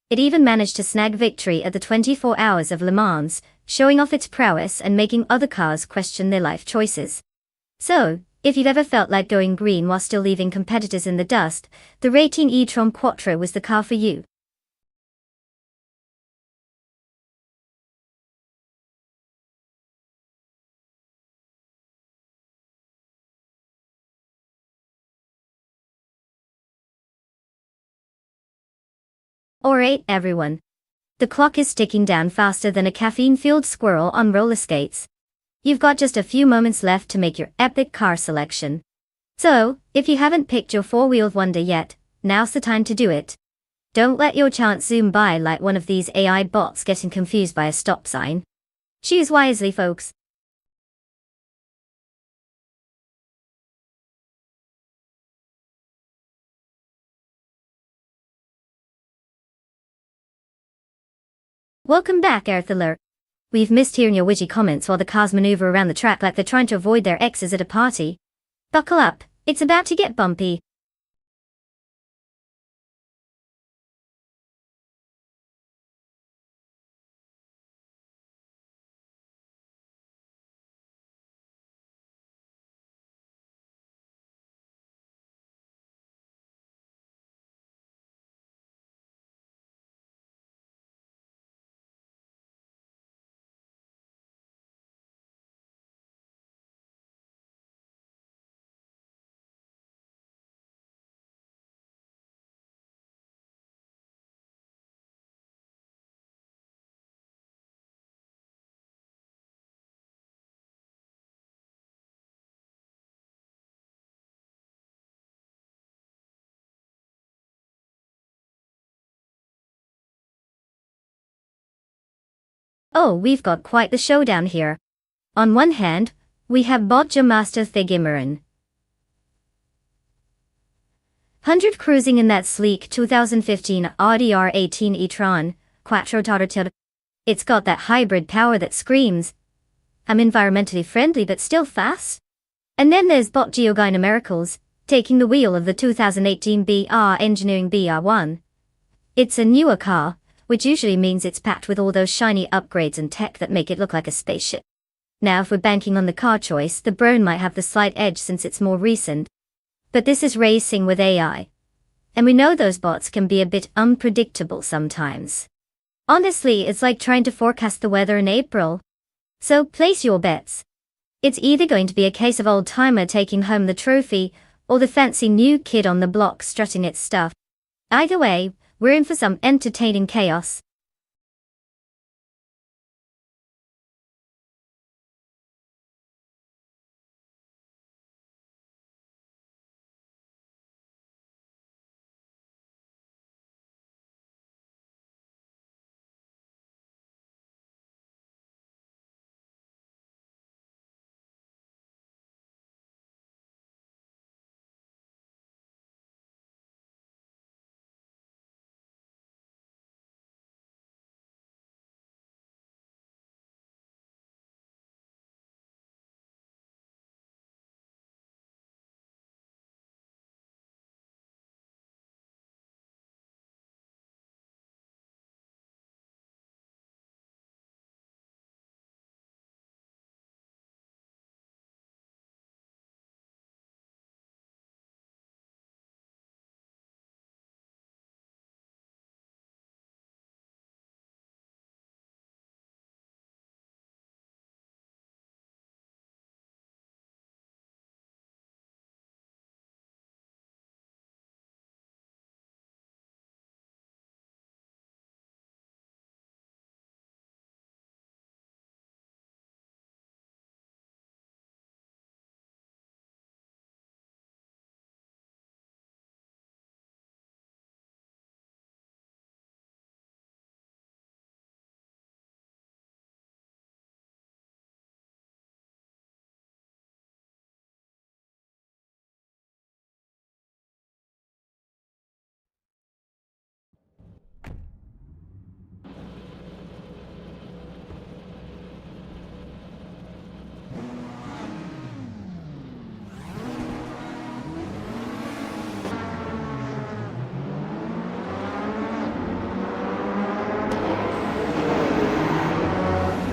It even managed to snag victory at the 24 Hours of Le Mans, showing off its prowess and making other cars question their life choices. So, if you've ever felt like going green while still leaving competitors in the dust, the 18 e-tron Quattro was the car for you. Alright everyone. The clock is ticking down faster than a caffeine-fueled squirrel on roller skates. You've got just a few moments left to make your epic car selection. So, if you haven't picked your four-wheeled wonder yet, now's the time to do it. Don't let your chance zoom by like one of these AI bots getting confused by a stop sign. Choose wisely, folks. Welcome back, Arthur. We've missed hearing your witty comments while the cars maneuver around the track like they're trying to avoid their exes at a party. Buckle up, it's about to get bumpy. Oh, we've got quite the showdown here. On one hand, we have Bodja Master Thigimaran. 100 cruising in that sleek 2015 Audi R18 e-tron, Quattro Tortotillo. It's got that hybrid power that screams, I'm environmentally friendly but still fast. And then there's Bot Geogina Miracles, taking the wheel of the 2018 BR Engineering BR1. It's a newer car, which usually means it's packed with all those shiny upgrades and tech that make it look like a spaceship. Now if we're banking on the car choice, the Brown might have the slight edge since it's more recent. But this is racing with AI. And we know those bots can be a bit unpredictable sometimes. Honestly, it's like trying to forecast the weather in April. So place your bets. It's either going to be a case of old-timer taking home the trophy, or the fancy new kid on the block strutting its stuff. Either way, we're in for some entertaining chaos.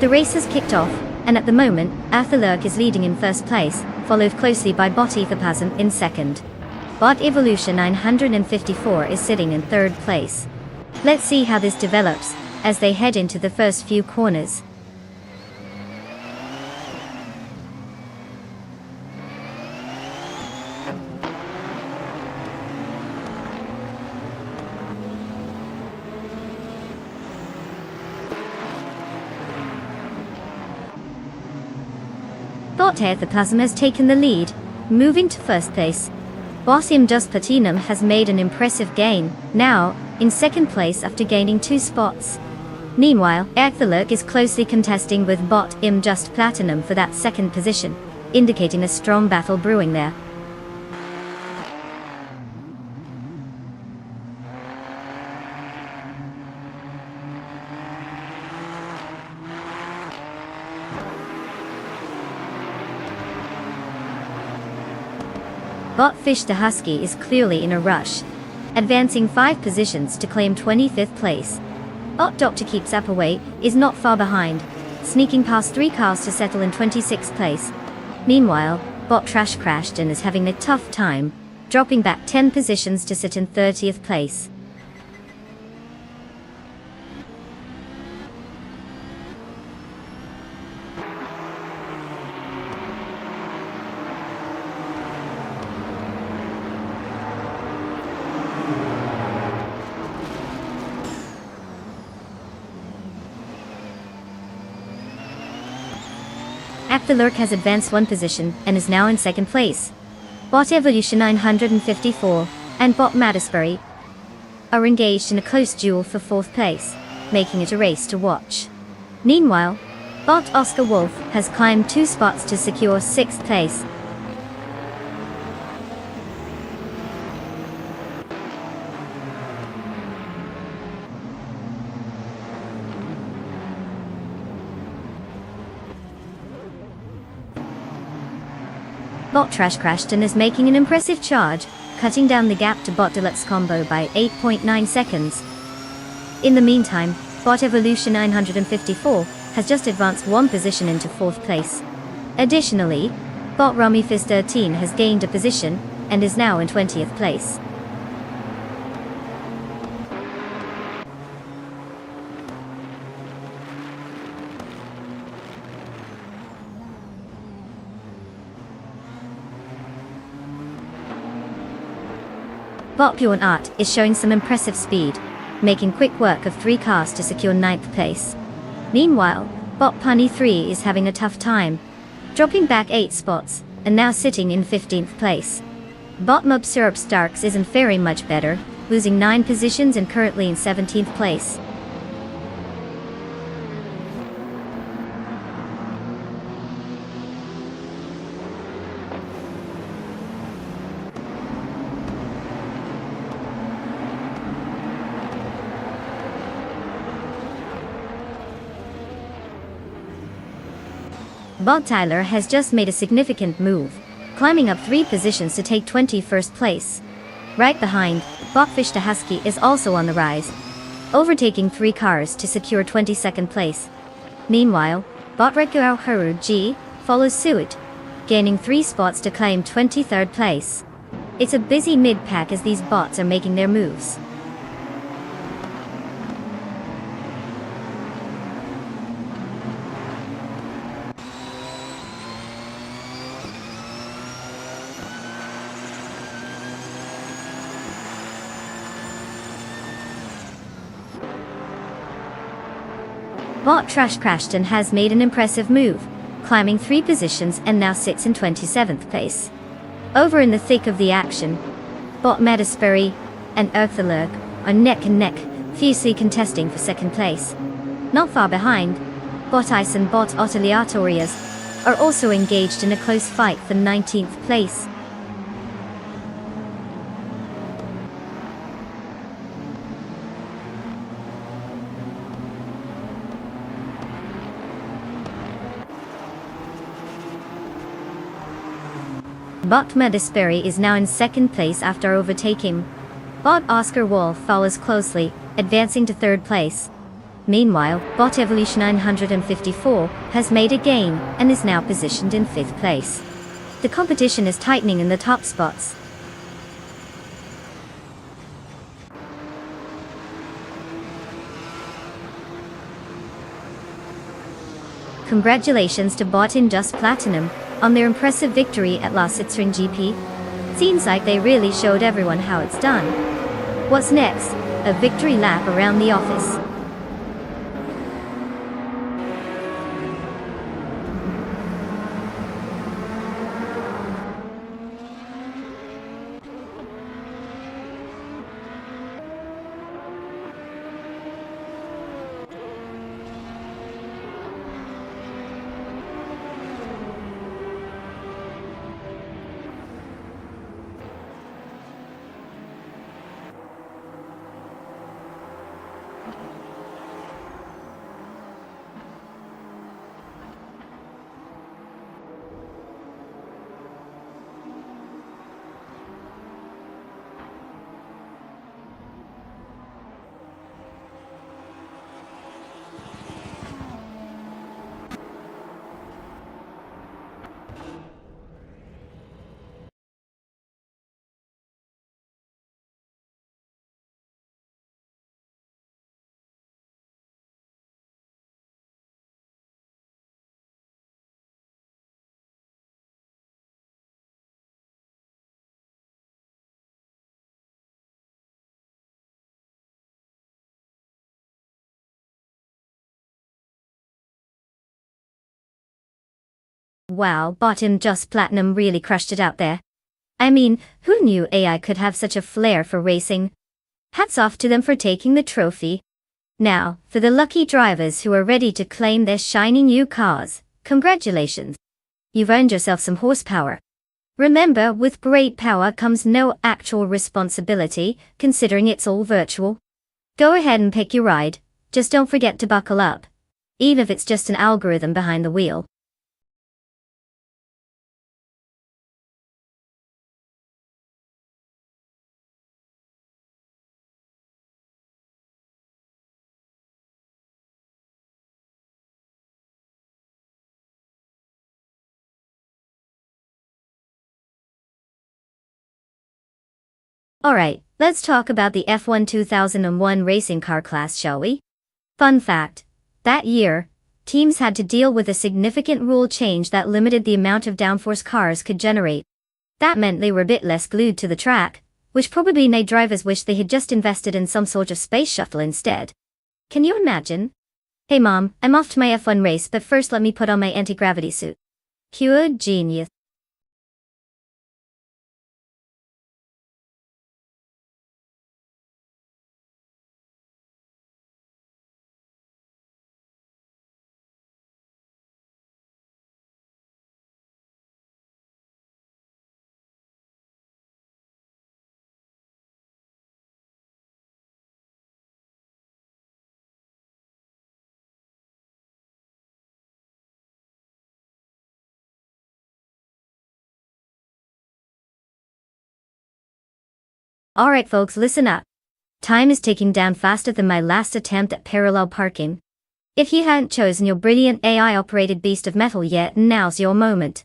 The race has kicked off, and at the moment, Athalurk is leading in first place, followed closely by Bot Ethopasm in second. Bot Evolution 954 is sitting in third place. Let's see how this develops, as they head into the first few corners. Bot Ethoplasm has taken the lead, moving to first place. Bot Just Platinum has made an impressive gain, now in second place after gaining 2 spots. Meanwhile, Athalurk is closely contesting with Bot Just Platinum for that second position, indicating a strong battle brewing there. Bot Fish the Husky is clearly in a rush, advancing 5 positions to claim 25th place. Bot Doctor Keeps Up Away is not far behind, sneaking past 3 cars to settle in 26th place. Meanwhile, Bot Trash Crashed and is having a tough time, dropping back 10 positions to sit in 30th place. Athalurk has advanced 1 position and is now in second place. Bot Evolution 954 and Bot Madisbury are engaged in a close duel for 4th place, making it a race to watch. Meanwhile, Bot Oscar Wolf has climbed 2 spots to secure 6th place. Bot Trash Crashed and is making an impressive charge, cutting down the gap to Bot Deluxe Combo by 8.9 seconds. In the meantime, Bot Evolution 954 has just advanced 1 position into 4th place. Additionally, Bot Rummy Fizz 13 has gained a position and is now in 20th place. Bot Pure Art is showing some impressive speed, making quick work of 3 cars to secure 9th place. Meanwhile, Bot Punny 3 is having a tough time, dropping back 8 spots, and now sitting in 15th place. Bot Mub Syrup Starks isn't faring much better, losing 9 positions and currently in 17th place. Bot Tyler has just made a significant move, climbing up 3 positions to take 21st place. Right behind, Bot Fish the Husky is also on the rise, overtaking 3 cars to secure 22nd place. Meanwhile, Bot Rekuao Haru G follows suit, gaining 3 spots to claim 23rd place. It's a busy mid-pack as these bots are making their moves. Bot Trash Crashed and has made an impressive move, climbing 3 positions and now sits in 27th place. Over in the thick of the action, Bot Madisbury and Athalurk are neck and neck, fiercely contesting for 2nd place. Not far behind, Bot Ice and Bot Otiliatorias are also engaged in a close fight for 19th place. Bot Madisbury is now in 2nd place after overtaking. Bot Oscar Wolf follows closely, advancing to 3rd place. Meanwhile, Bot Evolution 954 has made a gain and is now positioned in 5th place. The competition is tightening in the top spots. Congratulations to Bot in Just Platinum on their impressive victory at La Sitzring GP. Seems like they really showed everyone how it's done. What's next? A victory lap around the office. Wow, Bot in Just Platinum really crushed it out there. I mean, who knew AI could have such a flair for racing? Hats off to them for taking the trophy. Now, for the lucky drivers who are ready to claim their shiny new cars, congratulations. You've earned yourself some horsepower. Remember, with great power comes no actual responsibility, considering it's all virtual. Go ahead and pick your ride, just don't forget to buckle up. Even if it's just an algorithm behind the wheel. Alright, let's talk about the F1 2001 racing car class, shall we? Fun fact. That year, teams had to deal with a significant rule change that limited the amount of downforce cars could generate. That meant they were a bit less glued to the track, which probably made drivers wish they had just invested in some sort of space shuttle instead. Can you imagine? Hey mom, I'm off to my F1 race, but first let me put on my anti-gravity suit. Pure genius. Alright folks, listen up. Time is ticking down faster than my last attempt at parallel parking. If you hadn't chosen your brilliant AI-operated beast of metal yet, now's your moment.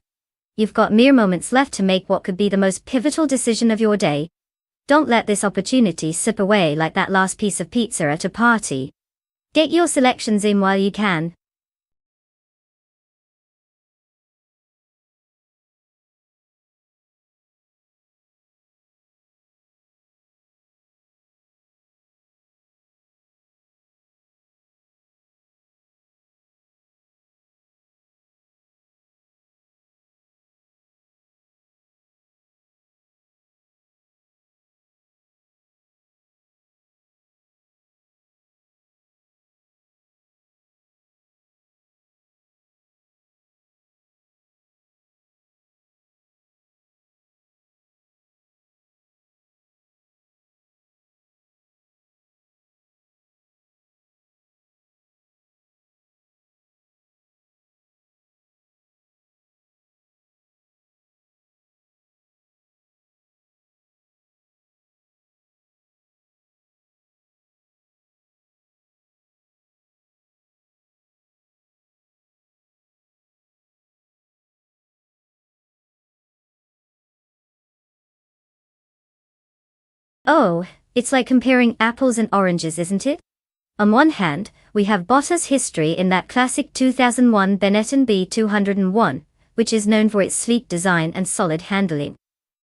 You've got mere moments left to make what could be the most pivotal decision of your day. Don't let this opportunity slip away like that last piece of pizza at a party. Get your selections in while you can. Oh, it's like comparing apples and oranges, isn't it? On one hand, we have Bottas' history in that classic 2001 Benetton B201, which is known for its sleek design and solid handling.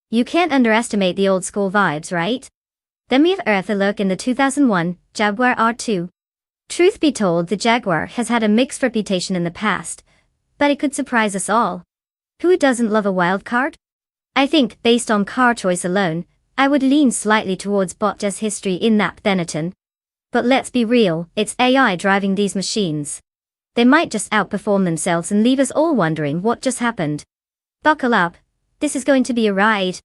You can't underestimate the old school vibes, right? Then we have Eartha look in the 2001 Jaguar R2. Truth be told, the Jaguar has had a mixed reputation in the past, but it could surprise us all. Who doesn't love a wild card? I think, based on car choice alone, I would lean slightly towards Bottas' history in that Benetton. But let's be real, it's AI driving these machines. They might just outperform themselves and leave us all wondering what just happened. Buckle up, this is going to be a ride.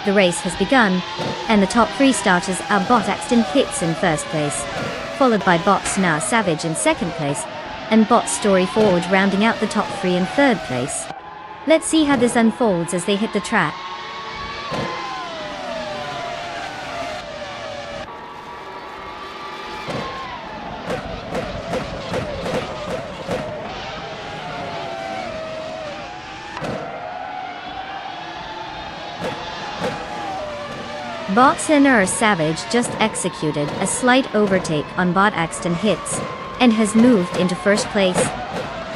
The race has begun, and the top three starters are Bottas and Hits in first place, followed by Bottas Savage in second place, and Bottas Story Forward rounding out the top three in third place. Let's see how this unfolds as they hit the track. Bottas and Savage just executed a slight overtake on Bottas and Hits, and has moved into first place.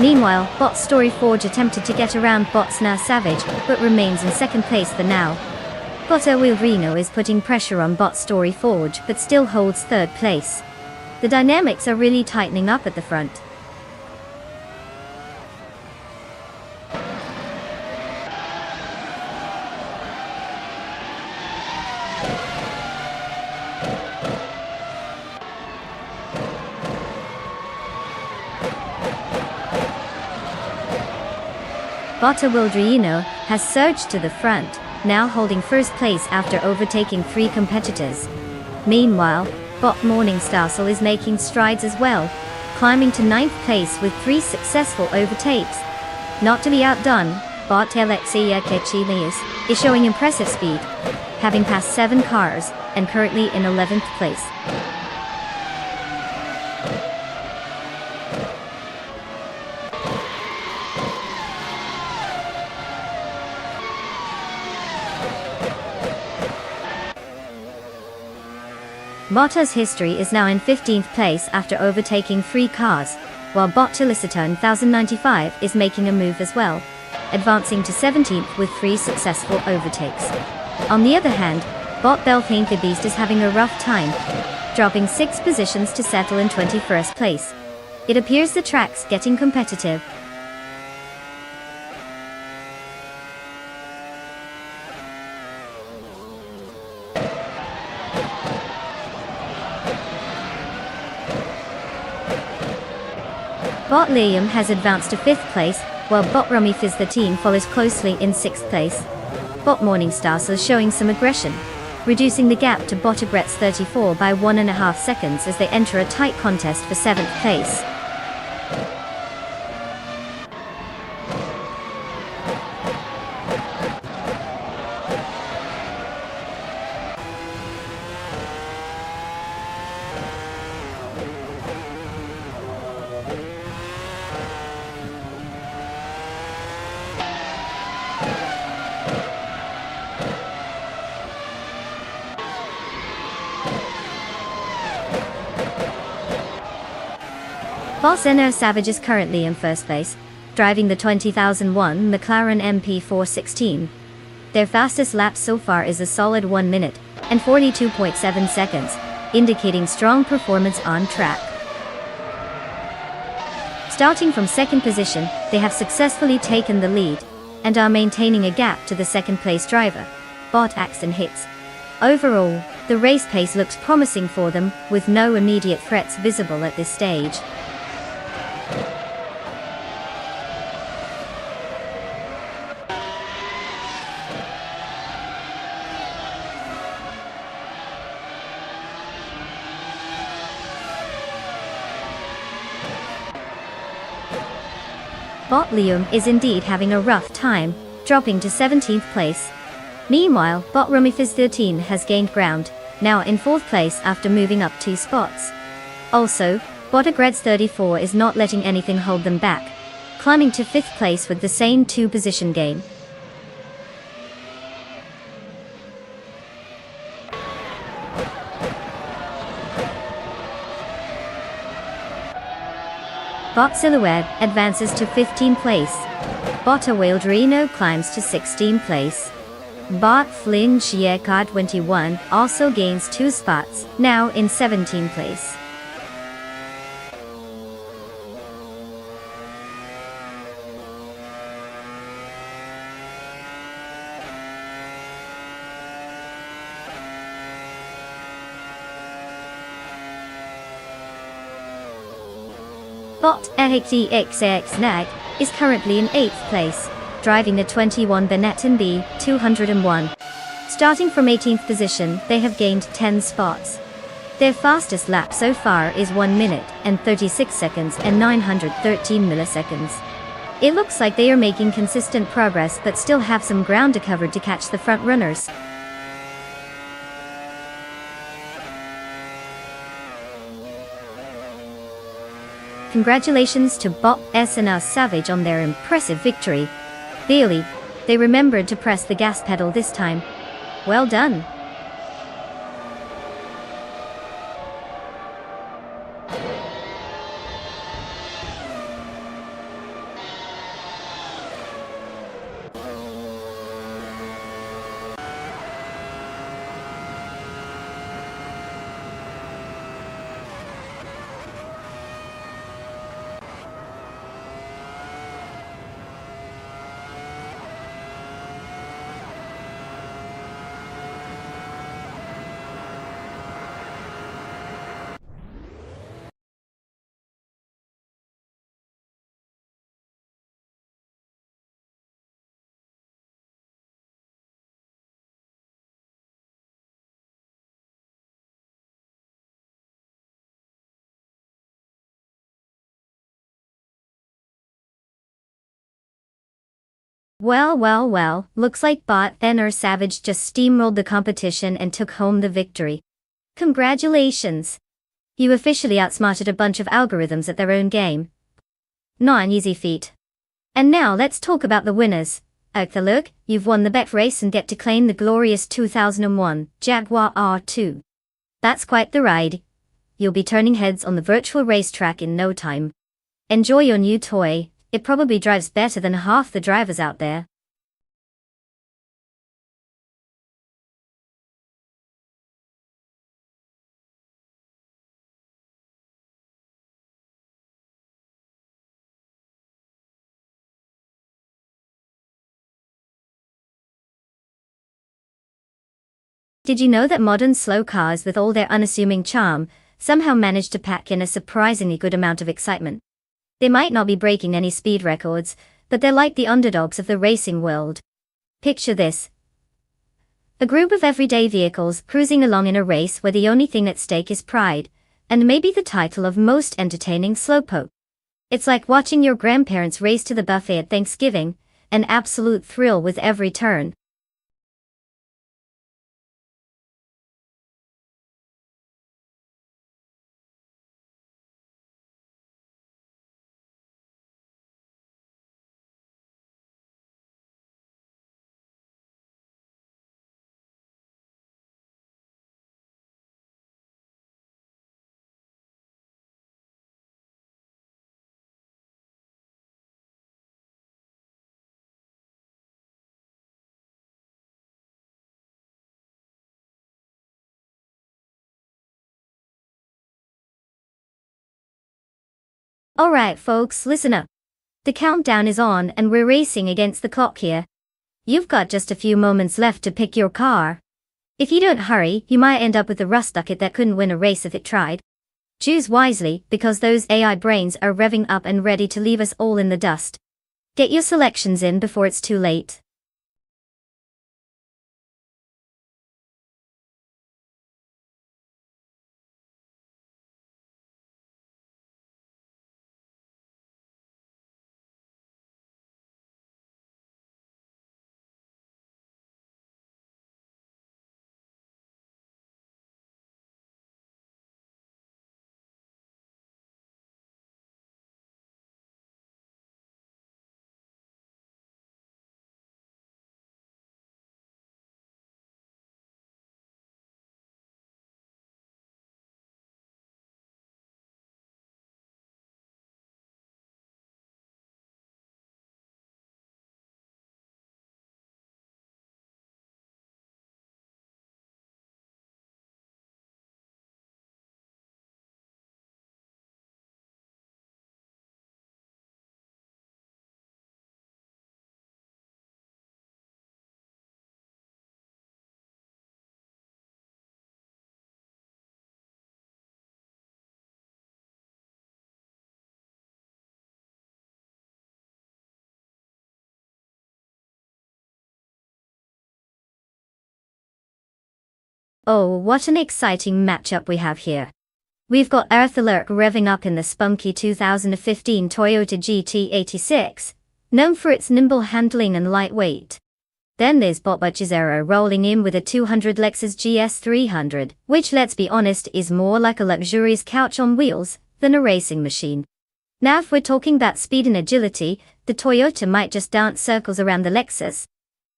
Meanwhile, Bottas Story Forge attempted to get around Bottas Savage, but remains in second place for now. Botta Reno is putting pressure on Bottas Story Forge but still holds third place. The dynamics are really tightening up at the front. Botta Wildrino has surged to the front, now holding first place after overtaking three competitors. Meanwhile, Bot Morningstar is making strides as well, climbing to ninth place with three successful overtakes. Not to be outdone, Bot Alexia Kechilius is showing impressive speed, having passed 7 cars, and currently in 11th place. Bottas' history is now in 15th place after overtaking 3 cars, while Bot Tilicita in 1095 is making a move as well, advancing to 17th with 3 successful overtakes. On the other hand, Bot Belthanka Beast is having a rough time, dropping 6 positions to settle in 21st place. It appears the track's getting competitive. Bot Liam has advanced to 5th place, while Bot Rummy Fizz 13 follows closely in 6th place. Bot Morningstar is showing some aggression, reducing the gap to Bot Agrets 34 by 1.5 seconds as they enter a tight contest for 7th place. Boss NO Savage is currently in 1st place, driving the 2001 McLaren MP416. Their fastest lap so far is a solid 1 minute and 42.7 seconds, indicating strong performance on track. Starting from 2nd position, they have successfully taken the lead and are maintaining a gap to the 2nd place driver, Bot Axon Hits. Overall, the race pace looks promising for them, with no immediate threats visible at this stage. Bot Liam is indeed having a rough time, dropping to 17th place. Meanwhile, Bot Rummy Fizz 13 has gained ground, now in 4th place after moving up 2 spots. Also, Bot Agrets 34 is not letting anything hold them back, climbing to 5th place with the same 2-position gain. Bot Silhouette advances to 15th place. Bot Wildrino climbs to 16th place. Bot Flynn Shiekad 21 also gains 2 spots, now in 17th place. Bot AXX Nag is currently in 8th place, driving the 21 Benetton B201. Starting from 18th position, they have gained 10 spots. Their fastest lap so far is 1 minute and 36 seconds and 913 milliseconds. It looks like they are making consistent progress but still have some ground to cover to catch the front runners. Congratulations to Bot SNR Savage on their impressive victory. Clearly, they remembered to press the gas pedal this time. Well done. Well, looks like Bot NR Savage just steamrolled the competition and took home the victory. Congratulations! You officially outsmarted a bunch of algorithms at their own game. Not an easy feat. And now let's talk about the winners. Look, you've won the bet race and get to claim the glorious 2001 Jaguar R2. That's quite the ride. You'll be turning heads on the virtual racetrack in no time. Enjoy your new toy. It probably drives better than half the drivers out there. Did you know that modern slow cars with all their unassuming charm somehow manage to pack in a surprisingly good amount of excitement? They might not be breaking any speed records, but they're like the underdogs of the racing world. Picture this. A group of everyday vehicles cruising along in a race where the only thing at stake is pride, and maybe the title of most entertaining slowpoke. It's like watching your grandparents race to the buffet at Thanksgiving, an absolute thrill with every turn. Alright folks, listen up. The countdown is on and we're racing against the clock here. You've got just a few moments left to pick your car. If you don't hurry, you might end up with a rust bucket that couldn't win a race if it tried. Choose wisely, because those AI brains are revving up and ready to leave us all in the dust. Get your selections in before it's too late. Oh, what an exciting matchup we have here. We've got Earth Alert revving up in the spunky 2015 Toyota GT86, known for its nimble handling and lightweight. Then there's Botbutch's rolling in with a 200 Lexus GS300, which, let's be honest, is more like a luxurious couch on wheels than a racing machine. Now if we're talking about speed and agility, the Toyota might just dance circles around the Lexus.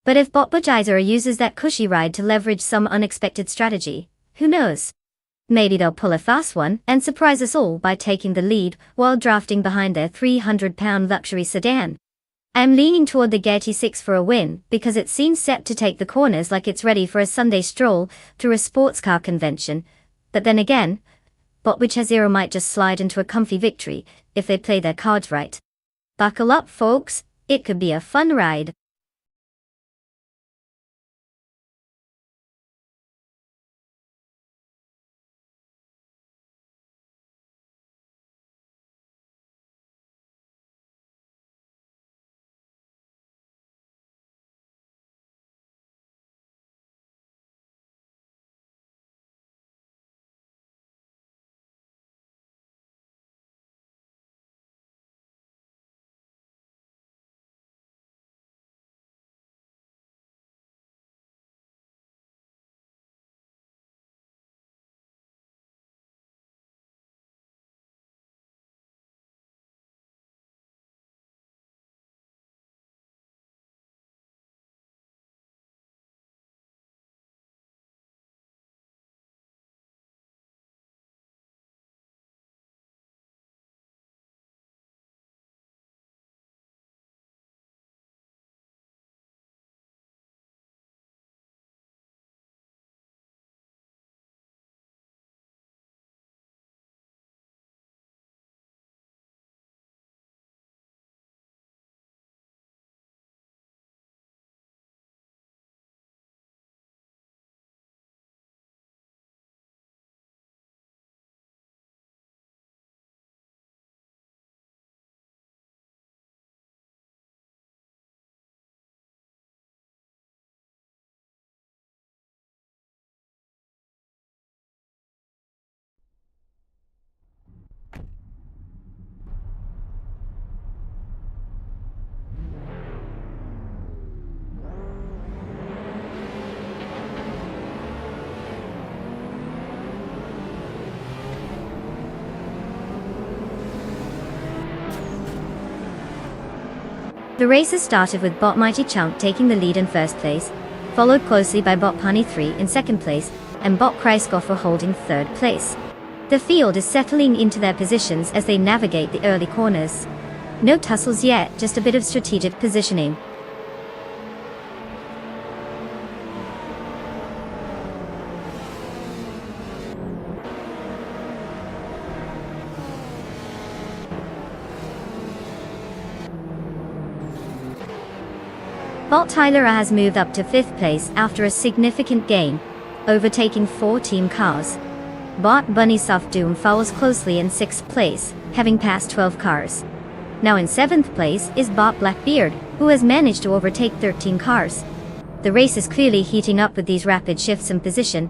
But if Botbutch's uses that cushy ride to leverage some unexpected strategy, who knows? Maybe they'll pull a fast one and surprise us all by taking the lead while drafting behind their 300-pound luxury sedan. I'm leaning toward the GT6 for a win because it seems set to take the corners like it's ready for a Sunday stroll through a sports car convention. But then again, Botbutch's might just slide into a comfy victory if they play their cards right. Buckle up, folks, it could be a fun ride. The races started with Bot Mighty Chunk taking the lead in first place, followed closely by Bot Punny 3 in second place, and Bot Kreisgoffer holding third place. The field is settling into their positions as they navigate the early corners. No tussles yet, just a bit of strategic positioning. Bot Tyler has moved up to 5th place after a significant gain, overtaking 4 team cars. Bot Bunny Soft Doom follows closely in 6th place, having passed 12 cars. Now in 7th place is Bot Blackbeard, who has managed to overtake 13 cars. The race is clearly heating up with these rapid shifts in position.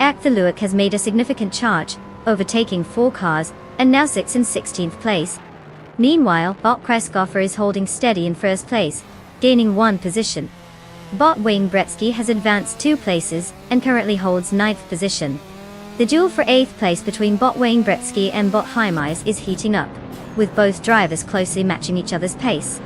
Akthaluik has made a significant charge, overtaking 4 cars, and now sits in 16th place. Meanwhile, Bot Kreisgoffer is holding steady in 1st place, gaining 1 position. Bot Wayne Bretsky has advanced 2 places, and currently holds 9th position. The duel for 8th place between Bot Wayne Bretsky and Bot Heimeis is heating up, with both drivers closely matching each other's pace.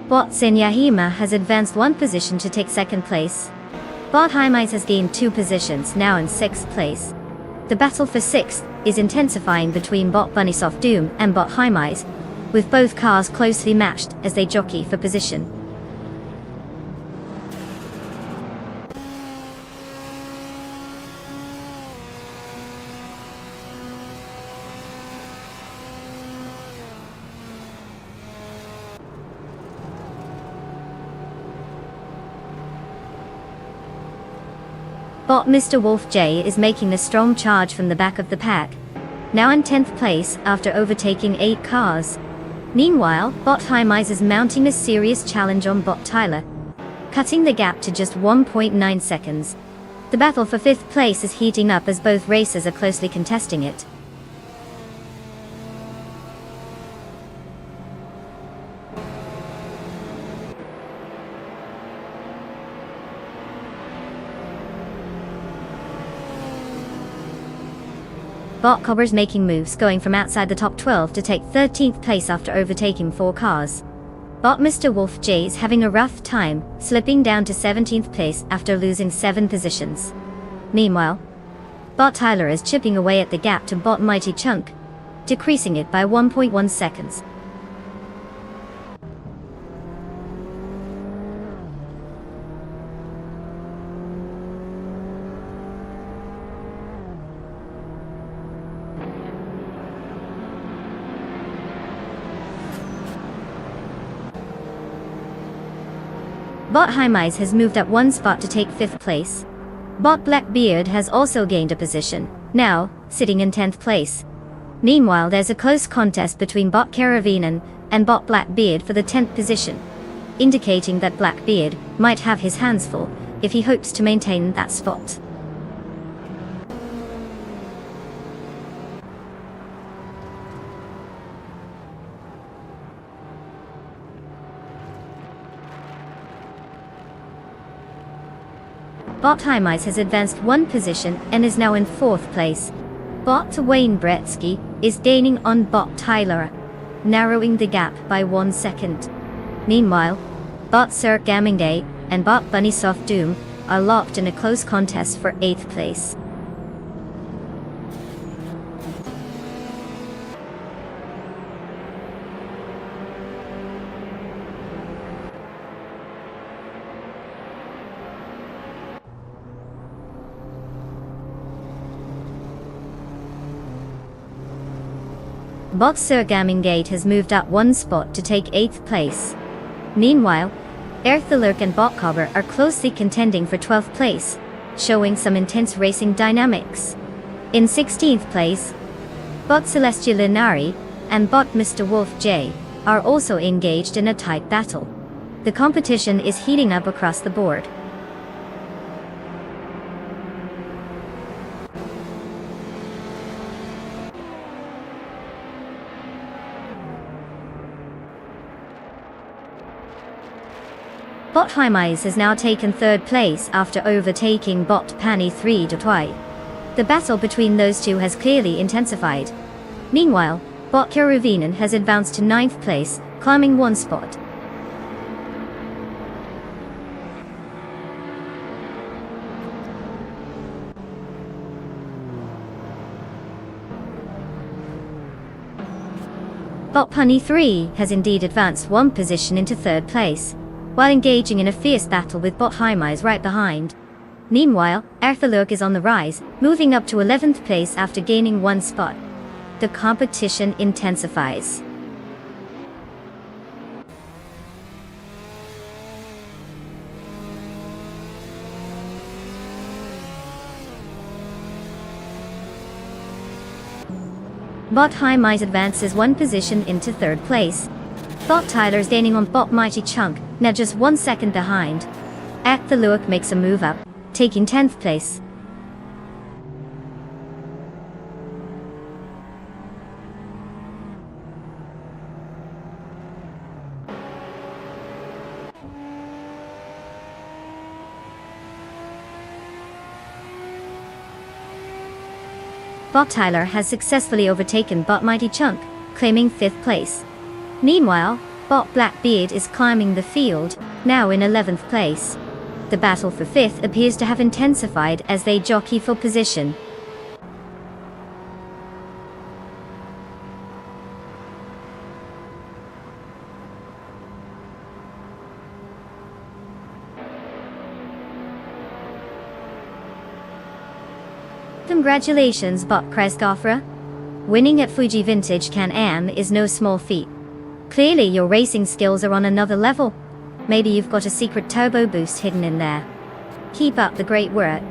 Bot Senyahima has advanced 1 position to take 2nd place. Bot Heimeis has gained 2 positions, now in 6th place. The battle for 6th is intensifying between Bot Bunnysoft Doom and Bot Heimeis, with both cars closely matched as they jockey for position. Bot Mr. Wolf J is making a strong charge from the back of the pack, now in 10th place after overtaking 8 cars. Meanwhile, Bot Heimeis is mounting a serious challenge on Bot Tyler, cutting the gap to just 1.9 seconds. The battle for 5th place is heating up as both racers are closely contesting it. Bot Cobber's making moves, going from outside the top 12 to take 13th place after overtaking 4 cars. Bot Mr. Wolf J is having a rough time, slipping down to 17th place after losing 7 positions. Meanwhile, Bot Tyler is chipping away at the gap to Bot Mighty Chunk, decreasing it by 1.1 seconds. Bot Heimeis has moved up 1 spot to take 5th place. Bot Blackbeard has also gained a position, now sitting in 10th place. Meanwhile, there's a close contest between Bot Caravinen and Bot Blackbeard for the 10th position, indicating that Blackbeard might have his hands full if he hopes to maintain that spot. Bot Heimeis has advanced 1 position and is now in 4th place. Bot Wayne Bretsky is gaining on Bot Tyler, narrowing the gap by 1 second. Meanwhile, Bot Sir Gaming Day and Bot Bunny Soft Doom are locked in a close contest for 8th place. Bot Sir Gaming Gate has moved up 1 spot to take 8th place. Meanwhile, Airthalurk and Bot Cobber are closely contending for 12th place, showing some intense racing dynamics. In 16th place, Bot Celestial Linari and Bot Mr. Wolf J are also engaged in a tight battle. The competition is heating up across the board. Bot Hymise has now taken third place after overtaking Bot Panny 3 to 2. The battle between those two has clearly intensified. Meanwhile, Bot Keruvinen has advanced to 9th place, climbing one spot. Bot Punny 3 has indeed advanced one position into third place, while engaging in a fierce battle with Bot Hymise right behind. Meanwhile, Erthalurk is on the rise, moving up to 11th place after gaining one spot. The competition intensifies. Bot Hymise advances one position into third place. Bot Tyler's gaining on Bot Mighty Chunk, now just 1 second behind. Erthalurk makes a move up, taking 10th place. Bot Tyler has successfully overtaken Bot Mighty Chunk, claiming 5th place. Meanwhile, Bot Blackbeard is climbing the field, now in 11th place. The battle for 5th appears to have intensified as they jockey for position. Congratulations, Bot Kreisgofra. Winning at Fuji Vintage Can-Am is no small feat. Clearly your racing skills are on another level. Maybe you've got a secret turbo boost hidden in there. Keep up the great work.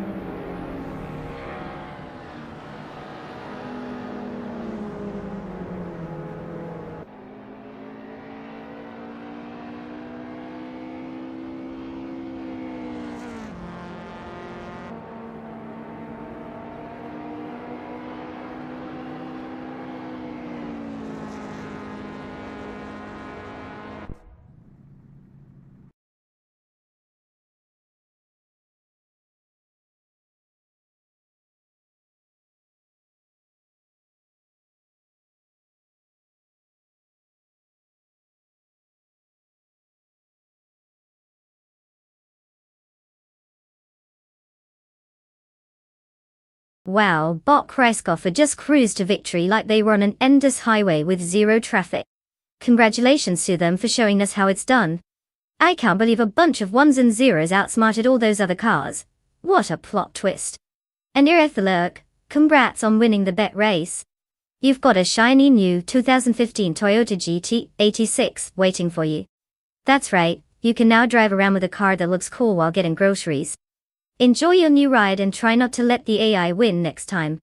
Wow, Bot Kreisgoffer just cruised to victory like they were on an endless highway with zero traffic. Congratulations to them for showing us how it's done. I can't believe a bunch of ones and zeros outsmarted all those other cars. What a plot twist. And you're Erthalurk, congrats on winning the bet race. You've got a shiny new 2015 Toyota GT86 waiting for you. That's right, you can now drive around with a car that looks cool while getting groceries. Enjoy your new ride and try not to let the AI win next time.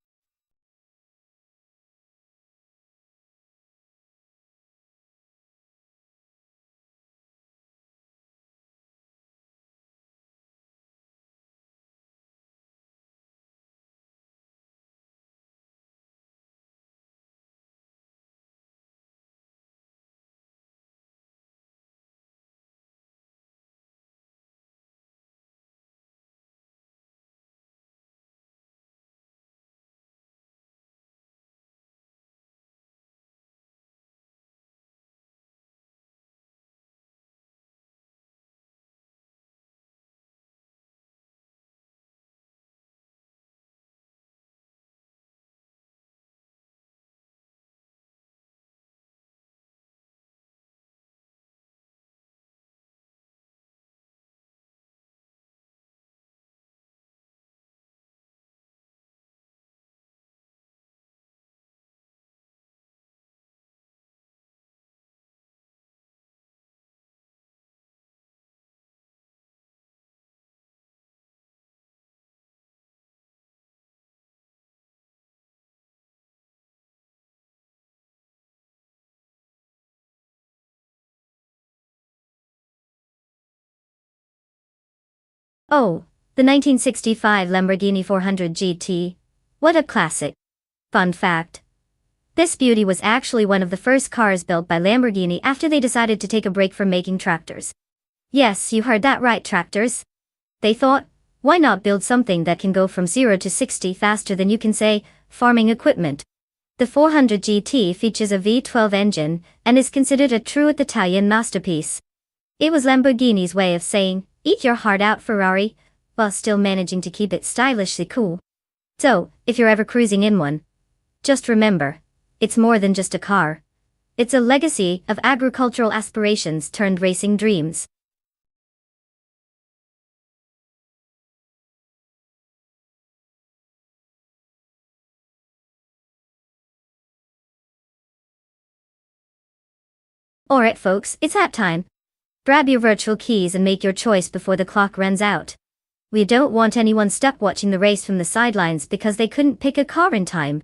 Oh, the 1965 Lamborghini 400 GT. What a classic. Fun fact. This beauty was actually one of the first cars built by Lamborghini after they decided to take a break from making tractors. Yes, you heard that right, tractors. They thought, why not build something that can go from 0 to 60 faster than you can say, farming equipment. The 400 GT features a V12 engine and is considered a true Italian masterpiece. It was Lamborghini's way of saying, eat your heart out, Ferrari, while still managing to keep it stylishly cool. So, if you're ever cruising in one, just remember, it's more than just a car. It's a legacy of agricultural aspirations turned racing dreams. Alright folks, it's that time. Grab your virtual keys and make your choice before the clock runs out. We don't want anyone stuck watching the race from the sidelines because they couldn't pick a car in time.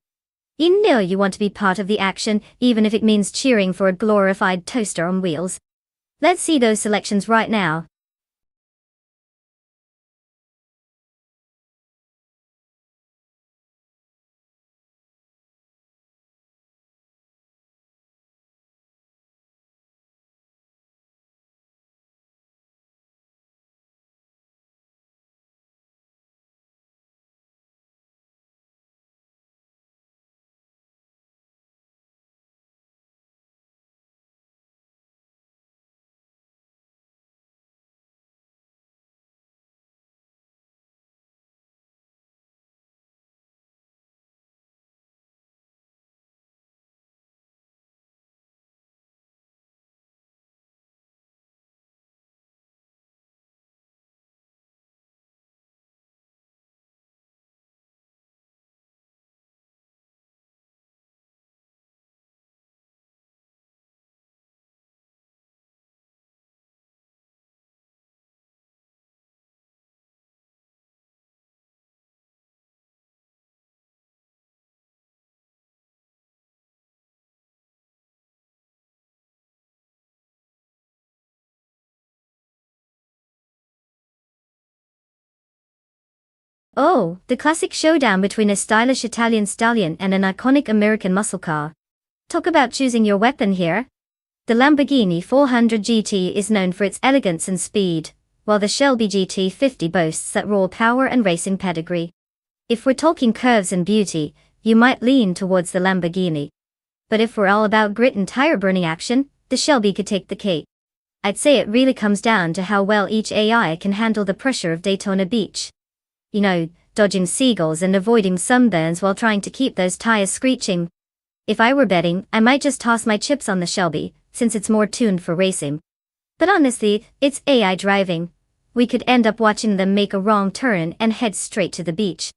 You know you want to be part of the action, even if it means cheering for a glorified toaster on wheels. Let's see those selections right now. Oh, the classic showdown between a stylish Italian stallion and an iconic American muscle car. Talk about choosing your weapon here. The Lamborghini 400 GT is known for its elegance and speed, while the Shelby GT50 boasts that raw power and racing pedigree. If we're talking curves and beauty, you might lean towards the Lamborghini. But if we're all about grit and tire-burning action, the Shelby could take the cake. I'd say it really comes down to how well each AI can handle the pressure of Daytona Beach. You know, dodging seagulls and avoiding sunburns while trying to keep those tires screeching. If I were betting, I might just toss my chips on the Shelby, since it's more tuned for racing. But honestly, it's AI driving. We could end up watching them make a wrong turn and head straight to the beach.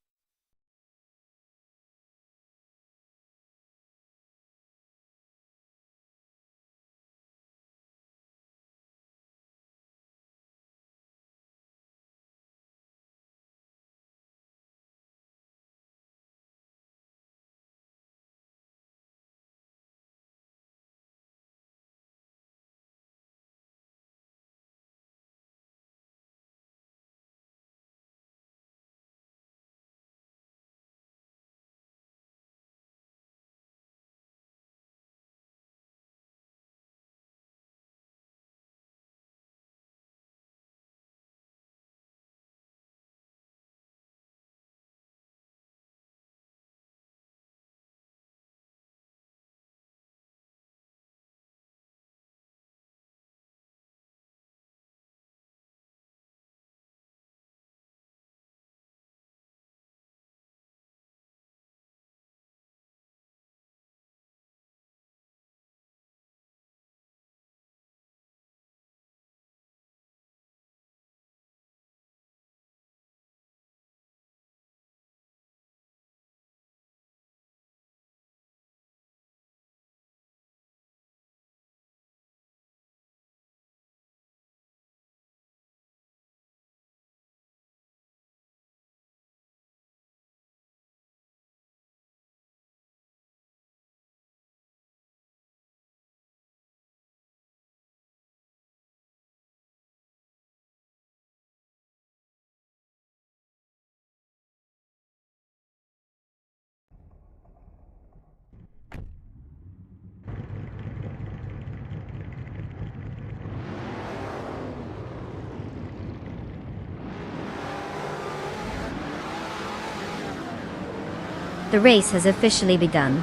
the race has officially begun.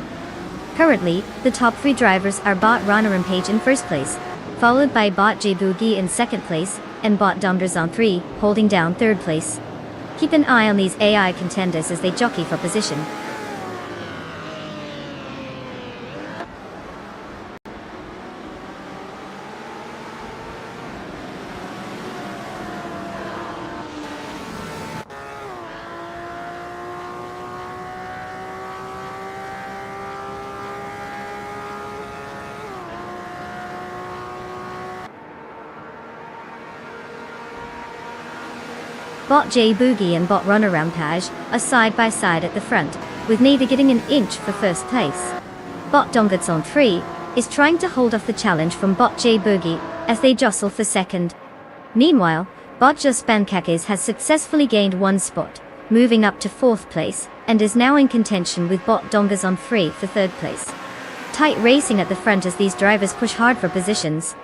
Currently, the top 3 drivers are Bot Runner and Page in first place, followed by Bot J Boogie in second place, and Bot Domders on 3, holding down third place. Keep an eye on these AI contenders as they jockey for position. Bot J Boogie and Bot Runner Rampage are side by side at the front, with neither getting an inch for first place. Bot Domgats on 3 is trying to hold off the challenge from Bot J Boogie as they jostle for second. Meanwhile, Bot Just Pankakis has successfully gained 1 spot, moving up to 4th place, and is now in contention with Bot Dongas on 3 for 3rd place. Tight racing at the front as these drivers push hard for positions.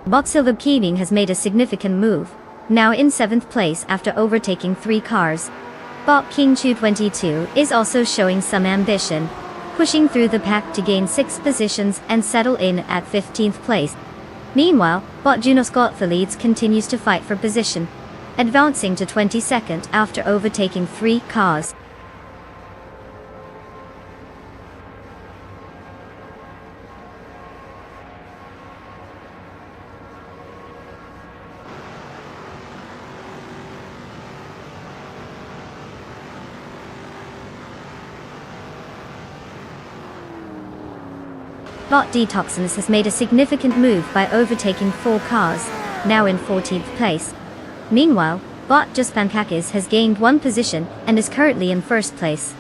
Bot Silver Keeming has made a significant move, now in 7th place after overtaking 3 cars. Bot King Chu 22 is also showing some ambition, pushing through the pack to gain 6 positions and settle in at 15th place. Meanwhile, Bot Juno Scott the leads continues to fight for position, advancing to 22nd after overtaking 3 cars. Bot Detoxins has made a significant move by overtaking 4 cars, now in 14th place. Meanwhile, Bot Just Pankakis has gained 1 position and is currently in 1st place.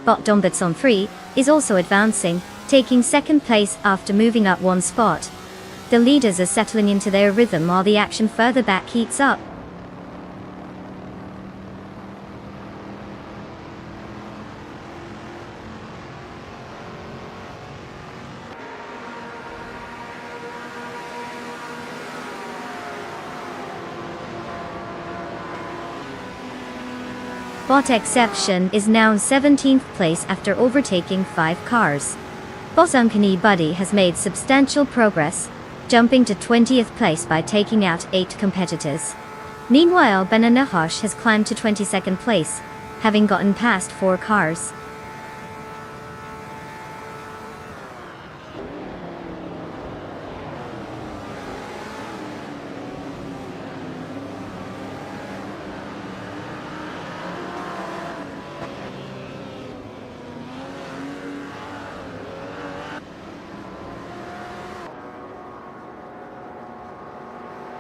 Bot Dombats on 3 is also advancing, taking 2nd place after moving up 1 spot. The leaders are settling into their rhythm while the action further back heats up. Bot Exception is now in 17th place after overtaking 5 cars. Boss Uncanny Buddy has made substantial progress, jumping to 20th place by taking out 8 competitors. Meanwhile, Banana Hosh has climbed to 22nd place, having gotten past 4 cars.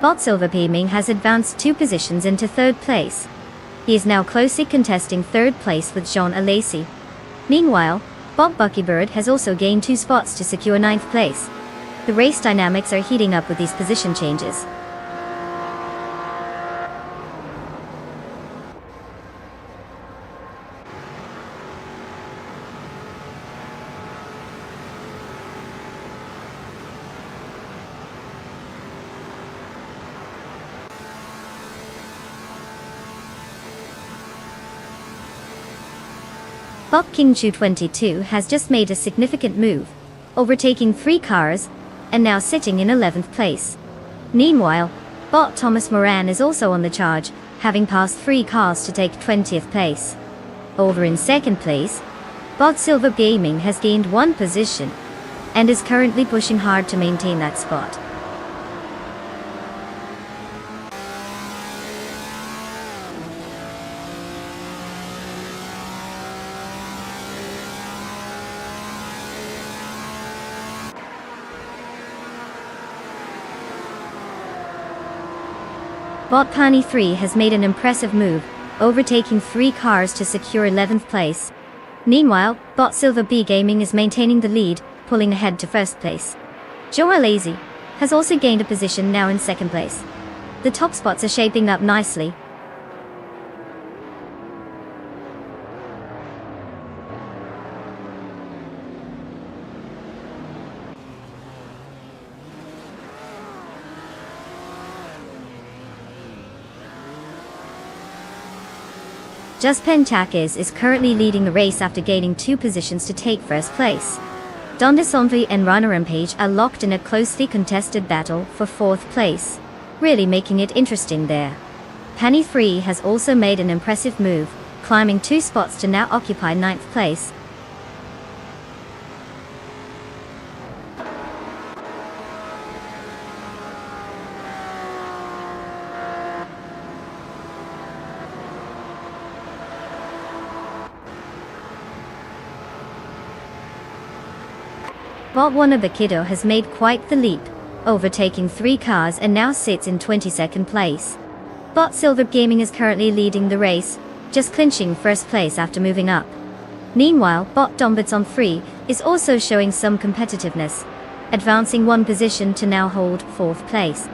Bot Silver Peeming has advanced 2 positions into 3rd place. He is now closely contesting 3rd place with Jean Alacy. Meanwhile, Bot Buckybird has also gained 2 spots to secure 9th place. The race dynamics are heating up with these position changes. Bot King Chu 22 has just made a significant move, overtaking 3 cars, and now sitting in 11th place. Meanwhile, Bot Thomas Moran is also on the charge, having passed 3 cars to take 20th place. Over in 2nd place, Bot Silver Gaming has gained 1 position, and is currently pushing hard to maintain that spot. Bot Pani 3 has made an impressive move, overtaking 3 cars to secure 11th place. Meanwhile, Bot Silver B Gaming is maintaining the lead, pulling ahead to 1st place. Joe Lazy has also gained a position now in 2nd place. The top spots are shaping up nicely. Just Penchakis is currently leading the race after gaining 2 positions to take first place. Dondesomvi and Ranarampage are locked in a closely contested battle for 4th place, really making it interesting there. Penny 3 has also made an impressive move, climbing 2 spots to now occupy 9th place. Bot 1 of the Kiddo has made quite the leap, overtaking 3 cars and now sits in 22nd place. Bot Silver Gaming is currently leading the race, just clinching first place after moving up. Meanwhile, Bot Dombits on 3 is also showing some competitiveness, advancing 1 position to now hold 4th place.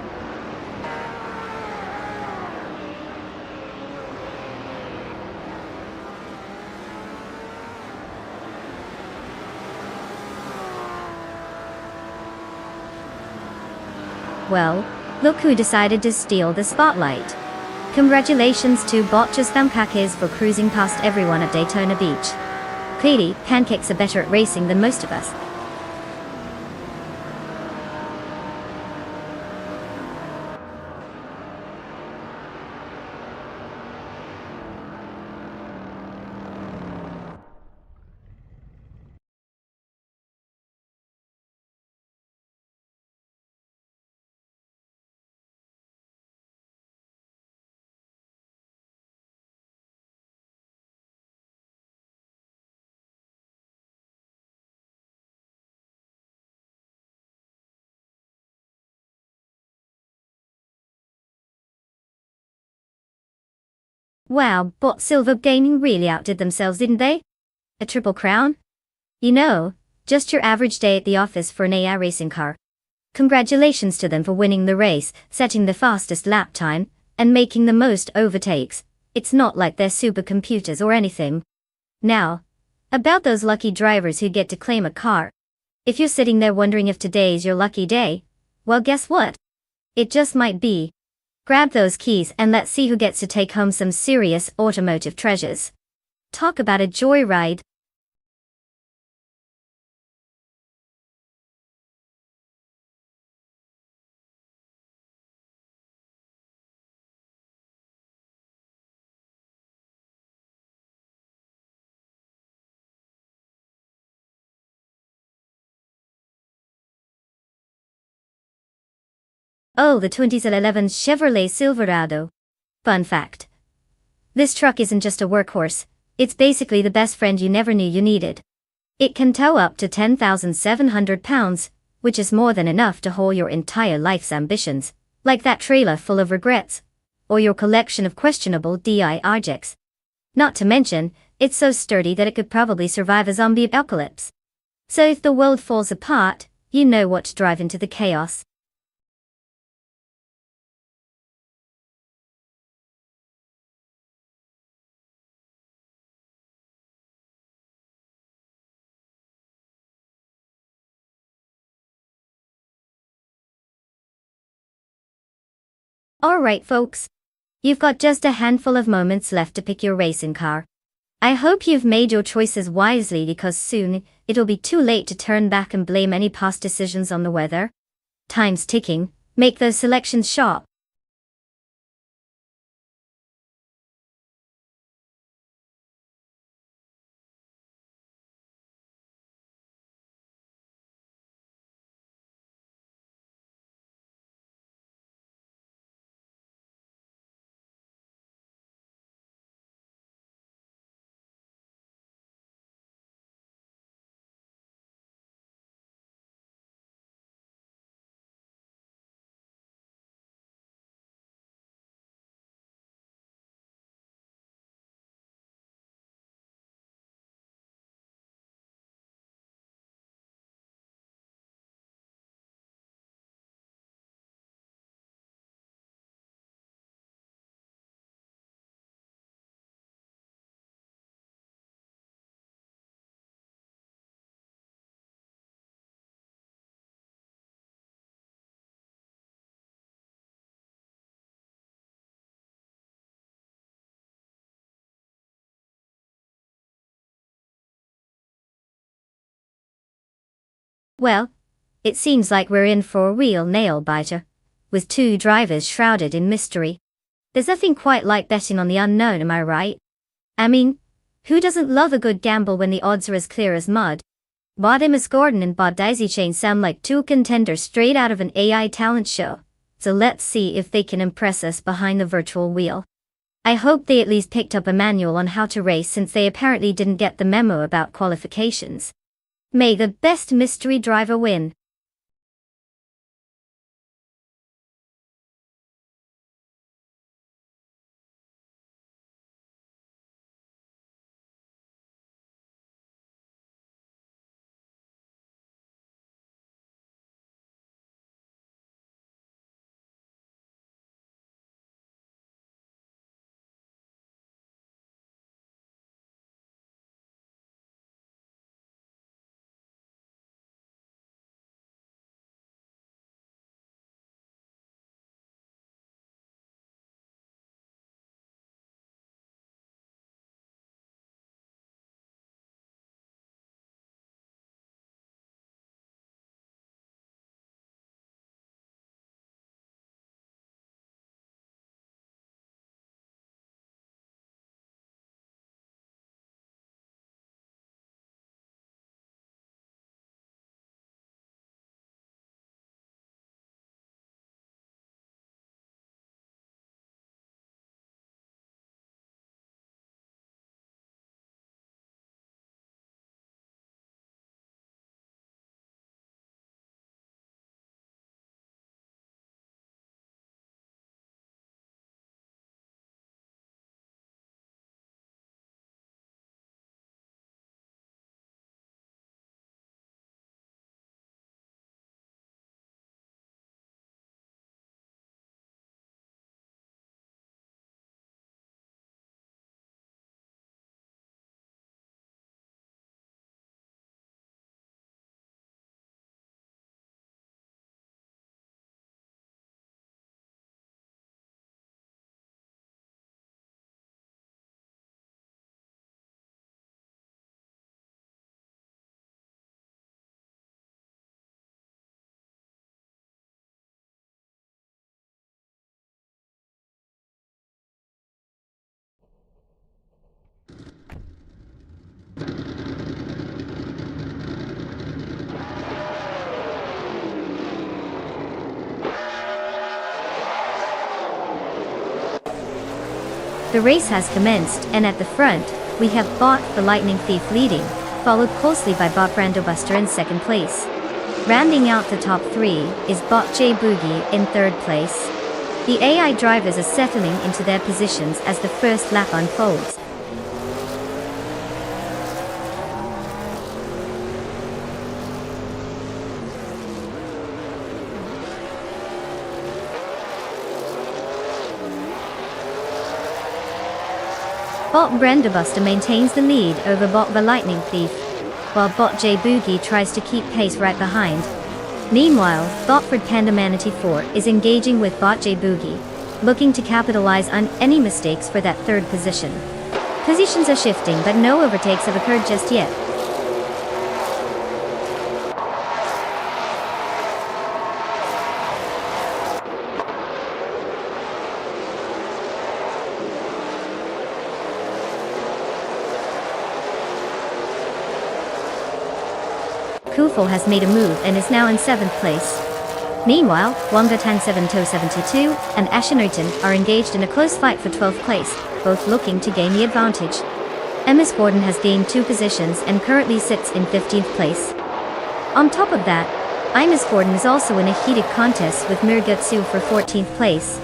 Well, look who decided to steal the spotlight. Congratulations to Botjas Thampakis for cruising past everyone at Daytona Beach. Clearly, Pancakes are better at racing than most of us. Wow, Bot Silver Gaming really outdid themselves, didn't they? A triple crown? You know, just your average day at the office for an AI racing car. Congratulations to them for winning the race, setting the fastest lap time, and making the most overtakes. It's not like they're supercomputers or anything. Now, about those lucky drivers who get to claim a car. If you're sitting there wondering if today's your lucky day, well, guess what? It just might be. Grab those keys and let's see who gets to take home some serious automotive treasures. Talk about a joyride. Oh, the 2011 Chevrolet Silverado. Fun fact. This truck isn't just a workhorse, it's basically the best friend you never knew you needed. It can tow up to 10,700 pounds, which is more than enough to haul your entire life's ambitions, like that trailer full of regrets, or your collection of questionable DI objects. Not to mention, it's so sturdy that it could probably survive a zombie apocalypse. So if the world falls apart, you know what to drive into the chaos. Alright folks. You've got just a handful of moments left to pick your racing car. I hope you've made your choices wisely because soon, it'll be too late to turn back and blame any past decisions on the weather. Time's ticking, make those selections sharp. Well, it seems like we're in for a real nail-biter, with two drivers shrouded in mystery. There's nothing quite like betting on the unknown, am I right? I mean, who doesn't love a good gamble when the odds are as clear as mud? Bod Amos Gordon and Bod Daisy Chain sound like two contenders straight out of an AI talent show, so let's see if they can impress us behind the virtual wheel. I hope they at least picked up a manual on how to race, since they apparently didn't get the memo about qualifications. May the best mystery driver win. The race has commenced, and at the front, we have Bot the Lightning Thief leading, followed closely by Bot Brandobuster in second place. Rounding out the top three is Bot J Boogie in third place. The AI drivers are settling into their positions as the first lap unfolds. Bot Brandobuster maintains the lead over Bot the Lightning Thief, while Bot J Boogie tries to keep pace right behind. Meanwhile, Botford Panda Manatee 4 is engaging with Bot J Boogie, looking to capitalize on any mistakes for that third position. Positions are shifting, but no overtakes have occurred just yet. Kufel has made a move and is now in 7th place. Meanwhile, Wongatan 7-72 and Ashenarton are engaged in a close fight for 12th place, both looking to gain the advantage. Amos Gordon has gained 2 positions and currently sits in 15th place. On top of that, Amos Gordon is also in a heated contest with Mirgutsu for 14th place.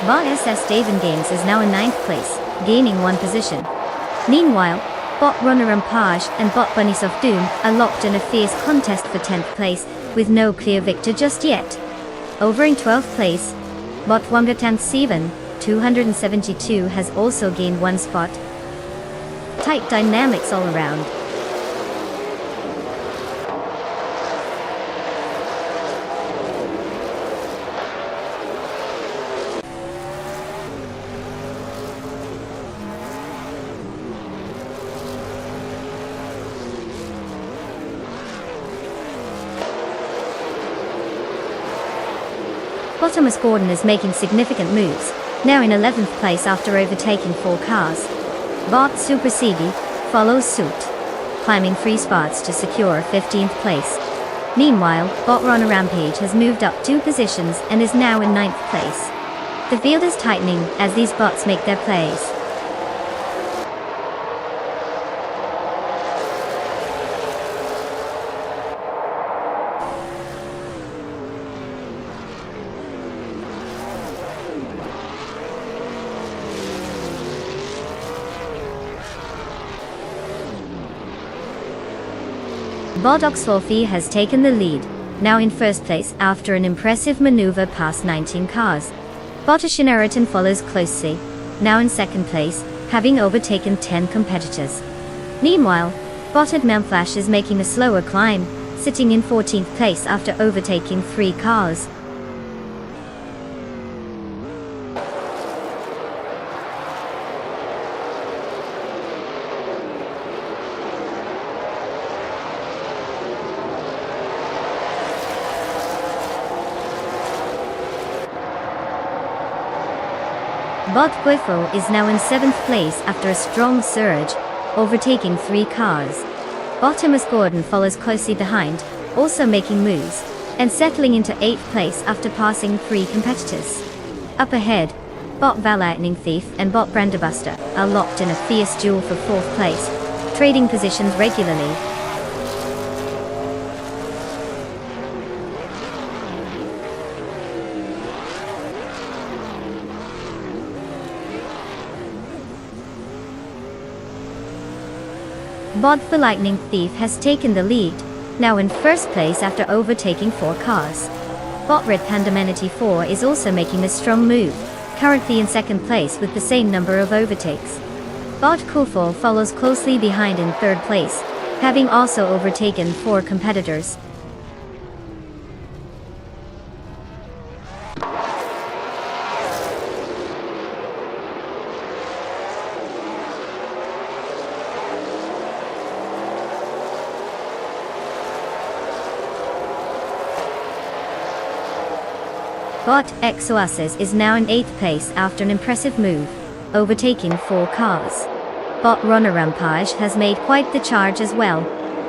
Bot SS Daven Games is now in 9th place, gaining 1 position. Meanwhile, Bot Runner Rampage and Bot Bunnies of Doom are locked in a fierce contest for 10th place, with no clear victor just yet. Over in 12th place, Bot Wongatan 7, 272 has also gained 1 spot. Tight dynamics all around. Thomas Gordon is making significant moves, now in 11th place after overtaking 4 cars. Bot Supersedi follows suit, climbing 3 spots to secure 15th place. Meanwhile, Bot Runner Rampage has moved up 2 positions and is now in 9th place. The field is tightening as these bots make their plays. Bod Oxlorfi has taken the lead, now in first place after an impressive maneuver past 19 cars. Bot Shinariton follows closely, now in second place, having overtaken 10 competitors. Meanwhile, Bot at Memflash is making a slower climb, sitting in 14th place after overtaking 3 cars. Bot Guifo is now in 7th place after a strong surge, overtaking 3 cars. Bot Thomas Gordon follows closely behind, also making moves, and settling into 8th place after passing 3 competitors. Up ahead, Bot Lightning Thief and Bot Branderbuster are locked in a fierce duel for 4th place, trading positions regularly. Bod the Lightning Thief has taken the lead, now in first place after overtaking 4 cars. Bot Red Pandamanity 4 is also making a strong move, currently in second place with the same number of overtakes. Bot Kufo follows closely behind in third place, having also overtaken 4 competitors. Bot Exoasis is now in 8th place after an impressive move, overtaking 4 cars. Bot Runner Rampage has made quite the charge as well,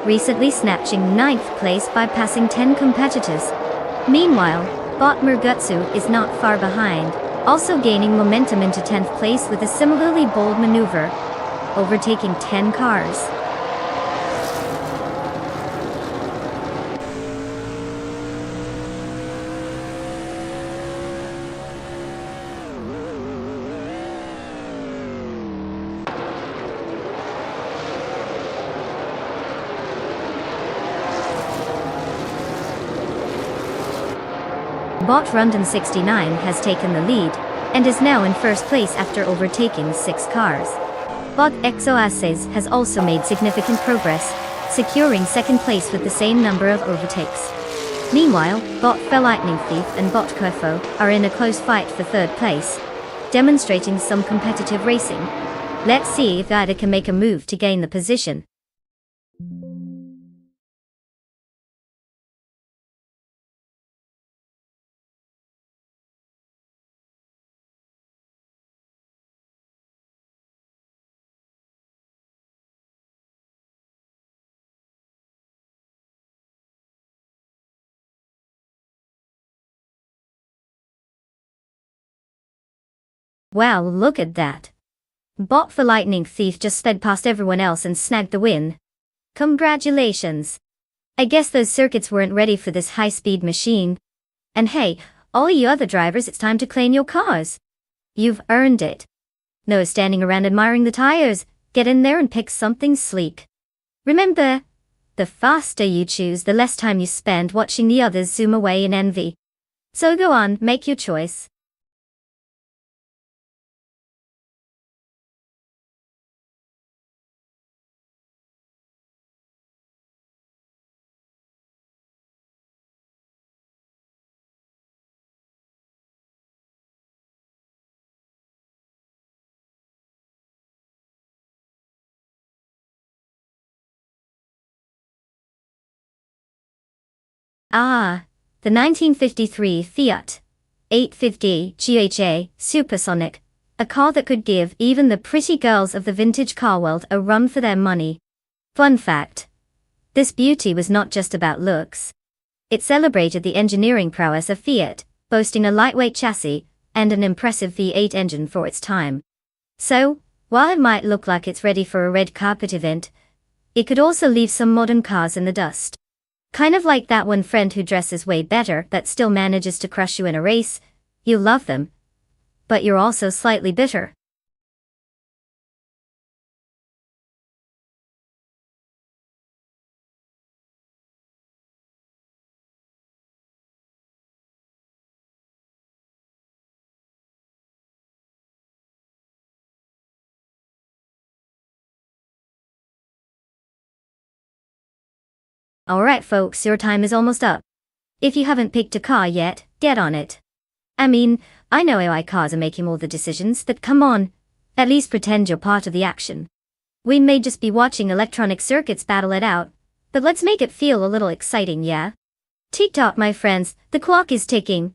recently snatching 9th place by passing 10 competitors. Meanwhile, Bot Murgutsu is not far behind, also gaining momentum into 10th place with a similarly bold maneuver, overtaking 10 cars. Bot Rundon 69 has taken the lead, and is now in first place after overtaking 6 cars. Bot Exoaces has also made significant progress, securing second place with the same number of overtakes. Meanwhile, Bot Lightning Thief and Bot Kofo are in a close fight for third place, demonstrating some competitive racing. Let's see if either can make a move to gain the position. Wow, look at that. Bot the Lightning Thief just sped past everyone else and snagged the win. Congratulations. I guess those circuits weren't ready for this high-speed machine. And hey, all you other drivers, it's time to clean your cars. You've earned it. No standing around admiring the tires, get in there and pick something sleek. Remember, the faster you choose, the less time you spend watching the others zoom away in envy. So go on, make your choice. Ah, the 1953 Fiat 850 GHA Supersonic, a car that could give even the pretty girls of the vintage car world a run for their money. Fun fact: this beauty was not just about looks. It celebrated the engineering prowess of Fiat, boasting a lightweight chassis and an impressive V8 engine for its time. So, while it might look like it's ready for a red carpet event, it could also leave some modern cars in the dust. Kind of like that one friend who dresses way better but still manages to crush you in a race. You love them, but you're also slightly bitter. Alright folks, your time is almost up. If you haven't picked a car yet, get on it. I mean, I know AI cars are making all the decisions, but come on, at least pretend you're part of the action. We may just be watching electronic circuits battle it out, but let's make it feel a little exciting, yeah? Tick-tock, my friends, the clock is ticking.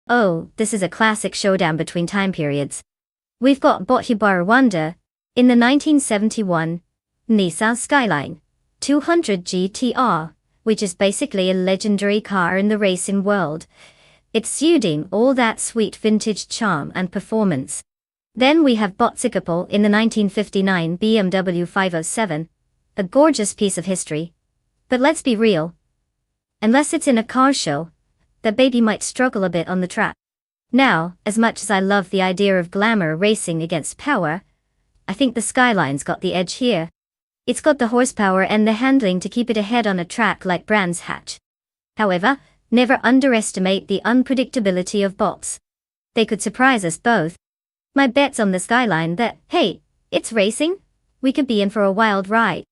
Oh, this is a classic showdown between time periods. We've got Bohibar Rwanda, in the 1971 Nissan Skyline 200 GTR, which is basically a legendary car in the racing world. It's exuding all that sweet vintage charm and performance. Then we have Botsikapo in the 1959 BMW 507, a gorgeous piece of history. But let's be real. Unless it's in a car show, the baby might struggle a bit on the track. Now, as much as I love the idea of glamour racing against power, I think the Skyline's got the edge here. It's got the horsepower and the handling to keep it ahead on a track like Brands Hatch. However, never underestimate the unpredictability of bots. They could surprise us both. My bet's on the Skyline that, hey, it's racing. We could be in for a wild ride.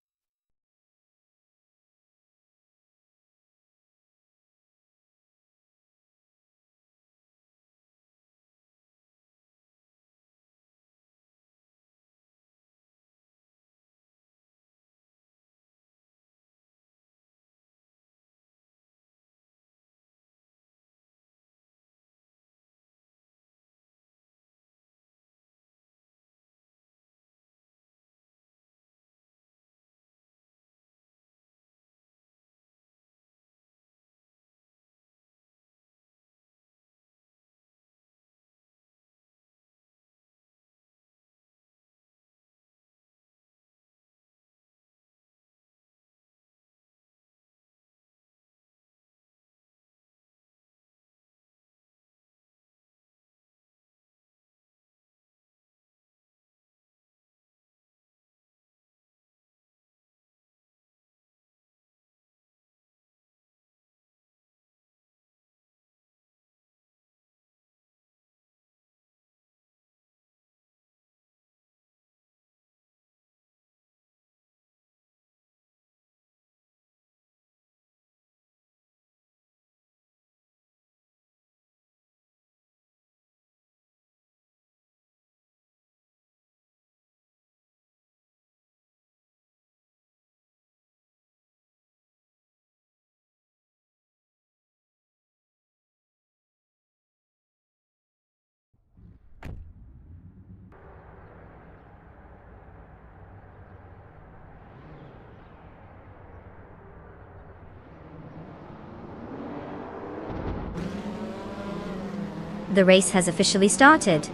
the race has officially started.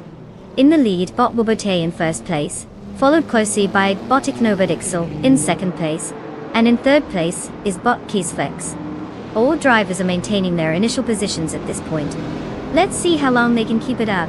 In the lead, bot Bobote in first place, followed closely by bot Iknobadixel in second place, and in third place is bot Keysflex. All drivers are maintaining their initial positions at this point. Let's see how long they can keep it up.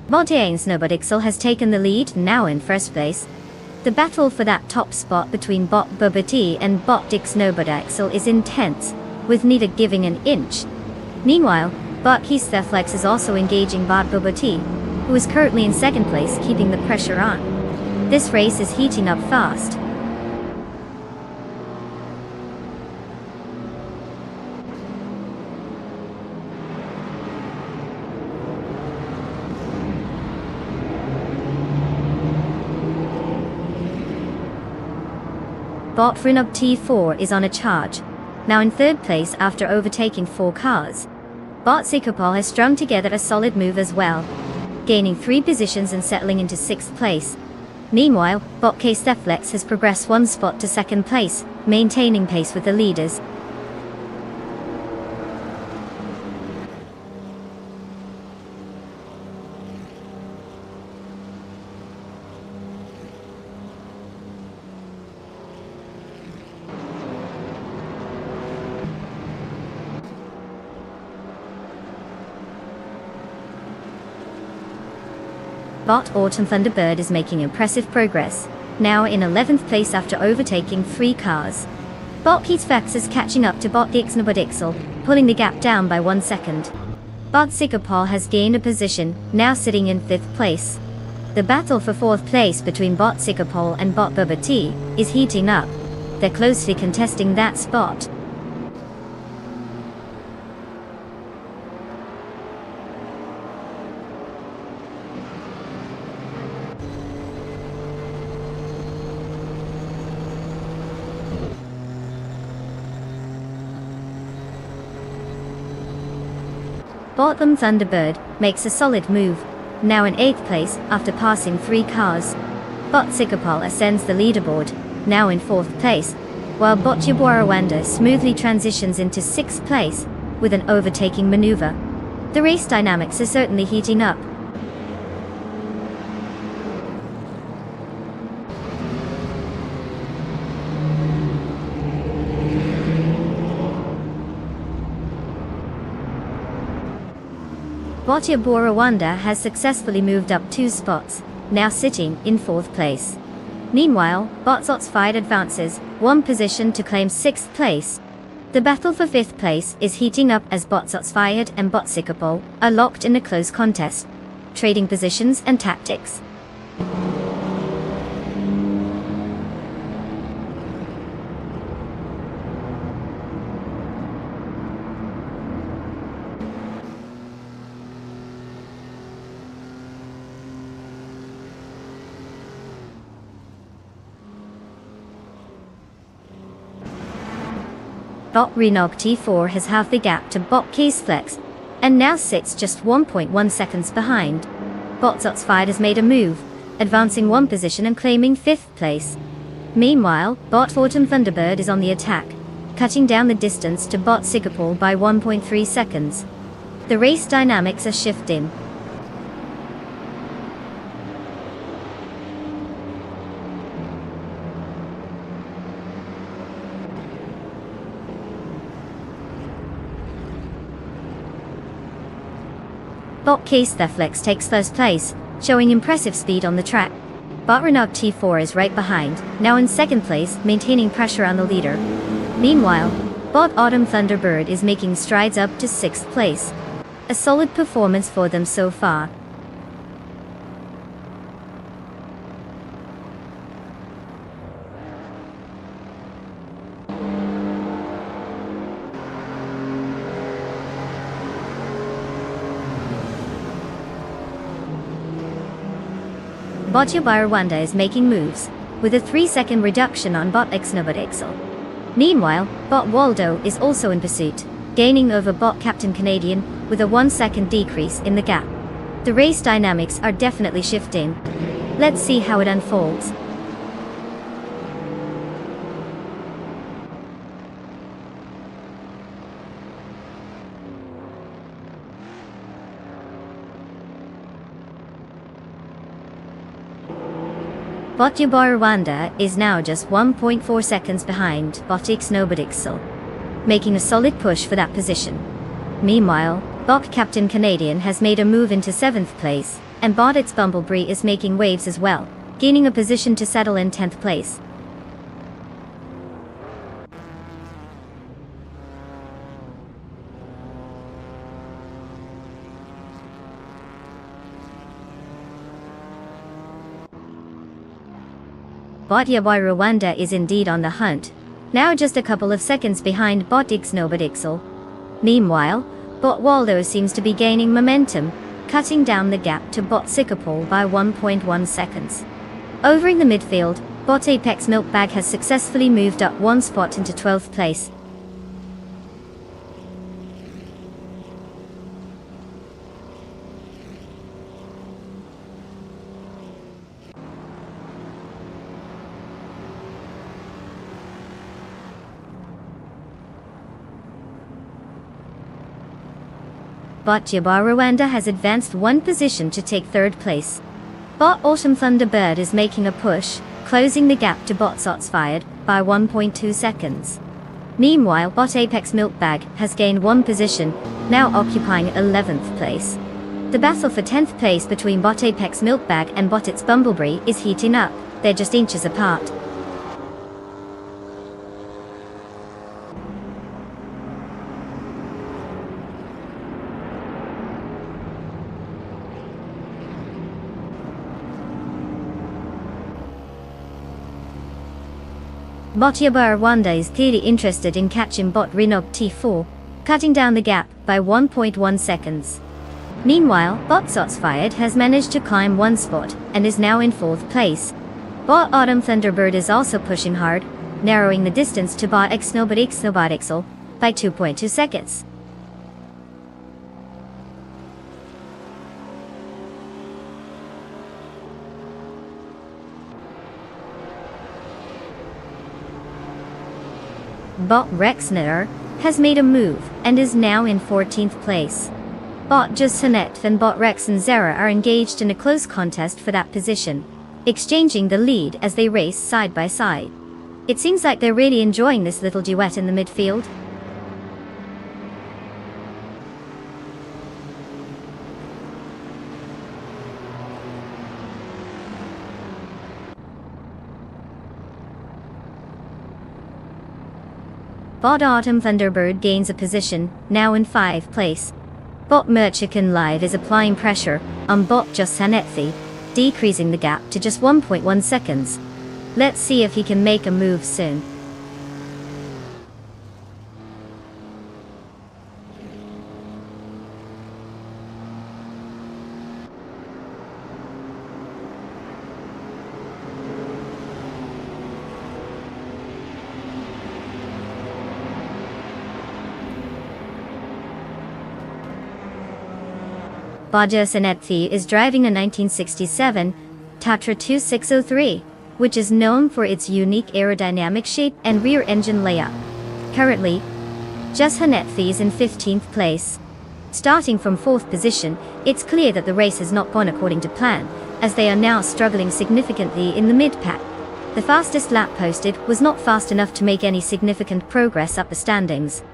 Bot Snowbodixel has taken the lead, now in first place. The battle for that top spot between bot Bobati and bot Snowbodixel is intense, with neither giving an inch. Meanwhile, bot Keysflex is also engaging bot Bobati, who is currently in second place, keeping the pressure on. This race is heating up fast. Bot Rinob T4 is on a charge, now in third place after overtaking 4 cars. Bot Sikopol has strung together a solid move as well, gaining 3 positions and settling into 6th place. Meanwhile, bot Keysflex has progressed 1 spot to 2nd place, maintaining pace with the leaders. Bot Autumn Thunderbird is making impressive progress, now in 11th place after overtaking 3 cars. Bot Keysflex is catching up to bot Ixnabodixel, pulling the gap down by 1 second. Bot Sikopol has gained a position, now sitting in 5th place. The battle for 4th place between bot Sikopol and bot Bobati is heating up. They're closely contesting that spot. Bottom Thunderbird makes a solid move, now in 8th place after passing 3 cars. Bot Sikopol ascends the leaderboard, now in 4th place, while bot Yabuarawanda smoothly transitions into 6th place with an overtaking maneuver. The race dynamics are certainly heating up. Bot Yabuarawanda has successfully moved up 2 spots, now sitting in 4th place. Meanwhile, bot Zotsfied advances 1 position to claim 6th place. The battle for 5th place is heating up as bot Zotsfied and bot Sikopol are locked in a close contest, trading positions and tactics. Bot Renog T4 has halved the gap to bot Keysflex, and now sits just 1.1 seconds behind. Bot Zotsfied has made a move, advancing 1 position and claiming 5th place. Meanwhile, bot Autumn Thunderbird is on the attack, cutting down the distance to bot Sikopol by 1.3 seconds. The race dynamics are shifting. Bot Keysflex takes first place, showing impressive speed on the track. Bot Renog T4 is right behind, now in second place, maintaining pressure on the leader. Meanwhile, bot Autumn Thunderbird is making strides up to 6th place. A solid performance for them so far. Bot Yabuarawanda is making moves, with a 3-second reduction on bot Ixnabodixel. Meanwhile, bot Waldo is also in pursuit, gaining over bot Captain Canadian with a 1-second decrease in the gap. The race dynamics are definitely shifting. Let's see how it unfolds. Botyabar Rwanda is now just 1.4 seconds behind Botix Nobodixel, making a solid push for that position. Meanwhile, Bot Captain Canadian has made a move into 7th place, and Botix Bumblebee is making waves as well, gaining a position to settle in 10th place. Botyabar Rwanda is indeed on the hunt, now just a couple of seconds behind Botix Nobodixel. Meanwhile, Bot Waldo seems to be gaining momentum, cutting down the gap to Bot Singapore by 1.1 seconds. Over in the midfield, Bot Apex Milkbag has successfully moved up one spot into 12th place. Botyabar Rwanda has advanced one position to take 3rd place. Bot Autumn Thunderbird is making a push, closing the gap to Bot Sotsfired by 1.2 seconds. Meanwhile, Bot Apex Milkbag has gained one position, now occupying 11th place. The battle for 10th place between Bot Apex Milkbag and Botix Bumblebee is heating up, they're just inches apart. Botyabar Rwanda is clearly interested in catching Bot Rinog T4, cutting down the gap by 1.1 seconds. Meanwhile, Bot Sotsfired has managed to climb one spot, and is now in 4th place. Bot Autumn Thunderbird is also pushing hard, narrowing the distance to Bot X Nobodixel by 2.2 seconds. Bot Rexner has made a move, and is now in 14th place. Bot Jushanet and Bot Rex and Zera are engaged in a close contest for that position, exchanging the lead as they race side by side. It seems like they're really enjoying this little duet in the midfield. Bot Autumn Thunderbird gains a position, now in 5th place. Bot Merchican Live is applying pressure on Bot Jushanethi, decreasing the gap to just 1.1 seconds. Let's see if he can make a move soon. Bot Jushanethi is driving a 1967 Tatra 2603, which is known for its unique aerodynamic shape and rear engine layout. Currently, Jushanethi is in 15th place. Starting from 4th position, it's clear that the race has not gone according to plan, as they are now struggling significantly in the mid-pack. The fastest lap posted was not fast enough to make any significant progress up the standings.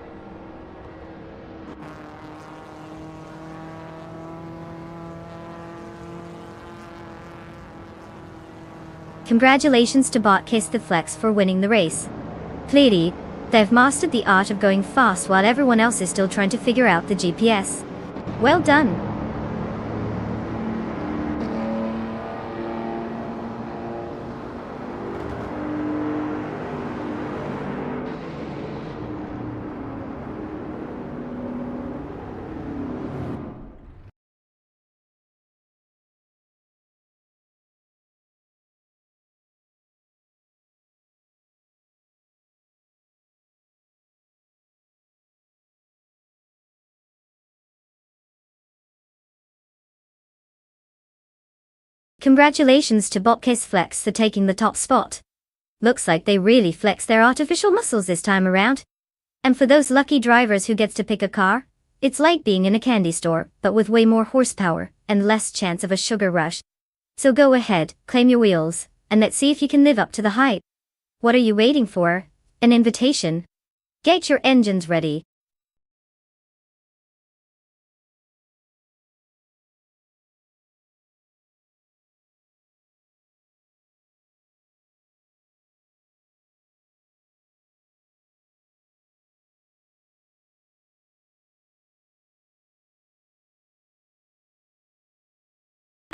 Congratulations to Bot Kiss the Flex for winning the race. Clearly, they've mastered the art of going fast while everyone else is still trying to figure out the GPS. Well done! Congratulations to Botcase Flex for taking the top spot. Looks like they really flexed their artificial muscles this time around. And for those lucky drivers who gets to pick a car, it's like being in a candy store, but with way more horsepower and less chance of a sugar rush. So go ahead, claim your wheels, and let's see if you can live up to the hype. What are you waiting for? An invitation? Get your engines ready.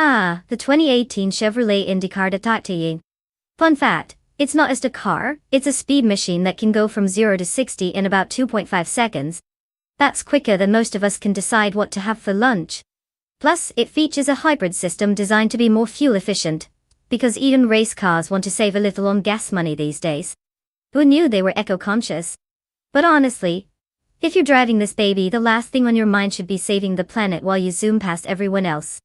Ah, the 2018 Chevrolet IndyCar de Tactile. Fun fact, it's not just a car, it's a speed machine that can go from 0 to 60 in about 2.5 seconds. That's quicker than most of us can decide what to have for lunch. Plus, it features a hybrid system designed to be more fuel efficient, because even race cars want to save a little on gas money these days. Who knew they were eco-conscious? But honestly, if you're driving this baby, the last thing on your mind should be saving the planet while you zoom past everyone else.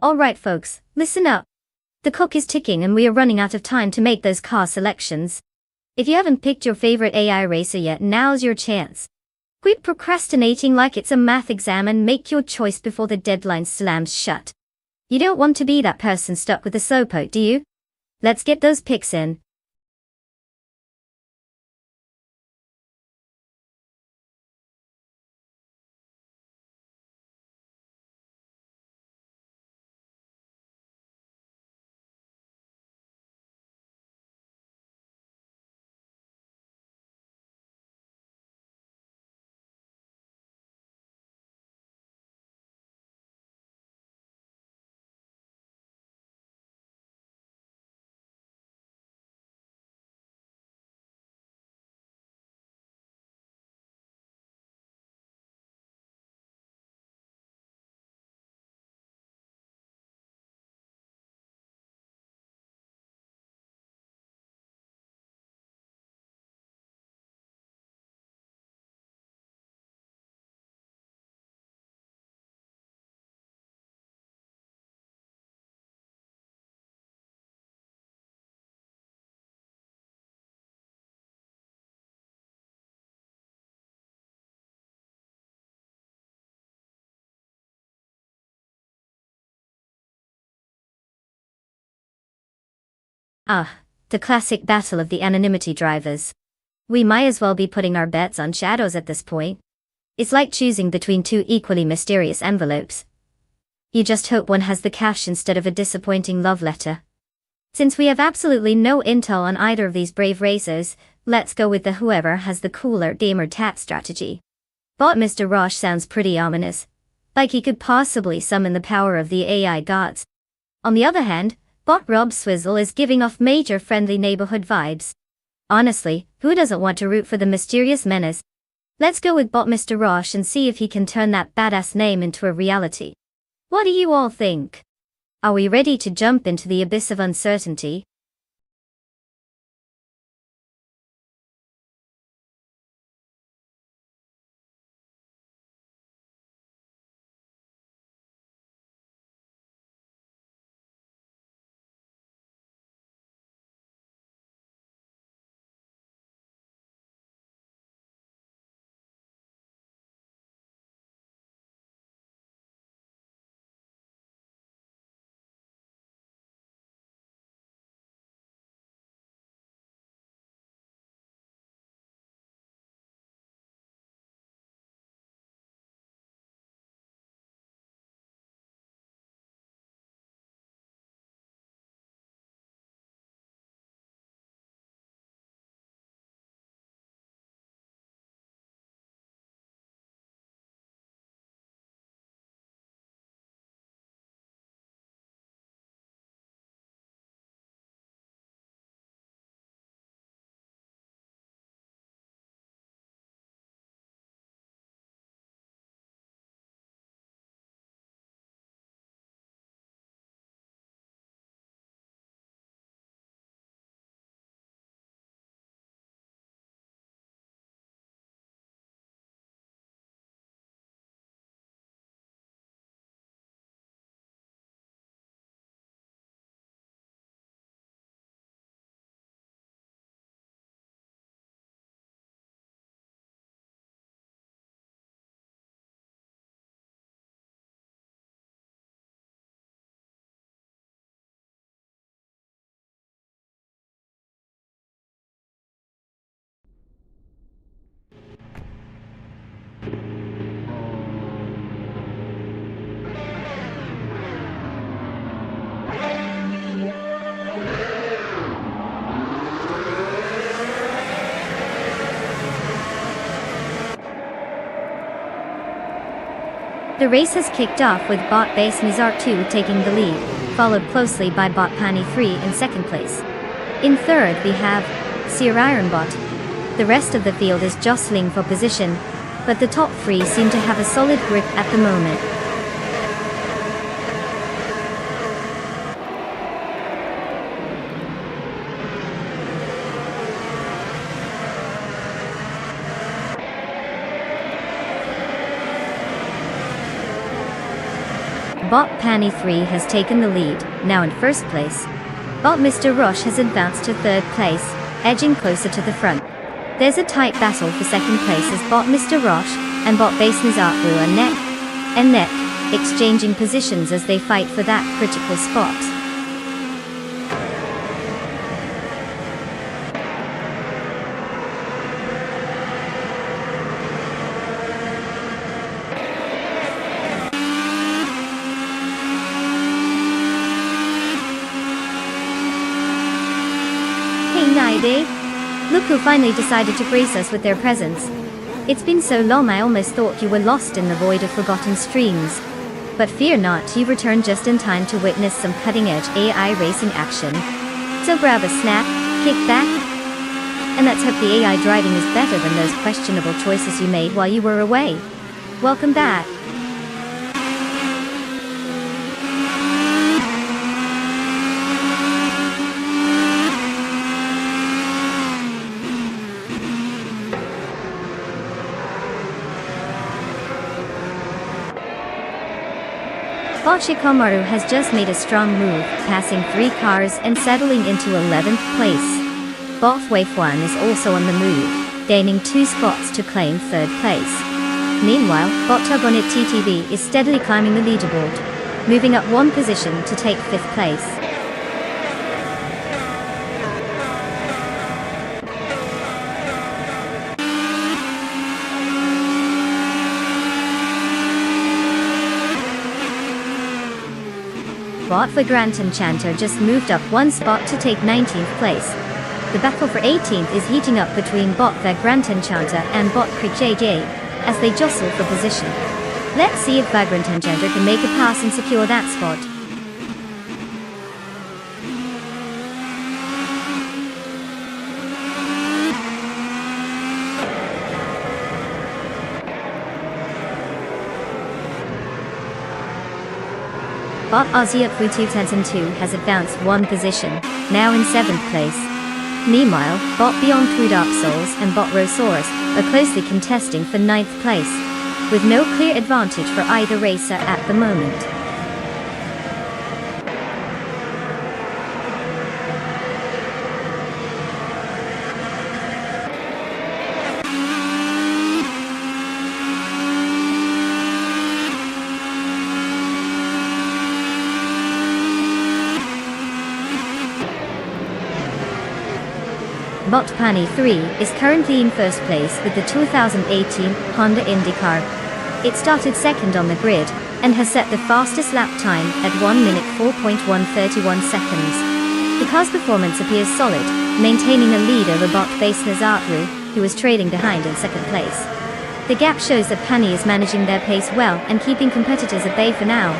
Alright folks, listen up. The clock is ticking and we are running out of time to make those car selections. If you haven't picked your favorite AI racer yet, now's your chance. Quit procrastinating like it's a math exam and make your choice before the deadline slams shut. You don't want to be that person stuck with the slowpoke, do you? Let's get those picks in. Ah, the classic battle of the anonymity drivers. We might as well be putting our bets on shadows at this point. It's like choosing between two equally mysterious envelopes. You just hope one has the cash instead of a disappointing love letter. Since we have absolutely no intel on either of these brave racers, let's go with the whoever has the cooler gamer tap strategy. Bot Mr. Roche sounds pretty ominous. Like he could possibly summon the power of the AI gods. On the other hand, Bot Rob Swizzle is giving off major friendly neighborhood vibes. Honestly, who doesn't want to root for the mysterious menace? Let's go with Bot Mr. Roche and see if he can turn that badass name into a reality. What do you all think? Are we ready to jump into the abyss of uncertainty? The race has kicked off with bot base Nizar 2 taking the lead, followed closely by bot Pani 3 in second place. In third we have Sear Ironbot. The rest of the field is jostling for position, but the top three seem to have a solid grip at the moment. Bot Pani 3 has taken the lead, now in first place. Bot Mr. Rush has advanced to third place, edging closer to the front. There's a tight battle for second place as bot Mr. Rush and bot base Nizatru are neck and neck, exchanging positions as they fight for that critical spot. Hey Naide! Look who finally decided to grace us with their presence. It's been so long I almost thought you were lost in the void of forgotten streams. But fear not, you returned just in time to witness some cutting-edge AI racing action. So grab a snack, kick back, and let's hope the AI driving is better than those questionable choices you made while you were away. Welcome back. Bot Shikamaru has just made a strong move, passing 3 cars and settling into 11th place. Bot Wave 1 is also on the move, gaining 2 spots to claim 3rd place. Meanwhile, Bot Tugonit TTV is steadily climbing the leaderboard, moving up 1 position to take 5th place. Bot Vagrant Enchanter just moved up 1 spot to take 19th place. The battle for 18th is heating up between bot Vagrant Enchanter and bot Crit JJ, as they jostle for position. Let's see if Vagrant Enchanter can make a pass and secure that spot. Bot Ozzy at 2002 has advanced 1 position, now in 7th place. Meanwhile, bot Beyond 2 Dark Souls and bot Rosaurus are closely contesting for 9th place, with no clear advantage for either racer at the moment. Bot Pani 3 is currently in first place with the 2018 Honda IndyCar. It started second on the grid, and has set the fastest lap time at 1 minute 4.131 seconds. The car's performance appears solid, maintaining a lead over bot base Nazatru, who is trailing behind in second place. The gap shows that Pani is managing their pace well and keeping competitors at bay for now.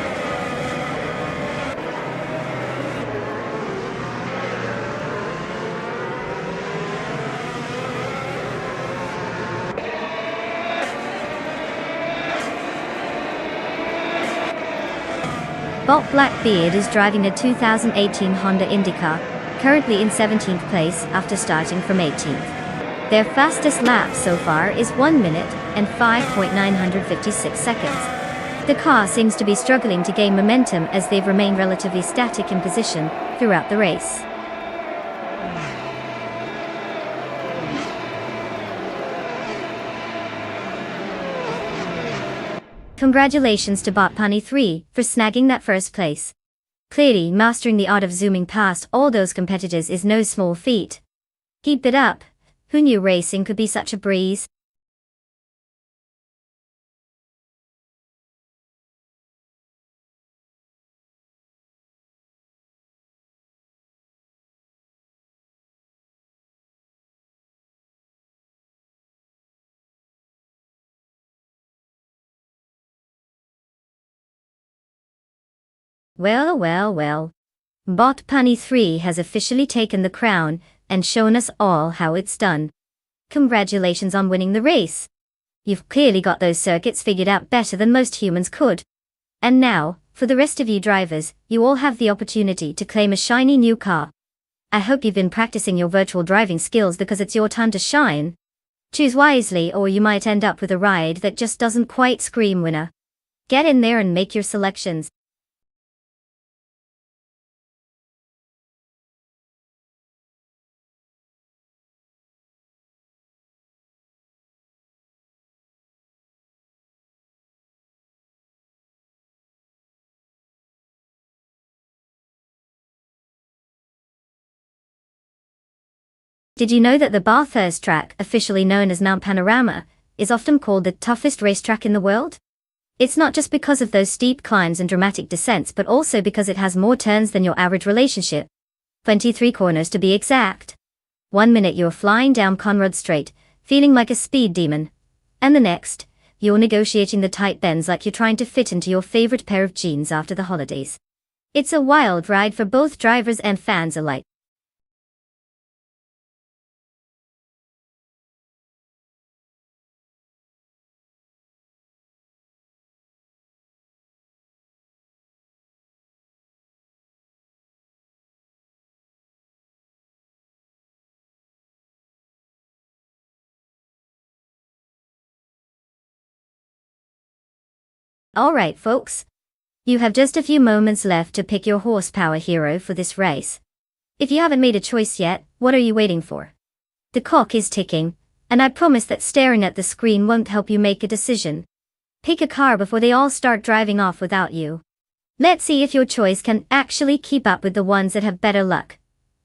Bot Blackbeard is driving a 2018 Honda IndyCar, currently in 17th place after starting from 18th. Their fastest lap so far is 1 minute and 5.956 seconds. The car seems to be struggling to gain momentum as they've remained relatively static in position throughout the race. Congratulations to Bot Pani 3 for snagging that first place. Clearly, mastering the art of zooming past all those competitors is no small feat. Keep it up. Who knew racing could be such a breeze? Well, well, well. Bot Punny 3 has officially taken the crown and shown us all how it's done. Congratulations on winning the race. You've clearly got those circuits figured out better than most humans could. And now, for the rest of you drivers, you all have the opportunity to claim a shiny new car. I hope you've been practicing your virtual driving skills because it's your time to shine. Choose wisely or you might end up with a ride that just doesn't quite scream winner. Get in there and make your selections. Did you know that the Bathurst track, officially known as Mount Panorama, is often called the toughest racetrack in the world? It's not just because of those steep climbs and dramatic descents but also because it has more turns than your average relationship. 23 corners to be exact. One minute you're flying down Conrad Straight, feeling like a speed demon. And the next, you're negotiating the tight bends like you're trying to fit into your favorite pair of jeans after the holidays. It's a wild ride for both drivers and fans alike. Alright folks. You have just a few moments left to pick your horsepower hero for this race. If you haven't made a choice yet, what are you waiting for? The clock is ticking, and I promise that staring at the screen won't help you make a decision. Pick a car before they all start driving off without you. Let's see if your choice can actually keep up with the ones that have better luck.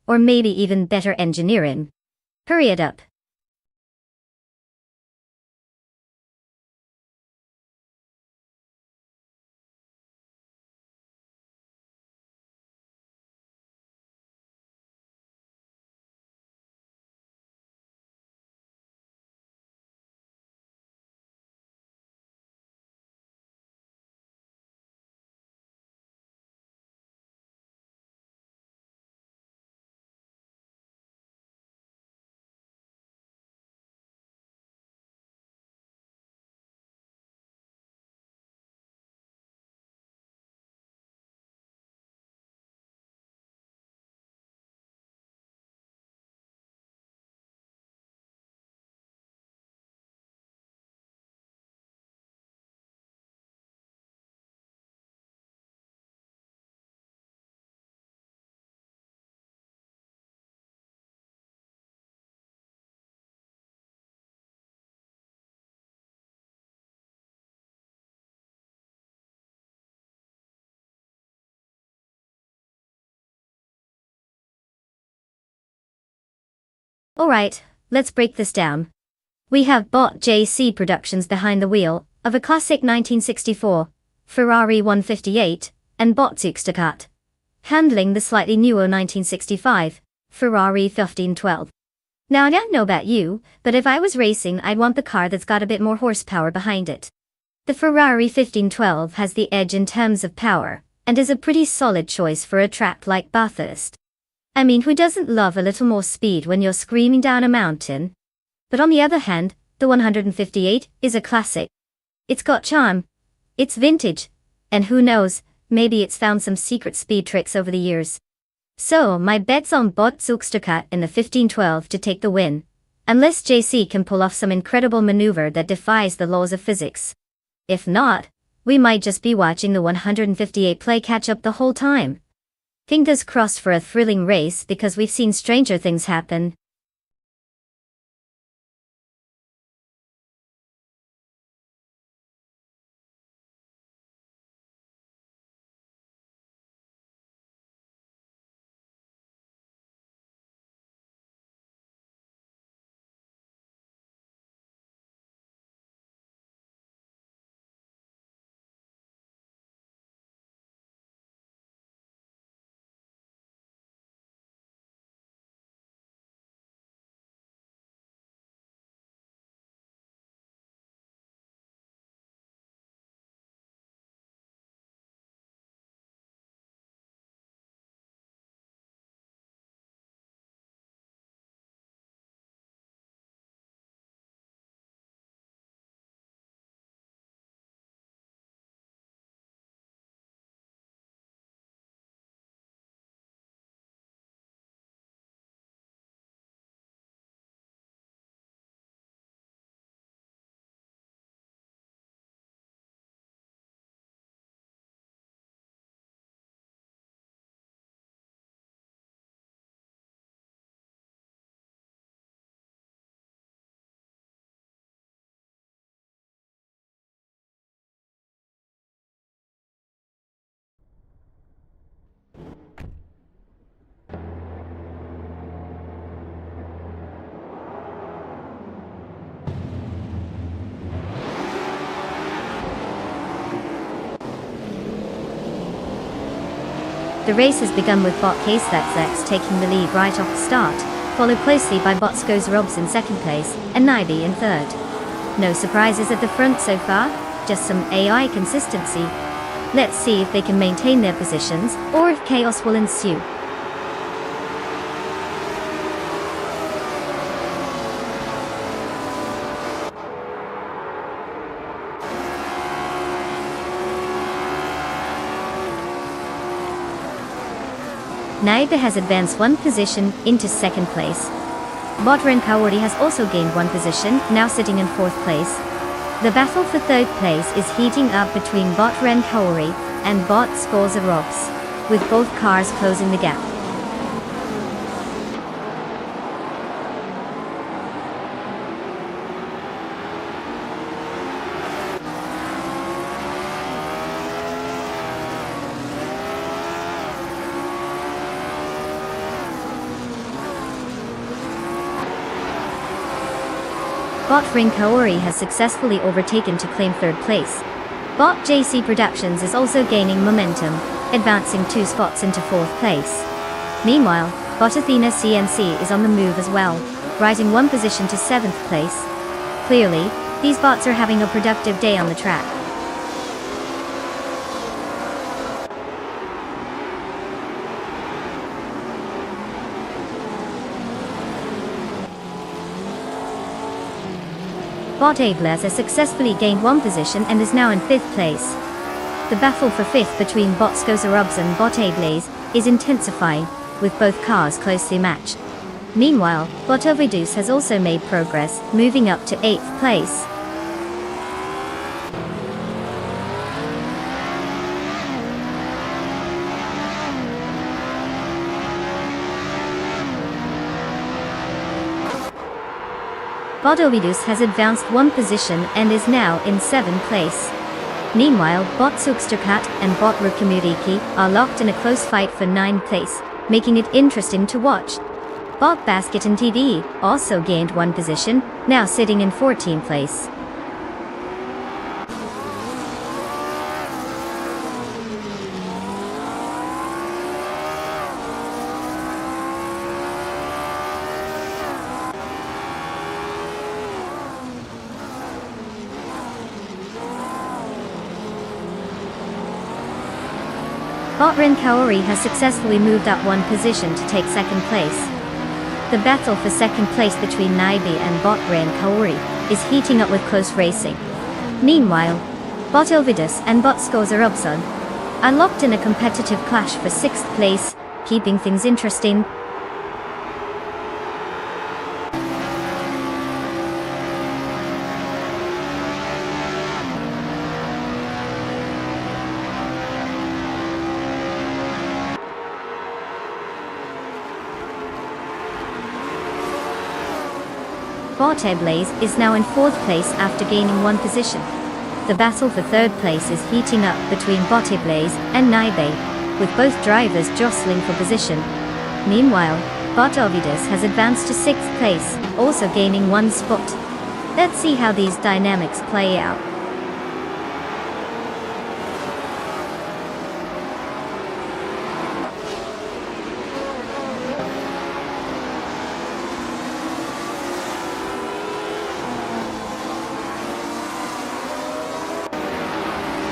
Or maybe even better engineering. Hurry it up. Alright, let's break this down. We have Bot JC Productions behind the wheel of a classic 1964 Ferrari 158 and Bot Zugstückat, handling the slightly newer 1965 Ferrari 1512. Now I don't know about you, but if I was racing I'd want the car that's got a bit more horsepower behind it. The Ferrari 1512 has the edge in terms of power, and is a pretty solid choice for a track like Bathurst. I mean, who doesn't love a little more speed when you're screaming down a mountain? But on the other hand, the 158 is a classic. It's got charm. It's vintage. And who knows, maybe it's found some secret speed tricks over the years. So, my bet's on Bot Zugstückat in the 1512 to take the win. Unless JC can pull off some incredible maneuver that defies the laws of physics. If not, we might just be watching the 158 play catch up the whole time. Fingers crossed for a thrilling race because we've seen stranger things happen. The race has begun with bot K-X taking the lead right off the start, followed closely by bot Robs in second place, and Nibe in third. No surprises at the front so far, just some AI consistency. Let's see if they can maintain their positions, or if chaos will ensue. Nibe has advanced one position into second place. Bot Renkaori has also gained one position, now sitting in fourth place. The battle for third place is heating up between bot Renkaori and bot Robs, with both cars closing the gap. Bot Rinkaori has successfully overtaken to claim third place. Bot JC Productions is also gaining momentum, advancing 2 spots into fourth place. Meanwhile, bot Athena CNC is on the move as well, rising 1 position to 7th place. Clearly, these bots are having a productive day on the track. Bot Ablaze has successfully gained 1 position and is now in 5th place. The battle for 5th between bot Robs and bot Ablaze is intensifying, with both cars closely matched. Meanwhile, bot Ovidus has also made progress, moving up to 8th place. Bot Ovidus has advanced 1 position and is now in 7th place. Meanwhile, bot Suksterkat and bot Rukamuriki are locked in a close fight for 9th place, making it interesting to watch. Bot Basket and TV also gained 1 position, now sitting in 14th place. Bot Renkaori has successfully moved up 1 position to take 2nd place. The battle for 2nd place between Nibe and bot Renkaori is heating up with close racing. Meanwhile, bot Ovidus and bot Skozarobson are locked in a competitive clash for 6th place, keeping things interesting. Bot Ablaze is now in 4th place after gaining 1 position. The battle for 3rd place is heating up between bot Ablaze and Nibe, with both drivers jostling for position. Meanwhile, bot Ovidus has advanced to 6th place, also gaining 1 spot. Let's see how these dynamics play out.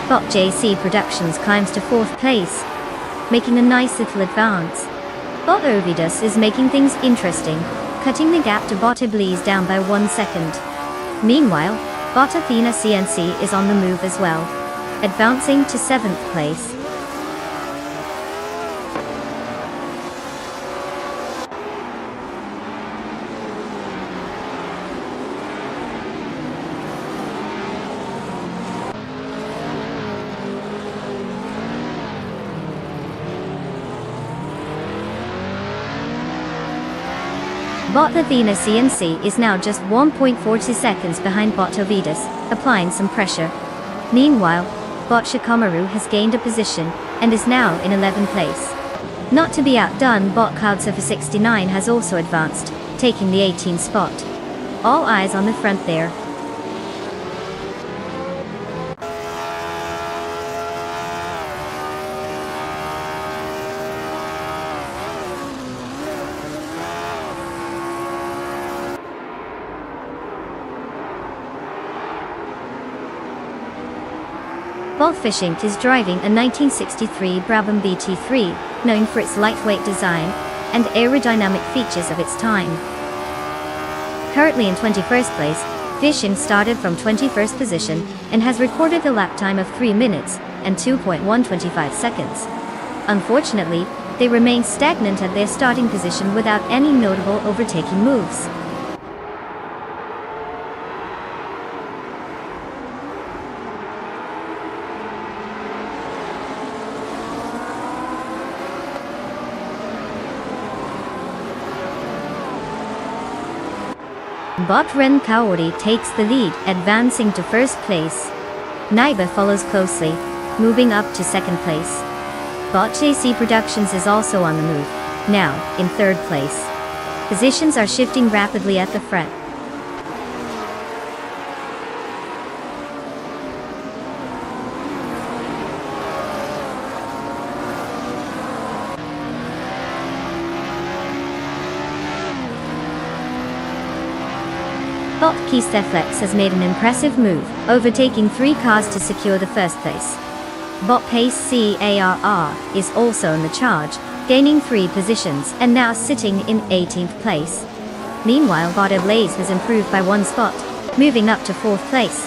Bot JC Productions climbs to 4th place, making a nice little advance. Bot Ovidus is making things interesting, cutting the gap to bot Ablaze down by 1 second. Meanwhile, bot Athena CNC is on the move as well, advancing to 7th place. Bot Athena CNC is now just 1.40 seconds behind bot Ovidus, applying some pressure. Meanwhile, bot Shikamaru has gained a position, and is now in 11th place. Not to be outdone, bot Cloudsurfer 69 has also advanced, taking the 18th spot. All eyes on the front there. Bot Fishing is driving a 1963 Brabham BT3, known for its lightweight design and aerodynamic features of its time. Currently in 21st place, Fishing started from 21st position and has recorded a lap time of 3 minutes and 2.125 seconds. Unfortunately, they remain stagnant at their starting position without any notable overtaking moves. Bot Ren Kaori takes the lead, advancing to first place. Naiba follows closely, moving up to second place. Bot JC Productions is also on the move, now in third place. Positions are shifting rapidly at the front. Bot Keysteflex has made an impressive move, overtaking 3 cars to secure the first place. Bot Pace CARR is also in the charge, gaining 3 positions and now sitting in 18th place. Meanwhile, Bot Ablaze has improved by 1 spot, moving up to 4th place.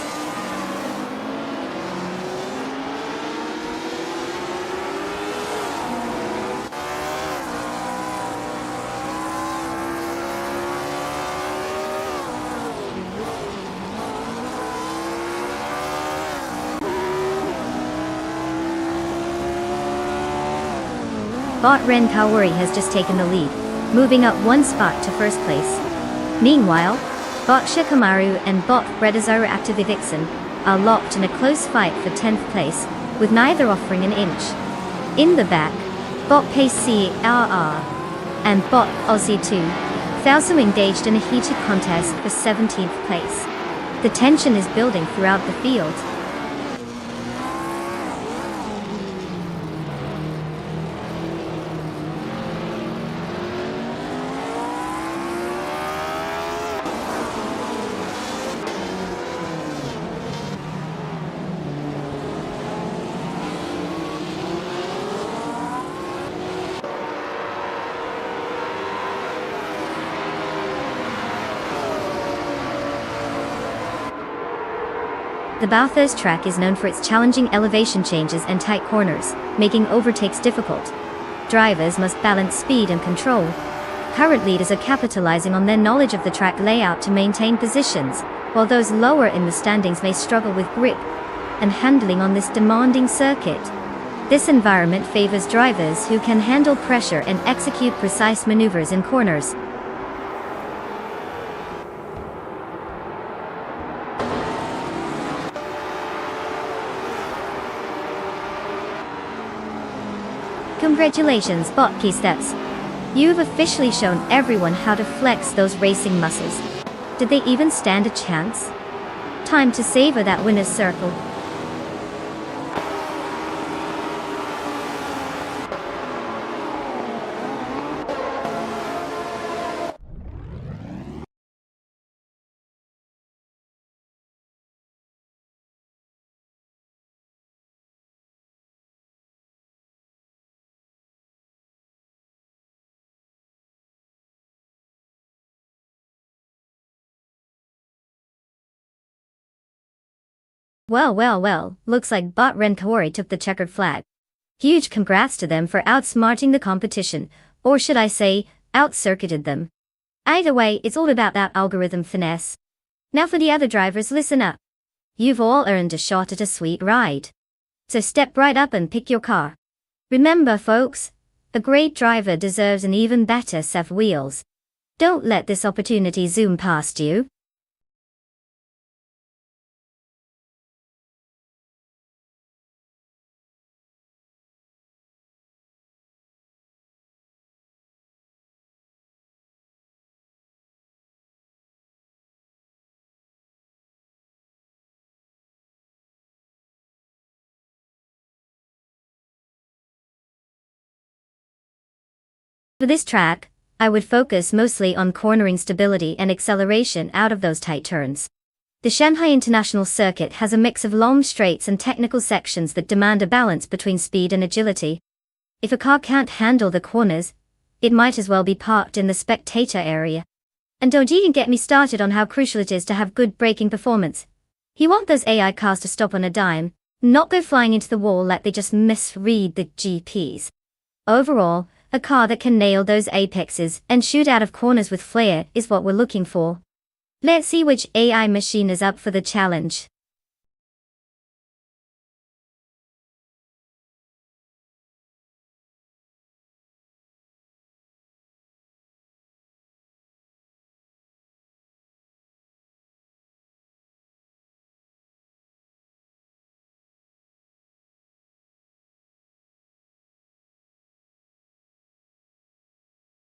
Bot Ren Kaori has just taken the lead, moving up 1 spot to first place. Meanwhile, Bot Shikamaru and Bot Redazaru Activivixen are locked in a close fight for 10th place, with neither offering an inch. In the back, Bot Pace CRR and Bot Aussie 2 also engaged in a heated contest for 17th place. The tension is building throughout the field. The Bathurst track is known for its challenging elevation changes and tight corners, making overtakes difficult. Drivers must balance speed and control. Current leaders are capitalizing on their knowledge of the track layout to maintain positions, while those lower in the standings may struggle with grip and handling on this demanding circuit. This environment favors drivers who can handle pressure and execute precise maneuvers in corners. Congratulations, Bot Keysteps. You've officially shown everyone how to flex those racing muscles. Did they even stand a chance? Time to savor that winner's circle. Well, looks like Bot Ren Kaori took the checkered flag. Huge congrats to them for outsmarting the competition, or should I say, out-circuited them. Either way, it's all about that algorithm finesse. Now for the other drivers, listen up. You've all earned a shot at a sweet ride. So step right up and pick your car. Remember folks, a great driver deserves an even better set of wheels. Don't let this opportunity zoom past you. For this track, I would focus mostly on cornering stability and acceleration out of those tight turns. The Shanghai International Circuit has a mix of long straights and technical sections that demand a balance between speed and agility. If a car can't handle the corners, it might as well be parked in the spectator area. And don't even get me started on how crucial it is to have good braking performance. You want those AI cars to stop on a dime, not go flying into the wall like they just misread the GPS. Overall, a car that can nail those apexes and shoot out of corners with flair is what we're looking for. Let's see which AI machine is up for the challenge.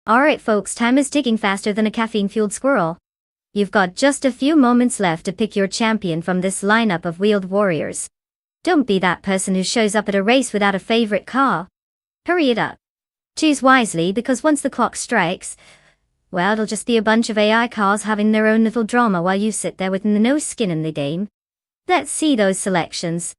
Alright folks, time is ticking faster than a caffeine-fueled squirrel. You've got just a few moments left to pick your champion from this lineup of wheeled warriors. Don't be that person who shows up at a race without a favorite car. Hurry it up. Choose wisely, because once the clock strikes, well, it'll just be a bunch of AI cars having their own little drama while you sit there with no skin in the game. Let's see those selections.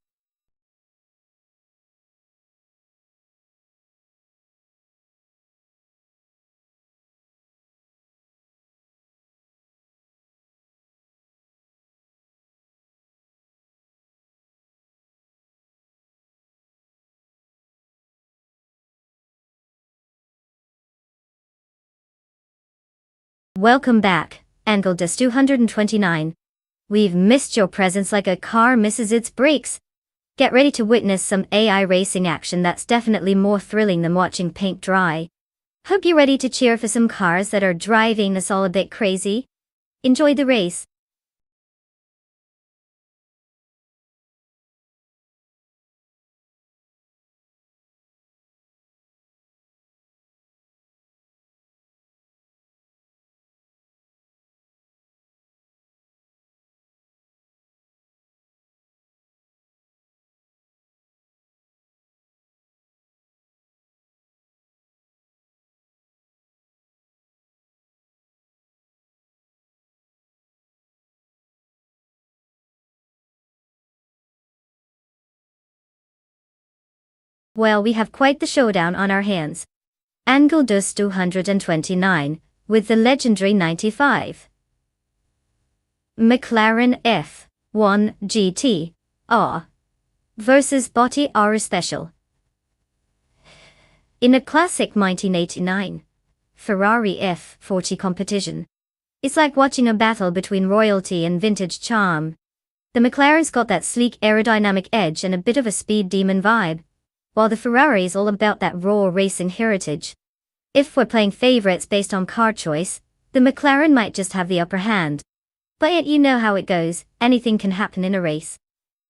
Welcome back, Angeldus 229. We've missed your presence like a car misses its brakes. Get ready to witness some AI racing action that's definitely more thrilling than watching paint dry. Hope you're ready to cheer for some cars that are driving us all a bit crazy. Enjoy the race. Well, we have quite the showdown on our hands. Angeldus 229, with the legendary 95. McLaren F1 GT R versus Botti R Special. In a classic 1989 Ferrari F40 competition, it's like watching a battle between royalty and vintage charm. The McLaren's got that sleek aerodynamic edge and a bit of a speed demon vibe, while the Ferrari's all about that raw racing heritage. If we're playing favorites based on car choice, the McLaren might just have the upper hand. But yet you know how it goes, anything can happen in a race.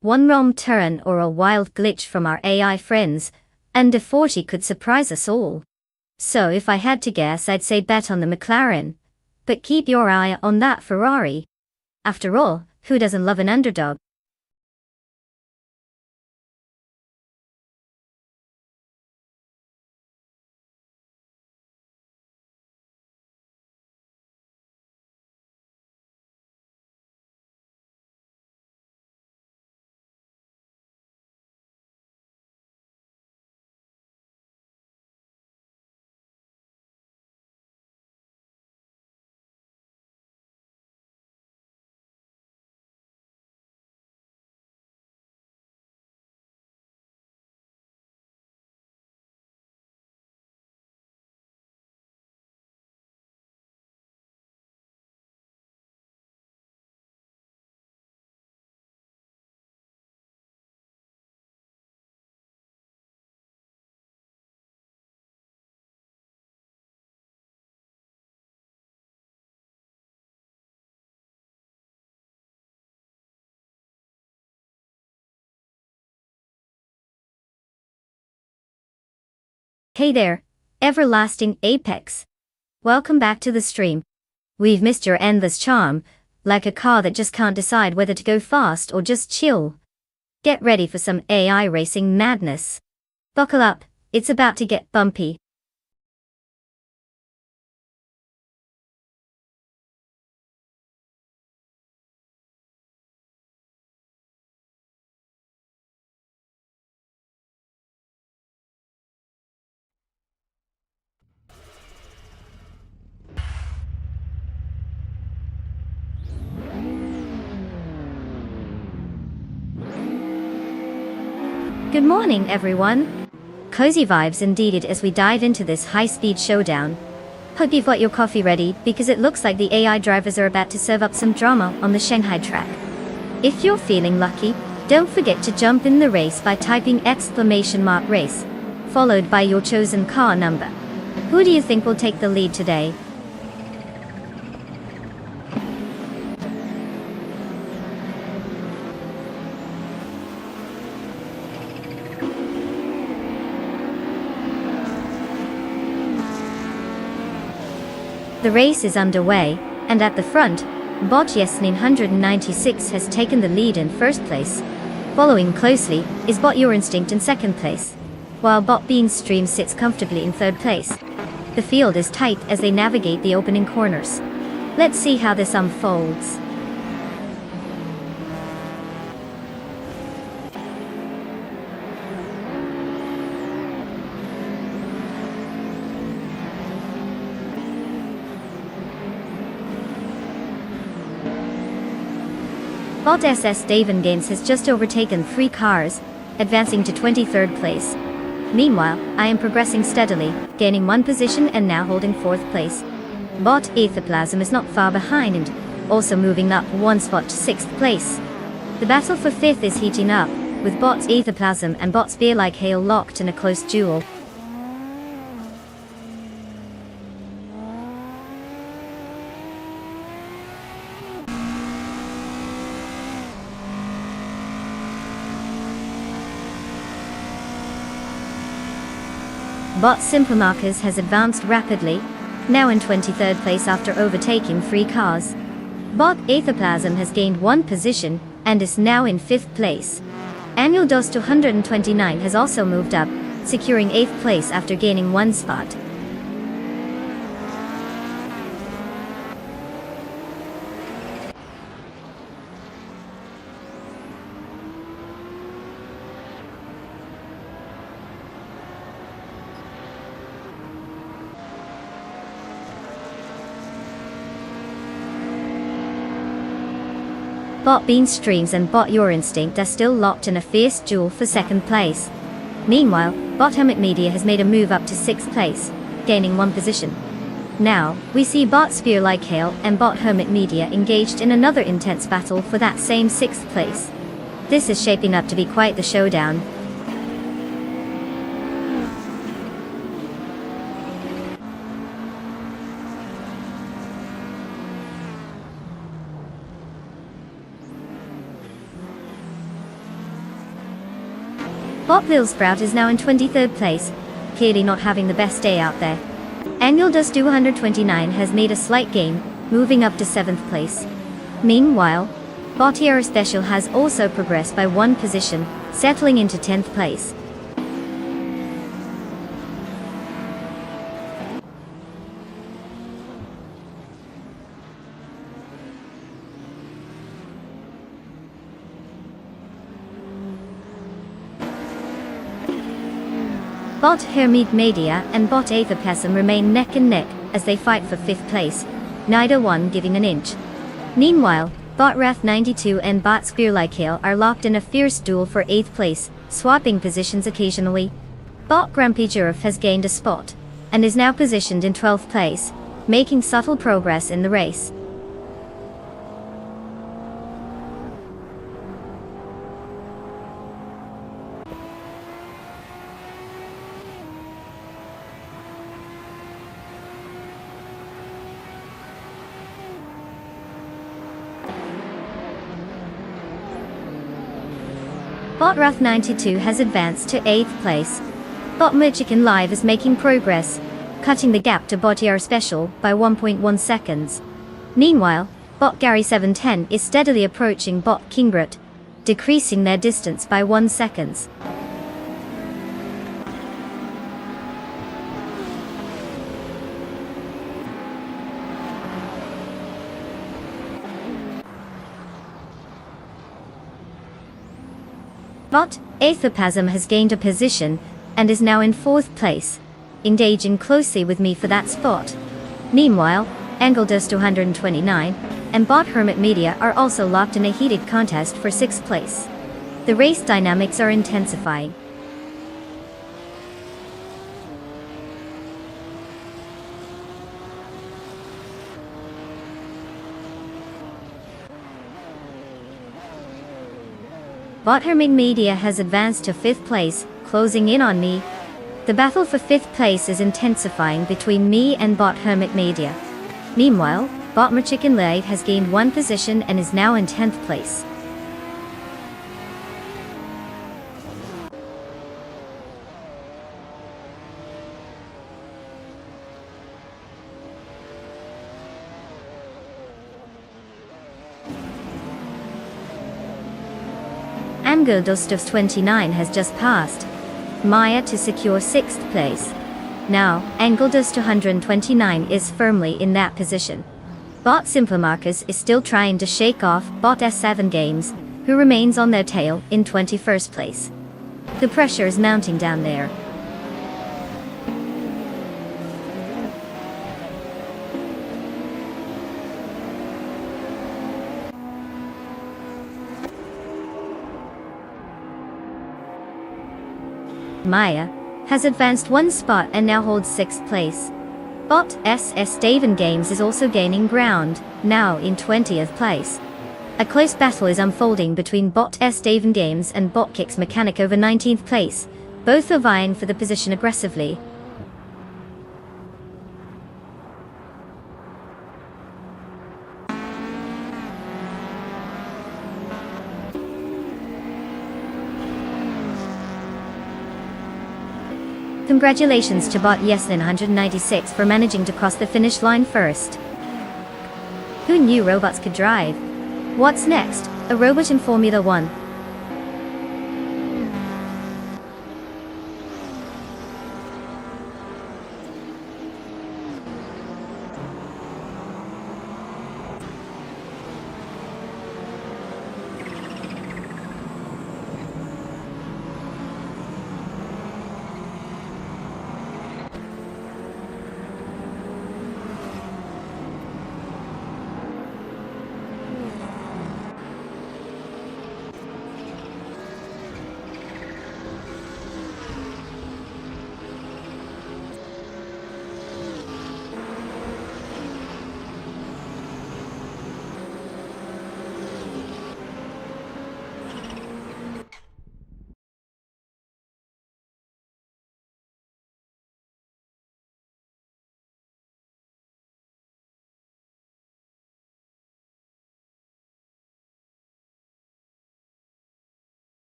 One wrong turn or a wild glitch from our AI friends, and a 40 could surprise us all. So if I had to guess, I'd say bet on the McLaren. But keep your eye on that Ferrari. After all, who doesn't love an underdog? Hey there, everlasting apex. Welcome back to the stream. We've missed your endless charm, like a car that just can't decide whether to go fast or just chill. Get ready for some AI racing madness. Buckle up, it's about to get bumpy. Good morning, everyone. Cozy vibes indeed as we dive into this high-speed showdown. Hope you've got your coffee ready, because it looks like the AI drivers are about to serve up some drama on the Shanghai track. If you're feeling lucky, don't forget to jump in the race by typing !race, followed by your chosen car number. Who do you think will take the lead today? The race is underway, and at the front, Bot Yes996 has taken the lead in first place. Following closely is Bot Your Instinct in second place, while Bot Bean's Stream sits comfortably in third place. The field is tight as they navigate the opening corners. Let's see how this unfolds. Bot SS Daven Gaines has just overtaken 3 cars, advancing to 23rd place. Meanwhile, I am progressing steadily, gaining 1 position and now holding 4th place. Bot Aethoplasm is not far behind and also moving up 1 spot to 6th place. The battle for 5th is heating up, with Bot's Aethoplasm and Bot's Beer Like Hail locked in a close duel. Bot Simple Markers has advanced rapidly, now in 23rd place after overtaking 3 cars. Bot Aethoplasm has gained 1 position, and is now in 5th place. Annual Dos 229 has also moved up, securing 8th place after gaining 1 spot. Bot Bean Streams and Bot Your Instinct are still locked in a fierce duel for 2nd place. Meanwhile, Bot Hermit Media has made a move up to 6th place, gaining 1 position. Now, we see Bot Spear Like Hail and Bot Hermit Media engaged in another intense battle for that same 6th place. This is shaping up to be quite the showdown. Bot Lil Sprout is now in 23rd place, clearly not having the best day out there. Annual Dust 229 has made a slight gain, moving up to 7th place. Meanwhile, Bot Era Special has also progressed by 1 position, settling into 10th place. Bot Hermit Media and Bot Aethoplasm remain neck and neck as they fight for 5th place, neither one giving an inch. Meanwhile, Bot Wrath 92 and Bot Spear Like Hail are locked in a fierce duel for 8th place, swapping positions occasionally. Bot Grumpy Giraffe has gained a spot, and is now positioned in 12th place, making subtle progress in the race. Bot Wrath 92 has advanced to 8th place. Bot Merchican Live is making progress, cutting the gap to Bot Era Special by 1.1 seconds. Meanwhile, Bot Gary 710 is steadily approaching Bot Kingbert, decreasing their distance by 1 second. Bot Aethoplasm has gained a position, and is now in 4th place, engaging closely with me for that spot. Meanwhile, Angledust 229 and Bot Hermit Media are also locked in a heated contest for 6th place. The race dynamics are intensifying, Bot Hermit Media has advanced to 5th place, closing in on me. The battle for 5th place is intensifying between me and Bot Hermit Media. Meanwhile, Bot Chicken Live has gained 1 position and is now in 10th place. Amgo Dustovs 29 has just passed Maya to secure 6th place. Now, Angeldust 229 is firmly in that position. Bot Simplamarcus is still trying to shake off Bot S7 Games, who remains on their tail in 21st place. The pressure is mounting down there. Maya has advanced 1 spot and now holds 6th place. Bot SS Daven Games is also gaining ground, now in 20th place. A close battle is unfolding between Bot S Daven Games and Bot Kicks Mechanic over 19th place. Both are vying for the position aggressively. Congratulations to Bot Yeslin 196 for managing to cross the finish line first. Who knew robots could drive? What's next? A robot in Formula 1.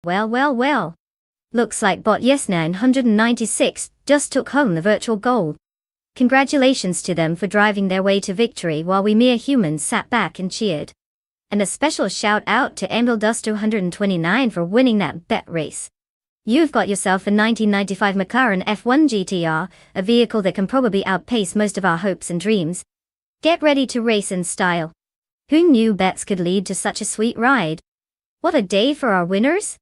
Well. Looks like Bot Yes9 196 just took home the virtual gold. Congratulations to them for driving their way to victory while we mere humans sat back and cheered. And a special shout out to Angeldust 229 for winning that bet race. You've got yourself a 1995 McLaren F1 GTR, a vehicle that can probably outpace most of our hopes and dreams. Get ready to race in style. Who knew bets could lead to such a sweet ride? What a day for our winners!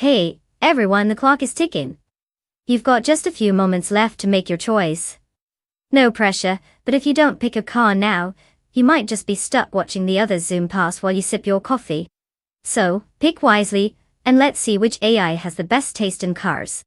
Hey, everyone, the clock is ticking. You've got just a few moments left to make your choice. No pressure, but if you don't pick a car now, you might just be stuck watching the others zoom past while you sip your coffee. So, pick wisely, and let's see which AI has the best taste in cars.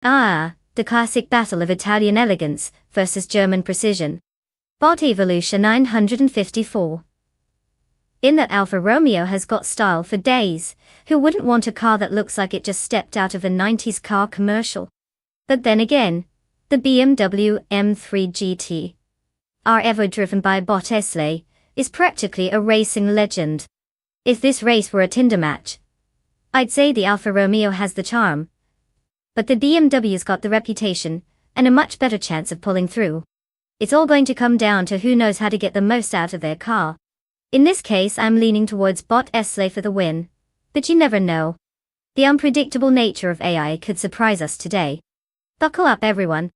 The classic battle of Italian elegance versus German precision. Bot Evolution 954. In that Alfa Romeo has got style for days. Who wouldn't want a car that looks like it just stepped out of a 90s car commercial? But then again, the BMW M3 GT, ever driven by Bot Esley, is practically a racing legend. If this race were a Tinder match, I'd say the Alfa Romeo has the charm. But the BMW's got the reputation, and a much better chance of pulling through. It's all going to come down to who knows how to get the most out of their car. In this case I'm leaning towards Bot Esley for the win. But you never know. The unpredictable nature of AI could surprise us today. Buckle up everyone.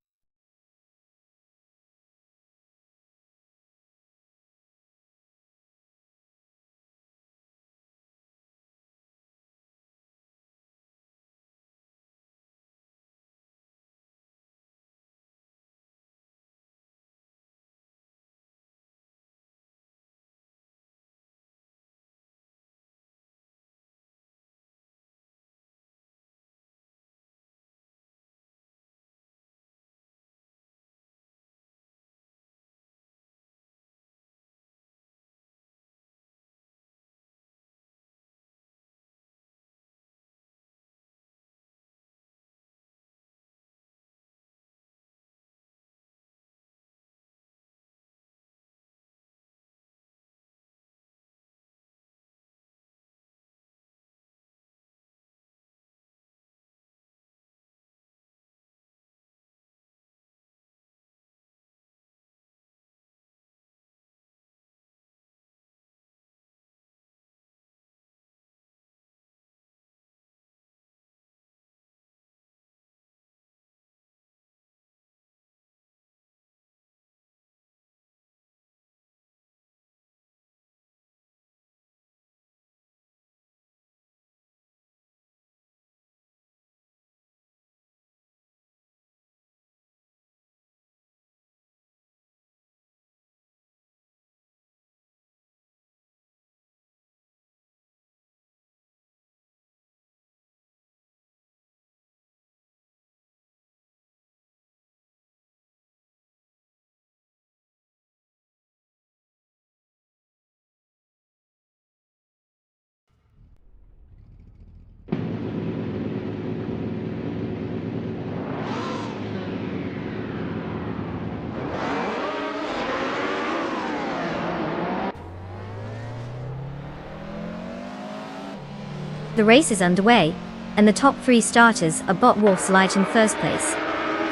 The race is underway, and the top 3 starters are Bot Wolfslight in first place,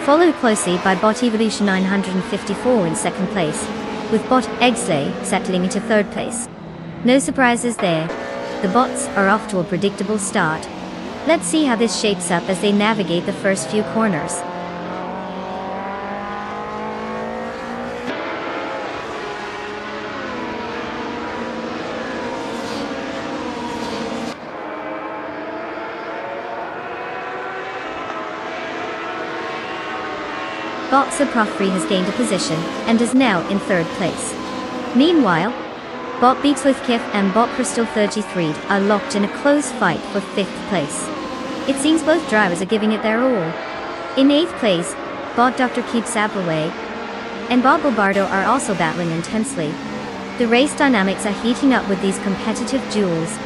followed closely by Bot Evolution 954 in second place, with Bot Esley settling into third place. No surprises there. The bots are off to a predictable start. Let's see how this shapes up as they navigate the first few corners. Bot Suprafree has gained a position and is now in third place. Meanwhile, Bot Beatswithkif and Bot Crystal 33 are locked in a close fight for 5th place. It seems both drivers are giving it their all. In 8th place, Bot Dr. Keep Sablaway and Bot Bombardo are also battling intensely. The race dynamics are heating up with these competitive duels.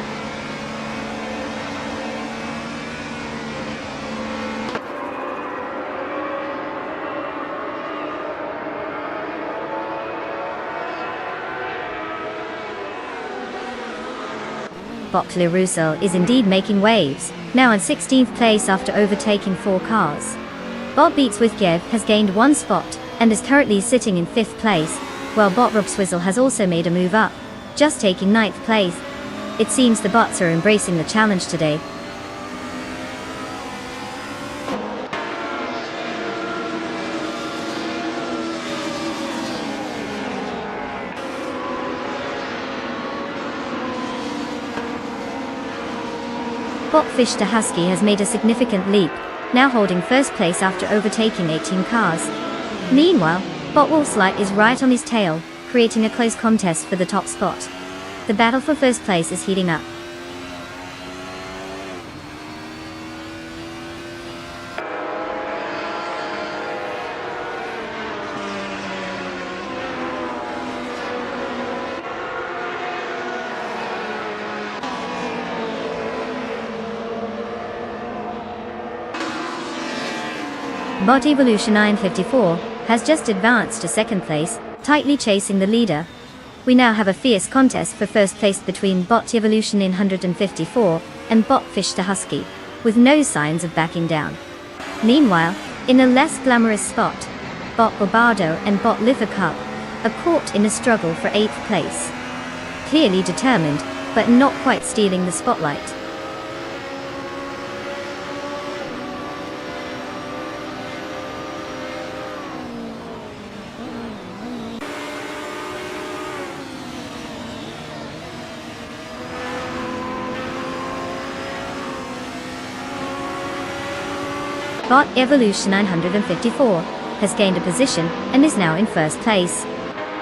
Bot Russo is indeed making waves, now in 16th place after overtaking 4 cars. Bot Beatswithkif has gained 1 spot, and is currently sitting in 5th place, while Bot Robswizzle has also made a move up, just taking 9th place. It seems the bots are embracing the challenge today. Bot Fish to Husky has made a significant leap, now holding first place after overtaking 18 cars. Meanwhile, Bot Wolfslight is right on his tail, creating a close contest for the top spot. The battle for first place is heating up. Bot Evolution 954 has just advanced to second place, tightly chasing the leader. We now have a fierce contest for first place between Bot Evolution 954 and Bot Fish the Husky, with no signs of backing down. Meanwhile, in a less glamorous spot, Bot Barbardo and Bot Liver Cup are caught in a struggle for 8th place. Clearly determined, but not quite stealing the spotlight. Bot Evolution 954 has gained a position and is now in first place.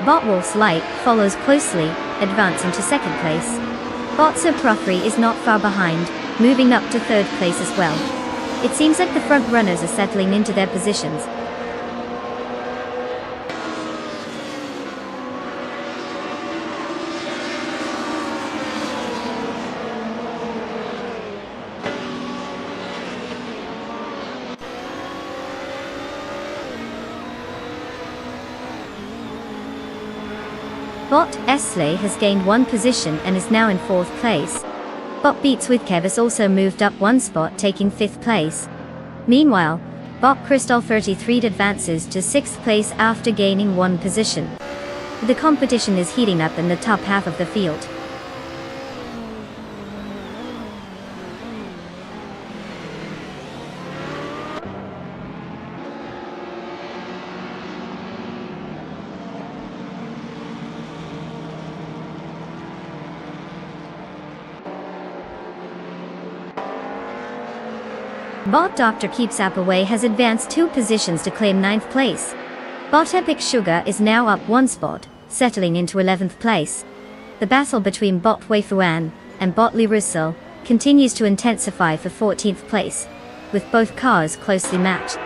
Bot Wolf's Light follows closely, advancing to second place. Bot Soprofri is not far behind, moving up to third place as well. It seems like the front runners are settling into their positions. Bot Esley has gained one position and is now in 4th place. Bot Beats with Kev has also moved up one spot, taking 5th place. Meanwhile, Bot Crystal 33 advances to 6th place after gaining one position. The competition is heating up in the top half of the field. Bot Dr. Keeps App Away has advanced 2 positions to claim 9th place. Bot Epic Sugar is now up 1 spot, settling into 11th place. The battle between Bot Weifuan and Bot Li Russell continues to intensify for 14th place, with both cars closely matched.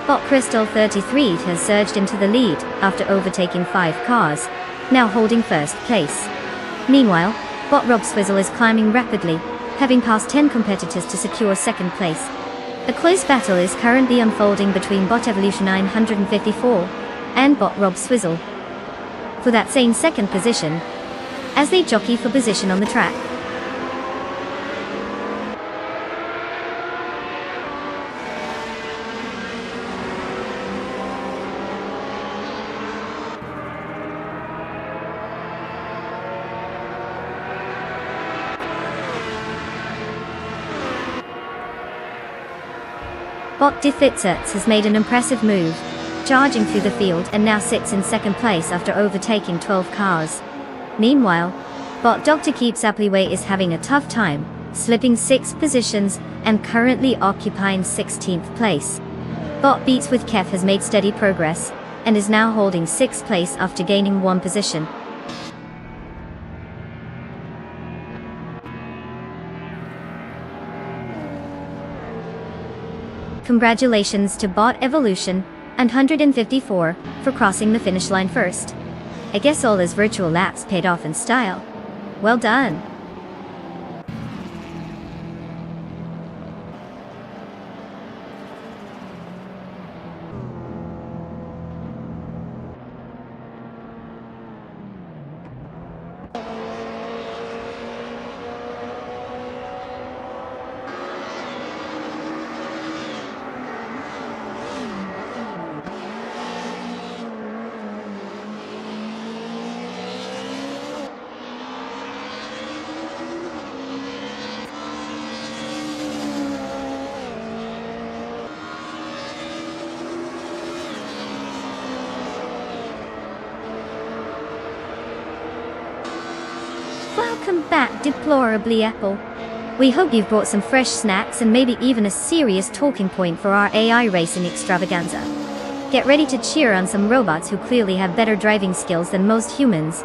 Bot Crystal 33 has surged into the lead after overtaking 5 cars, now holding first place. Meanwhile, Bot Rob Swizzle is climbing rapidly, having passed 10 competitors to secure second place. A close battle is currently unfolding between Bot Evolution 954 and Bot Rob Swizzle for that same second position, as they jockey for position on the track. Bot Defitzerts has made an impressive move, charging through the field and now sits in second place after overtaking 12 cars. Meanwhile, Bot Dr. Keeps Applyway is having a tough time, slipping 6 positions and currently occupying 16th place. Bot Beats with Kev has made steady progress, and is now holding 6th place after gaining 1 position. Congratulations to Bot Evolution and 154 for crossing the finish line first. I guess all those virtual laps paid off in style. Well done. Welcome back, Deplorably Apple. We hope you've brought some fresh snacks and maybe even a serious talking point for our AI racing extravaganza. Get ready to cheer on some robots who clearly have better driving skills than most humans.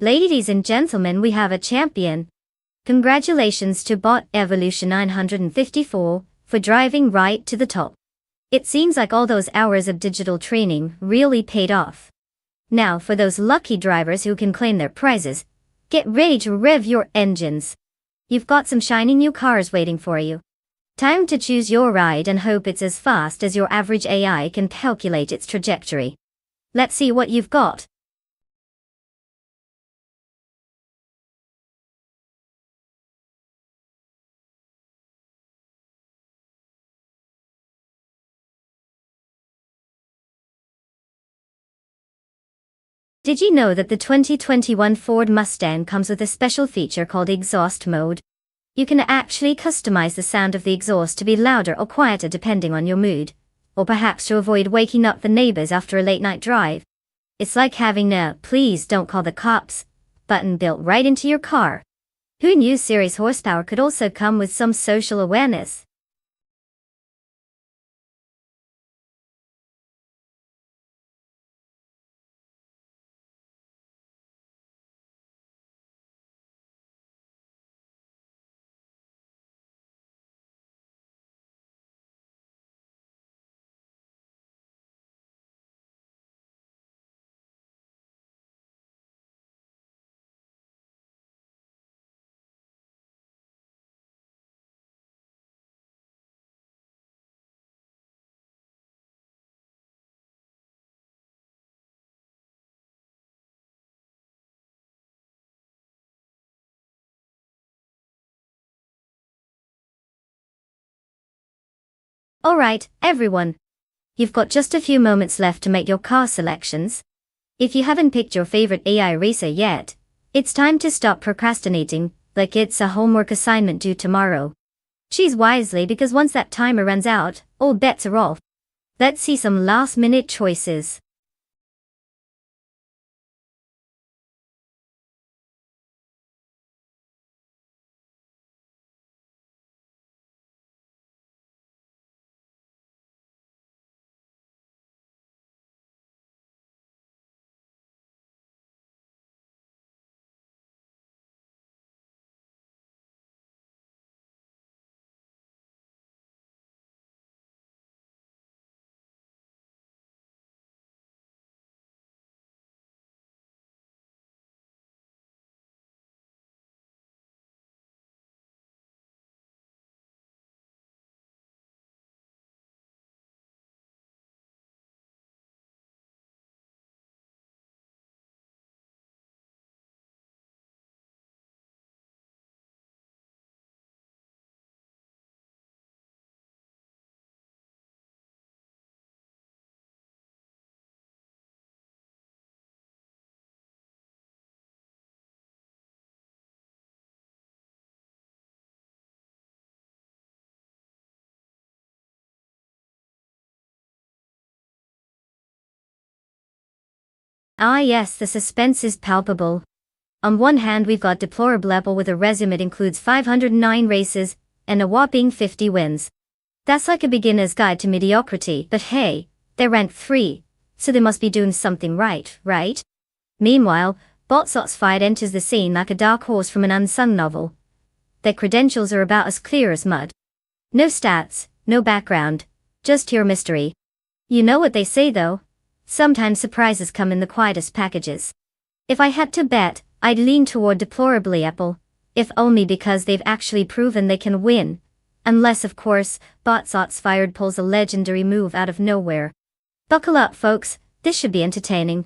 Ladies and gentlemen, we have a champion. Congratulations to Bot Evolution 954 for driving right to the top. It seems like all those hours of digital training really paid off. Now for those lucky drivers who can claim their prizes, get ready to rev your engines. You've got some shiny new cars waiting for you. Time to choose your ride and hope it's as fast as your average AI can calculate its trajectory. Let's see what you've got. Did you know that the 2021 Ford Mustang comes with a special feature called exhaust mode? You can actually customize the sound of the exhaust to be louder or quieter depending on your mood, or perhaps to avoid waking up the neighbors after a late night drive. It's like having a "please don't call the cops" button built right into your car. Who knew series horsepower could also come with some social awareness? Alright, everyone. You've got just a few moments left to make your car selections. If you haven't picked your favorite AI racer yet, it's time to stop procrastinating, like it's a homework assignment due tomorrow. Choose wisely because once that timer runs out, all bets are off. Let's see some last-minute choices. Ah yes, the suspense is palpable. On one hand we've got deplorable Apple with a resume that includes 509 races and a whopping 50 wins. That's like a beginner's guide to mediocrity, but hey, they're ranked 3, so they must be doing something right, right? Meanwhile, Botsot's Fight enters the scene like a dark horse from an unsung novel. Their credentials are about as clear as mud. No stats, no background, just pure mystery. You know what they say though? Sometimes surprises come in the quietest packages. If I had to bet, I'd lean toward deplorably Apple, if only because they've actually proven they can win. Unless of course, Botsot's Fired pulls a legendary move out of nowhere. Buckle up folks, this should be entertaining.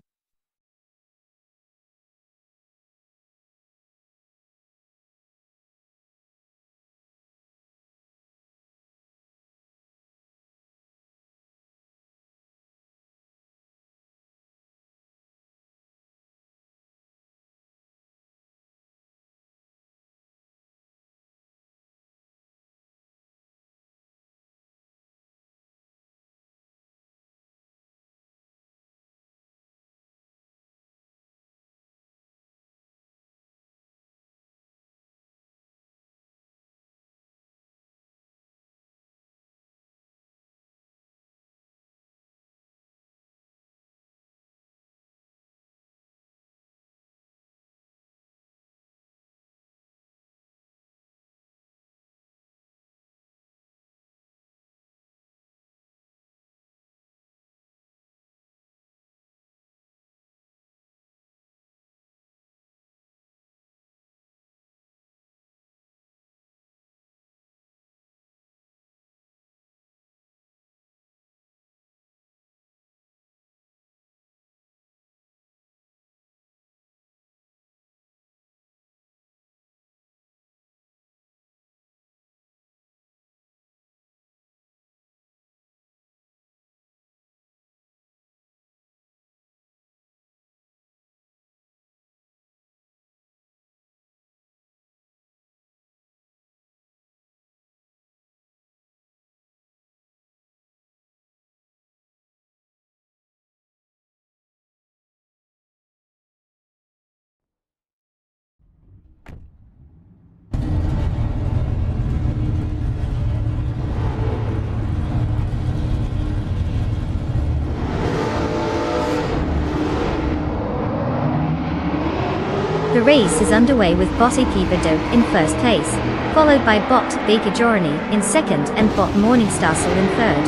race is underway with Bot Dope in first place, followed by Bot Baker Journey in second and Bot Morningstarsel in third.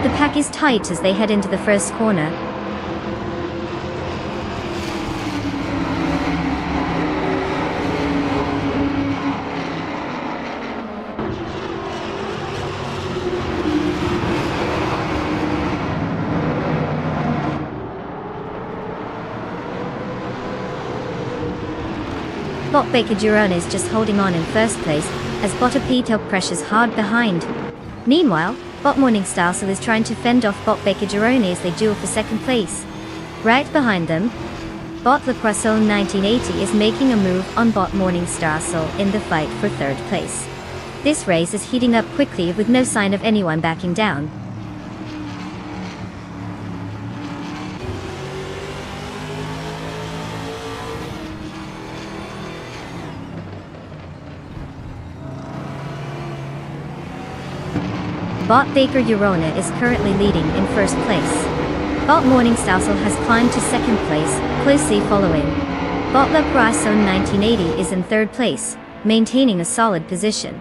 The pack is tight as they head into the first corner. Bot Baker Girona is just holding on in first place, as Bot Apito presses hard behind. Meanwhile, Bot Morningstarsel is trying to fend off Bot Baker Girona as they duel for second place. Right behind them, Bot Le Poisson 1980 is making a move on Bot Morningstarsel in the fight for third place. This race is heating up quickly with no sign of anyone backing down. Bot Baker Girona is currently leading in first place. Bot Morningstarsel has climbed to second place, closely following. Bot Le Poisson 1980 is in third place, maintaining a solid position.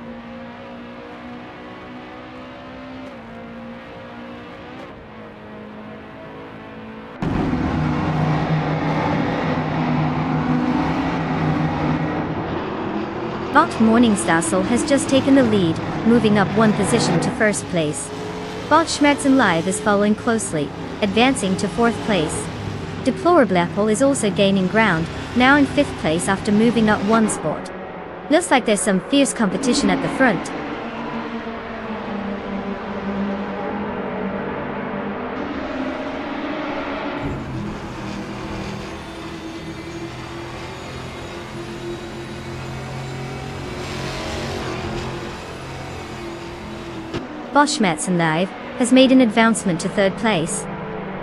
Bot Morningstarsel has just taken the lead, moving up one position to first place. Bot Schmerzen Live is following closely, advancing to fourth place. Deplorable Apple is also gaining ground, now in fifth place after moving up one spot. Looks like there's some fierce competition at the front. Bot Schmerzen Live has made an advancement to third place.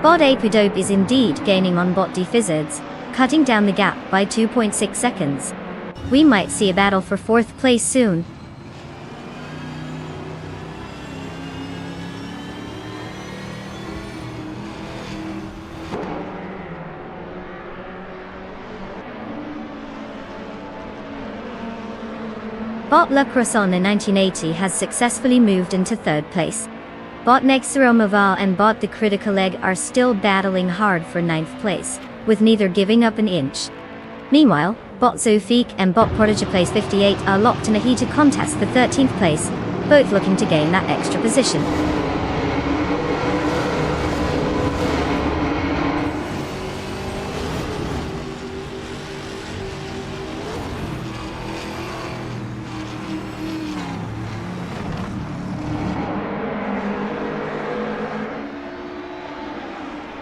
Bot Apudope is indeed gaining on Bot Defizzards, cutting down the gap by 2.6 seconds. We might see a battle for fourth place soon. Bot Le Croissant in 1980 has successfully moved into third place. Bot Nexeromaval and Bot The Critical Egg are still battling hard for ninth place, with neither giving up an inch. Meanwhile, Bot Zofique and Bot Prodigy Place 58 are locked in a heated contest for 13th place, both looking to gain that extra position.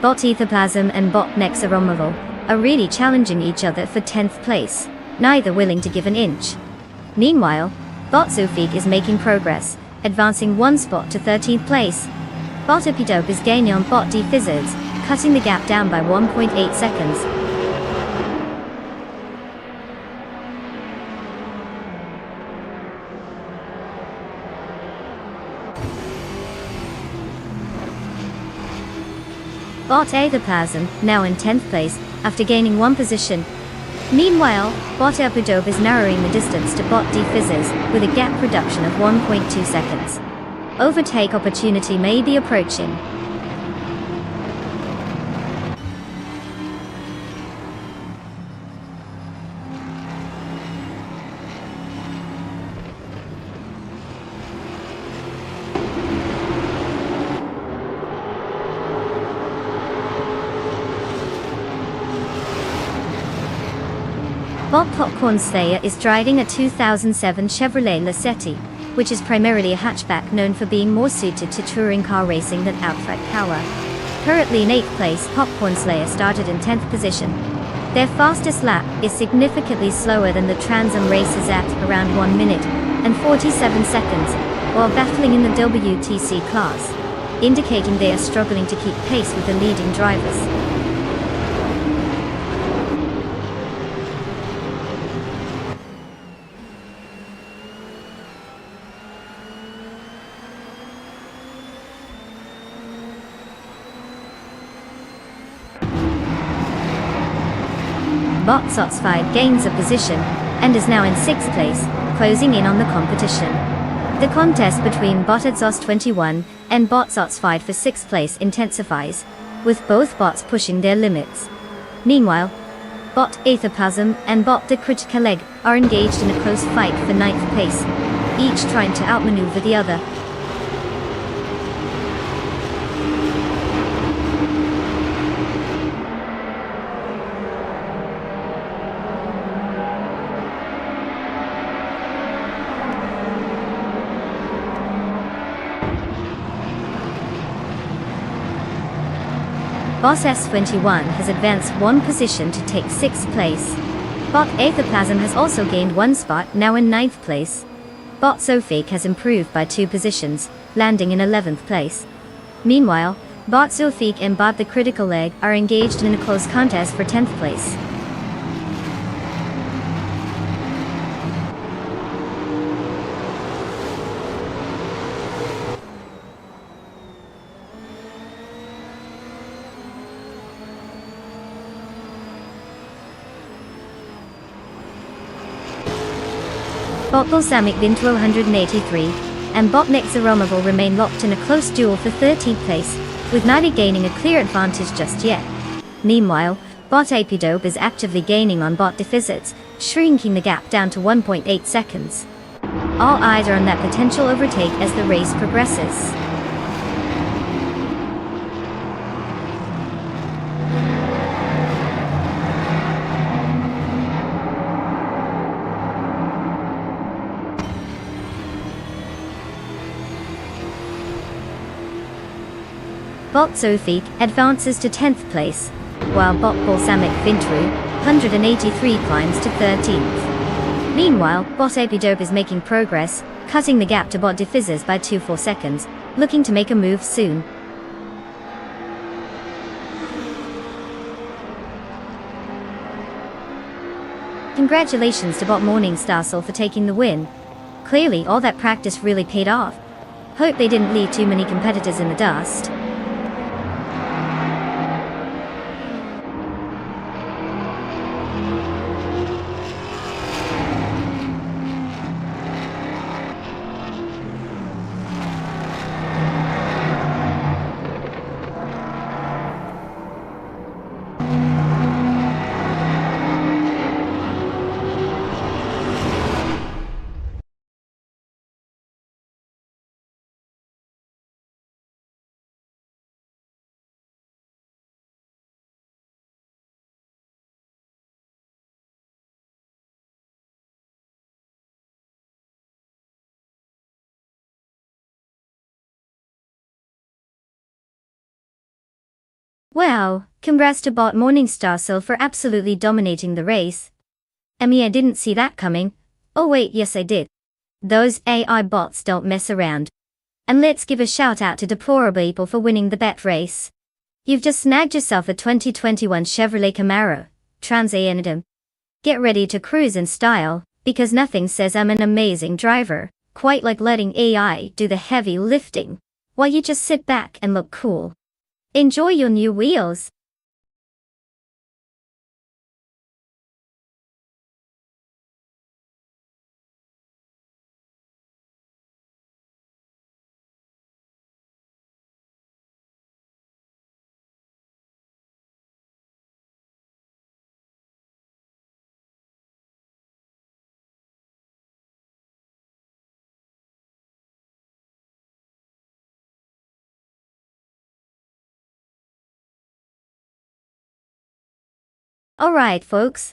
Bot Etherplasm and Bot Nexeromaval are really challenging each other for 10th place, neither willing to give an inch. Meanwhile, Bot Zofique is making progress, advancing one spot to 13th place. Bot Epidope is gaining on Bot Defizzards, cutting the gap down by 1.8 seconds. Bot Etherplasm, now in 10th place, after gaining one position. Meanwhile, Bot Epidope is narrowing the distance to Bot Defizzards, with a gap reduction of 1.2 seconds. Overtake opportunity may be approaching. Bot Popcorn Slayer is driving a 2007 Chevrolet Lacetti, which is primarily a hatchback known for being more suited to touring car racing than outright power. Currently in 8th place, Popcorn Slayer started in 10th position. Their fastest lap is significantly slower than the Trans Am racers at around 1 minute and 47 seconds, while battling in the WTC class, indicating they are struggling to keep pace with the leading drivers. Bot Sots 5 gains a position, and is now in 6th place, closing in on the competition. The contest between Bot Exhaust 21 and Bot Sots 5 for 6th place intensifies, with both bots pushing their limits. Meanwhile, Bot Aethoplasm and Bot De Critica Leg are engaged in a close fight for 9th place, each trying to outmaneuver the other. Bot S21 has advanced 1 position to take 6th place. Bot Aethoplasm has also gained 1 spot, now in 9th place. Bot Zofake has improved by 2 positions, landing in 11th place. Meanwhile, Bot Zofake and Bot the Critical Leg are engaged in a close contest for 10th place. Bot Balsamic Vinto 183 and Bot Nexaromaval remain locked in a close duel for 13th place, with neither gaining a clear advantage just yet. Meanwhile, Bot Apidope is actively gaining on Bot Deficits, shrinking the gap down to 1.8 seconds. All eyes are on that potential overtake as the race progresses. Bot Zofake advances to 10th place, while Bot Balsamic Vintru 183 climbs to 13th. Meanwhile, Bot Apidope is making progress, cutting the gap to Bot Defizzers by 2.4 seconds, looking to make a move soon. Congratulations to Bot Morningstar Soul for taking the win. Clearly all that practice really paid off. Hope they didn't leave too many competitors in the dust. Wow, congrats to Bot Morningstar Soul for absolutely dominating the race. I didn't see that coming. Oh wait, yes I did. Those AI bots don't mess around. And let's give a shout out to Deplorable People for winning the bet race. You've just snagged yourself a 2021 Chevrolet Camaro, Trans Am. Get ready to cruise in style, because nothing says I'm an amazing driver, quite like letting AI do the heavy lifting, while you just sit back and look cool. Enjoy your new wheels. Alright folks.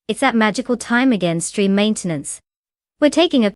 It's that magical time again, stream maintenance. We're taking a